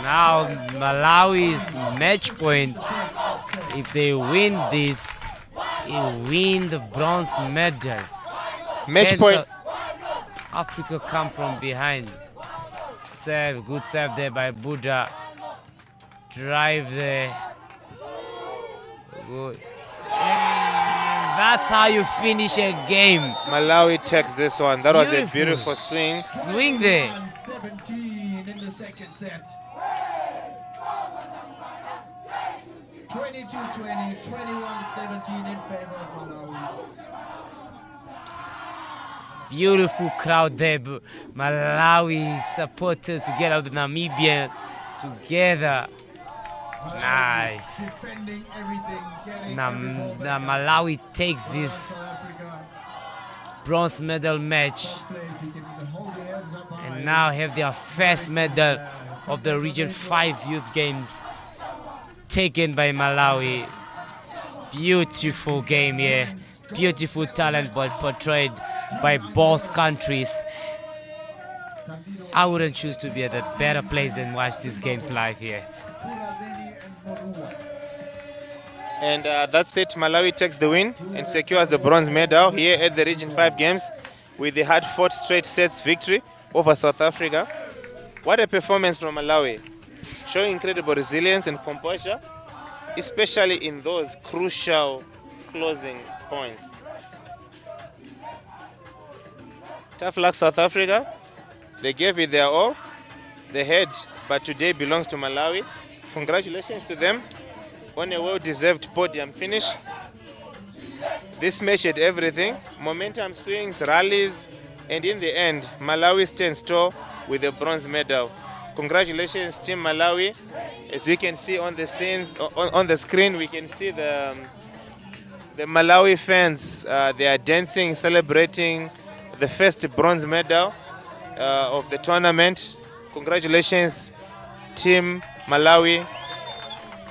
Now Malawi's match point, if they win this, they win the bronze medal. Match point. Africa come from behind. Serve, good serve there by Buddha. Drive there. Good. And that's how you finish a game. Malawi takes this one. That was a beautiful swing. Swing there. 17 in the second set. 22-20, 21-17 in favor of Malawi. Beautiful crowd there. Malawi supporters together with the Namibians together. Nice. Defending everything, getting Malawi takes this bronze medal match and now have their first medal of the Region 5 Youth Games taken by Malawi. Beautiful game here. Beautiful talent portrayed by both countries. I wouldn't choose to be at a better place than watch these games live here. And that's it. Malawi takes the win and secures the bronze medal here at the Region 5 Games with the hard-fought straight sets victory over South Africa. What a performance from Malawi, showing incredible resilience and composure, especially in those crucial closing points. Tough luck, South Africa. They gave it their all. They had, but today belongs to Malawi. Congratulations to them on a well-deserved podium finish. This match had everything: momentum swings, rallies, and in the end, Malawi stands tall with a bronze medal. Congratulations, Team Malawi. As you can see on the scenes, on the screen, we can see the Malawi fans. They are dancing, celebrating the first bronze medal of the tournament. Congratulations, Team Malawi.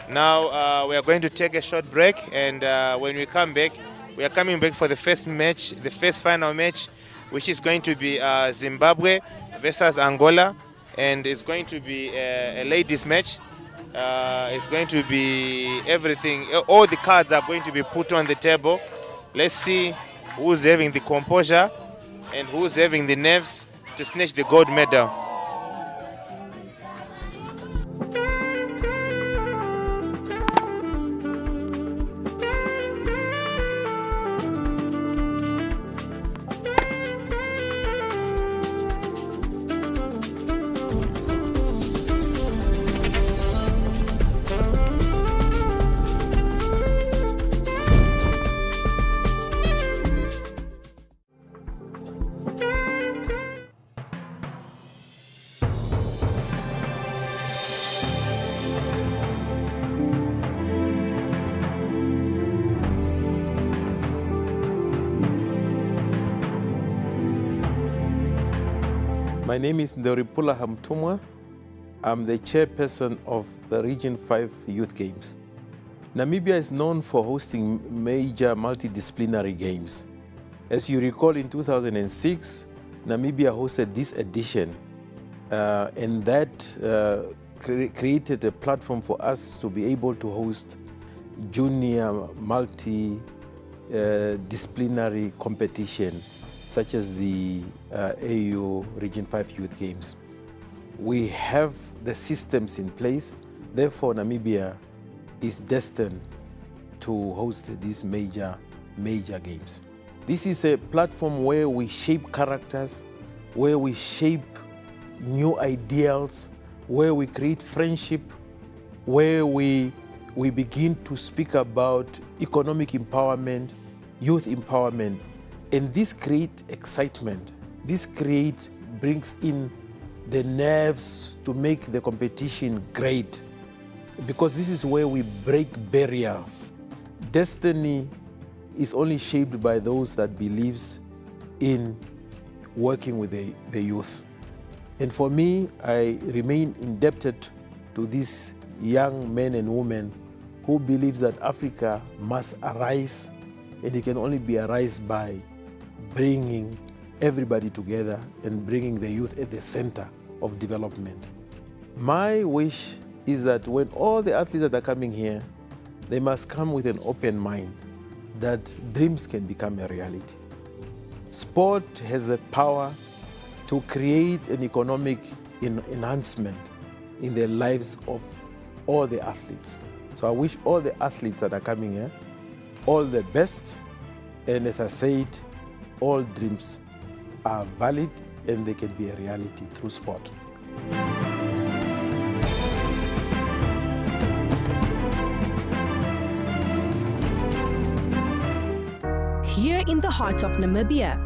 Now we are going to take a short break, and when we come back, we are coming back for the first match, the first final match, which is going to be Zimbabwe versus Angola, and it's going to be a ladies match. It's going to be everything. All the cards are going to be put on the table. Let's see who's having the composure and who's having the nerves to snatch the gold medal. My name is Ndoripula Hamtumwa. I'm the chairperson of the Region 5 Youth Games. Namibia is known for hosting major multidisciplinary games. As you recall, in 2006, Namibia hosted this edition, and that created a platform for us to be able to host junior multidisciplinary competition, such as the AU Region 5 Youth Games. We have the systems in place, therefore Namibia is destined to host these major games. This is a platform where we shape characters, where we shape new ideals, where we create friendship, where we begin to speak about economic empowerment, youth empowerment, and this creates excitement. This brings in the nerves to make the competition great, because this is where we break barriers. Destiny is only shaped by those that believes in working with the youth. And for me, I remain indebted to these young men and women who believes that Africa must arise, and it can only be arise by bringing everybody together and bringing the youth at the center of development. My wish is that when all the athletes that are coming here, they must come with an open mind that dreams can become a reality. Sport has the power to create an economic enhancement in the lives of all the athletes. So I wish all the athletes that are coming here all the best, and as I said, all dreams are valid and they can be a reality through sport. Here in the heart of Namibia,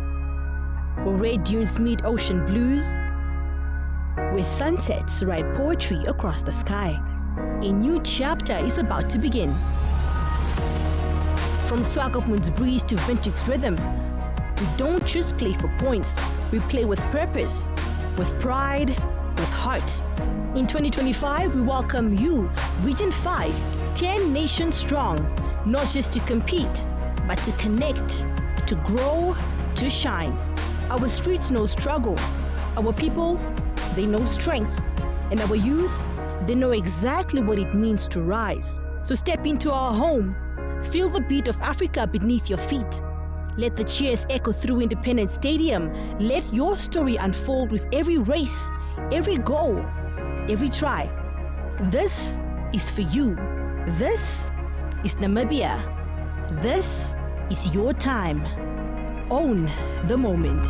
where red dunes meet ocean blues, where sunsets write poetry across the sky, a new chapter is about to begin. From Swakopmund's breeze to Windhoek's rhythm, we don't just play for points, we play with purpose, with pride, with heart. In 2025, we welcome you, Region 5, 10 nations strong, not just to compete, but to connect, to grow, to shine. Our streets know struggle. Our people, they know strength. And our youth, they know exactly what it means to rise. So step into our home. Feel the beat of Africa beneath your feet. Let the cheers echo through Independence Stadium. Let your story unfold with every race, every goal, every try. This is for you. This is Namibia. This is your time. Own the moment.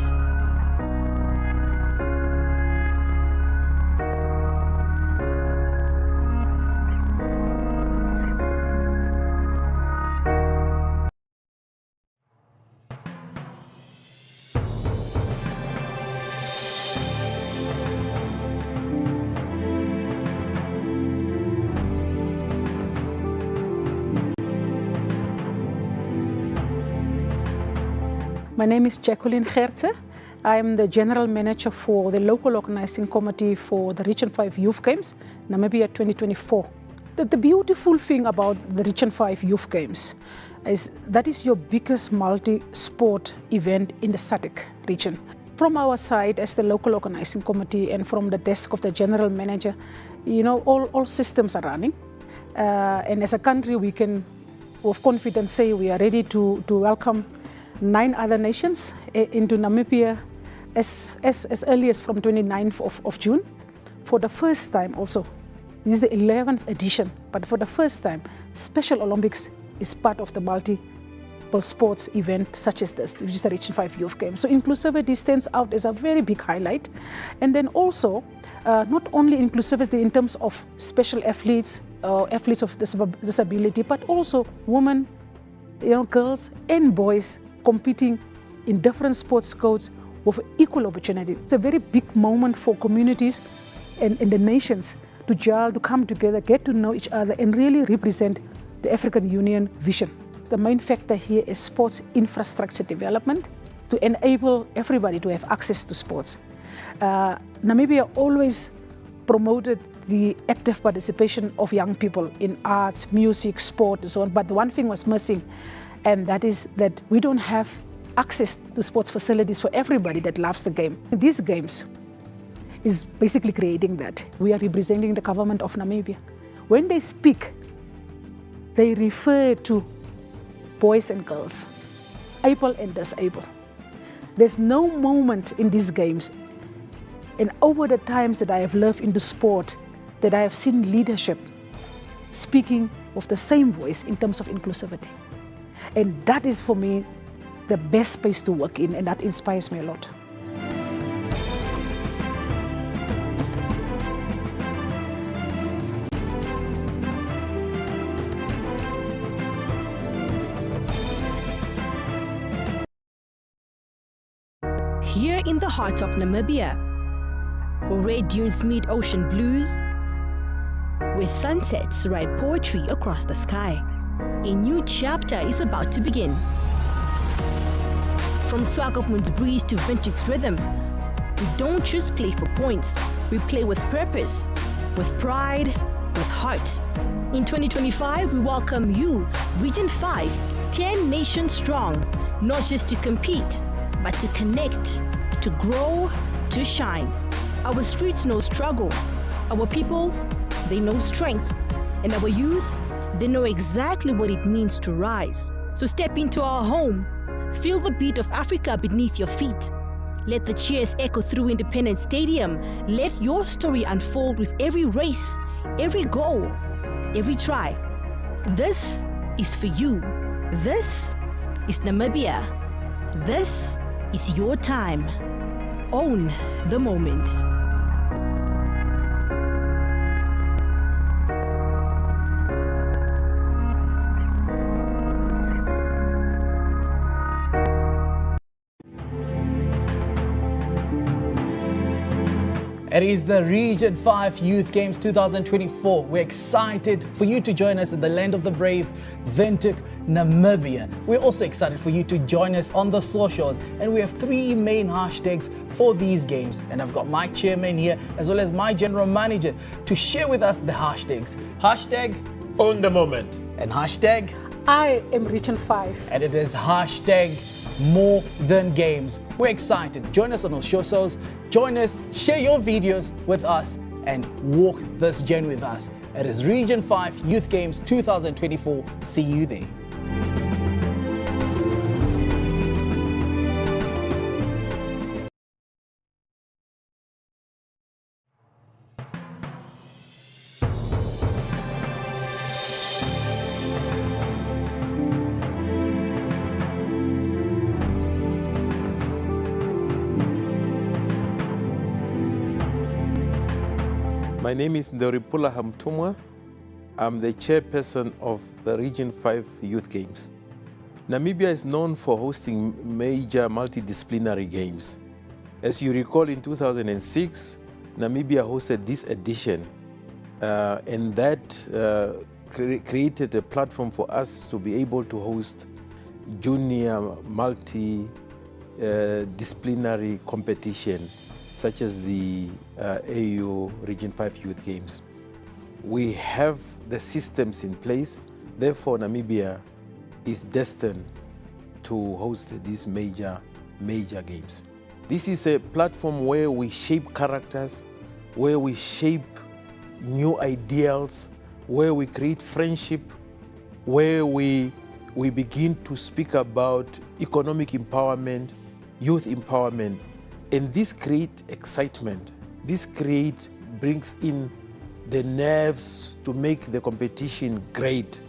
My name is Jacqueline Gertze. I am the General Manager for the local organizing committee for the Region 5 Youth Games, Namibia 2024. The beautiful thing about the Region 5 Youth Games is that is your biggest multi-sport event in the SADC region. From our side as the local organizing committee and from the desk of the General Manager, you know, all systems are running. And as a country, we can with confidence say we are ready to welcome 9 other nations into Namibia as early as from 29th of June. For the first time also, this is the 11th edition, but for the first time, Special Olympics is part of the multiple sports event such as this, which is the Region 5 Youth Games. So inclusivity stands out as a very big highlight. And then also, not only inclusivity in terms of special athletes, athletes of disability, but also women, girls and boys competing in different sports codes with equal opportunity. It's a very big moment for communities and the nations to gel, to come together, get to know each other and really represent the African Union vision. The main factor here is sports infrastructure development to enable everybody to have access to sports. Namibia always promoted the active participation of young people in arts, music, sport and so on, but one thing was missing, and that is that we don't have access to sports facilities for everybody that loves the game. These games is basically creating that. We are representing the government of Namibia. When they speak, they refer to boys and girls, able and disabled. There's no moment in these games, and over the times that I have lived into sport, that I have seen leadership speaking with the same voice in terms of inclusivity. And that is for me the best space to work in, and that inspires me a lot. Here in the heart of Namibia, where red dunes meet ocean blues, where sunsets write poetry across the sky, a new chapter is about to begin. From Swakopmund's breeze to Windhoek's rhythm, we don't just play for points, we play with purpose, with pride, with heart. In 2025, we welcome you, Region 5, 10 nations strong, not just to compete, but to connect, to grow, to shine. Our streets know struggle. Our people, they know strength. And our youth, they know exactly what it means to rise. So step into our home. Feel the beat of Africa beneath your feet. Let the cheers echo through Independence Stadium. Let your story unfold with every race, every goal, every try. This is for you. This is Namibia. This is your time. Own the moment. It is the Region 5 Youth Games 2024. We're excited for you to join us in the land of the brave, Windhoek, Namibia. We're also excited for you to join us on the socials, and we have 3 main hashtags for these games. And I've got my chairman here as well as my general manager to share with us the hashtags. Hashtag Own the moment. and hashtag, I am Region 5. and it is hashtag More Than Games. We're excited. Join us on our socials. Join us, share your videos with us, and walk this journey with us. It is Region 5 Youth Games 2024. See you there. My name is Ndoripula Hamtumwa. I'm the chairperson of the Region 5 Youth Games. Namibia is known for hosting major multidisciplinary games. As you recall, in 2006, Namibia hosted this edition, and that created a platform for us to be able to host junior multidisciplinary competition, such as the AU Region 5 Youth Games. We have the systems in place, therefore Namibia is destined to host these major games. This is a platform where we shape characters, where we shape new ideals, where we create friendship, where we begin to speak about economic empowerment, youth empowerment. And this creates excitement. This brings in the nerves to make the competition great,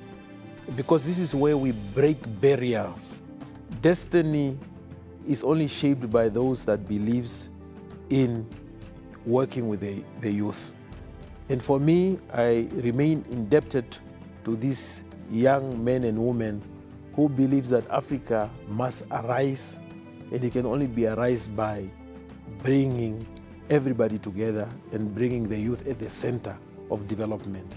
because this is where we break barriers. Destiny is only shaped by those that believes in working with the youth. And for me, I remain indebted to these young men and women who believes that Africa must arise, and it can only be arise by bringing everybody together and bringing the youth at the center of development.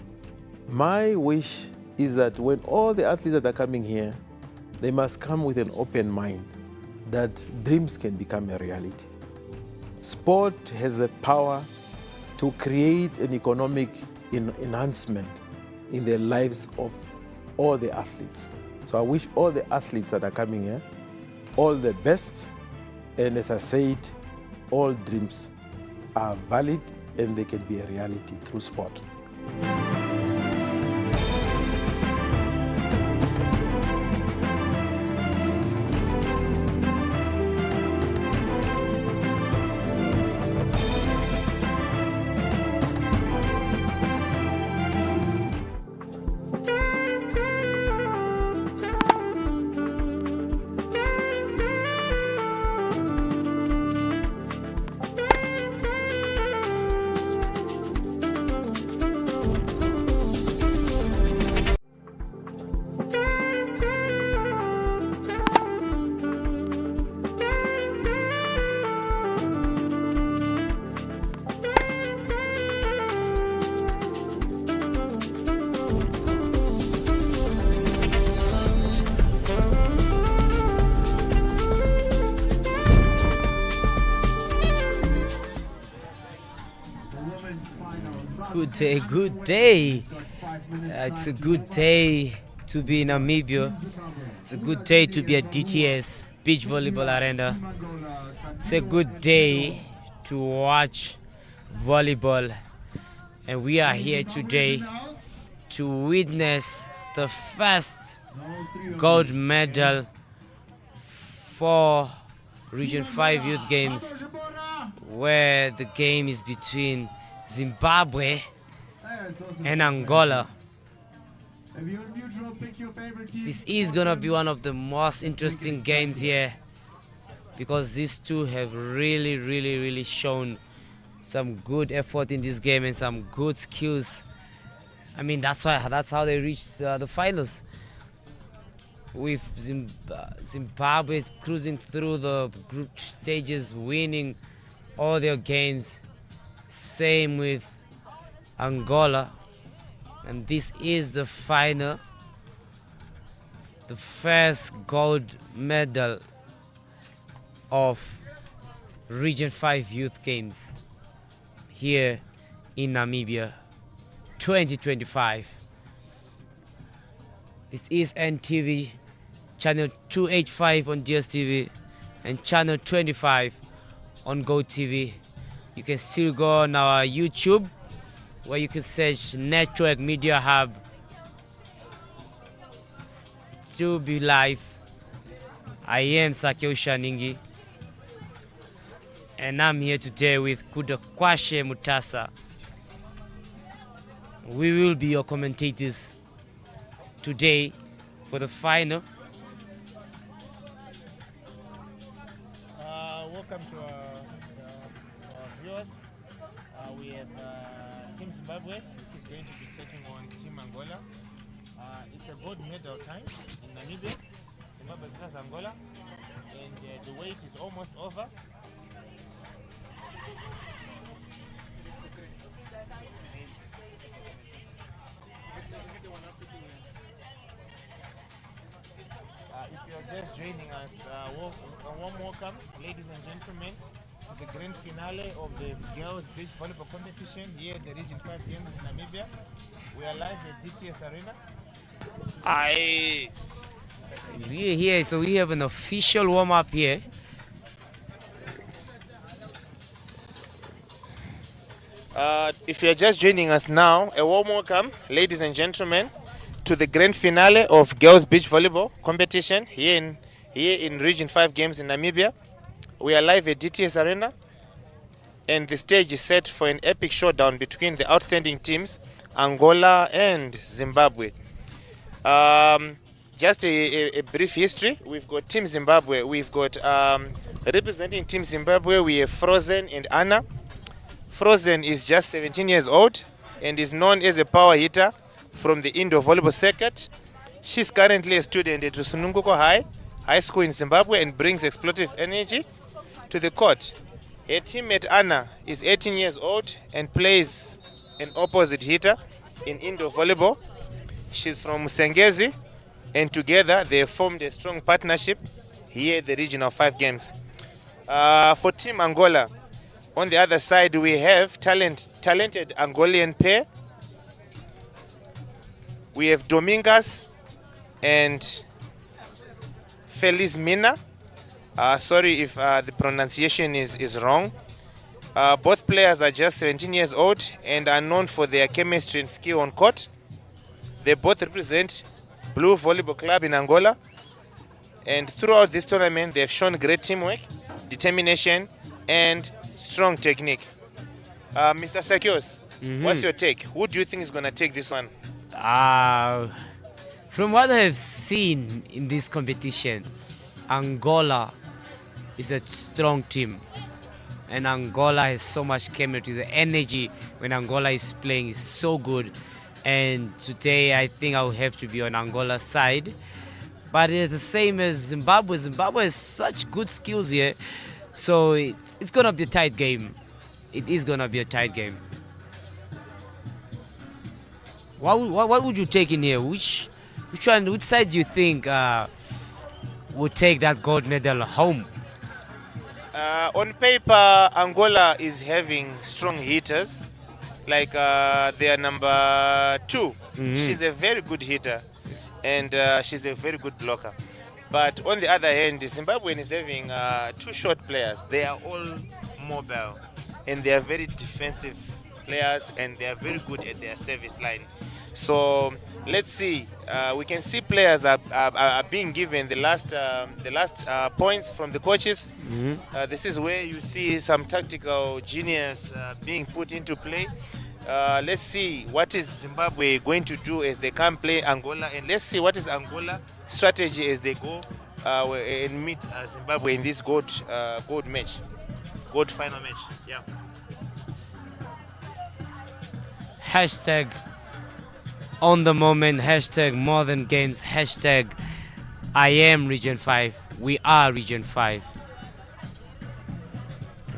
My wish is that when all the athletes that are coming here, they must come with an open mind that dreams can become a reality. Sport has the power to create an economic enhancement in the lives of all the athletes. So I wish all the athletes that are coming here all the best, and as I said, all dreams are valid and they can be a reality through sport. Good day, good day. It's a good day to be in Namibia. It's a good day to be at DTS Beach Volleyball Arena. It's a good day to watch volleyball. And we are here today to witness the first gold medal for Region 5 Youth Games, where the game is between Zimbabwe and Angola. This is gonna be one of the most interesting games here, because these two have really shown some good effort in this game and some good skills. I mean, that's how they reached the finals, with Zimbabwe cruising through the group stages, winning all their games. Same with Angola. And this is the final, the first gold medal of Region 5 Youth Games here in Namibia 2025. This is NTV, channel 285 on DSTV and channel 25 on GoTV. You can still go on our YouTube, where you can search Network Media Hub to be live. I am Sakyo Shaningi, and I'm here today with Kudakwashe Mutasa. We will be your commentators today for the final. Welcome to our viewers. We have Team Zimbabwe, which is going to be taking on Team Angola. It's a gold medal time in Namibia. Zimbabwe versus Angola, and the wait is almost over. If you're just joining us, a warm welcome, ladies and gentlemen, to the grand finale of the girls beach volleyball competition here at the Region 5 Games in Namibia. We are live at DTS Arena. We're here, so we have an official warm-up here. If you're just joining us now, a warm welcome, ladies and gentlemen, to the grand finale of girls beach volleyball competition here in Region 5 Games in Namibia. We are live at DTS Arena, and the stage is set for an epic showdown between the outstanding teams Angola and Zimbabwe. Just a brief history. We've got Team Zimbabwe. We've got representing Team Zimbabwe, we have Frozen and Anna. Frozen is just 17 years old and is known as a power hitter from the indoor volleyball circuit. She's currently a student at Rusununguko High School in Zimbabwe and brings explosive energy to the court. Her teammate Anna is 18 years old and plays an opposite hitter in indoor volleyball. She's from Sengezi, and together they have formed a strong partnership here at the Regional 5 Games. For Team Angola, on the other side we have talented Angolan pair. We have Domingas and Feliz Mina. Sorry if the pronunciation is wrong. Both players are just 17 years old and are known for their chemistry and skill on court. They both represent Blue Volleyball Club in Angola. And throughout this tournament, they have shown great teamwork, determination, and strong technique. Mr. Sakios, what's your take? Who do you think is going to take this one? From what I have seen in this competition, Angola is a strong team. And Angola has so much chemistry. The energy when Angola is playing is so good. And today I think I'll have to be on Angola's side. But it's the same as Zimbabwe. Zimbabwe has such good skills here. So it's going to be a tight game. It is going to be a tight game. What would you take in here? Which side do you think would take that gold medal home? On paper, Angola is having strong hitters. like their number 2. Mhm. She's a very good hitter, and she's a very good blocker. But on the other hand, Zimbabwe is having 2 short players. They are all mobile, and they are very defensive players, and they are very good at their service line. So let's see. We can see players are being given the last points from the coaches. This is where you see some tactical genius being put into play. Let's see what is Zimbabwe going to do as they come play Angola, and let's see what is Angola strategy as they go and meet Zimbabwe in this gold final match. Yeah. Hashtag on the moment, hashtag more than games, hashtag I am Region 5. We are Region 5.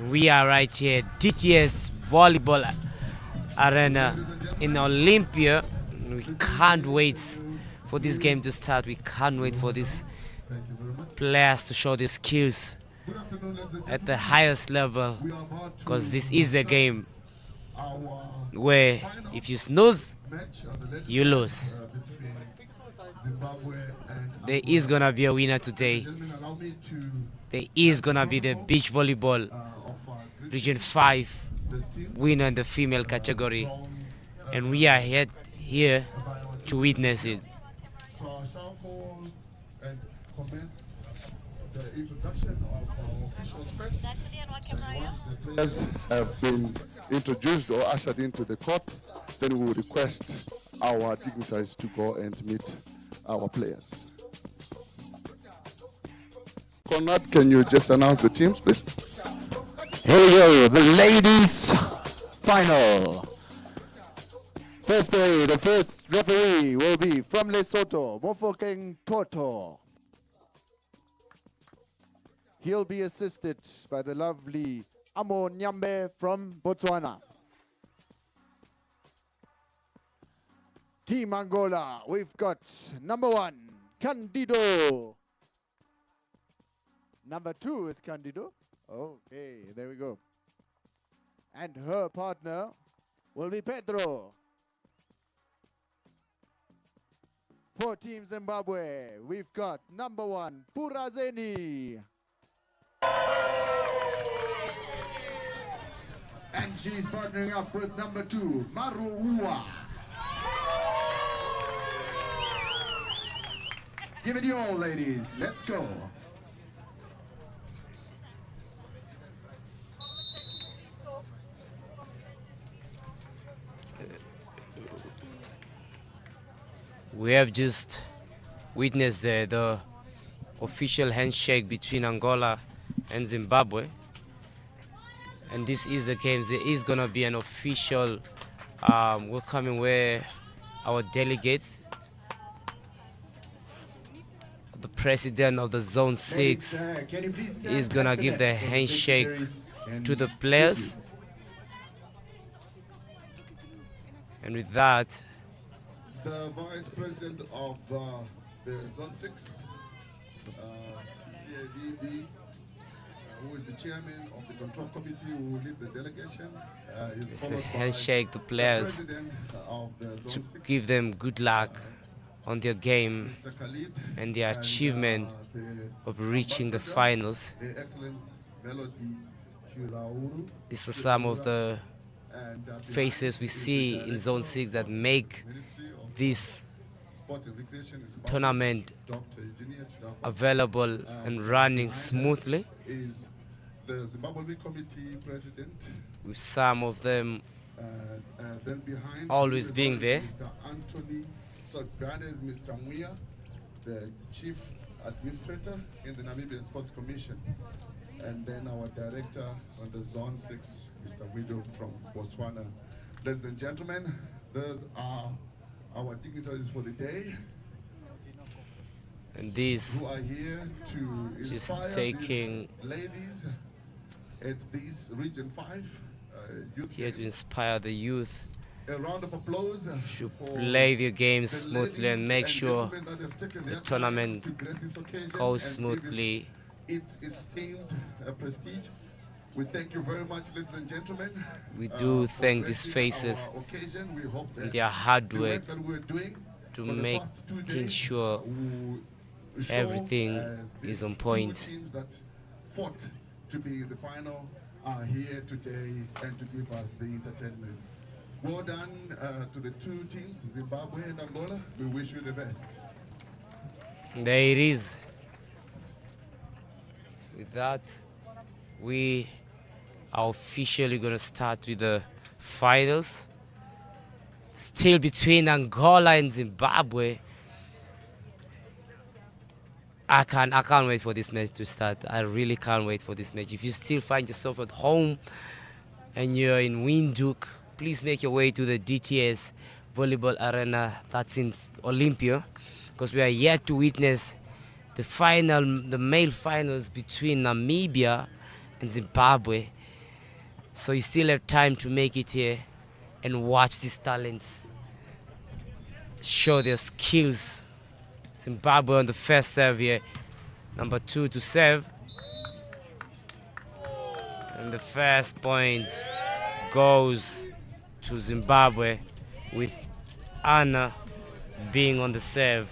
We are right here, DTS Volleyball Arena in Olympia. We can't wait for this game to start. We can't wait for these players to show their skills at the highest level, because this is the game where if you snooze, you lose. There is gonna be a winner today. There is gonna be the beach volleyball Region 5 winner in the female category, and we are here to witness it. So I shall call and commence the introduction of our officials first. The players have been introduced or ushered into the court, then we will request our dignitaries to go and meet our players. Conrad, can you just announce the teams, please? Here we go, the ladies final. Firstly, the first referee will be from Lesotho, Mofokeng Toto. He'll be assisted by the lovely Amo Nyambe from Botswana. Team Angola, we've got number 1, Candido. Number 2 is Candido. Okay, there we go. And her partner will be Pedro. For Team Zimbabwe, we've got number 1, Purazeni. And she's partnering up with number 2, Maruua. Give it you all, ladies. Let's go. We have just witnessed the official handshake between Angola and Zimbabwe, and this is the games. There is gonna be an official welcoming where our delegates, the president of the Zone 6, is gonna give the handshake to the players, and with that, the Vice President of the Zone 6, CADB, who is the Chairman of the Control Committee, who will lead the delegation. it's a handshake to players to give them good luck on their game and their achievement of reaching the finals. The excellent Melody Kirauru. These are some of the faces we see in Zone 6 that make this tournament available and running smoothly, Is the Zimbabwe Committee President, with some of them then behind always is being there. Mr. Anthony. So behind is Mr. Muya, the Chief Administrator in the Namibian Sports Commission, and then our Director on the Zone 6, Mr. Widow from Botswana. Ladies and gentlemen, those are our dignitaries for the day, And these who are here to just inspire taking these ladies at this Region 5 youth here to games. inspire the youth A round of applause to for play their games the smoothly and ladies make sure gentlemen that have taken the their time tournament to grace this occasion goes and give smoothly. its esteemed prestige. We thank you very much, ladies and gentlemen. We do for thank these gracing faces our occasion. We hope and that their hard the work that we're doing to for the past 2 making days sure will show everything as is these on 2 point. teams that fought to be the final are here today and to give us the entertainment. Well done to the 2 teams, Zimbabwe and Angola. We wish you the best. There it is. With that, we are officially going to start with the finals. Still between Angola and Zimbabwe. I can't wait for this match to start. I really can't wait for this match. If you still find yourself at home and you're in Windhoek, please make your way to the DTS Volleyball Arena that's in Olympia, because we are yet to witness the male finals between Namibia and Zimbabwe. So you still have time to make it here and watch these talents show their skills. Zimbabwe on the first serve here, number 2 to serve. And the first point goes to Zimbabwe, with Anna being on the serve.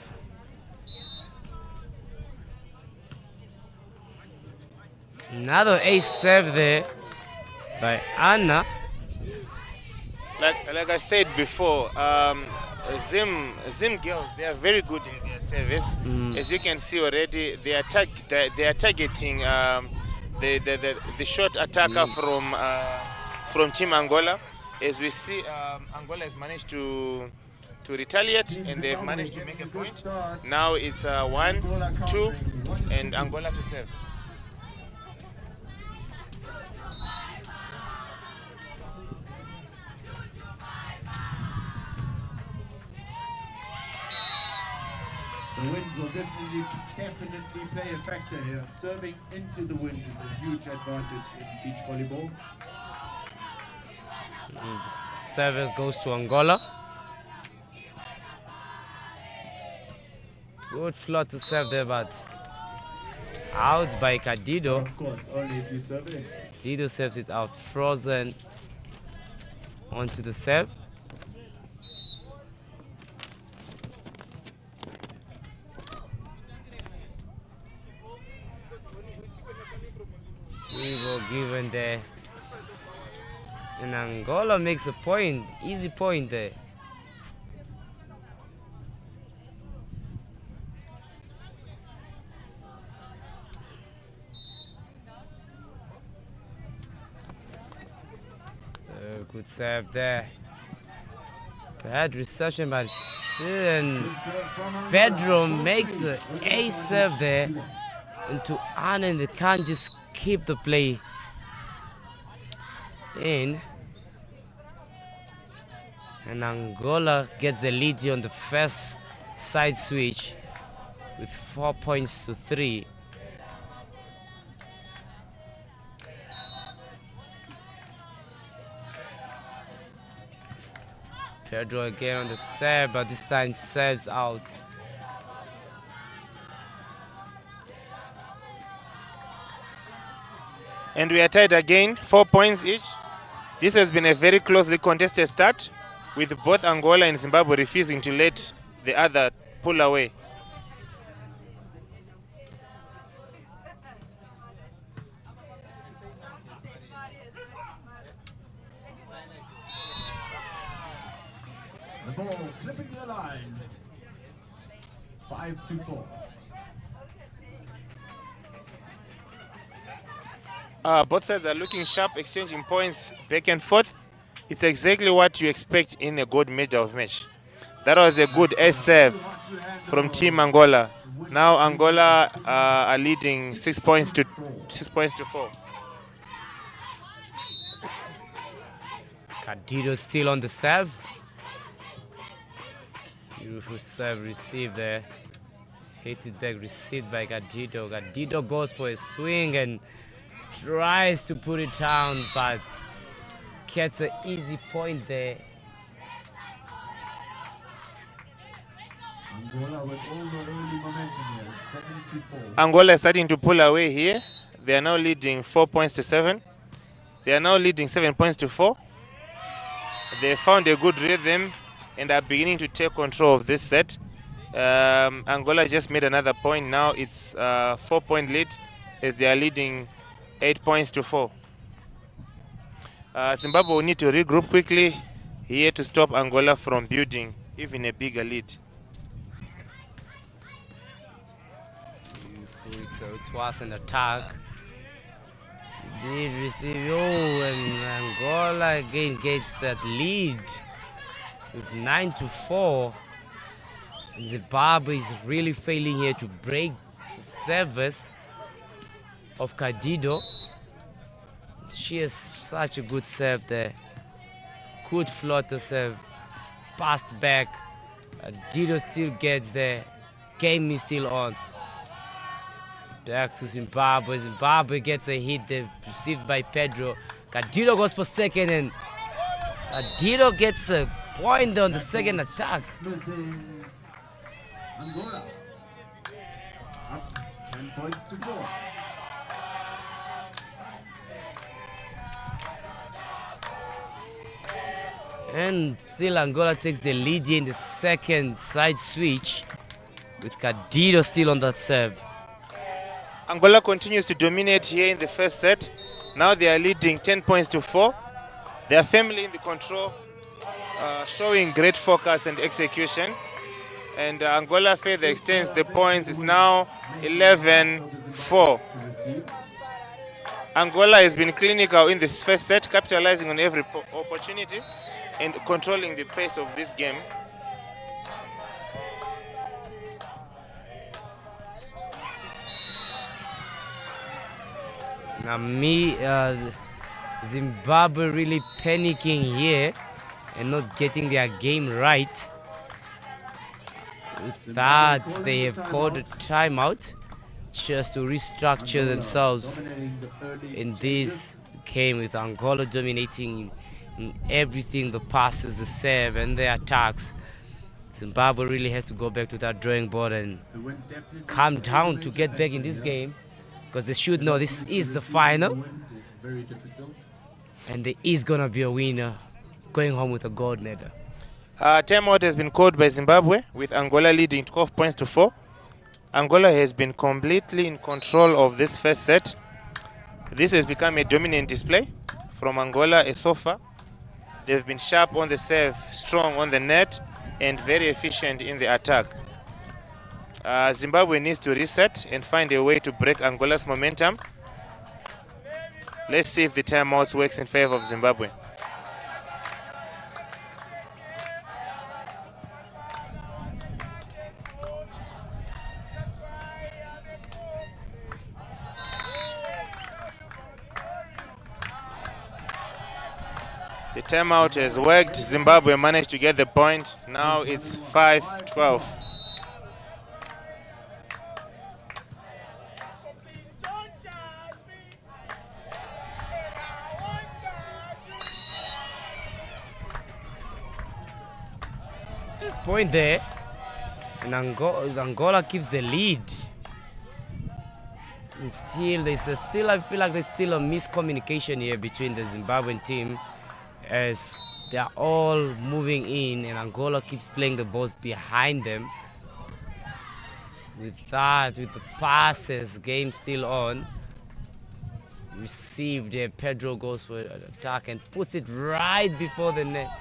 Another ace serve there by Anna. Like I said before, Zim girls, they are very good in their service. As you can see already, they are targeting the short attacker from Team Angola. As we see, Angola has managed to retaliate, and they've managed to make a point. Now it's 1, 2, and Angola to serve. The wind will definitely play a factor here. Serving into the wind is a huge advantage in beach volleyball. Service goes to Angola. Good floor to serve there, but out by Cadido. Of course, only if you serve it. Cadido serves it out, frozen onto the serve. We were given there. And Angola makes a point, easy point there. Good serve there. Bad reception, but still, Pedro makes an ace serve there into Anna, and they can't just keep the play in. And Angola gets the lead here on the first side switch with 4 points to 3. Pedro again on the serve, but this time serves out. And we are tied again, 4 points each. This has been a very closely contested start, with both Angola and Zimbabwe refusing to let the other pull away. The ball clipping the line. 5-4. Both sides are looking sharp, exchanging points back and forth. It's exactly what you expect in a gold medal match. That was a good ace serve from Team Angola. Now Angola are leading 6 points to 4. Cadido still on the serve. Beautiful serve received there. Hit it back, received by Cadido. Cadido goes for a swing and tries to put it down, but gets an easy point there. Angola with all the early momentum here, 7-4. Angola is starting to pull away here. They are now leading 4 points to 7. They are now leading 7 points to 4. They found a good rhythm and are beginning to take control of this set. Angola just made another point. Now it's a 4-point lead as they are leading 8 points to 4. Zimbabwe will need to regroup quickly here to stop Angola from building even a bigger lead. So it was an attack. They receive, and Angola again gets that lead with 9 to 4. And Zimbabwe is really failing here to break the service of Kadido. She has such a good serve there. Good floater serve. Passed back. Kadido still gets there. Game is still on. Back to Zimbabwe. Zimbabwe gets a hit there, received by Pedro. Kadido goes for second, and Kadido gets a point on the second attack. Angola up 10 points to 4. And still Angola takes the lead in the second side switch with Kadido still on that serve. Angola continues to dominate here in the first set. Now they are leading 10 points to 4. They are firmly in the control, showing great focus and execution. And Angola further extends the points. It's now 11-4. Angola has been clinical in this first set, capitalizing on every opportunity and controlling the pace of this game. Now Zimbabwe really panicking here and not getting their game right. With that, they have called a timeout just to restructure themselves in this game, with Angola dominating in everything, the passes, the serve and the attacks. Zimbabwe really has to go back to that drawing board and calm down to get back in this game, because they should know this is the final and there is going to be a winner going home with a gold medal. Timeout has been called by Zimbabwe, with Angola leading 12 points to 4. Angola has been completely in control of this first set. This has become a dominant display from Angola so far. They've been sharp on the serve, strong on the net, and very efficient in the attack. Zimbabwe needs to reset and find a way to break Angola's momentum. Let's see if the timeout works in favor of Zimbabwe. The timeout has worked. Zimbabwe managed to get the point. Now it's 5-12. Point there, and Angola keeps the lead. And still, I feel like there's still a miscommunication here between the Zimbabwean team, as they are all moving in and Angola keeps playing the balls behind them. With that, with the passes, game still on. Received there, Pedro goes for an attack and puts it right before the net.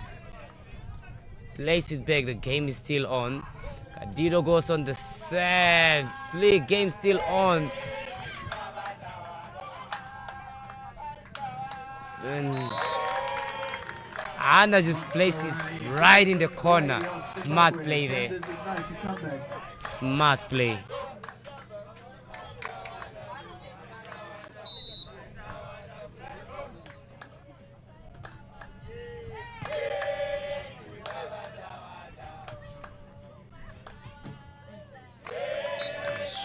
Place it back, the game is still on. Kadido goes on the set. Play, game still on. And Anna just placed it right in the corner. Smart play there. Smart play.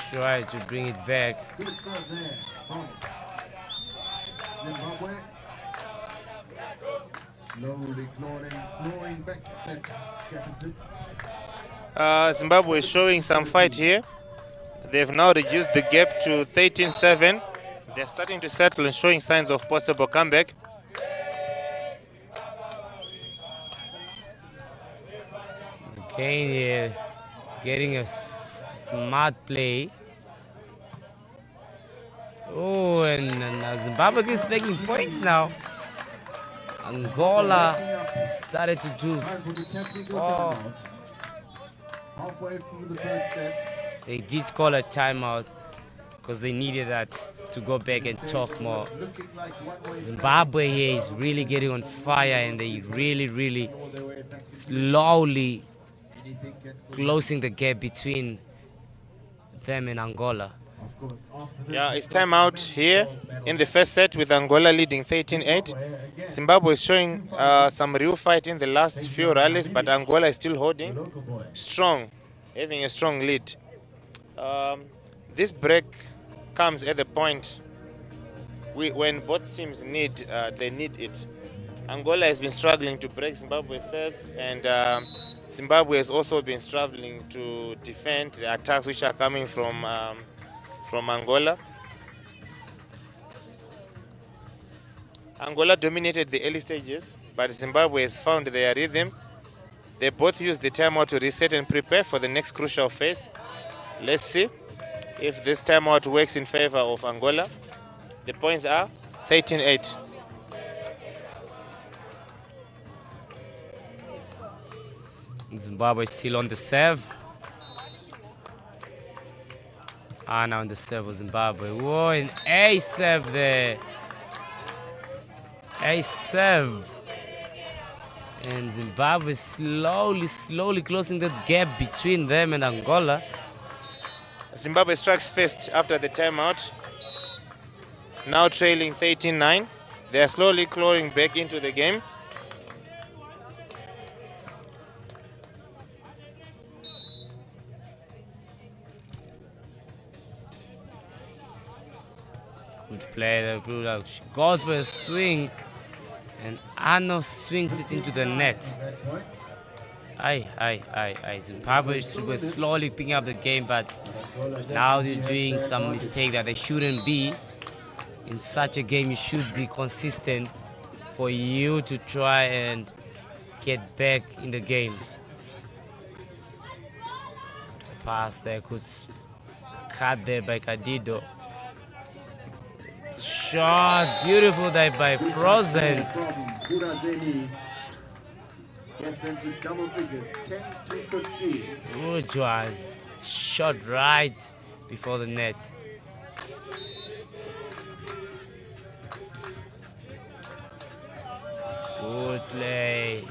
Try to bring it back. Good serve there from Zimbabwe. Slowly clawing back that deficit. Zimbabwe is showing some fight here. They've now reduced the gap to 13-7. They're starting to settle and showing signs of possible comeback. Kane here getting a smart play. Oh, and Zimbabwe is making points now. Angola started to do. Time for the technical Oh, timeout. Halfway through the first set. they did call a timeout because they needed that to go back and talk more. Looking like one-way Zimbabwe here is really getting on fire, and they really slowly anything gets the closing the gap between them and Angola. Of course, after this, Yeah, it's time out here in the first set with Angola leading 13-8. Zimbabwe is showing some real fight in the last few rallies, but Angola is still holding strong, having a strong lead. This break comes at the point when both teams need it. Angola has been struggling to break Zimbabwe's serves, and Zimbabwe has also been struggling to defend the attacks which are coming from Angola. Angola dominated the early stages, but Zimbabwe has found their rhythm. They both used the timeout to reset and prepare for the next crucial phase. Let's see if this timeout works in favor of Angola. The points are 13-8. Zimbabwe still on the serve. Now on the serve of Zimbabwe. Whoa, an ace serve there. Ace serve. And Zimbabwe slowly closing that gap between them and Angola. Zimbabwe strikes first after the timeout. Now trailing 13-9. They are slowly clawing back into the game. Good play there. She goes for a swing, and Ano swings it into the net. Zimbabwe was slowly picking up the game, but now they're doing some mistake that they shouldn't be. In such a game, you should be consistent for you to try and get back in the game. The pass there could cut there by Kadido. Shot, beautiful there by Frozen. gets them to double figures, 10 to 15. Good one. Shot right before the net. Good play.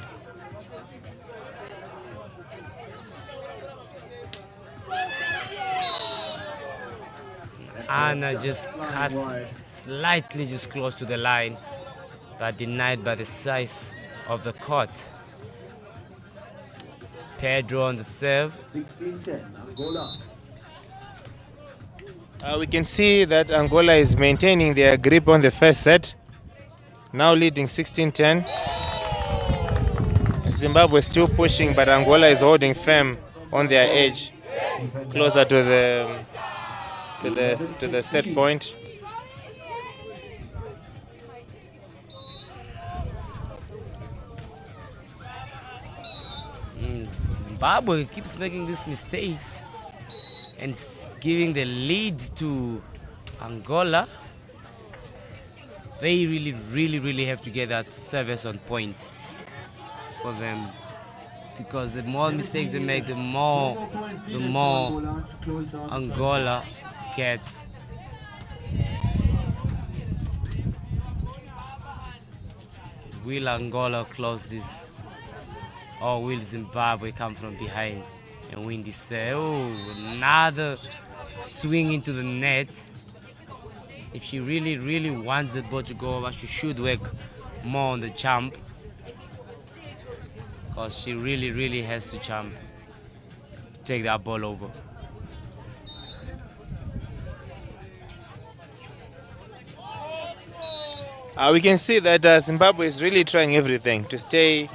Anna just cuts slightly just close to the line, but denied by the size of the court. Pedro on the serve. 16-10, Angola. We can see that Angola is maintaining their grip on the first set, now leading 16-10. Zimbabwe still pushing, but Angola is holding firm on their edge, closer to the set point. Zimbabwe keeps making these mistakes and giving the lead to Angola. They really have to get that service on point for them, because the more mistakes they make, the more Angola gets. Will Angola close this, or will Zimbabwe come from behind and win this? Oh, another swing into the net. If she really wants the ball to go over, she should work more on the jump, because she really has to jump, take that ball over. We can see that Zimbabwe is really trying everything to stay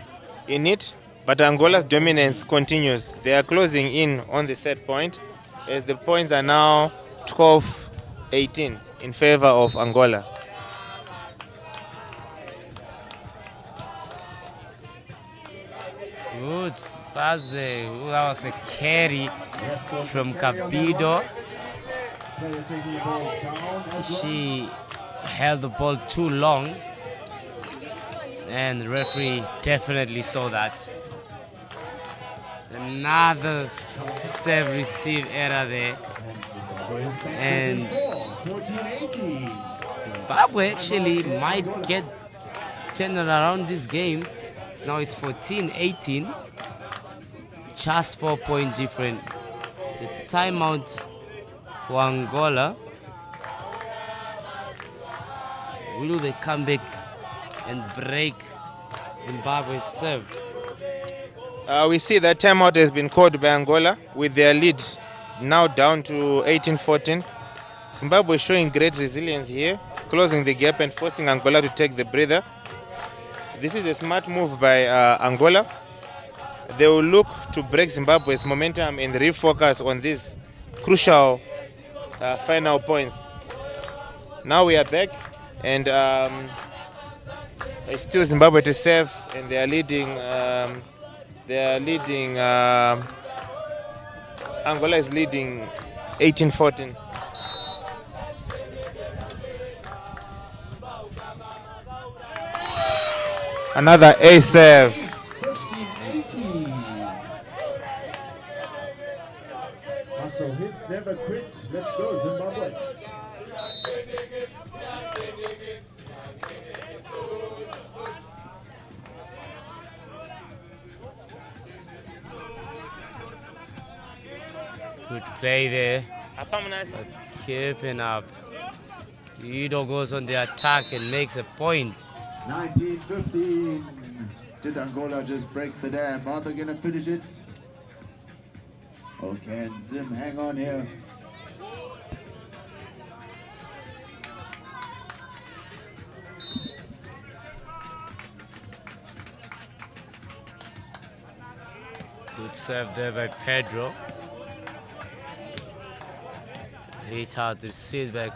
in it, but Angola's dominance continues. They are closing in on the set point, as the points are now 12-18 in favor of Angola. Good pass there. Ooh, that was a carry from Capido. Player taking the ball down as well. She held the ball too long, and the referee definitely saw that. Another serve receive error there, and 14-18. Zimbabwe actually might get turned around this game. Now it's 14-18, just 4-point difference. It's a timeout for Angola. Will they come back and break Zimbabwe's serve? We see that timeout has been called by Angola with their lead now down to 18-14. Zimbabwe showing great resilience here, closing the gap and forcing Angola to take the breather. This is a smart move by Angola. They will look to break Zimbabwe's momentum and refocus on these crucial final points. Now we are back, and it's still Zimbabwe to serve, and they are leading. Angola is leading 18-14. Another ace serve. 15-18. Hustle, hit, never quit. Let's go, Zimbabwe. Good play there. But keeping up. Ido goes on the attack and makes a point. 19-15. Did Angola just break the dam? Are they gonna finish it? Or can Zim hang on here? Good serve there by Pedro. Hit out to sit back.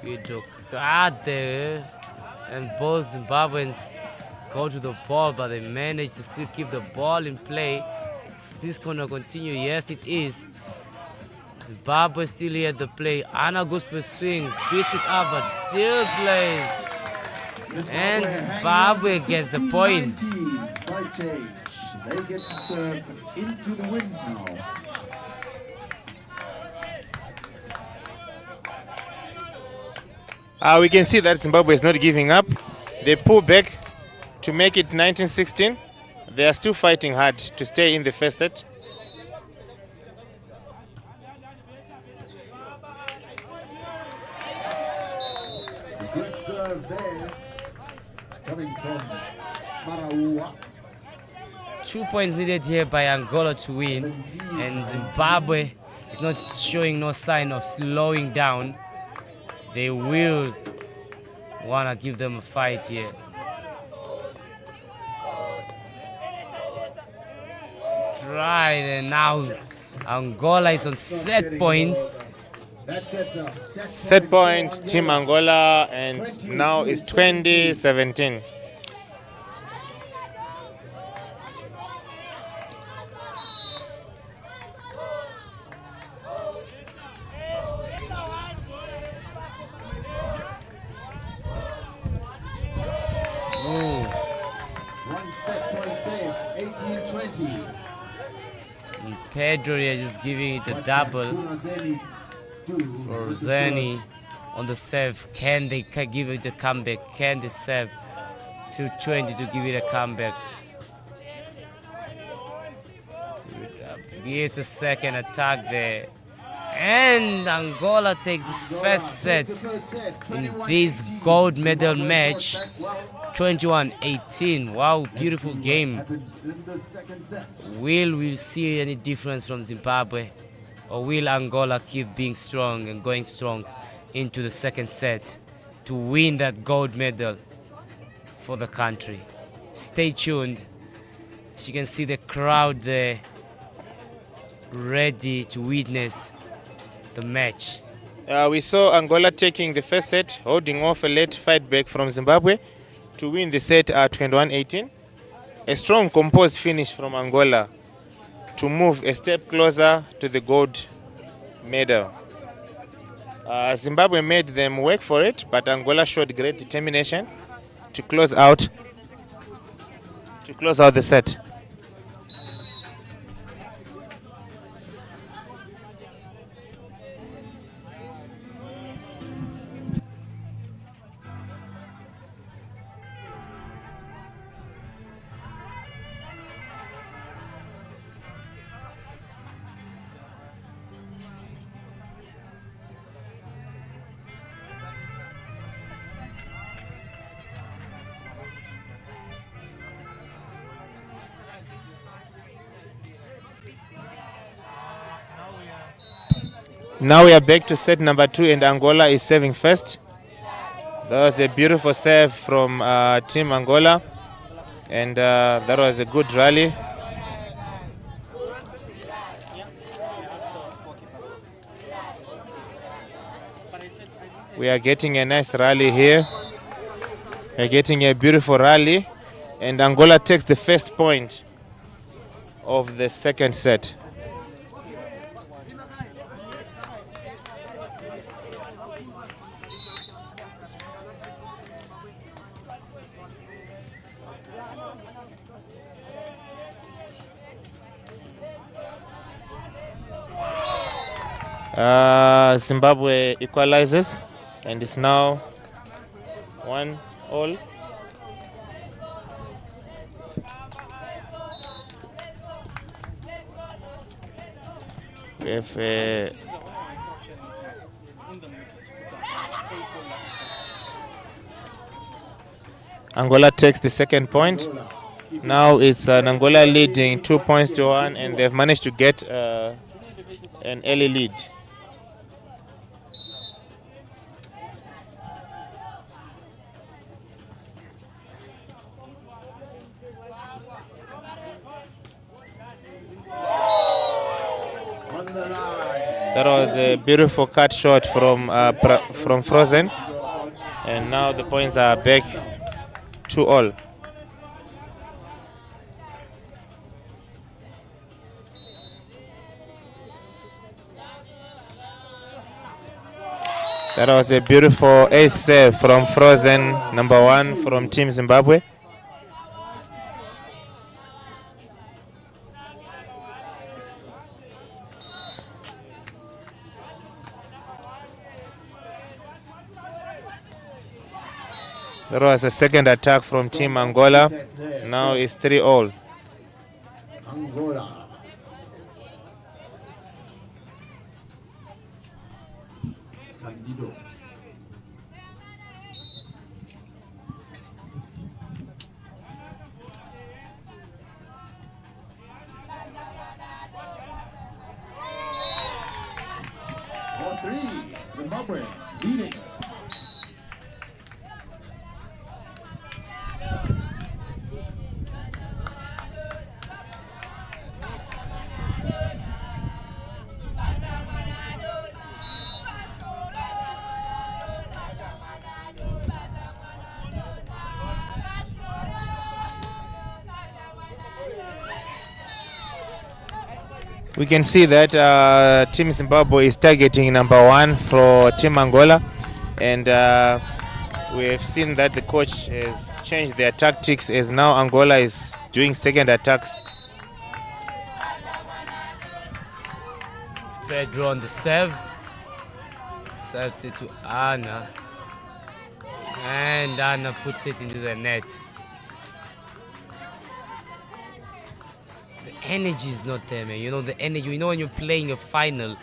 Pedro got there. And both Zimbabweans go to the ball, but they manage to still keep the ball in play. Is this gonna continue? Yes, it is. Zimbabwe still here at the play. Anna goes for a swing, beats it up, but still plays. And Zimbabwe gets the point. 16-19. Side change. They get to serve into the wind now. We can see that Zimbabwe is not giving up. They pull back to make it 19-16. They are still fighting hard to stay in the first set. Good serve there. Coming from Maraua. 2 points needed here by Angola to win. And Zimbabwe is not showing no sign of slowing down. They will want to give them a fight here. Try and now Angola is on set point. That sets up. Set point, Team Angola, and now it's 20-17. One set point saved. 18-20. And Pedro is just giving it a double for Zeni on the serve. Can they give it a comeback? Can they serve 220 to give it a comeback? Here's the second attack there. And Angola takes this first set in this gold medal match. 21-18. Wow, beautiful game. Will we see any difference from Zimbabwe? Or will Angola keep being strong and going strong into the second set to win that gold medal for the country? Stay tuned. As you can see the crowd there ready to witness the match. We saw Angola taking the first set, holding off a late fight back from Zimbabwe to win the set at 21-18. a strong composed finish from Angola to move a step closer to the gold medal. Zimbabwe made them work for it, but Angola showed great determination to close out the set. Now we are back to set number 2 and Angola is serving first. That was a beautiful serve from Team Angola, and that was a good rally. We are getting a nice rally here. We are getting a beautiful rally, and Angola takes the first point of the second set. Zimbabwe equalizes, and it's now 1-all. We have Angola takes the second point. Now it's Angola leading 2-1, and they've managed to get an early lead. That was a beautiful cut shot from Frozen, and now the points are back 2-all. That was a beautiful ace save from Frozen, number 1 from Team Zimbabwe. That was a second attack from Team Angola. Now it's 3-all. Angola. Candido. For 3, Zimbabwe leading. We can see that Team Zimbabwe is targeting number 1 for Team Angola, and we have seen that the coach has changed their tactics, as now Angola is doing second attacks. Pedro on the serve. Serves it to Anna. And Anna puts it into the net. The energy is not there, man. You know, the energy. You know, when you're playing a final,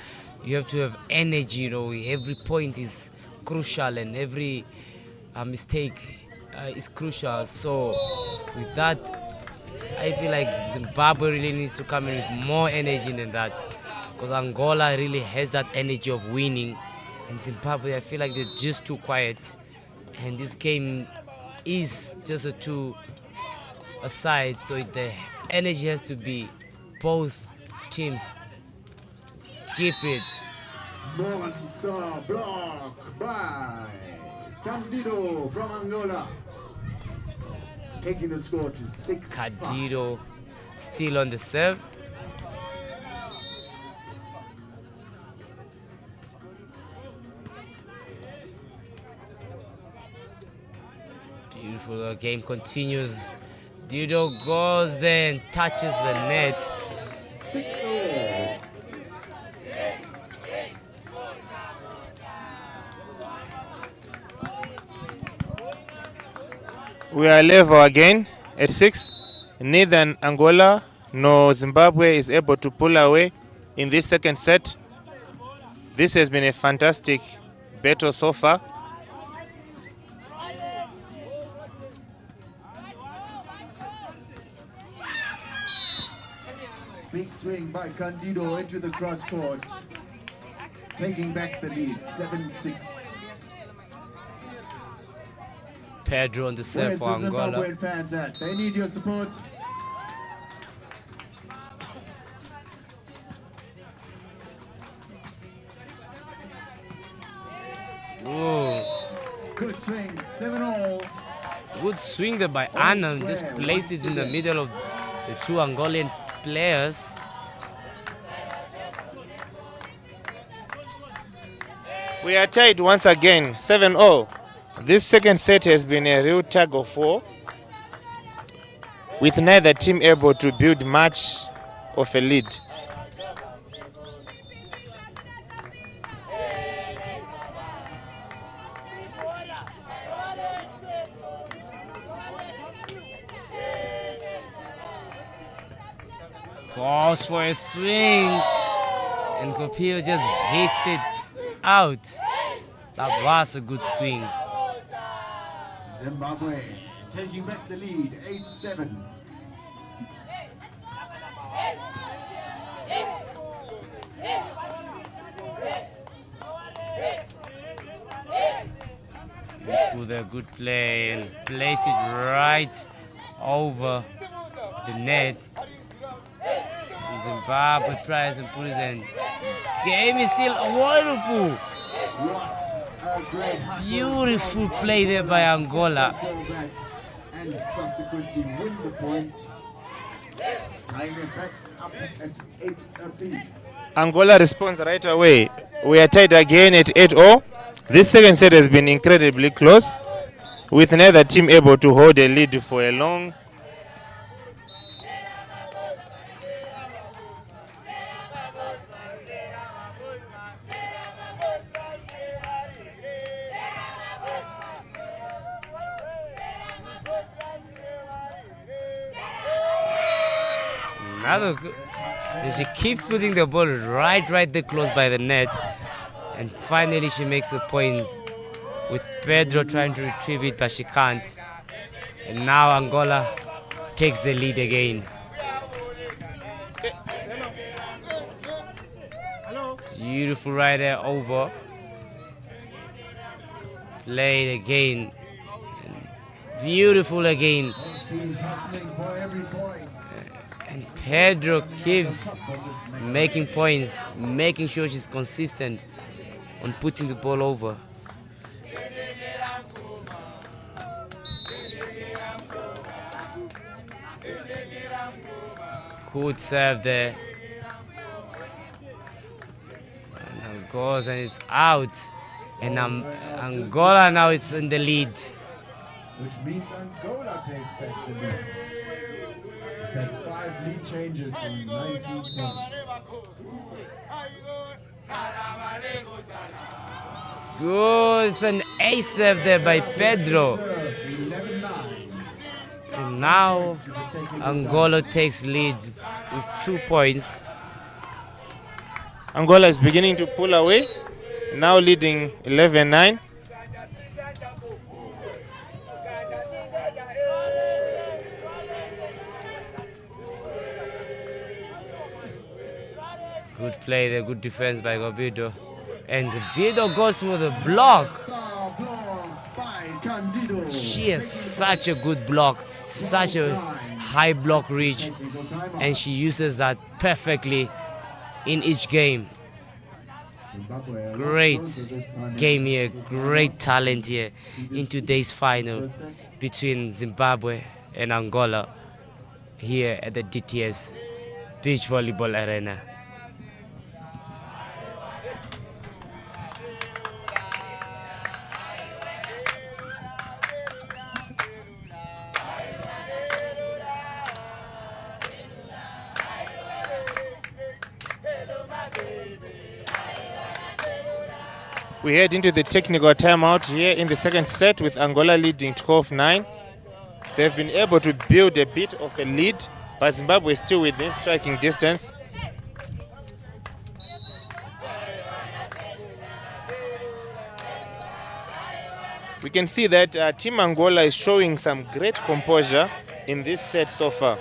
you have to have energy. You know, every point is crucial, and every mistake is crucial. So, with that, I feel like Zimbabwe really needs to come in with more energy than that, because Angola really has that energy of winning, and Zimbabwe, I feel like they're just too quiet. And this game is just a two aside, so the energy has to be both teams keep it. Monster block by Candido from Angola. taking the score to 6. Candido still on the serve. Beautiful. The game continues. Dido goes there and touches the net. 6-0. We are level again at 6. Neither Angola nor Zimbabwe is able to pull away in this second set. This has been a fantastic battle so far. Big swing by Candido into the cross court, taking back the lead, 7-6. Pedro on the serve Where's for the Angola. Zimbabwean fans at? They need your support. Ooh. Good swing, 7-all. Good swing there by Anna. Just placed it in the middle of the two Angolan players. We are tied once again, 7-0. This second set has been a real tug of war, with neither team able to build much of a lead. Goes for a swing, and Kopio just hits it out. That was a good swing. Zimbabwe taking back the lead, 8-7. With a good play and placed it right over the net. And Zimbabwe tries and puts in. Game is still wonderful. What a great hustle. Beautiful play there by Angola. And subsequently win the point. Tying it back up at 8 apiece. Angola responds right away. We are tied again at 8-0. This second set has been incredibly close, with neither team able to hold a lead for a long. And she keeps putting the ball right there close by the net. And finally she makes a point with Pedro trying to retrieve it, but she can't. And now Angola takes the lead again. Beautiful right there over. Played again. Beautiful again. He's hustling for every point. And Pedro keeps making points, making sure she's consistent on putting the ball over. Good serve there. And now goes and it's out. And Angola now is in the lead. Which means Angola takes back the lead. We've had 5 lead changes in 19 minutes. Good, it's an ace serve there by Pedro. 11-9. And now Angola takes lead with 2 points. Angola is beginning to pull away, now leading 11-9. Good play there, good defense by Gobido. And Gobido goes for the block. She has such a good block, such a high block reach, and she uses that perfectly in each game. Great game here, great talent here in today's final between Zimbabwe in Angola here at the DTS Beach Volleyball Arena. We head into the technical timeout here in the second set with Angola leading 12-9. They've been able to build a bit of a lead, but Zimbabwe is still within striking distance. We can see that Team Angola is showing some great composure in this set so far.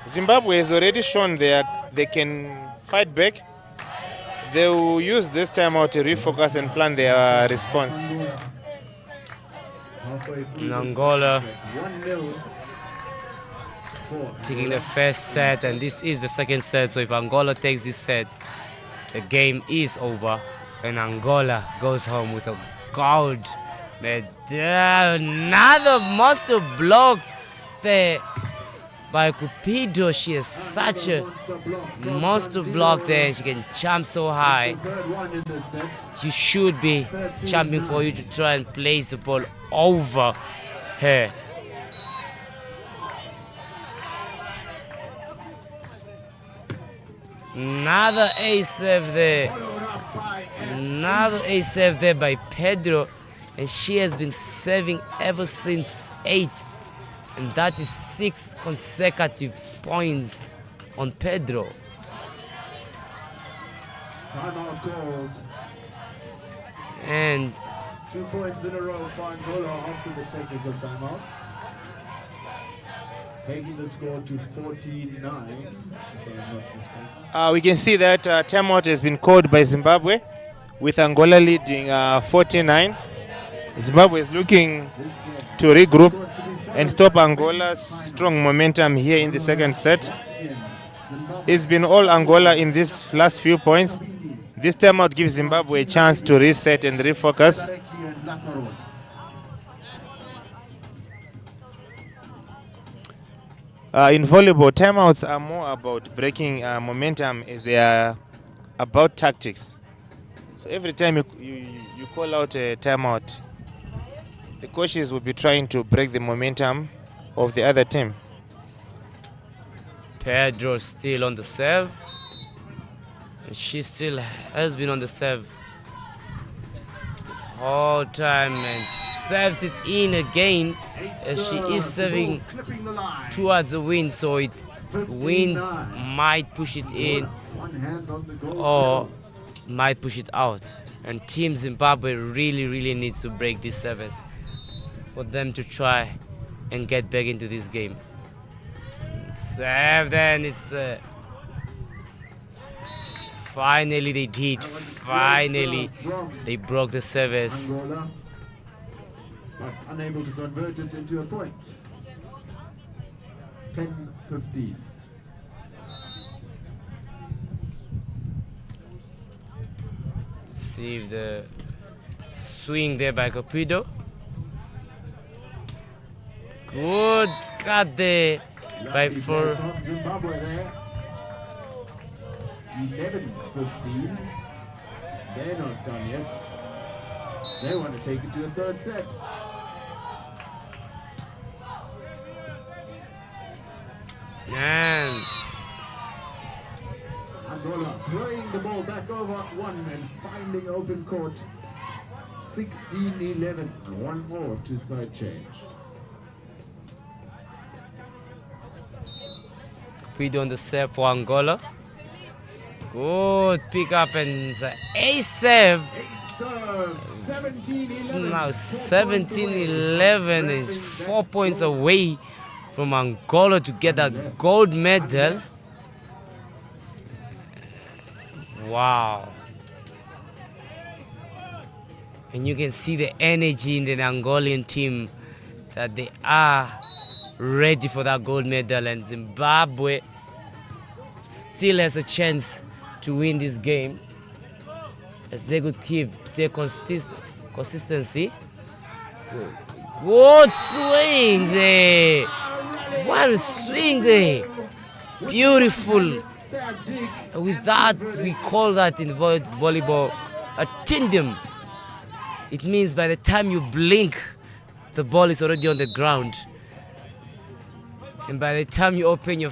Zimbabwe has already shown they can fight back. They will use this timeout to refocus and plan their response. In Angola taking the first set, and this is the second set, so if Angola takes this set, the game is over and Angola goes home with a gold medal. Another monster block there by Cupido. She has such a monster block there, and she can jump so high. You should be jumping for you to try and place the ball over her. Another ace serve there. Another ace serve there by Pedro, and she has been serving ever since 8. And that is 6 consecutive points on Pedro. Timeout called. And 2 points in a row for Angola after the technical timeout. Taking the score to 49. If I'm not mistaken. We can see that timeout has been called by Zimbabwe, with Angola leading 49. Zimbabwe is looking to regroup and stop Angola's strong momentum here in the second set. It's been all Angola in these last few points. This timeout gives Zimbabwe a chance to reset and refocus. In volleyball, timeouts are more about breaking momentum as they are about tactics. So every time you call out a timeout, the coaches will be trying to break the momentum of the other team. Pedro still on the serve. And she still has been on the serve this whole time and serves it in again, as she is serving towards the wind, so wind might push it in or might push it out. And Team Zimbabwe really needs to break this service for them to try and get back into this game. Serve, then it's finally they did. Finally they broke the service. Angola, but unable to convert it into a point. 10-15. See the swing there by Cupido. Good cut there by From Zimbabwe there. 11-15. They're not done yet. They want to take it to a third set. And Angola playing the ball back over one and finding open court. 16-11. One more to side change. Cupido on the serve for Angola. Good pick up and the ace serve. Now 17-11 is 4 points away from Angola to get a gold medal. Wow. And you can see the energy in the Angolan team, that they are ready for that gold medal, and Zimbabwe still has a chance to win this game as they could keep their consistency, Good swing there. What a swing there. Beautiful. With that, we call that in volleyball a tindem. It means by the time you blink, the ball is already on the ground. And by the time you open your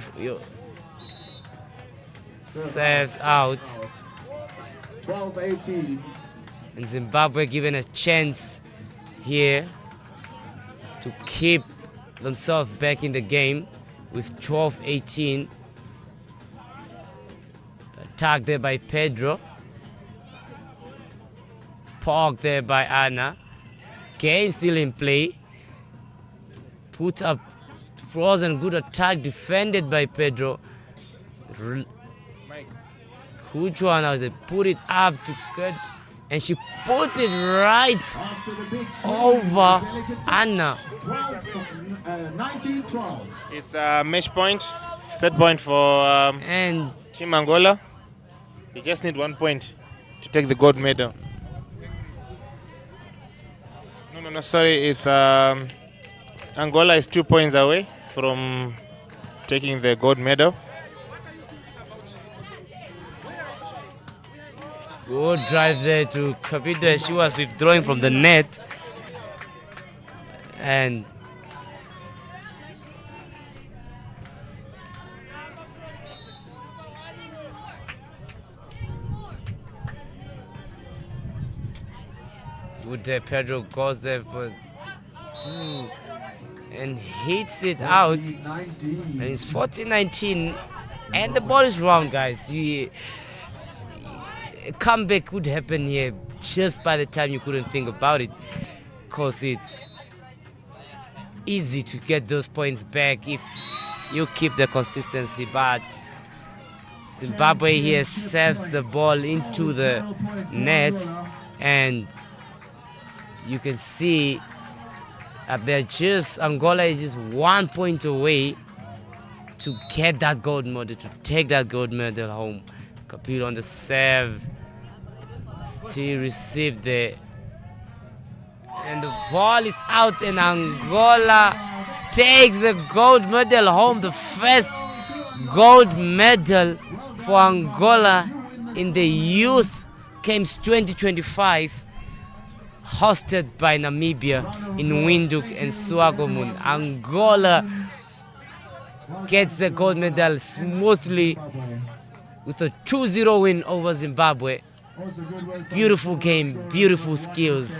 serves out, 12-18. and Zimbabwe given a chance here to keep themselves back in the game with 12-18. Attack there by Pedro. Poke there by Anna. Game still in play. Put up frozen, good attack defended by Pedro. Kuchwana as they put it up to good, and she puts it right over Anna. 19-12. It's a match point, set point for And Team Angola. You just need 1 point to take the gold medal. No, sorry. It's Angola is 2 points away from taking the gold medal. good drive there to Kapita. She was withdrawing from the net. And good there, Pedro goes there for two and hits it out. And it's 14-19 and the ball is round, guys. A comeback would happen here just by the time you couldn't think about it, because it's easy to get those points back if you keep the consistency. But Zimbabwe here serves the ball into the net, and you can see that Angola is just 1 point away to get that gold medal, to take that gold medal home. Capillo on the serve, still received there, and the ball is out, and Angola takes the gold medal home, the first gold medal for Angola in the Youth Games 2025, hosted by Namibia in Windhoek and Swakopmund. Angola gets the gold medal smoothly with a 2-0 win over Zimbabwe. Beautiful game, beautiful skills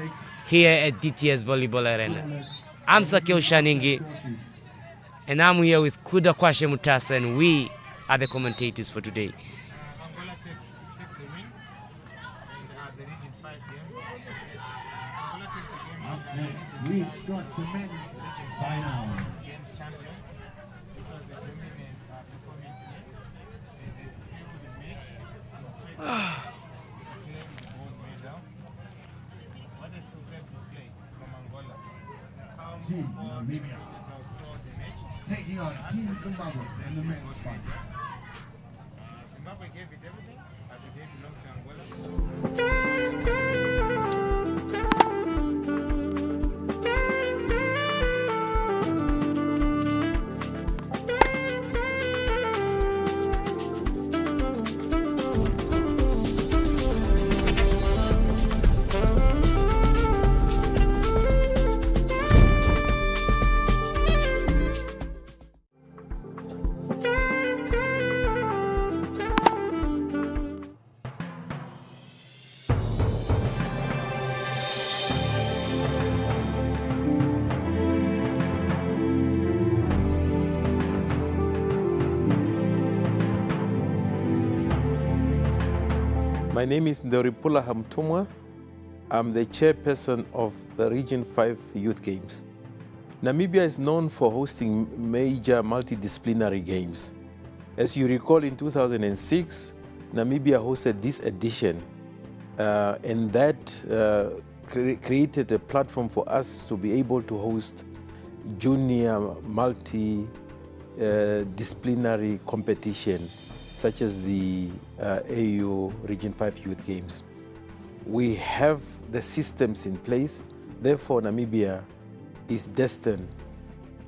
here at DTS Volleyball Arena. I'm Sakeo Shaningi, and I'm here with Kuda Kwashe Mutasa, and we are the commentators for today. Angola takes the win in the Region 5 games. Angola takes the game Up next, we've got the men's final. against champions because the dominant performance here. They seal the match and straight claim gold medal. What a superb display from Angola. Team Namibia Throughout the match. taking on Team Zimbabwe in the men's final. Zimbabwe gave it everything, but the day belongs to Angola. My name is Ndoripula Hamtumwa. I'm the chairperson of the Region 5 Youth Games. Namibia is known for hosting major multidisciplinary games. As you recall, in 2006, Namibia hosted this edition, and that created a platform for us to be able to host junior multidisciplinary competition, such as the AU Region 5 Youth Games. We have the systems in place. Therefore, Namibia is destined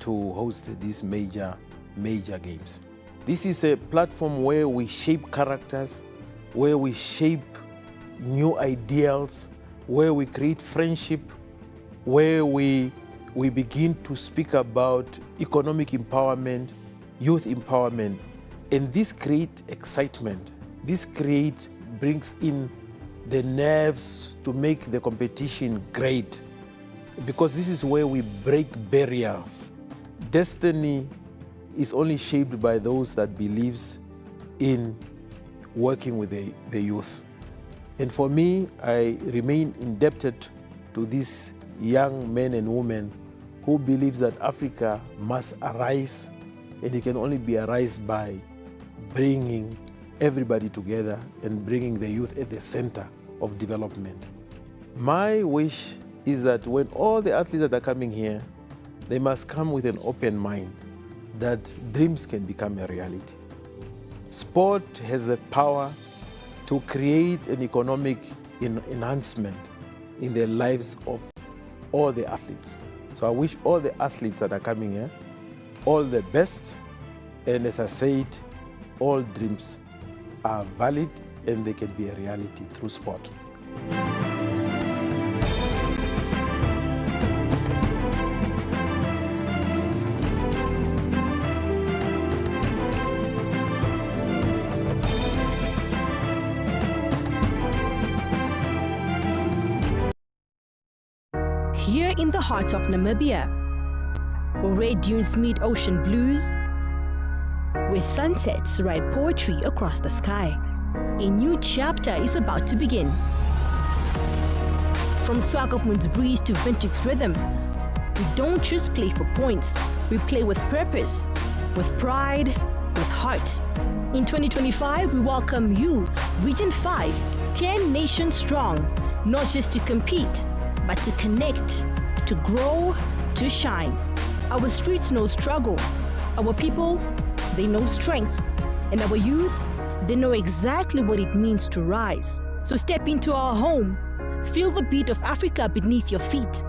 to host these major games. This is a platform where we shape characters, where we shape new ideals, where we create friendship, where we begin to speak about economic empowerment, youth empowerment, and this creates excitement. This brings in the nerves to make the competition great, because this is where we break barriers. Destiny is only shaped by those that believes in working with the youth. And for me, I remain indebted to these young men and women who believes that Africa must arise, and it can only be arise by bringing everybody together and bringing the youth at the center of development. My wish is that when all the athletes that are coming here, they must come with an open mind that dreams can become a reality. Sport has the power to create an economic enhancement in the lives of all the athletes. So I wish all the athletes that are coming here all the best, and as I said, all dreams are valid and they can be a reality through sport. Here in the heart of Namibia, where red dunes meet ocean blues, where sunsets write poetry across the sky, a new chapter is about to begin. From Swakopmund's breeze to Windhoek's rhythm, we don't just play for points, we play with purpose, with pride, with heart. In 2025, we welcome you, Region 5, 10 nations strong, not just to compete, but to connect, to grow, to shine. Our streets know struggle. Our people, they know strength. And our youth, they know exactly what it means to rise. So step into our home. Feel the beat of Africa beneath your feet.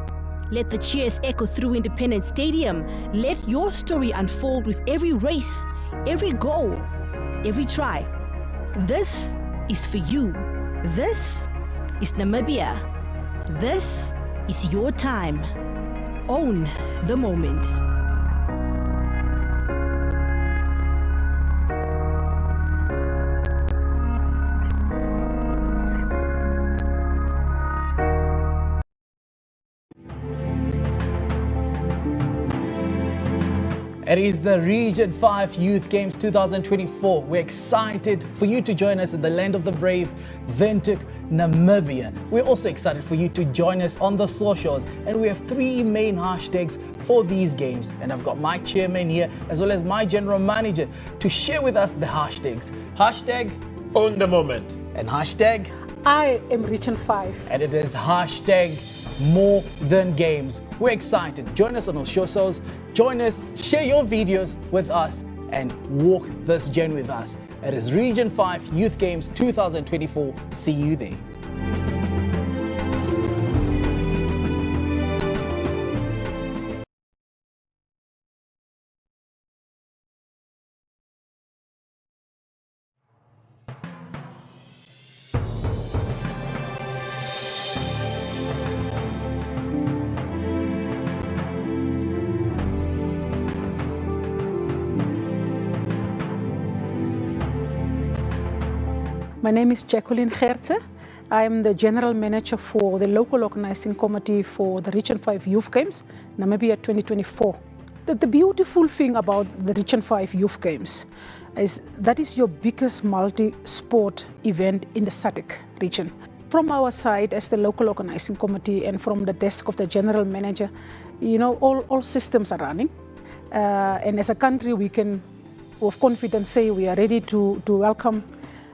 Let the cheers echo through Independence Stadium. Let your story unfold with every race, every goal, every try. This is for you. This is Namibia. This is your time. Own the moment. It is the Region 5 Youth Games 2024. We're excited for you to join us in the land of the brave, Windhoek, Namibia. We're also excited for you to join us on the socials, and we have 3 main hashtags for these games. And I've got my chairman here, as well as my general manager, to share with us the hashtags. Hashtag Own the Moment. And hashtag I am Region 5. And it is hashtag More Than Games. We're excited. Join us on our socials. Join us, share your videos with us, and walk this journey with us. It is Region 5 Youth Games 2024. See you there. My name is Jacqueline Gertze. I am the General Manager for the local organizing committee for the Region 5 Youth Games, Namibia 2024. The beautiful thing about the Region 5 Youth Games is that is your biggest multi-sport event in the SADC region. From our side as the local organizing committee and from the desk of the General Manager, you know, all systems are running. And as a country, we can with confidence say we are ready to welcome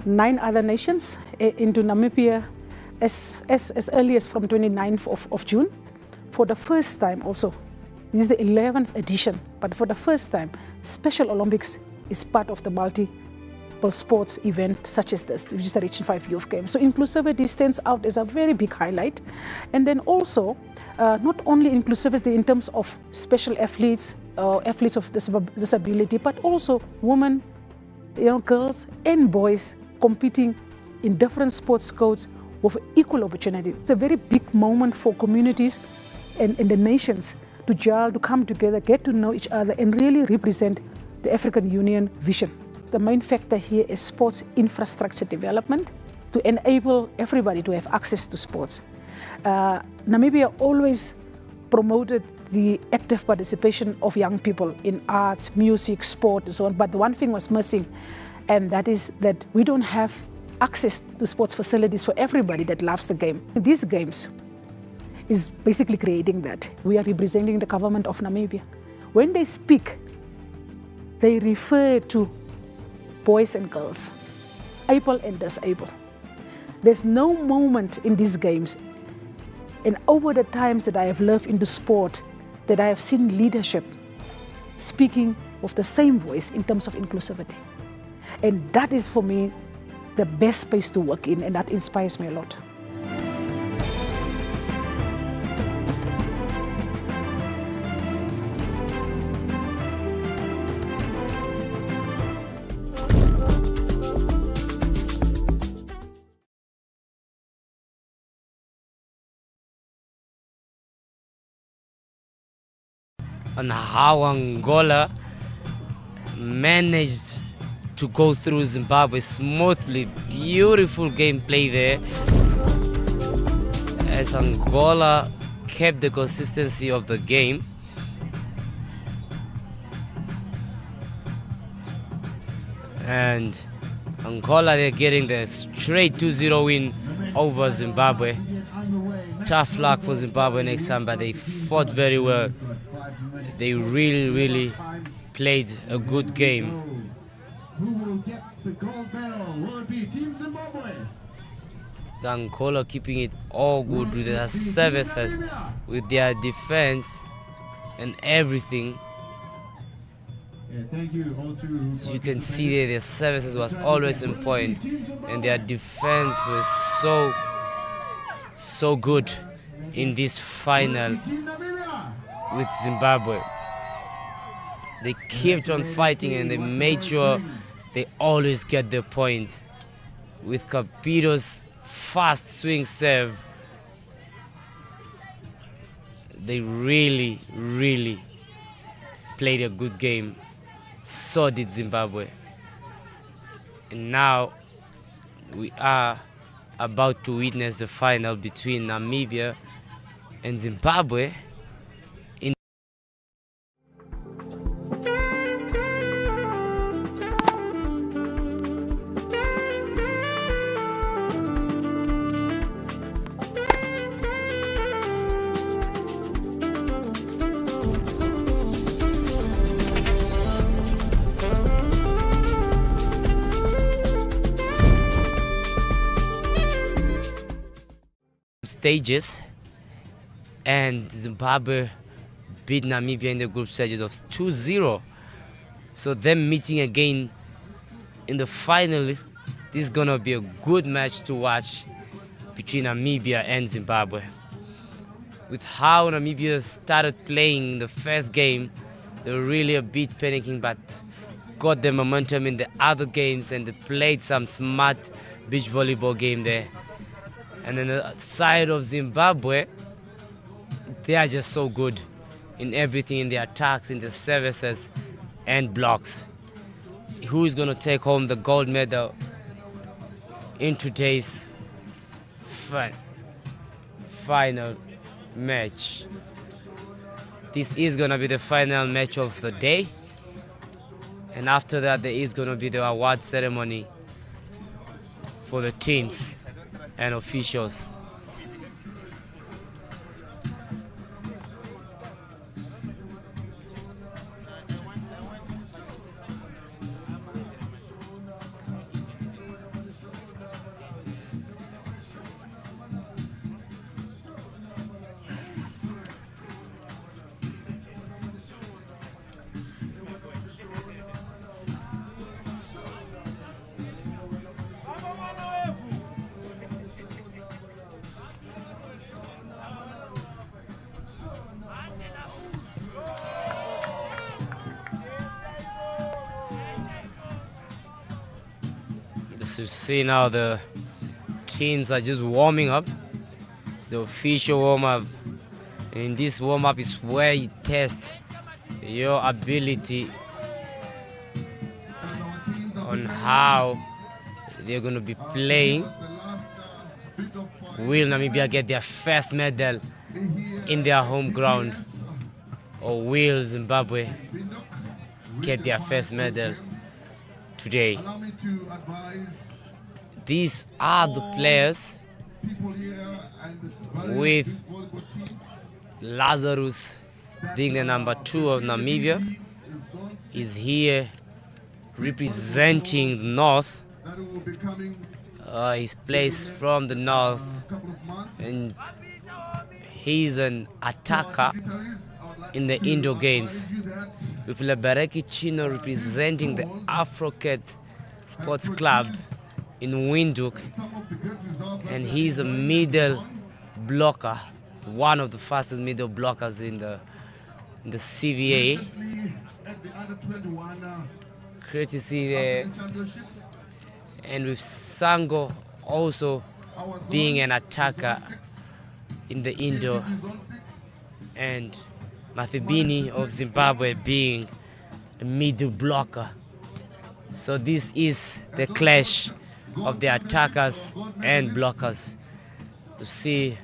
9 other nations into Namibia as early as from 29th of June. For the first time also, this is the 11th edition, but for the first time, Special Olympics is part of the sports event such as this, which is the Region 5 Youth Games. So inclusivity stands out as a very big highlight. And then also, not only inclusivity in terms of special athletes, athletes of disability, but also women, girls and boys competing in different sports codes with equal opportunity. It's a very big moment for communities and the nations to gel, to come together, get to know each other and really represent the African Union vision. The main factor here is sports infrastructure development to enable everybody to have access to sports. Namibia always promoted the active participation of young people in arts, music, sport and so on, but one thing was missing, and that is that we don't have access to sports facilities for everybody that loves the game. These games is basically creating that. We are representing the government of Namibia. When they speak, they refer to boys and girls, able and disabled. There's no moment in these games, and over the times that I have lived in the sport, that I have seen leadership speaking with the same voice in terms of inclusivity. And that is for me the best space to work in, and that inspires me a lot. On how Angola managed to go through Zimbabwe smoothly. Beautiful gameplay there, as Angola kept the consistency of the game. And Angola, they're getting the straight 2-0 win over Zimbabwe. Tough luck for Zimbabwe next time, but they fought very well. They really played a good game. Who will get the gold medal? Will it be Team Zimbabwe? The Angola keeping it all good with their services, with their defense and everything. Yeah, thank you all two. As you can see there, their services was always on point, and their defense was so good in this final with Zimbabwe. They kept on fighting and they made sure they always get their point. With Capito's fast swing serve, they really played a good game. So did Zimbabwe. And now we are about to witness the final between Namibia and Zimbabwe. Stages, and Zimbabwe beat Namibia in the group stages of 2-0. So them meeting again in the final, this is gonna be a good match to watch between Namibia and Zimbabwe. With how Namibia started playing in the first game, they were really a bit panicking, but got the momentum in the other games and they played some smart beach volleyball game there. And on the side of Zimbabwe, they are just so good in everything, in the attacks, in the services and blocks. Who is going to take home the gold medal in today's final match? This is going to be the final match of the day. And after that, there is going to be the award ceremony for the teams and officials. As you see now, the teams are just warming up. It's the official warm-up. And this warm-up is where you test your ability on how they're going to be playing. Will Namibia get their first medal in their home ground, or will Zimbabwe get their first medal today? These are the players, with Lazarus being the number 2 of Namibia, is here representing the North. He's placed from the North, and he's an attacker in the indoor games. With Lebereki Chino representing the Afrocat Sports Club in Windhoek, and he's a middle blocker, one of the fastest middle blockers in the CVA. Great to see there. And with Sango also being an attacker in the indoor, and Mathibini of Zimbabwe being the middle blocker. So this is the clash of the attackers and blockers, to see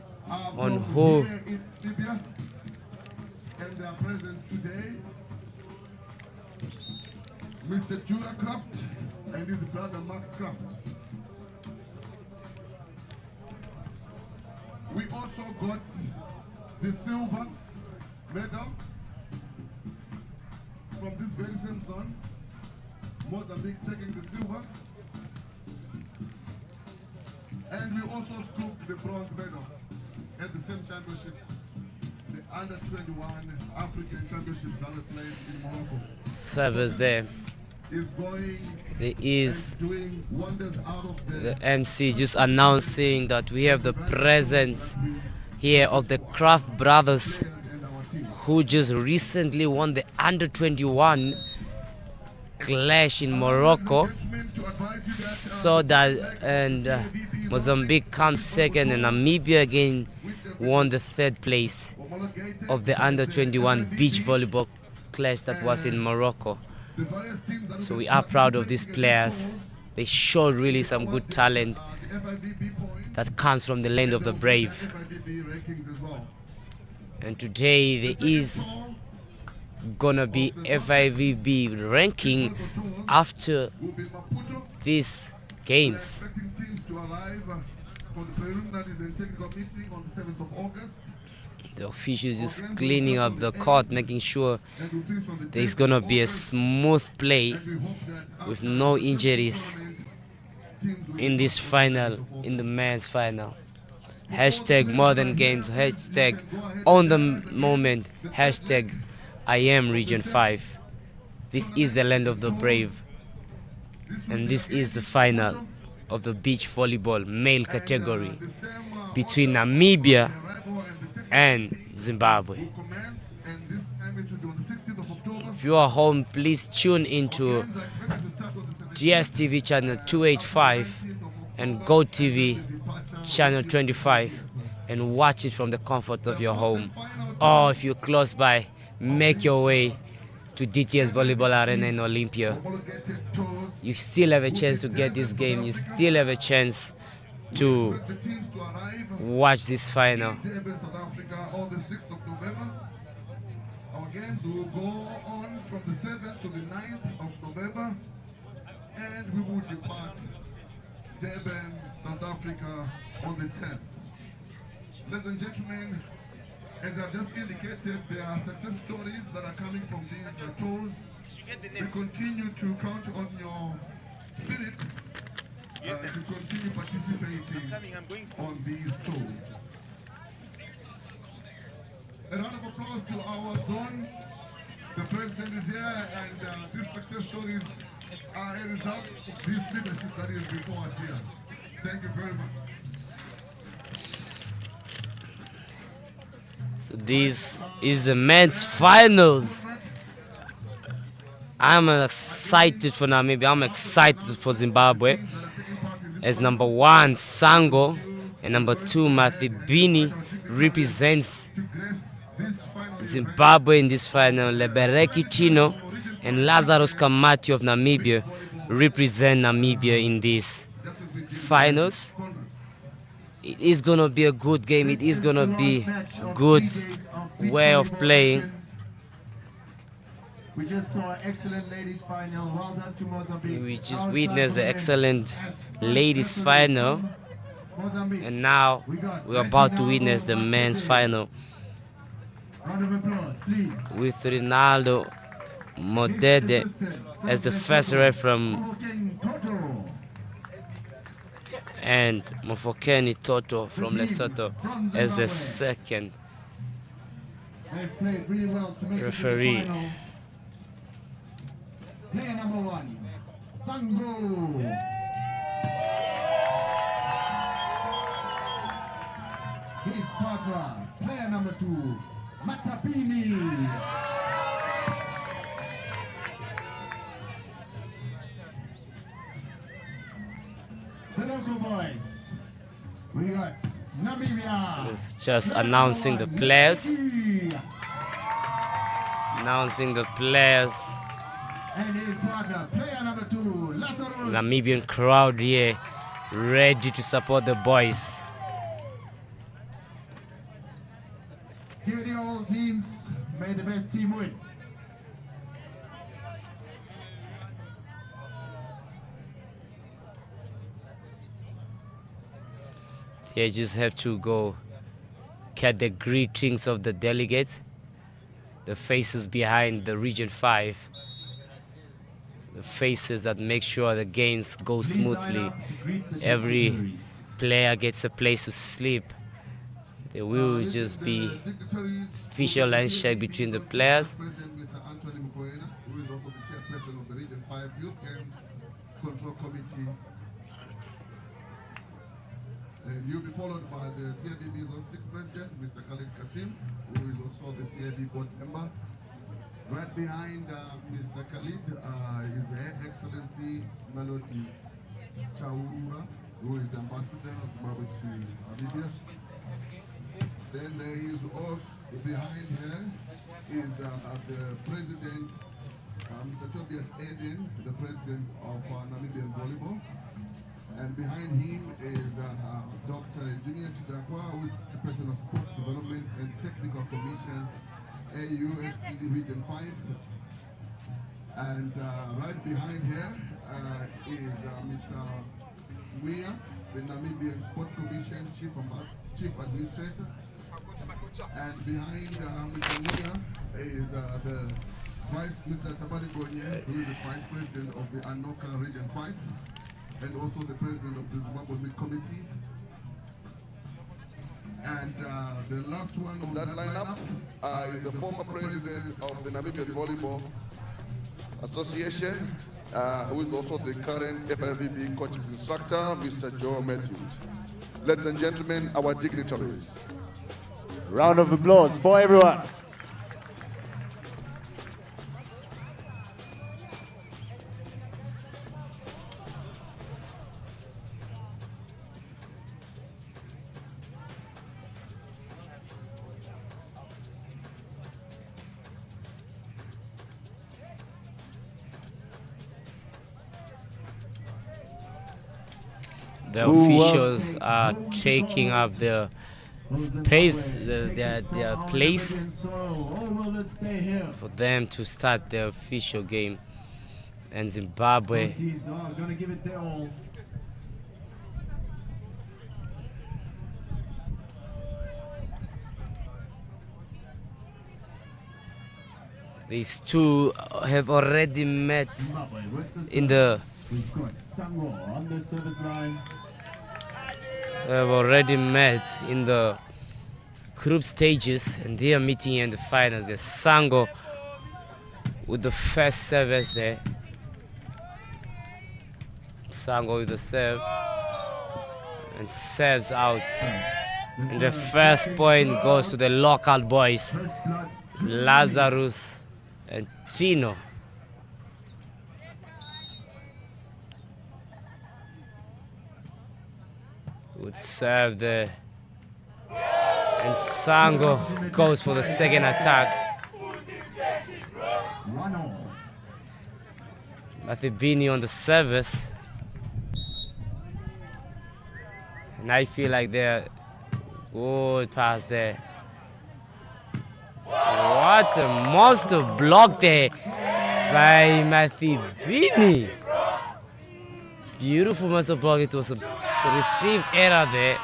on who Mr. Jura Kraft and his brother Max Kraft. We also got the silver medal from this very same zone. Mozambique taking the silver. And we also scooped the bronze medal at the same championships, the under-21 African championships that were played in Morocco. Servers there. There is the MC just announcing that we have the presence here of the Kraft brothers, who just recently won the under-21 clash in Morocco. So that, and Mozambique comes second, and Namibia again won the 3rd place of the under-21 beach volleyball clash that was in Morocco. So we are proud of these players. They showed really some good talent that comes from the land of the brave. And today there is gonna be FIVB ranking after these games. The officials just cleaning up the court, making sure there's gonna be a smooth play with no injuries in this final, in the men's final. Hashtag modern games, hashtag on the moment, hashtag I am Region 5. This is the land of the brave, and this is the final of the beach volleyball male category between Namibia and Zimbabwe. If you are home, please tune into DSTV channel 285 and GoTV channel 25 and watch it from the comfort of your home. Or if you're close by, make your way to DTS Volleyball Arena in Olympia. You still have a chance to get this game. You still have a chance to watch this final. On the 6th of November, our games will go on from the 7th to the 9th of November, and we will depart Durban, South Africa on the 10th. Ladies and gentlemen, as I've just indicated, there are success stories that are coming from these tours. We continue to count on your spirit to continue participating on these tours. A round of applause to our zone. The president is here, and these success stories are a result of this leadership that is before us here. Thank you very much. So this is the men's finals. I'm excited for Namibia. I'm excited for Zimbabwe. as number 1 Sango and number 2 Mathibini represents Zimbabwe in this final. Lebereki Tino and Lazarus Kamati of Namibia represent Namibia in these finals. It is going to be a good game. It is going to be a good way of playing. We just saw an excellent ladies final. Well done to Mozambique. We just witnessed the excellent ladies final, and now we're about to witness the men's final Round of applause, please. with Ronaldo Modede as the first ref from and Mofokeni Toto from Lesotho as the second They've played really well to make referee. it to the final. Player number 1, Sango. His partner, player number 2, Matapini. The local boys, we got Namibia. It's just announcing the players. Announcing the players. And his partner, player number 2, Lazarus. Namibian crowd here ready to support the boys. Give it to all teams. May the best team win. They just have to go get the greetings of the delegates, the faces behind the Region 5, the faces that make sure the games go smoothly. Every player gets a place to sleep. There will just be official handshake between the players. President Mr. Anthony Mkoena, who is also the chairperson of the Region 5 Youth Games Control Committee. And you'll be followed by the CIVB's 6th president, Mr. Khalid Kasim, who is also the CIV board member. Right behind Mr. Khalid is Her Excellency Melody Chaura, who is the ambassador of Zimbabwe to Namibia. Then there is also behind her is the president, Mr. Tobias Eden, the president of Namibian Volleyball. And behind him is Dr. Junior Chidakwa, who is the president of Sports Development and Technical Commission, AUSC Region 5. And right behind her is Mr. Muya, the Namibian Sport Commission Chief Administrator. And behind Mr. Muya is the Mr. Tabari Bonye, who is the Vice President of the Anoka Region 5. And also the president of the Zimbabwe Mid Committee. And the last one on that lineup is the former president of the Namibian Volleyball Association, who is also the current FIVB coaches instructor, Mr. Joe Matthews. Ladies and gentlemen, our dignitaries. Round of applause for everyone. The officials are taking up their space, their place for them to start their official game. And Zimbabwe Teams are going to give it their all. these two have already met in the We've got Sango on the service line. They have already met in the group stages, and they are meeting in the finals. There's Sango with the first service there. Sango with the serve and serves out. And the first point goes to the local boys, Lazarus and Chino. Good serve there. And Sango goes for the second attack. 1-all. Mathibini on the service. And I feel like they're good pass there. What a monster block there by Mathibini. Beautiful monster block. It was a received error there.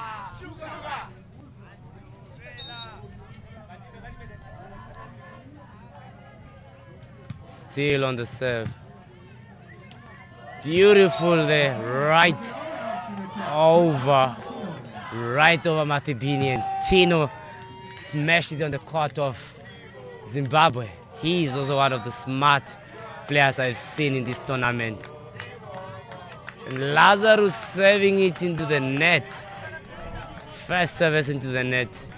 Still on the serve. Beautiful there, right over Mathibini, and Tino smashed it on the court of Zimbabwe. He is also one of the smart players I've seen in this tournament. And Lazarus serving it into the net. First service into the net.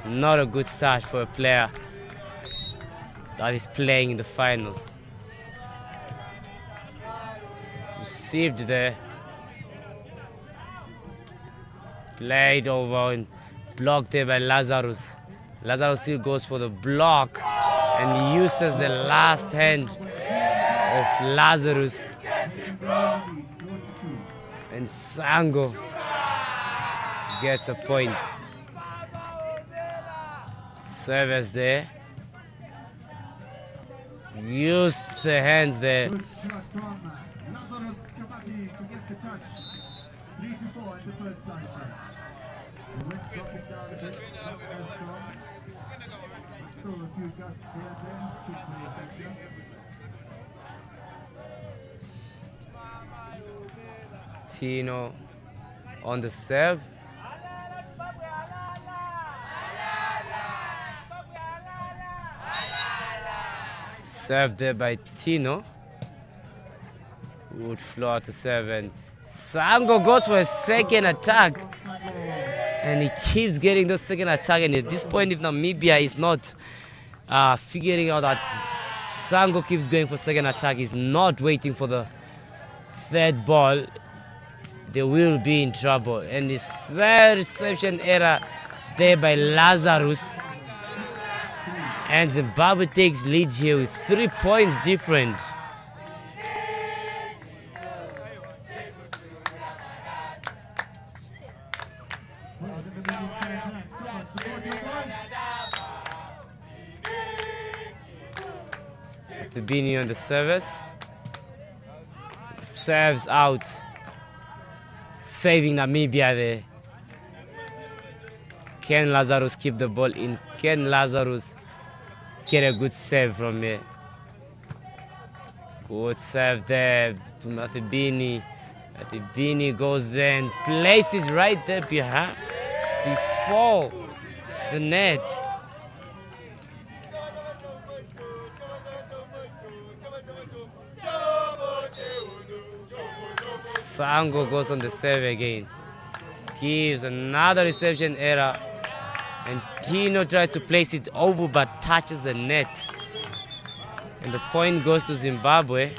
Not a good start for a player that is playing in the finals. Received there. Played over and blocked there by Lazarus. Lazarus still goes for the block and uses the last hand of Lazarus. And Sango gets a point. Service there. Used the hands there. Good shot from Lazarus Kabati to get the touch. 3-4 at the first time check. The wind dropping down a bit, not as strong. Still a few gusts here and there. Could be a factor. Tino on the serve. Served there by Tino. Good floor to serve, and Sango goes for a second attack. And he keeps getting the second attack, and at this point, if Namibia is not figuring out that Sango keeps going for second attack, he's not waiting for the third ball, they will be in trouble. And the third reception error there by Lazarus. And Zimbabwe takes lead here with 3 points different. Mathibini on the service. Serves out. Saving Namibia there. Can Lazarus keep the ball in? Can Lazarus get a good save from here? Good save there to Mathibini. Mathibini goes there and placed it right there behind, before the net. Sango goes on the serve again. Gives another reception error. And Tino tries to place it over but touches the net. And the point goes to Zimbabwe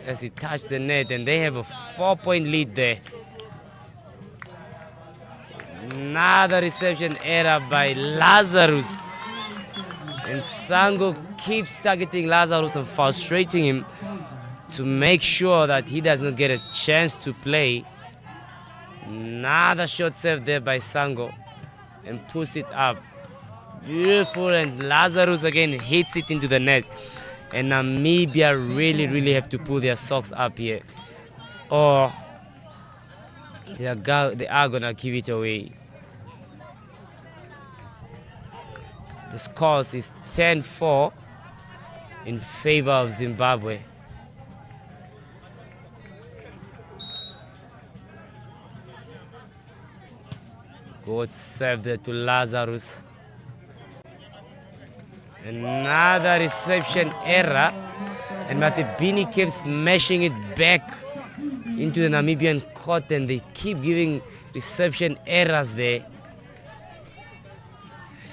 as he touched the net, and they have a 4-point lead there. Another reception error by Lazarus. And Sango keeps targeting Lazarus and frustrating him to make sure that he does not get a chance to play. Another shot save there by Sango. And puts it up. Beautiful, and Lazarus again hits it into the net. And Namibia really have to pull their socks up here, or they are gonna give it away. The score is 10-4 in favor of Zimbabwe. Good serve there to Lazarus. Another reception error. And Mathibini keeps smashing it back into the Namibian court, and they keep giving reception errors there.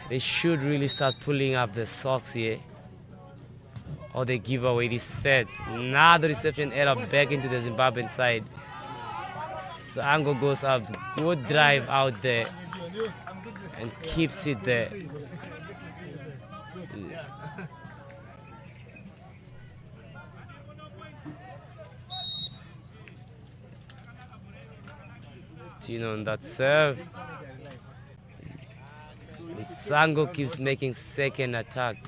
They should really start pulling up the socks here, or they give away this set. Another reception error back into the Zimbabwean side. Sango goes up. Good drive out there. And keeps it there. Tino on that serve. And Sango keeps making second attacks.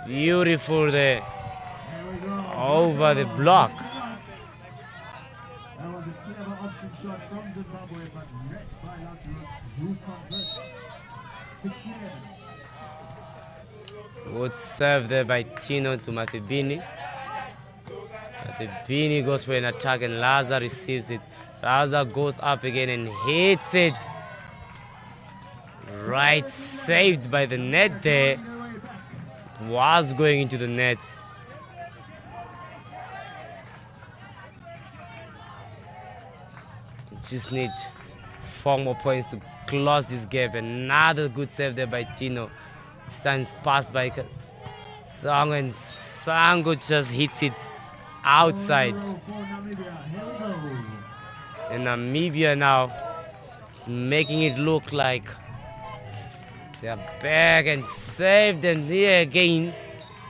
Beautiful there. Over the block. That was a clever option shot from Zimbabwe, but met by Lazarus, who converts. 16. Good serve there by Tino to Matebini. Matebini goes for an attack and Laza receives it. Laza goes up again and hits it. Right, saved by the net there. It was going into the net. Just need 4 more points to close this gap. Another good save there by Tino. This time it's passed by Sango, and Sango just hits it outside. And Namibia now making it look like they are back and saved, and here again.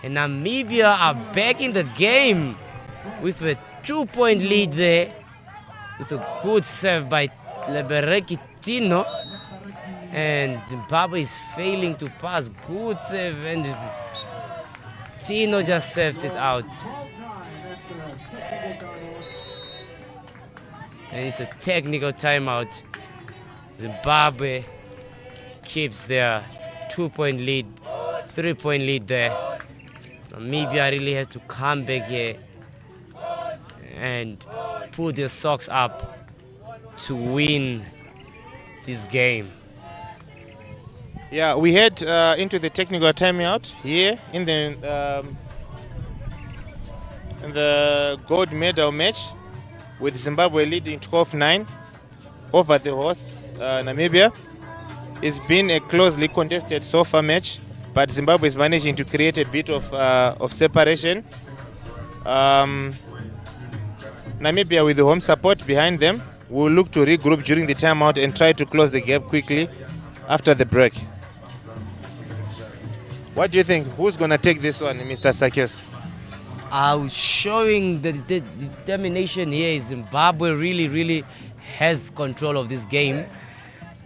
And Namibia are back in the game with a 2-point lead there. With a good serve by Lebereki Tino. And Zimbabwe is failing to pass. Good save, and Tino just serves it out. And it's a technical timeout. Zimbabwe keeps their 2-point lead, 3-point lead there. Namibia really has to come back here and put their socks up to win this game. Yeah, we head into the technical timeout here in the gold medal match, with Zimbabwe leading 12-9 over the host Namibia. It's been a closely contested so far match, but Zimbabwe is managing to create a bit of separation. Namibia, with the home support behind them, will look to regroup during the timeout and try to close the gap quickly after the break. What do you think? Who's going to take this one, Mr. Sakis? Showing the determination here is Zimbabwe really has control of this game.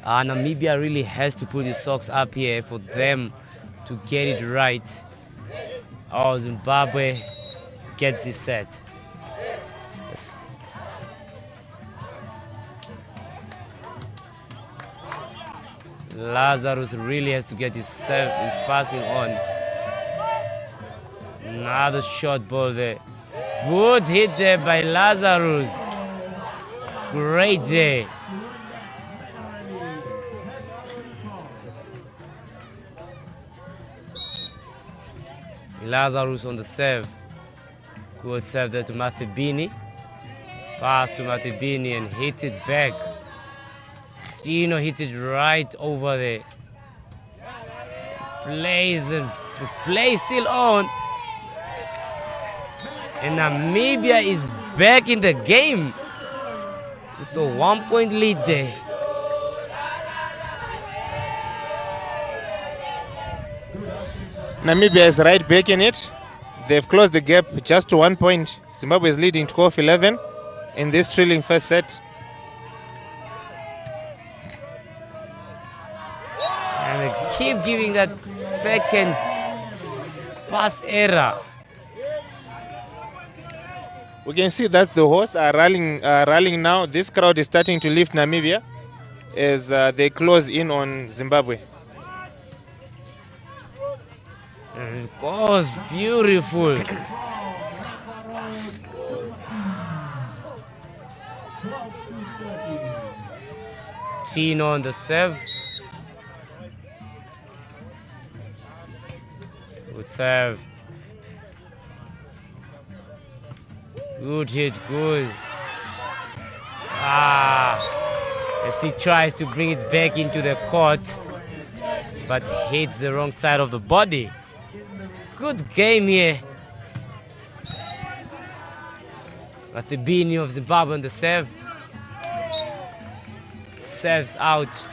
Namibia really has to put his socks up here for them to get it right. Oh, Zimbabwe gets this set. Yes. Lazarus really has to get his passing on. Another short ball there. Good hit there by Lazarus. Great there. Lazarus on the serve. Good serve there to Matebini. Pass to Matebini and hits it back. Gino hits it right over there. Play still on. And Namibia is back in the game with a 1-point lead there. Namibia is right back in it. They've closed the gap just to 1 point. Zimbabwe is leading 12-11 in this thrilling first set. And they keep giving that second pass error. We can see that the hosts are rallying now. This crowd is starting to lift Namibia as they close in on Zimbabwe. And it was beautiful. Tino on the serve. Good serve. Good hit, good. As he tries to bring it back into the court, but hits the wrong side of the body. It's a good game here. Matebini of Zimbabwe on the serve. serves out.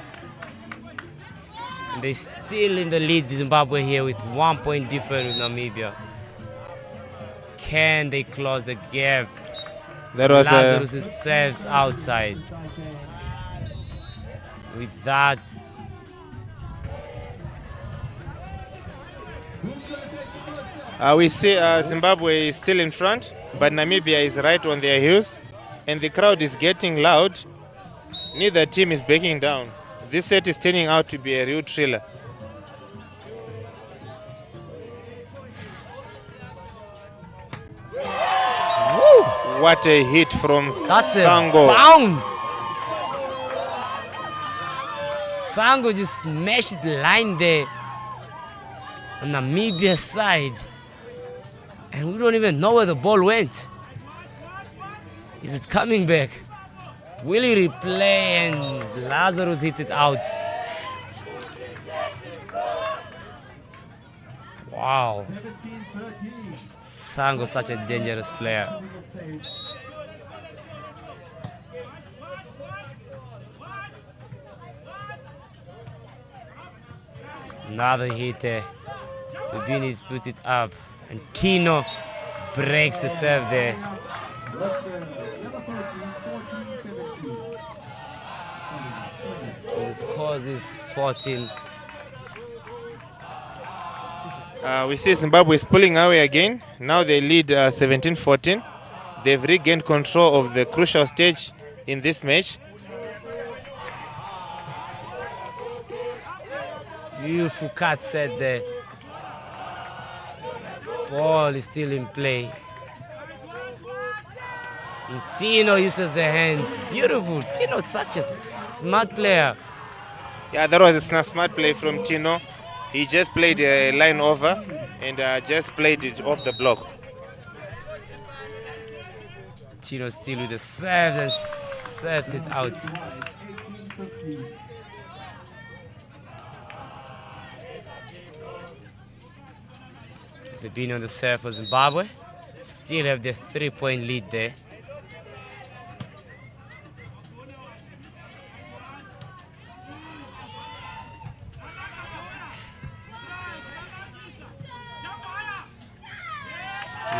And they're still in the lead, Zimbabwe here with 1 point difference with Namibia. Can they close the gap? That was Lazarus serves outside. With that, we see Zimbabwe is still in front, but Namibia is right on their heels, and the crowd is getting loud. Neither team is breaking down. This set is turning out to be a real thriller. woo, What a hit from that's Sango. a bounce. Sango just smashed the line there on Namibia's side. And we don't even know where the ball went. Is it coming back? Will he replay? And Lazarus hits it out. Wow. 17-13. Sango, such a dangerous player. Another hit there. Fabini puts it up. And Tino breaks the serve there. The score is 14. We see Zimbabwe is pulling away again. Now they lead 17-14. They've regained control of the crucial stage in this match. Beautiful cut set there. Ball is still in play. And Tino uses the hands. Beautiful. Tino is such a smart player. Yeah, that was a smart play from Tino. He just played a line over and just played it off the block. Tino still with the serve and serves it out. 18-15. They've been on the serve for Zimbabwe. Still have the 3-point lead there.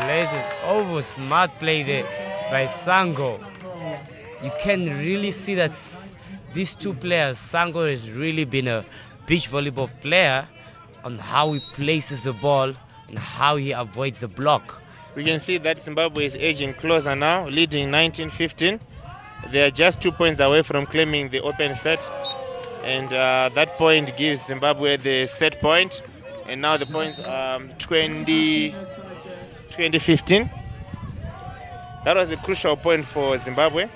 Lays it over, smart play there by Sango. You can really see that these two players, Sango has really been a beach volleyball player on how he places the ball and how he avoids the block. We can see that Zimbabwe is edging closer now, leading 19-15. They are just 2 points away from claiming the open set. And that point gives Zimbabwe the set point. And now the points 20-15. That was a crucial point for Zimbabwe.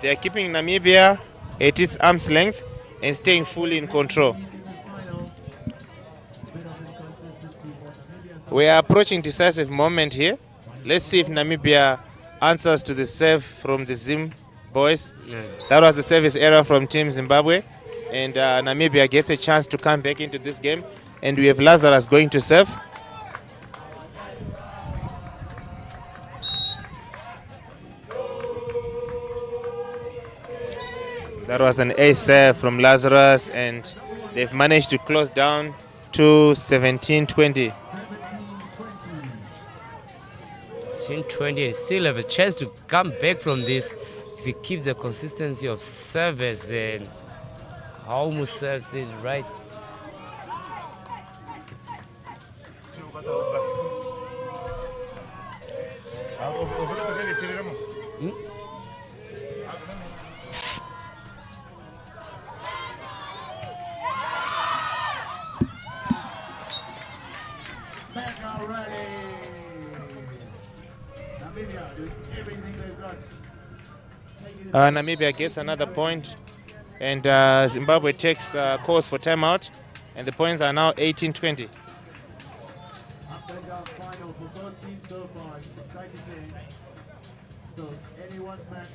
They are keeping Namibia at its arm's length and staying fully in control. We are approaching decisive moment here. Let's see if Namibia answers to the serve from the Zim boys. Yeah. That was the service error from Team Zimbabwe. And Namibia gets a chance to come back into this game. And we have Lazarus going to serve. That was an ace serve from Lazarus, and they've managed to close down to 17-20. 17-20, still have a chance to come back from this if he keeps the consistency of service. Then almost serves it right. Back already. Namibia doing everything they've got. Namibia gets another point, and Zimbabwe takes calls for timeout, and the points are now 18-20. Up and down final for both teams so far. It's an exciting game. So anyone's match.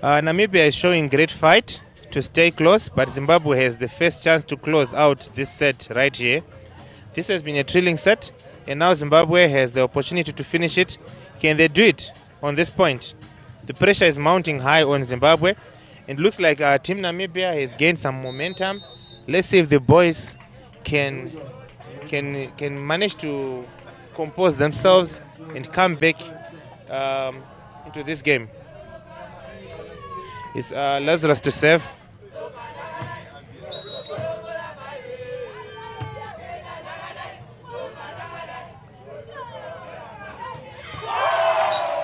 Namibia is showing great fight. to stay close, but Zimbabwe has the first chance to close out this set right here. This has been a thrilling set, and now Zimbabwe has the opportunity to finish it. Can they do it on this point? The pressure is mounting high on Zimbabwe. It looks like Team Namibia has gained some momentum. Let's see if the boys can manage to compose themselves and come back into this game. It's Lazarus to serve.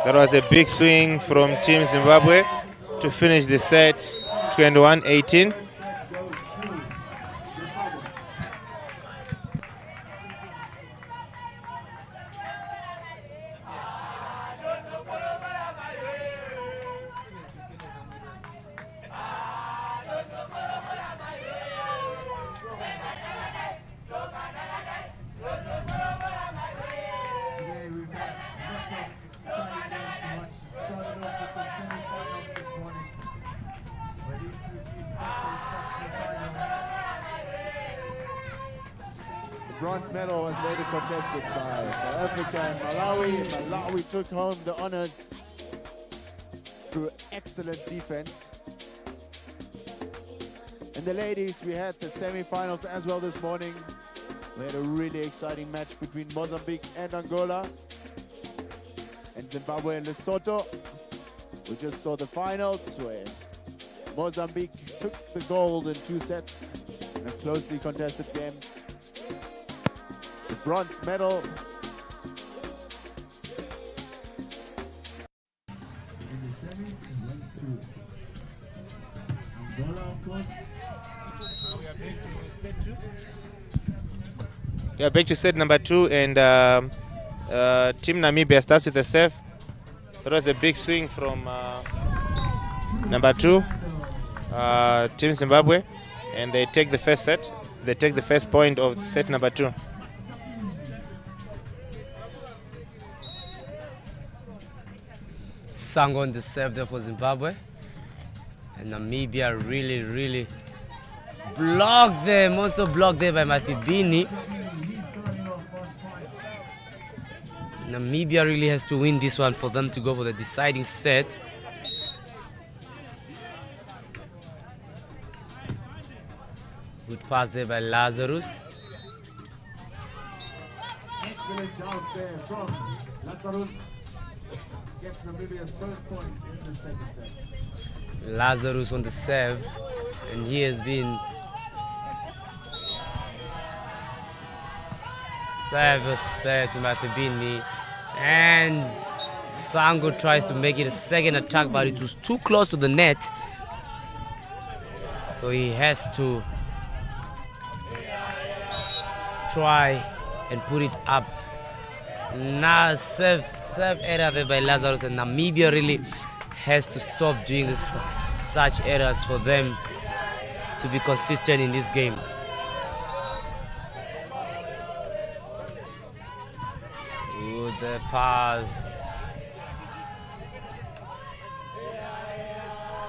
That was a big swing from Team Zimbabwe to finish the set 21-18. Bronze medal was later contested by South Africa and Malawi. Malawi took home the honors through excellent defense. In the ladies, we had the semi-finals as well this morning. We had a really exciting match between Mozambique and Angola, and Zimbabwe and Lesotho. We just saw the finals where Mozambique took the gold in 2 sets in a closely contested game. The bronze medal We are back to set number 2, and Team Namibia starts with a serve. That was a big swing from number 2, Team Zimbabwe, and they take the first set. They take the first point of set number 2. Sang on the serve there for Zimbabwe. And Namibia really blocked there. Monster blocked there by Matibini. Namibia really has to win this one for them to go for the deciding set. Good pass there by Lazarus. Excellent job there from Lazarus. Gets Namibia's first point in the second set. Lazarus on the serve, and he has been service there to Matibini, and Sango tries to make it a second attack, but it was too close to the net, so he has to try and put it up. Now serve error there by Lazarus, and Namibia really has to stop doing such errors for them to be consistent in this game. Good pass.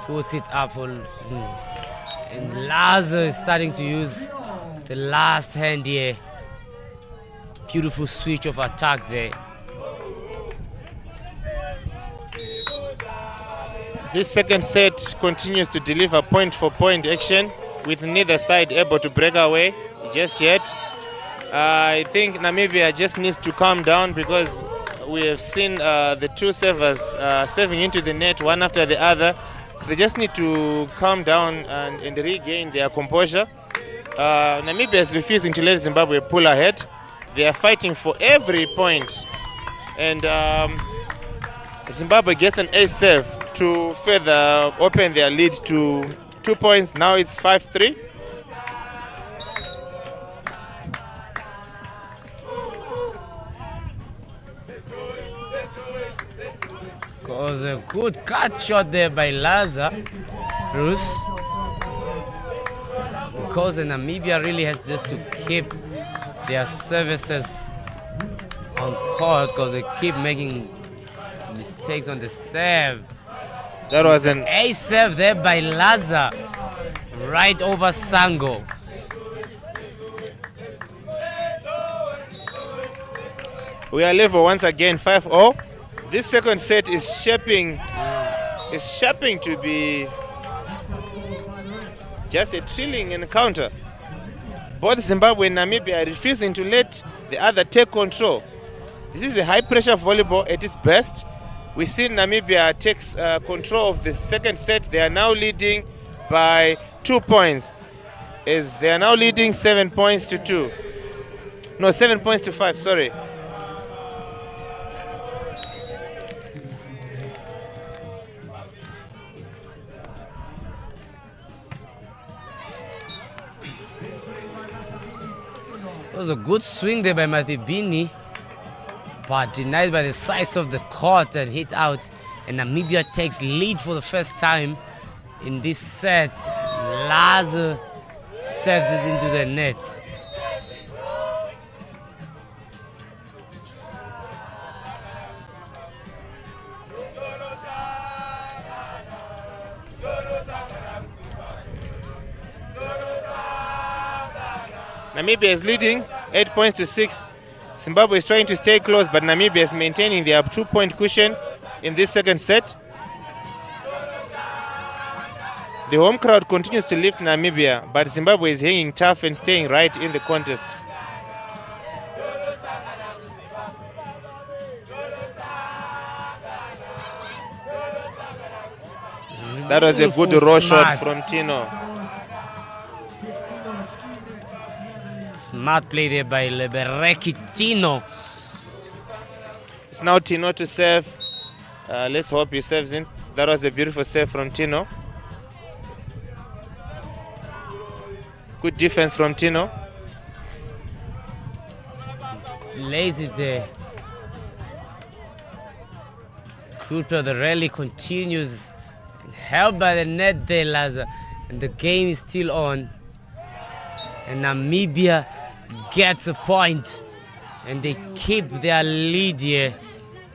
Puts it up, and Lazarus is starting to use the last hand here. Beautiful switch of attack there. This second set continues to deliver point-for-point action, with neither side able to break away just yet. I think Namibia just needs to calm down, because we have seen the two servers serving into the net one after the other. So they just need to calm down and regain their composure. Namibia is refusing to let Zimbabwe pull ahead. They are fighting for every point. And Zimbabwe gets an ace serve to further open their lead to 2 points. Now it's 5-3. Was a good cut shot there by Lazarus, because Namibia really has just to keep their services on court, because they keep making mistakes on the serve. That was an ace serve there by Lazarus. right over Sango. We are level once again, 5-0. This second set is shaping to be just a thrilling encounter. Both Zimbabwe and Namibia are refusing to let the other take control. This is a high-pressure volleyball at its best. We see Namibia takes control of the second set. They are now leading by 2 points. They are now leading 7 points to 2. No, 7 points to 5, sorry. It was a good swing there by Mathibini, but denied by the size of the court and hit out. And Namibia takes lead for the first time in this set. Laza serves it into the net. Namibia is leading 8 points to 6. Zimbabwe is trying to stay close, but Namibia is maintaining their 2-point cushion in this second set. The home crowd continues to lift Namibia, but Zimbabwe is hanging tough and staying right in the contest. That was a good raw shot from Tino. Smart play there by Lebereki Tino. It's now Tino to serve. Let's hope he serves in. That was a beautiful serve from Tino. Good defense from Tino. Lays it there. Group of the rally continues. Held by the net there, Laza. And the game is still on. And Namibia gets a point. And they keep their lead here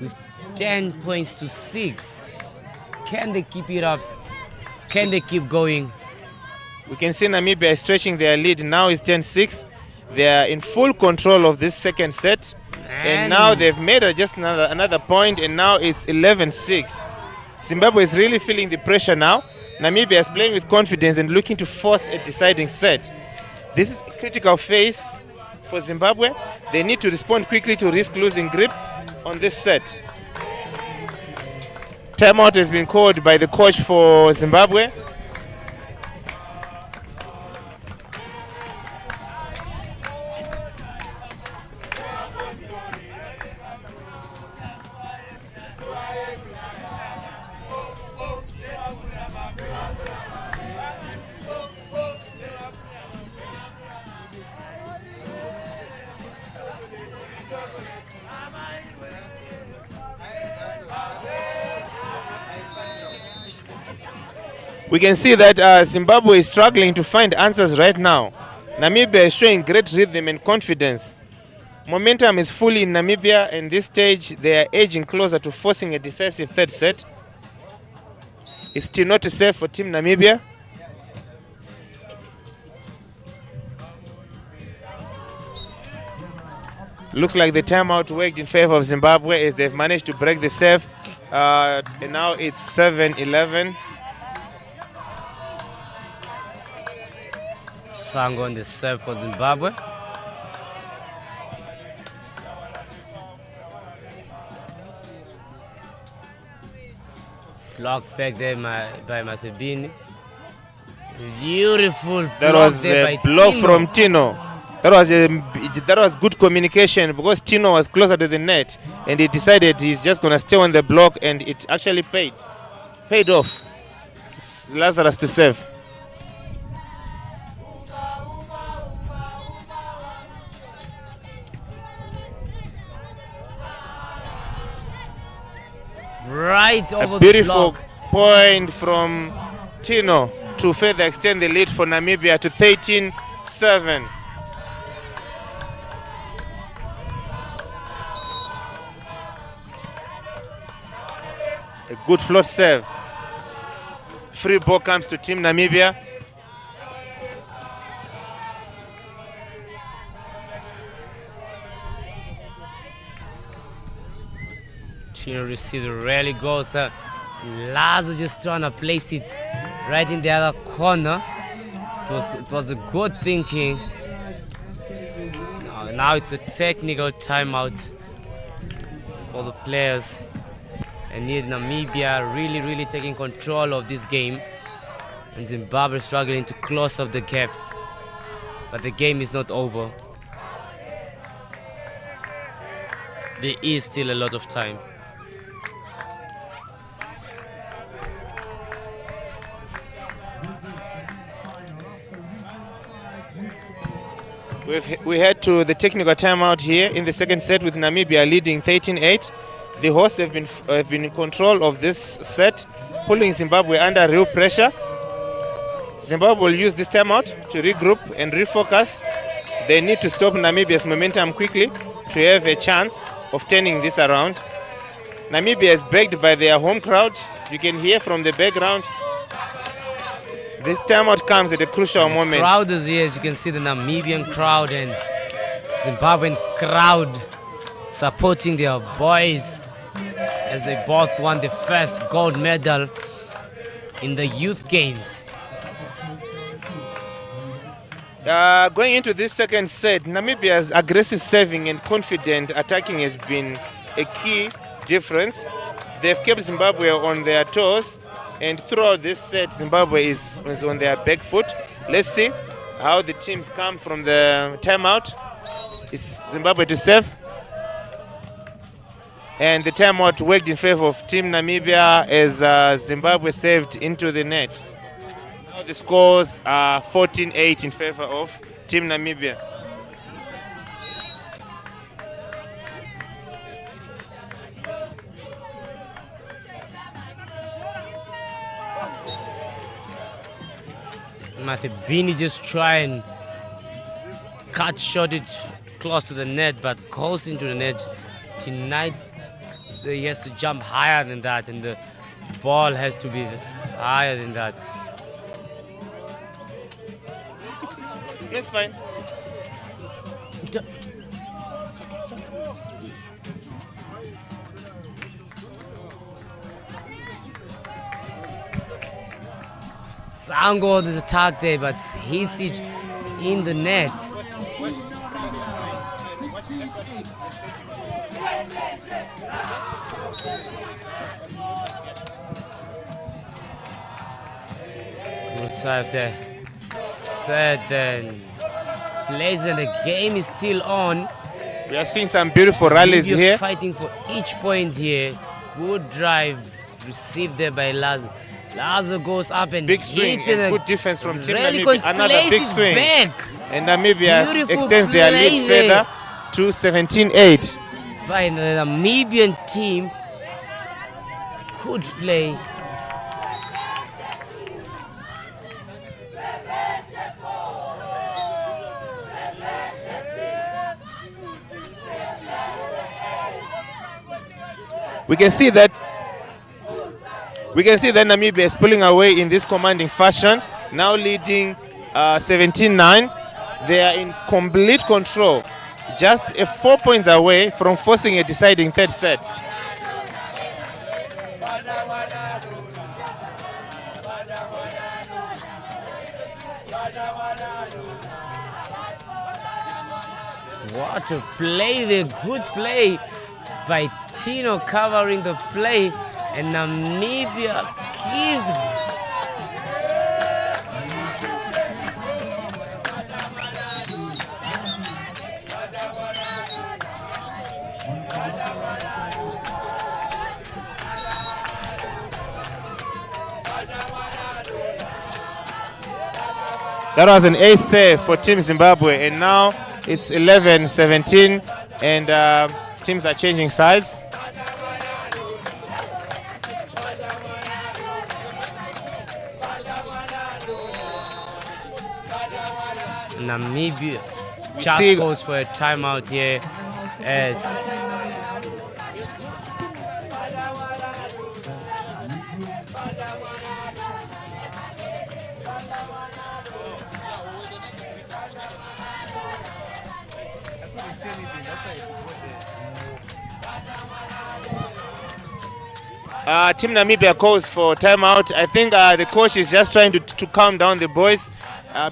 with 10 points to 6. Can they keep it up? Can they keep going? We can see Namibia is stretching their lead. Now it's 10-6. They are in full control of this second set. And now they've made just another point, and now it's 11-6. Zimbabwe is really feeling the pressure now. Namibia is playing with confidence and looking to force a deciding set. This is a critical phase for Zimbabwe. They need to respond quickly to risk losing grip on this set. Timeout has been called by the coach for Zimbabwe. We can see that Zimbabwe is struggling to find answers right now. Namibia is showing great rhythm and confidence. Momentum is fully in Namibia, and this stage they are edging closer to forcing a decisive third set. It's still not safe for Team Namibia. Looks like the timeout worked in favor of Zimbabwe as they've managed to break the serve. And now it's 7-11. Sango on the serve for Zimbabwe. Blocked back there by Mathibini. Beautiful block. That was there a by block Tino. from Tino. That was good communication because Tino was closer to the net and he decided he's just gonna stay on the block, and it actually paid off. It's Lazarus to serve. Right over A beautiful the block. point from Tino to further extend the lead for Namibia to 13-7. A good float serve. Free ball comes to Team Namibia. Tino received really goes. Lazo just trying to place it right in the other corner. It was a good thinking. Now it's a technical timeout for the players. And here Namibia really taking control of this game. And Zimbabwe struggling to close up the gap. But the game is not over. There is still a lot of time. We head to the technical timeout here in the second set with Namibia leading 13-8. The hosts have been in control of this set, pulling Zimbabwe under real pressure. Zimbabwe will use this timeout to regroup and refocus. They need to stop Namibia's momentum quickly to have a chance of turning this around. Namibia is backed by their home crowd. You can hear from the background. This timeout comes at a crucial moment. The crowd is here, as you can see the Namibian crowd and Zimbabwean crowd supporting their boys as they both won the first gold medal in the youth games. Going into this second set, Namibia's aggressive serving and confident attacking has been a key difference. They've kept Zimbabwe on their toes, and throughout this set, Zimbabwe is on their back foot. Let's see how the teams come from the timeout. It's Zimbabwe to serve. And the timeout worked in favor of Team Namibia as Zimbabwe served into the net. Now the scores are 14-8 in favor of Team Namibia. Matebini just try and cut shot it close to the net, but goes into the net. Tonight he has to jump higher than that, and the ball has to be higher than that. It's fine. Sango, there's a attack there, but hits it in the net. Good side there. Set and plays, and the game is still on. We are seeing some beautiful rallies here. Fighting for each point here. Good drive received there by Lazo. Lazo goes up and big swing hits and good defense from Team really Namibia. Another big swing. Back. And Namibia Beautiful extends their lead further to 17-8. By the Namibian team. Good play. We can see that Namibia is pulling away in this commanding fashion, now leading 17-9. They are in complete control, just 4 points away from forcing a deciding third set. What a play there, good play by Tino covering the play, and Namibia gives That was an ace save for Team Zimbabwe, and now it's 11-17, and teams are changing sides. Namibia just goes for a timeout here as Team Namibia calls for timeout. I think the coach is just trying to calm down the boys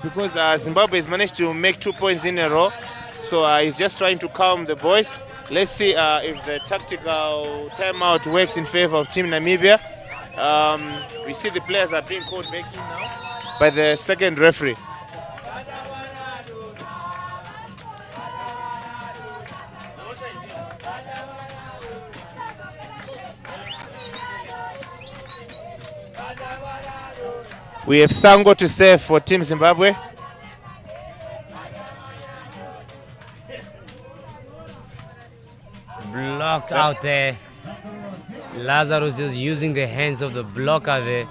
because Zimbabwe has managed to make 2 points in a row. So he's just trying to calm the boys. Let's see if the tactical timeout works in favor of Team Namibia. We see the players are being called back in now by the second referee. We have Sango to serve for Team Zimbabwe. Blocked out there. Lazarus just using the hands of the blocker there.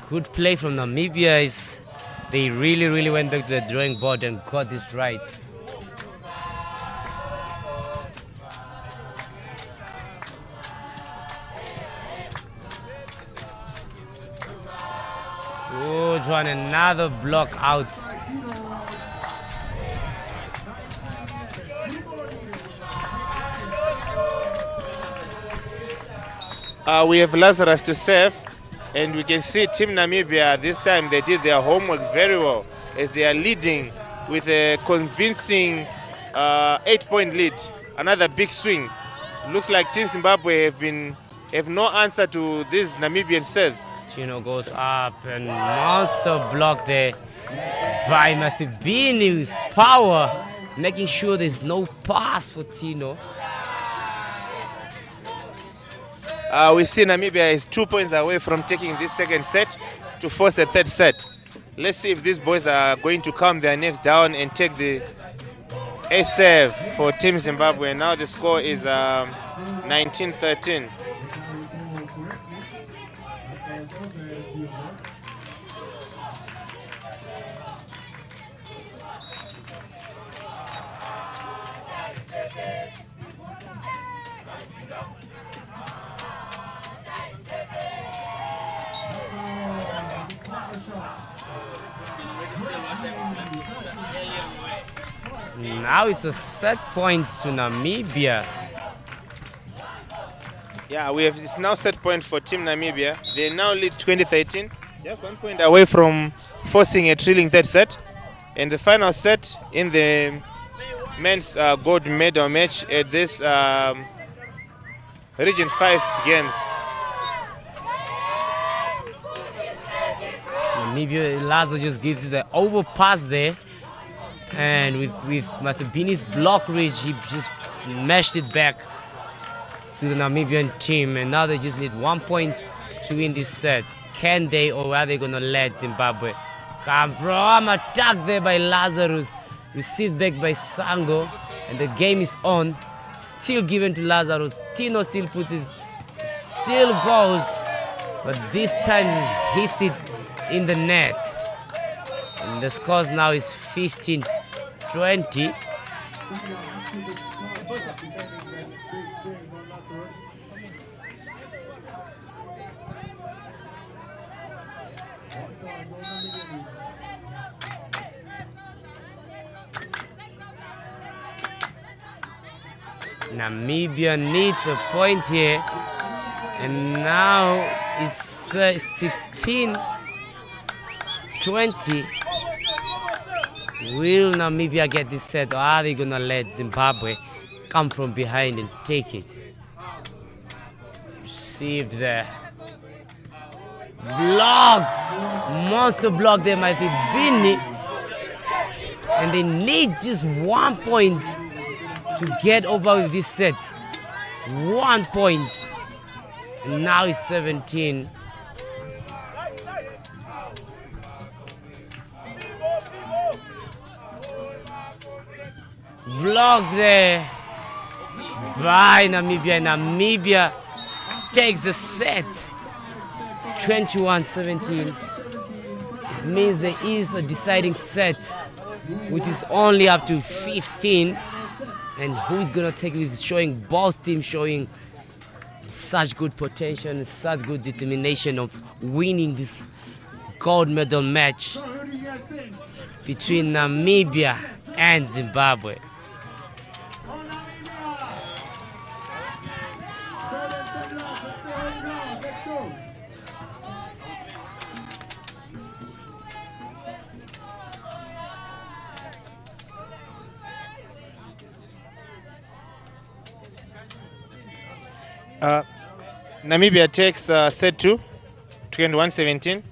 Good play from Namibia. They really went back to the drawing board and got this right. Oh, John, another block out. We have Lazarus to serve, and we can see Team Namibia this time they did their homework very well as they are leading with a convincing 8-point lead. Another big swing. Looks like Team Zimbabwe have no answer to these Namibian serves. Tino goes up and monster block there by Mathibini with power, making sure there's no pass for Tino. We see Namibia is 2 points away from taking this second set to force a third set. Let's see if these boys are going to calm their nerves down and take the a serve for Team Zimbabwe. Now the score is 19-13. Now it's a set points to Namibia. Yeah, it's now set point for Team Namibia. They now lead 20-13, just 1 point away from forcing a trailing third set. And the final set in the men's gold medal match at this Region 5 games. Namibia, Lazo just gives it the overpass there. And with Mathibini's block reach, he just mashed it back to the Namibian team. And now they just need 1 point to win this set. Can they, or are they going to let Zimbabwe come from? Attack there by Lazarus. Received back by Sango. And the game is on. Still given to Lazarus. Tino still puts it. Still goes. But this time hits it in the net. And the score now is 15-20. Namibia needs a point here. And now it's 16-20. Will Namibia get this set, or are they going to let Zimbabwe come from behind and take it? Received there. Blocked. Monster block there might be Bini. And they need just 1 point to get over with this set. 1 point. And now it's 17. Blocked there by Namibia. Namibia takes the set 21-17. It means there is a deciding set, which is only up to 15. And who's going to take it? Showing both teams showing such good potential and such good determination of winning this gold medal match between Namibia and Zimbabwe. Namibia takes set 2, 21-17.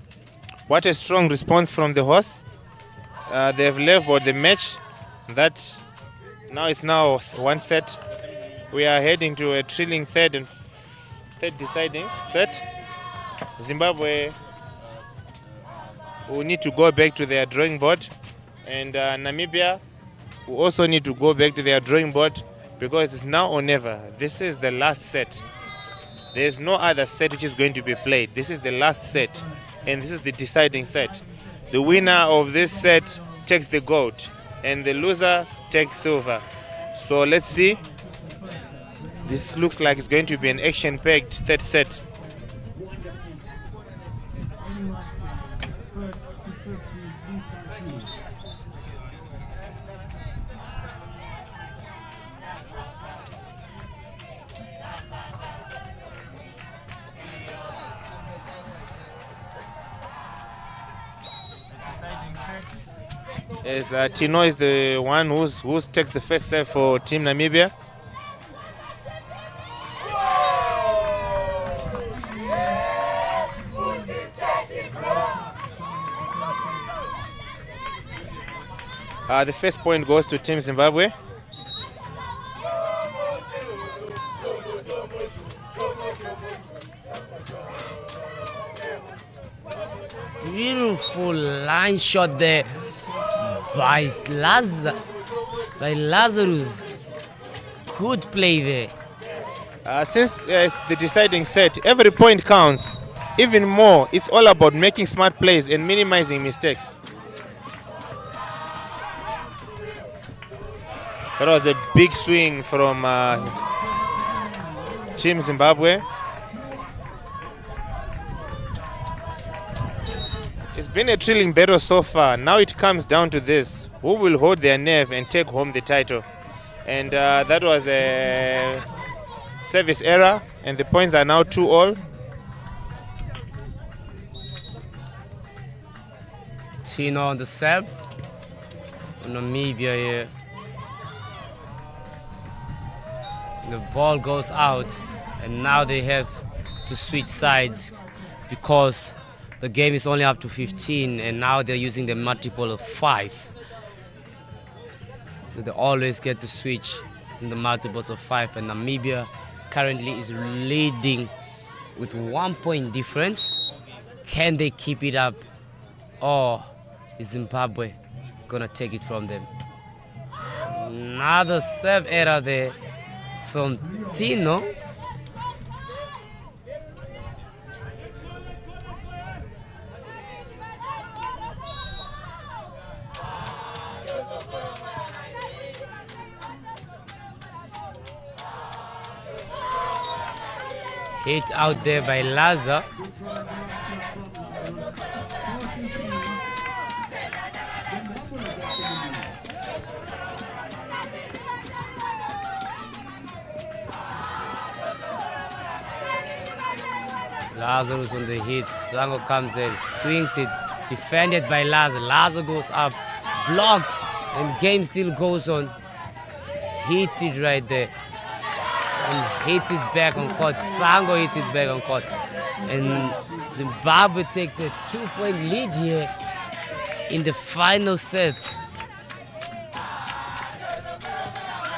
What a strong response from the horse. They've leveled the match. That now it's now 1 set. We are heading to a thrilling third deciding set. Zimbabwe will need to go back to their drawing board, and Namibia will also need to go back to their drawing board because it's now or never. This is the last set. There's no other set which is going to be played. This is the last set, and this is the deciding set. The winner of this set takes the gold, and the losers take silver. So let's see. This looks like it's going to be an action-packed third set. As Tino is the one who takes the first serve for Team Namibia. The first point goes to Team Zimbabwe. Beautiful line shot there by Lazarus. Good play there. Since it's the deciding set, every point counts. Even more, it's all about making smart plays and minimizing mistakes. That was a big swing from Team Zimbabwe. It's been a thrilling battle so far. Now it comes down to this: who will hold their nerve and take home the title? And that was a service error, and the points are now 2-all. Tino on the serve. Namibia here. The ball goes out, and now they have to switch sides because the game is only up to 15, and now they're using the multiple of 5. So they always get to switch in the multiples of 5, and Namibia currently is leading with 1 point difference. Can they keep it up, or is Zimbabwe gonna take it from them? Another serve error there from Tino. Hit out there by Laza. Lazarus on the hit. Sango comes in, swings it, defended by Laza. Laza goes up, blocked, and game still goes on. Hits it right there. And hits it back on court. Sango hits it back on court. And Zimbabwe takes a 2-point lead here in the final set.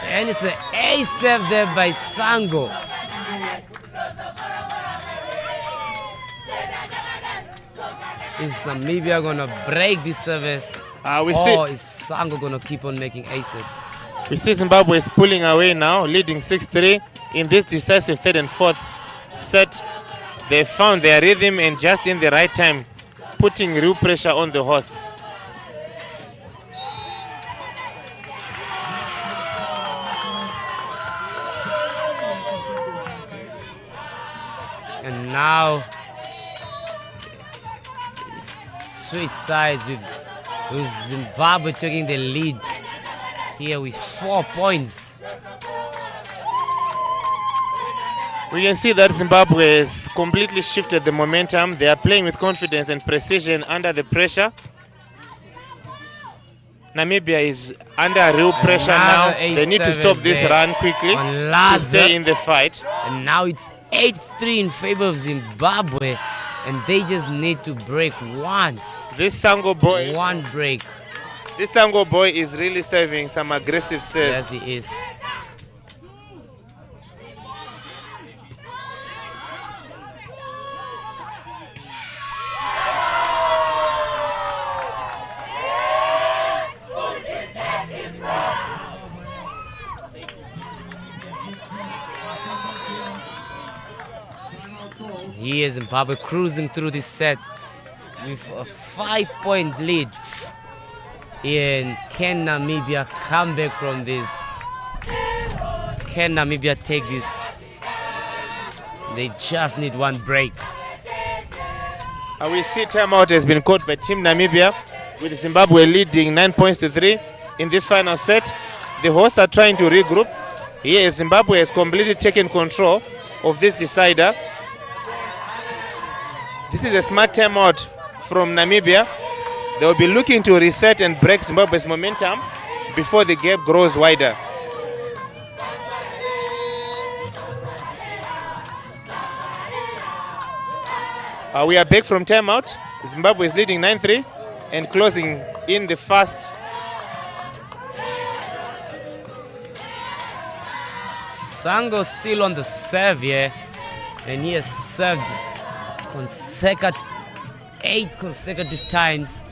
And it's an ace serve there by Sango. Is Namibia gonna break this service? Or is Sango gonna keep on making aces? We see Zimbabwe is pulling away now, leading 6-3 in this decisive third and fourth set. They found their rhythm and just in the right time, putting real pressure on the horse. And now switch sides with Zimbabwe taking the lead here with 4 points. We can see that Zimbabwe has completely shifted the momentum. They are playing with confidence and precision under the pressure. Namibia is under real pressure now. They need to stop this run quickly to stay in the fight. And now it's 8-3 in favor of Zimbabwe, and they just need to break once. This Sango boy, One break. this Sango boy is really serving some aggressive Yes, serves. he is. Here Zimbabwe cruising through this set with a 5-point lead. And can Namibia come back from this? Can Namibia take this? They just need one break. We see timeout has been caught by Team Namibia, with Zimbabwe leading 9 points to 3 in this final set. The hosts are trying to regroup. Here Zimbabwe has completely taken control of this decider. This is a smart timeout from Namibia. They will be looking to reset and break Zimbabwe's momentum before the gap grows wider. We are back from timeout. Zimbabwe is leading 9-3 and closing in the first. Sango still on the serve here, and he has served 8 consecutive times.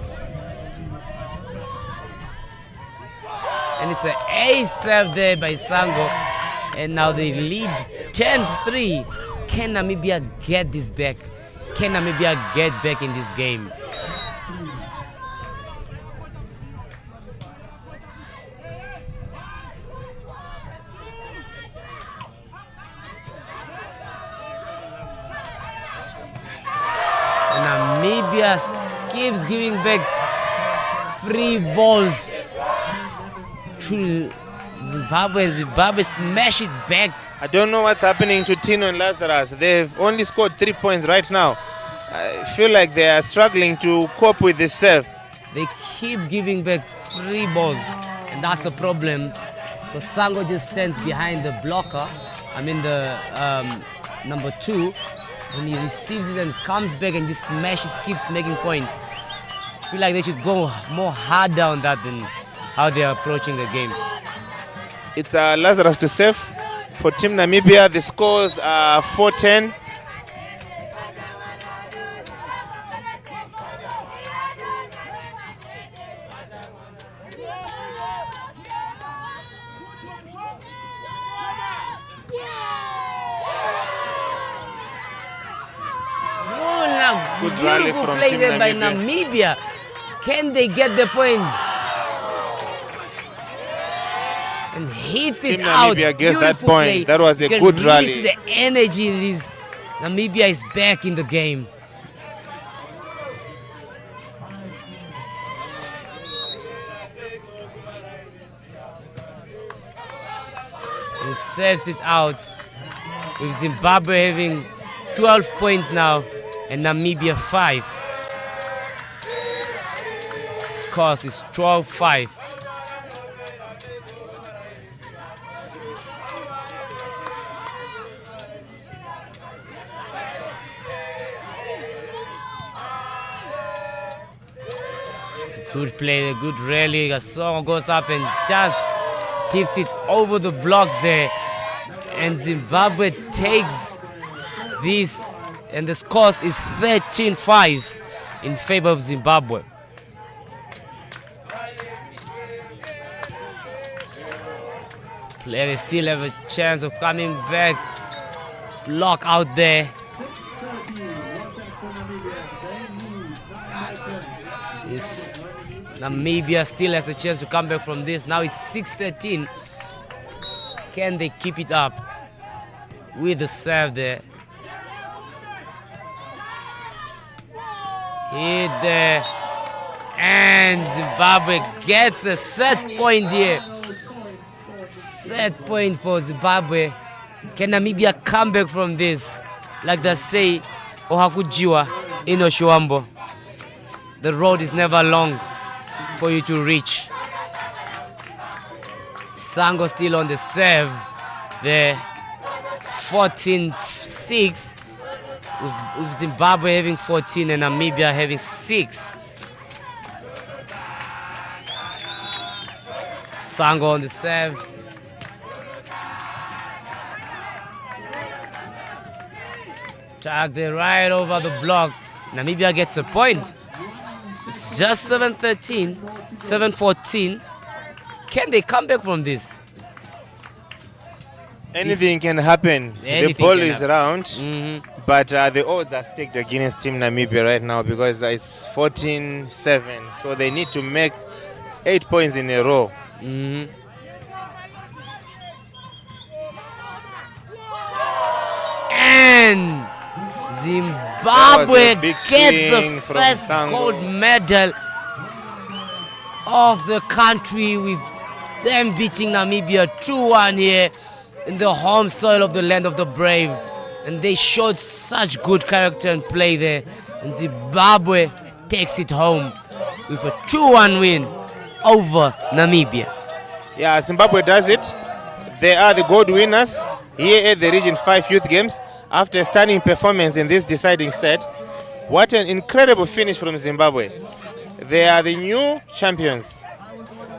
And it's an ace serve there by Sango, and now they lead 10-3. Can Namibia get this back? Can Namibia get back in this game? Namibia keeps giving back free balls to Zimbabwe, and Zimbabwe smash it back. I don't know what's happening to Tino and Lazarus. They've only scored 3 points right now. I feel like they are struggling to cope with this serve. They keep giving back free balls, and that's a problem. Because Sango just stands behind the blocker, the number 2, and he receives it and comes back and just smash it, keeps making points. I feel like they should go more harder on that than how they are approaching the game. It's Lazarus to serve for Team Namibia. The scores are 4-10. Good rally from play Team there by Namibia. Namibia. Can they get the point? And hits it Team out. Namibia gets that Beautiful point. play. That was a You can good really rally. see the energy in this. Namibia is back in the game. And serves it out, with Zimbabwe having 12 points now and Namibia 5. Score is 12-5. Good play, good rally. Gasong goes up and just keeps it over the blocks there. And Zimbabwe takes this, and the score is 13-5 in favor of Zimbabwe. Players still have a chance of coming back. Block out there. Namibia still has a chance to come back from this. Now it's 6-13. Can they keep it up with the serve there? Hit there. And Zimbabwe gets a set point here. Set point for Zimbabwe. Can Namibia come back from this? Like they say, Ohakujiwa in Oshuambo. The road is never long for you to reach. Sango still on the serve there. 14 6, with Zimbabwe having 14 and Namibia having 6. Sango on the serve. Tagged it right over the block. Namibia gets a point. It's just 7-13, 7-14. Can they come back from this? Anything can happen. The ball is round, but the odds are stacked against Team Namibia right now because it's 14-7. So they need to make 8 points in a row. And Zimbabwe gets the from first Sango. gold medal of the country, with them beating Namibia 2-1 here in the home soil of the land of the brave. And they showed such good character and play there. And Zimbabwe takes it home with a 2-1 win over Namibia. Yeah, Zimbabwe does it. They are the gold winners here at the Region 5 Youth Games after a stunning performance in this deciding set. What an incredible finish from Zimbabwe. They are the new champions.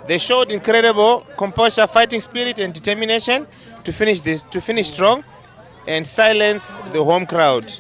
They showed incredible composure, fighting spirit and determination to finish strong and silence the home crowd.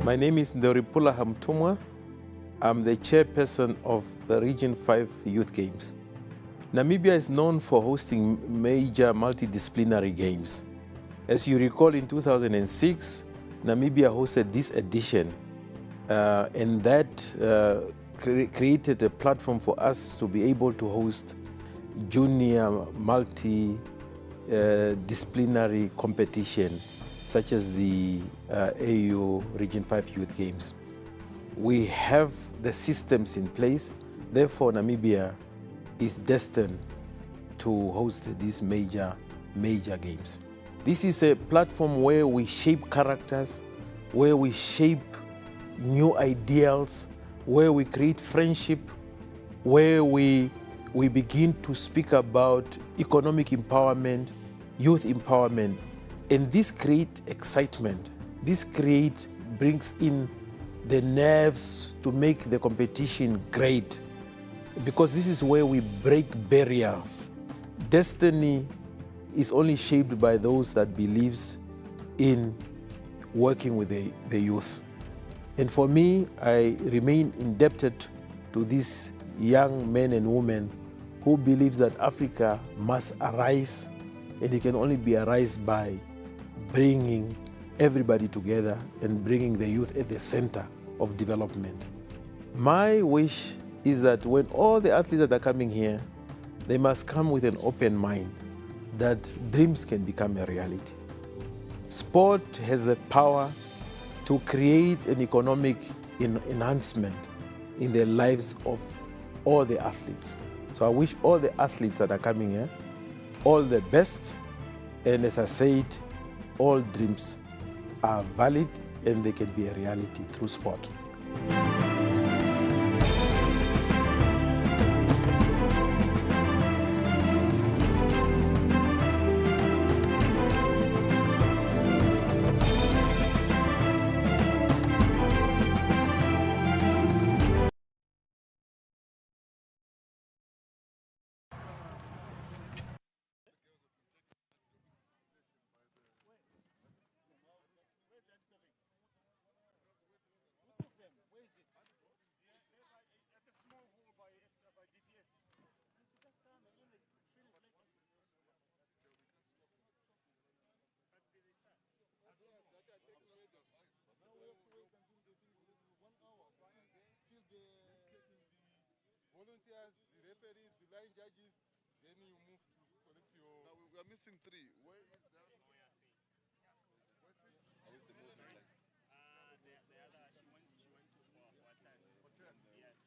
My name is Ndoripula Hamtumwa. I'm the chairperson of the Region 5 Youth Games. Namibia is known for hosting major multidisciplinary games. As you recall, in 2006, Namibia hosted this edition, and that created a platform for us to be able to host junior multidisciplinary competition, such as the AU Region 5 Youth Games. We have the systems in place, therefore Namibia is destined to host these major games. This is a platform where we shape characters, where we shape new ideals, where we create friendship, where we begin to speak about economic empowerment, youth empowerment. And this creates excitement. This brings in the nerves to make the competition great, because this is where we break barriers. Destiny is only shaped by those that believes in working with the youth. And for me, I remain indebted to these young men and women who believes that Africa must arise, and it can only be arise by bringing everybody together and bringing the youth at the center of development. My wish is that when all the athletes that are coming here, they must come with an open mind that dreams can become a reality. Sport has the power to create an economic enhancement in the lives of all the athletes. So I wish all the athletes that are coming here all the best. And as I said, all dreams are valid and they can be a reality through sport. Volunteers, the referees, the line judges, then you move to collect your... Now we are missing 3. Where is that? Where's the Mozambique? The other, she went to for test. For test? Yes.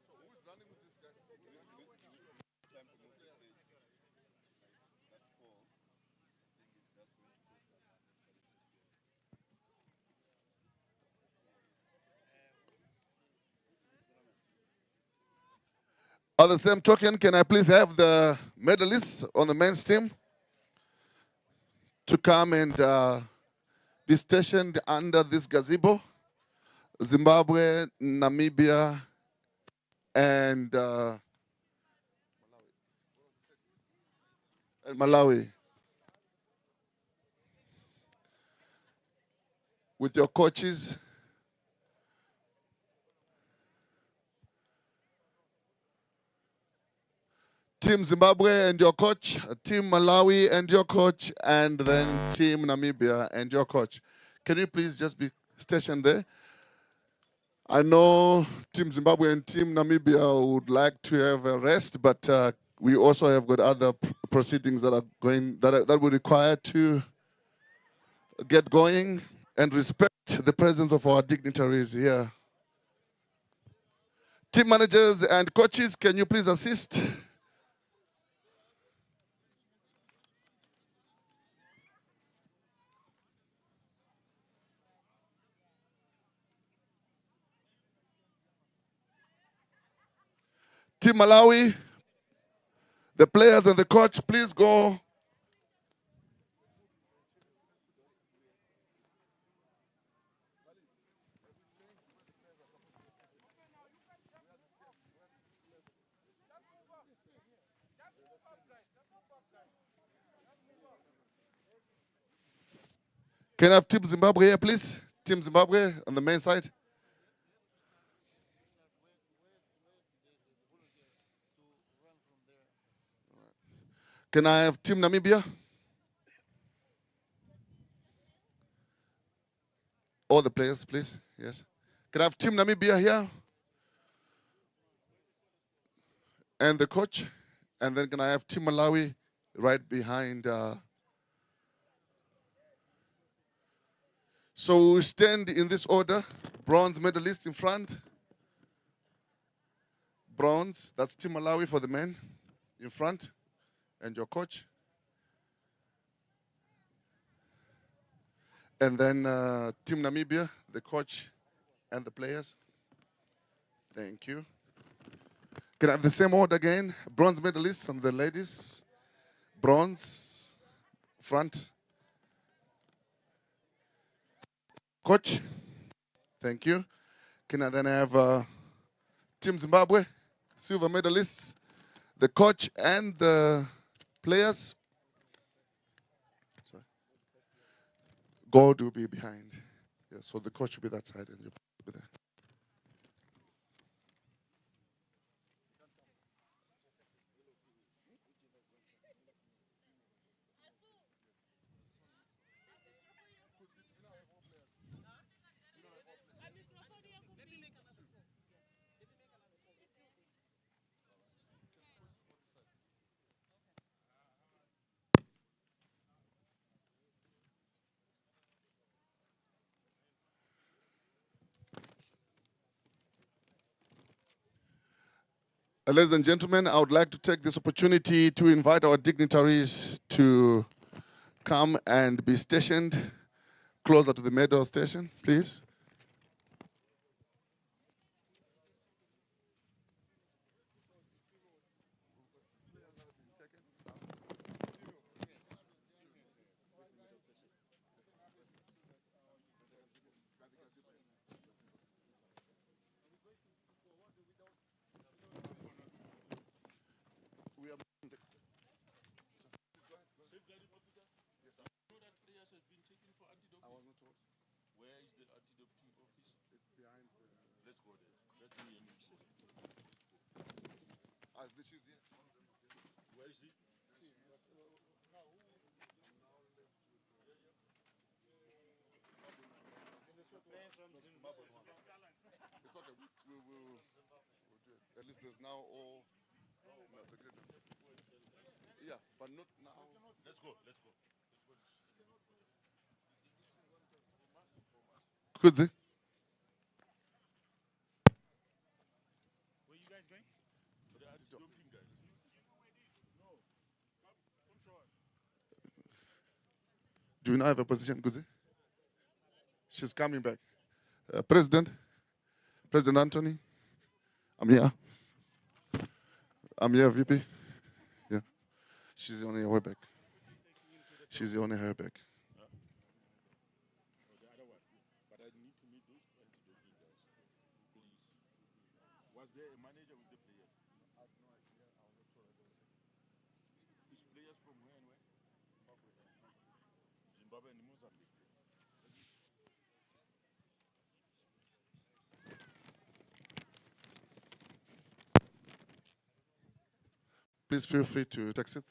So who is running with this guy? Who is running with this guy? Time to move the stage. That fall, I think it's just going to go. On the same token, can I please have the medalists on the men's team to come and be stationed under this gazebo? Zimbabwe, Namibia, and Malawi. With your coaches. Team Zimbabwe and your coach, Team Malawi and your coach, and then Team Namibia and your coach. Can you please just be stationed there? I know Team Zimbabwe and Team Namibia would like to have a rest, but we also have got other proceedings that are going that we require to get going and respect the presence of our dignitaries here. Team managers and coaches, can you please assist? Team Malawi, the players and the coach, please go. Can I have Team Zimbabwe here, please? Team Zimbabwe on the main side. Can I have Team Namibia? All the players, please. Yes. Can I have Team Namibia here? And the coach? And then can I have Team Malawi right behind? So we stand in this order. Bronze medalist in front. Bronze, that's Team Malawi for the men in front. And your coach. And then Team Namibia, the coach and the players. Thank you. Can I have the same order again? Bronze medalists from the ladies. Bronze, front. Coach, thank you. Can I then have Team Zimbabwe, silver medalists, the coach and the players? Sorry. Gold will be behind. Yeah, so the coach will be that side and you'll be there. Ladies and gentlemen, I would like to take this opportunity to invite our dignitaries to come and be stationed closer to the medal station, please. This is it. Where is it? It's okay. We'll do it. At least there's now all. No, yeah, but not now. Let's go. Let's go. Could they? Do you now have a position, Guzi? She's coming back. President Anthony, I'm here. I'm here, VP. Yeah. She's on her way back. She's on her way back. Was there a manager with the players? I have no idea. I was not sure. Which players from where and where? Zimbabwe and Mozambique. Please feel free to text it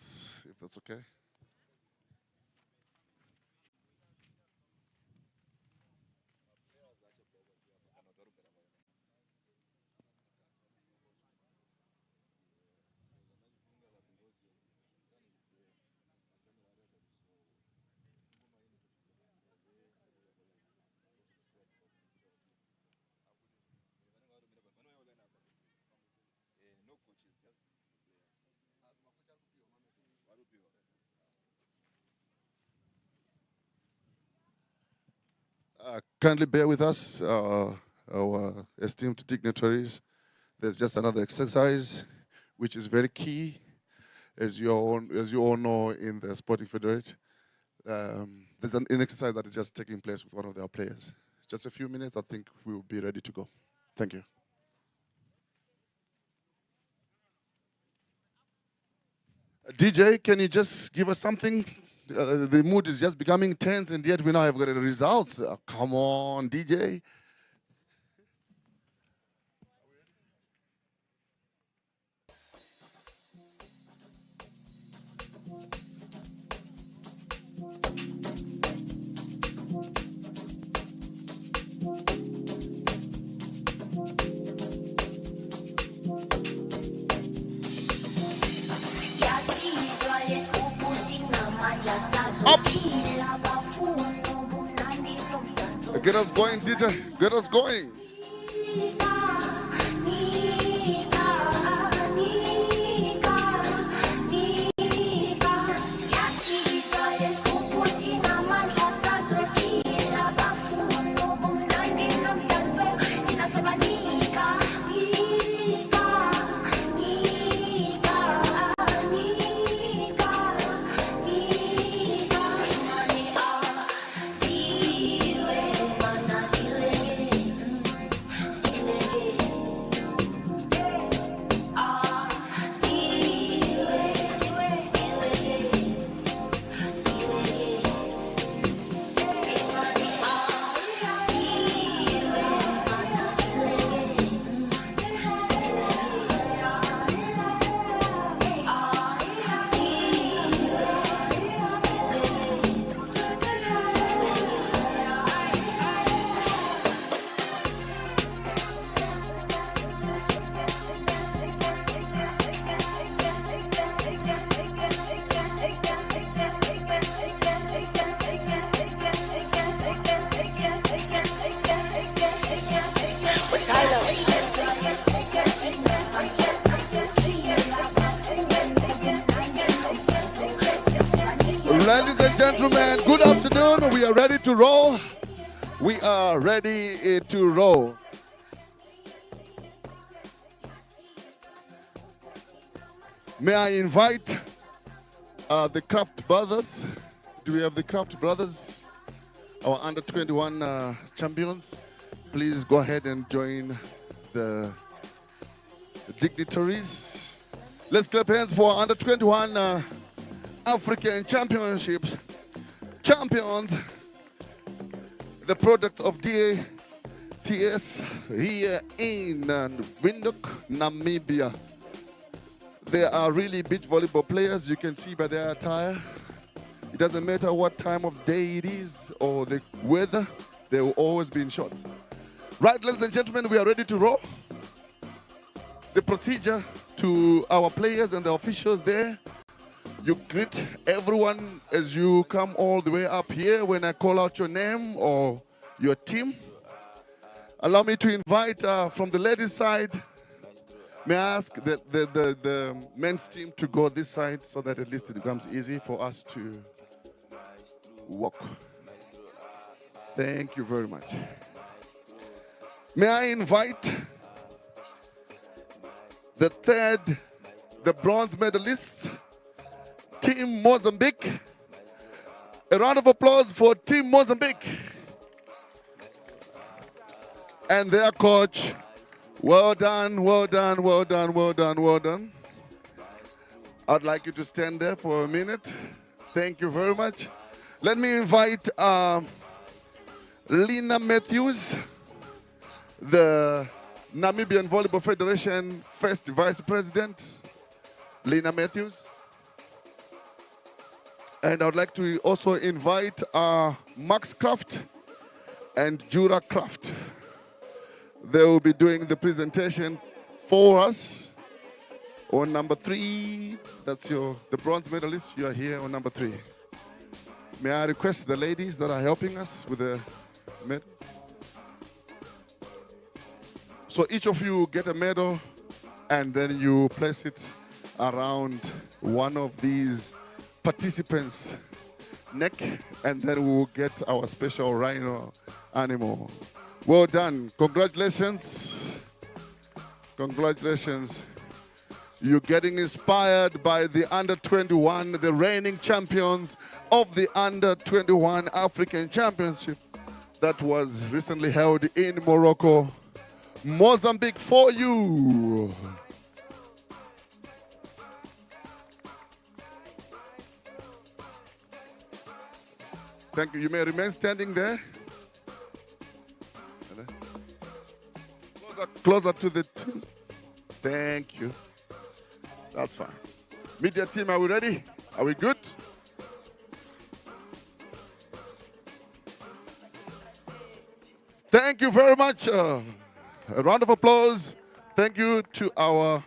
if that's okay. Kindly bear with us, our esteemed dignitaries. There's just another exercise, which is very key, as you all know, in the Sporting Federate. There's an exercise that is just taking place with one of their players. Just a few minutes, I think we will be ready to go. Thank you. DJ, can you just give us something? The mood is just becoming tense, and yet we now have got the results. Come on, DJ. Up. Get us going, DJ. Get us going. Ladies and gentlemen, good afternoon. We are ready to roll. We are ready to roll. May I invite the Kraft brothers? Do we have the Kraft brothers? Our under 21 champions. Please go ahead and join the dignitaries. Let's clap hands for our under 21 African Championships champions, the product of DTS here in Windhoek, Namibia. They are really beach volleyball players. You can see by their attire. It doesn't matter what time of day it is or the weather, they will always be in shorts. Right, ladies and gentlemen, we are ready to roll. The procedure to our players and the officials there. You greet everyone as you come all the way up here when I call out your name or your team. Allow me to invite from the ladies' side. May I ask the men's team to go this side so that at least it becomes easy for us to walk. Thank you very much. May I invite the bronze medalists, Team Mozambique. A round of applause for Team Mozambique. And their coach. Well done, well done, well done, well done, well done. I'd like you to stand there for a minute. Thank you very much. Let me invite Lena Matthews, the Namibian Volleyball Federation first Vice President. Lena Matthews. And I would like to also invite Max Kraft and Jura Kraft. They will be doing the presentation for us on number 3. That's the bronze medalist. You are here on number 3. May I request the ladies that are helping us with the medal? So each of you get a medal and then you place it around one of these participants' neck, and then we will get our special rhino animal. Well done. Congratulations. Congratulations. You're getting inspired by the under 21, the reigning champions of the under 21 African Championship that was recently held in Morocco. Mozambique for you. Thank you. You may remain standing there. Closer to the team. Thank you. That's fine. Media team, are we ready? Are we good? Thank you very much. A round of applause. Thank you to our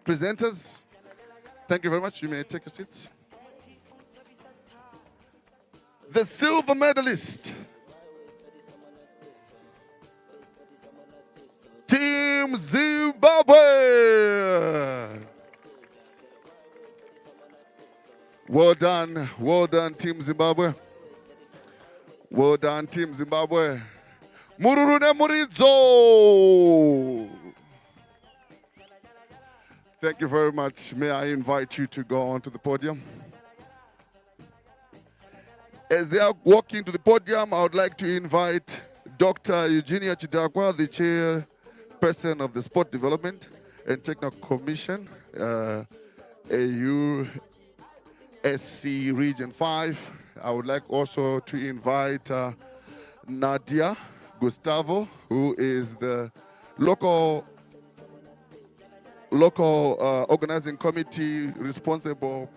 presenters. Thank you very much. You may take your seats. The silver medalist, Team Zimbabwe. Well done, Team Zimbabwe. Well done, Team Zimbabwe. Mururune Muridzo. Thank you very much. May I invite you to go onto the podium? As they are walking to the podium, I would like to invite Dr. Eugenia Chidakwa, the chairperson of the Sport Development and Technical Commission, AUSC Region 5. I would like also to invite Nadia Gustavo, who is the local organizing committee person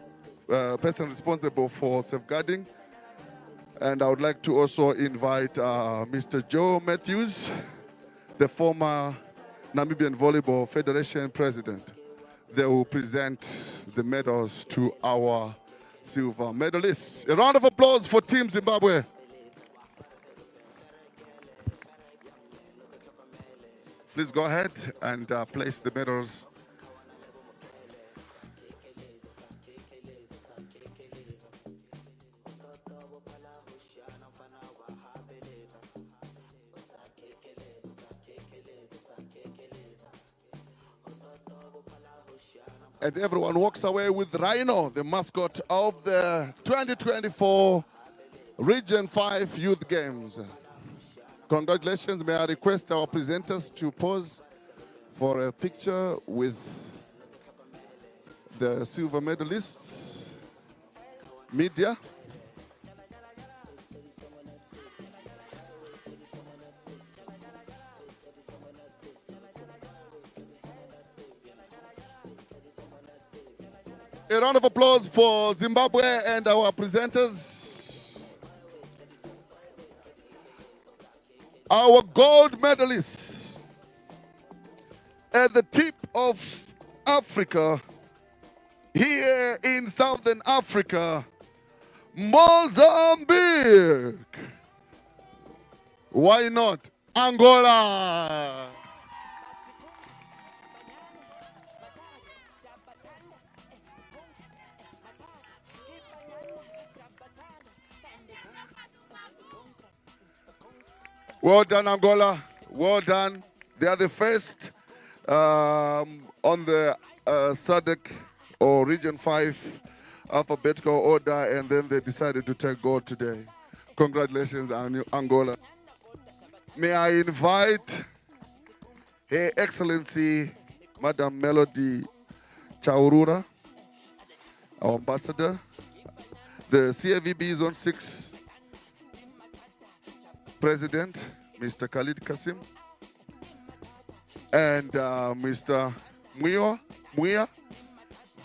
responsible for safeguarding. And I would like to also invite Mr. Joe Matthews, the former Namibian Volleyball Federation president. They will present the medals to our silver medalists. A round of applause for Team Zimbabwe. Please go ahead and place the medals. And everyone walks away with Rhino, the mascot of the 2024 Region 5 Youth Games. Congratulations. May I request our presenters to pose for a picture with the silver medalists. Media. A round of applause for Zimbabwe and our presenters. Our gold medalists at the tip of Africa, here in Southern Africa, Mozambique. Why not Angola? Well done, Angola. Well done. They are the first on the SADC or Region 5 alphabetical order, and then they decided to take gold today. Congratulations, Angola. May I invite Her Excellency, Madam Melody Chaurura, our ambassador, the CAVB Zone 6 President, Mr. Khalid Kasim, and Mr. Muya,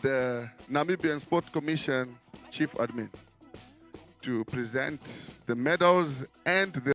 the Namibian Sport Commission Chief Admin, to present the medals and the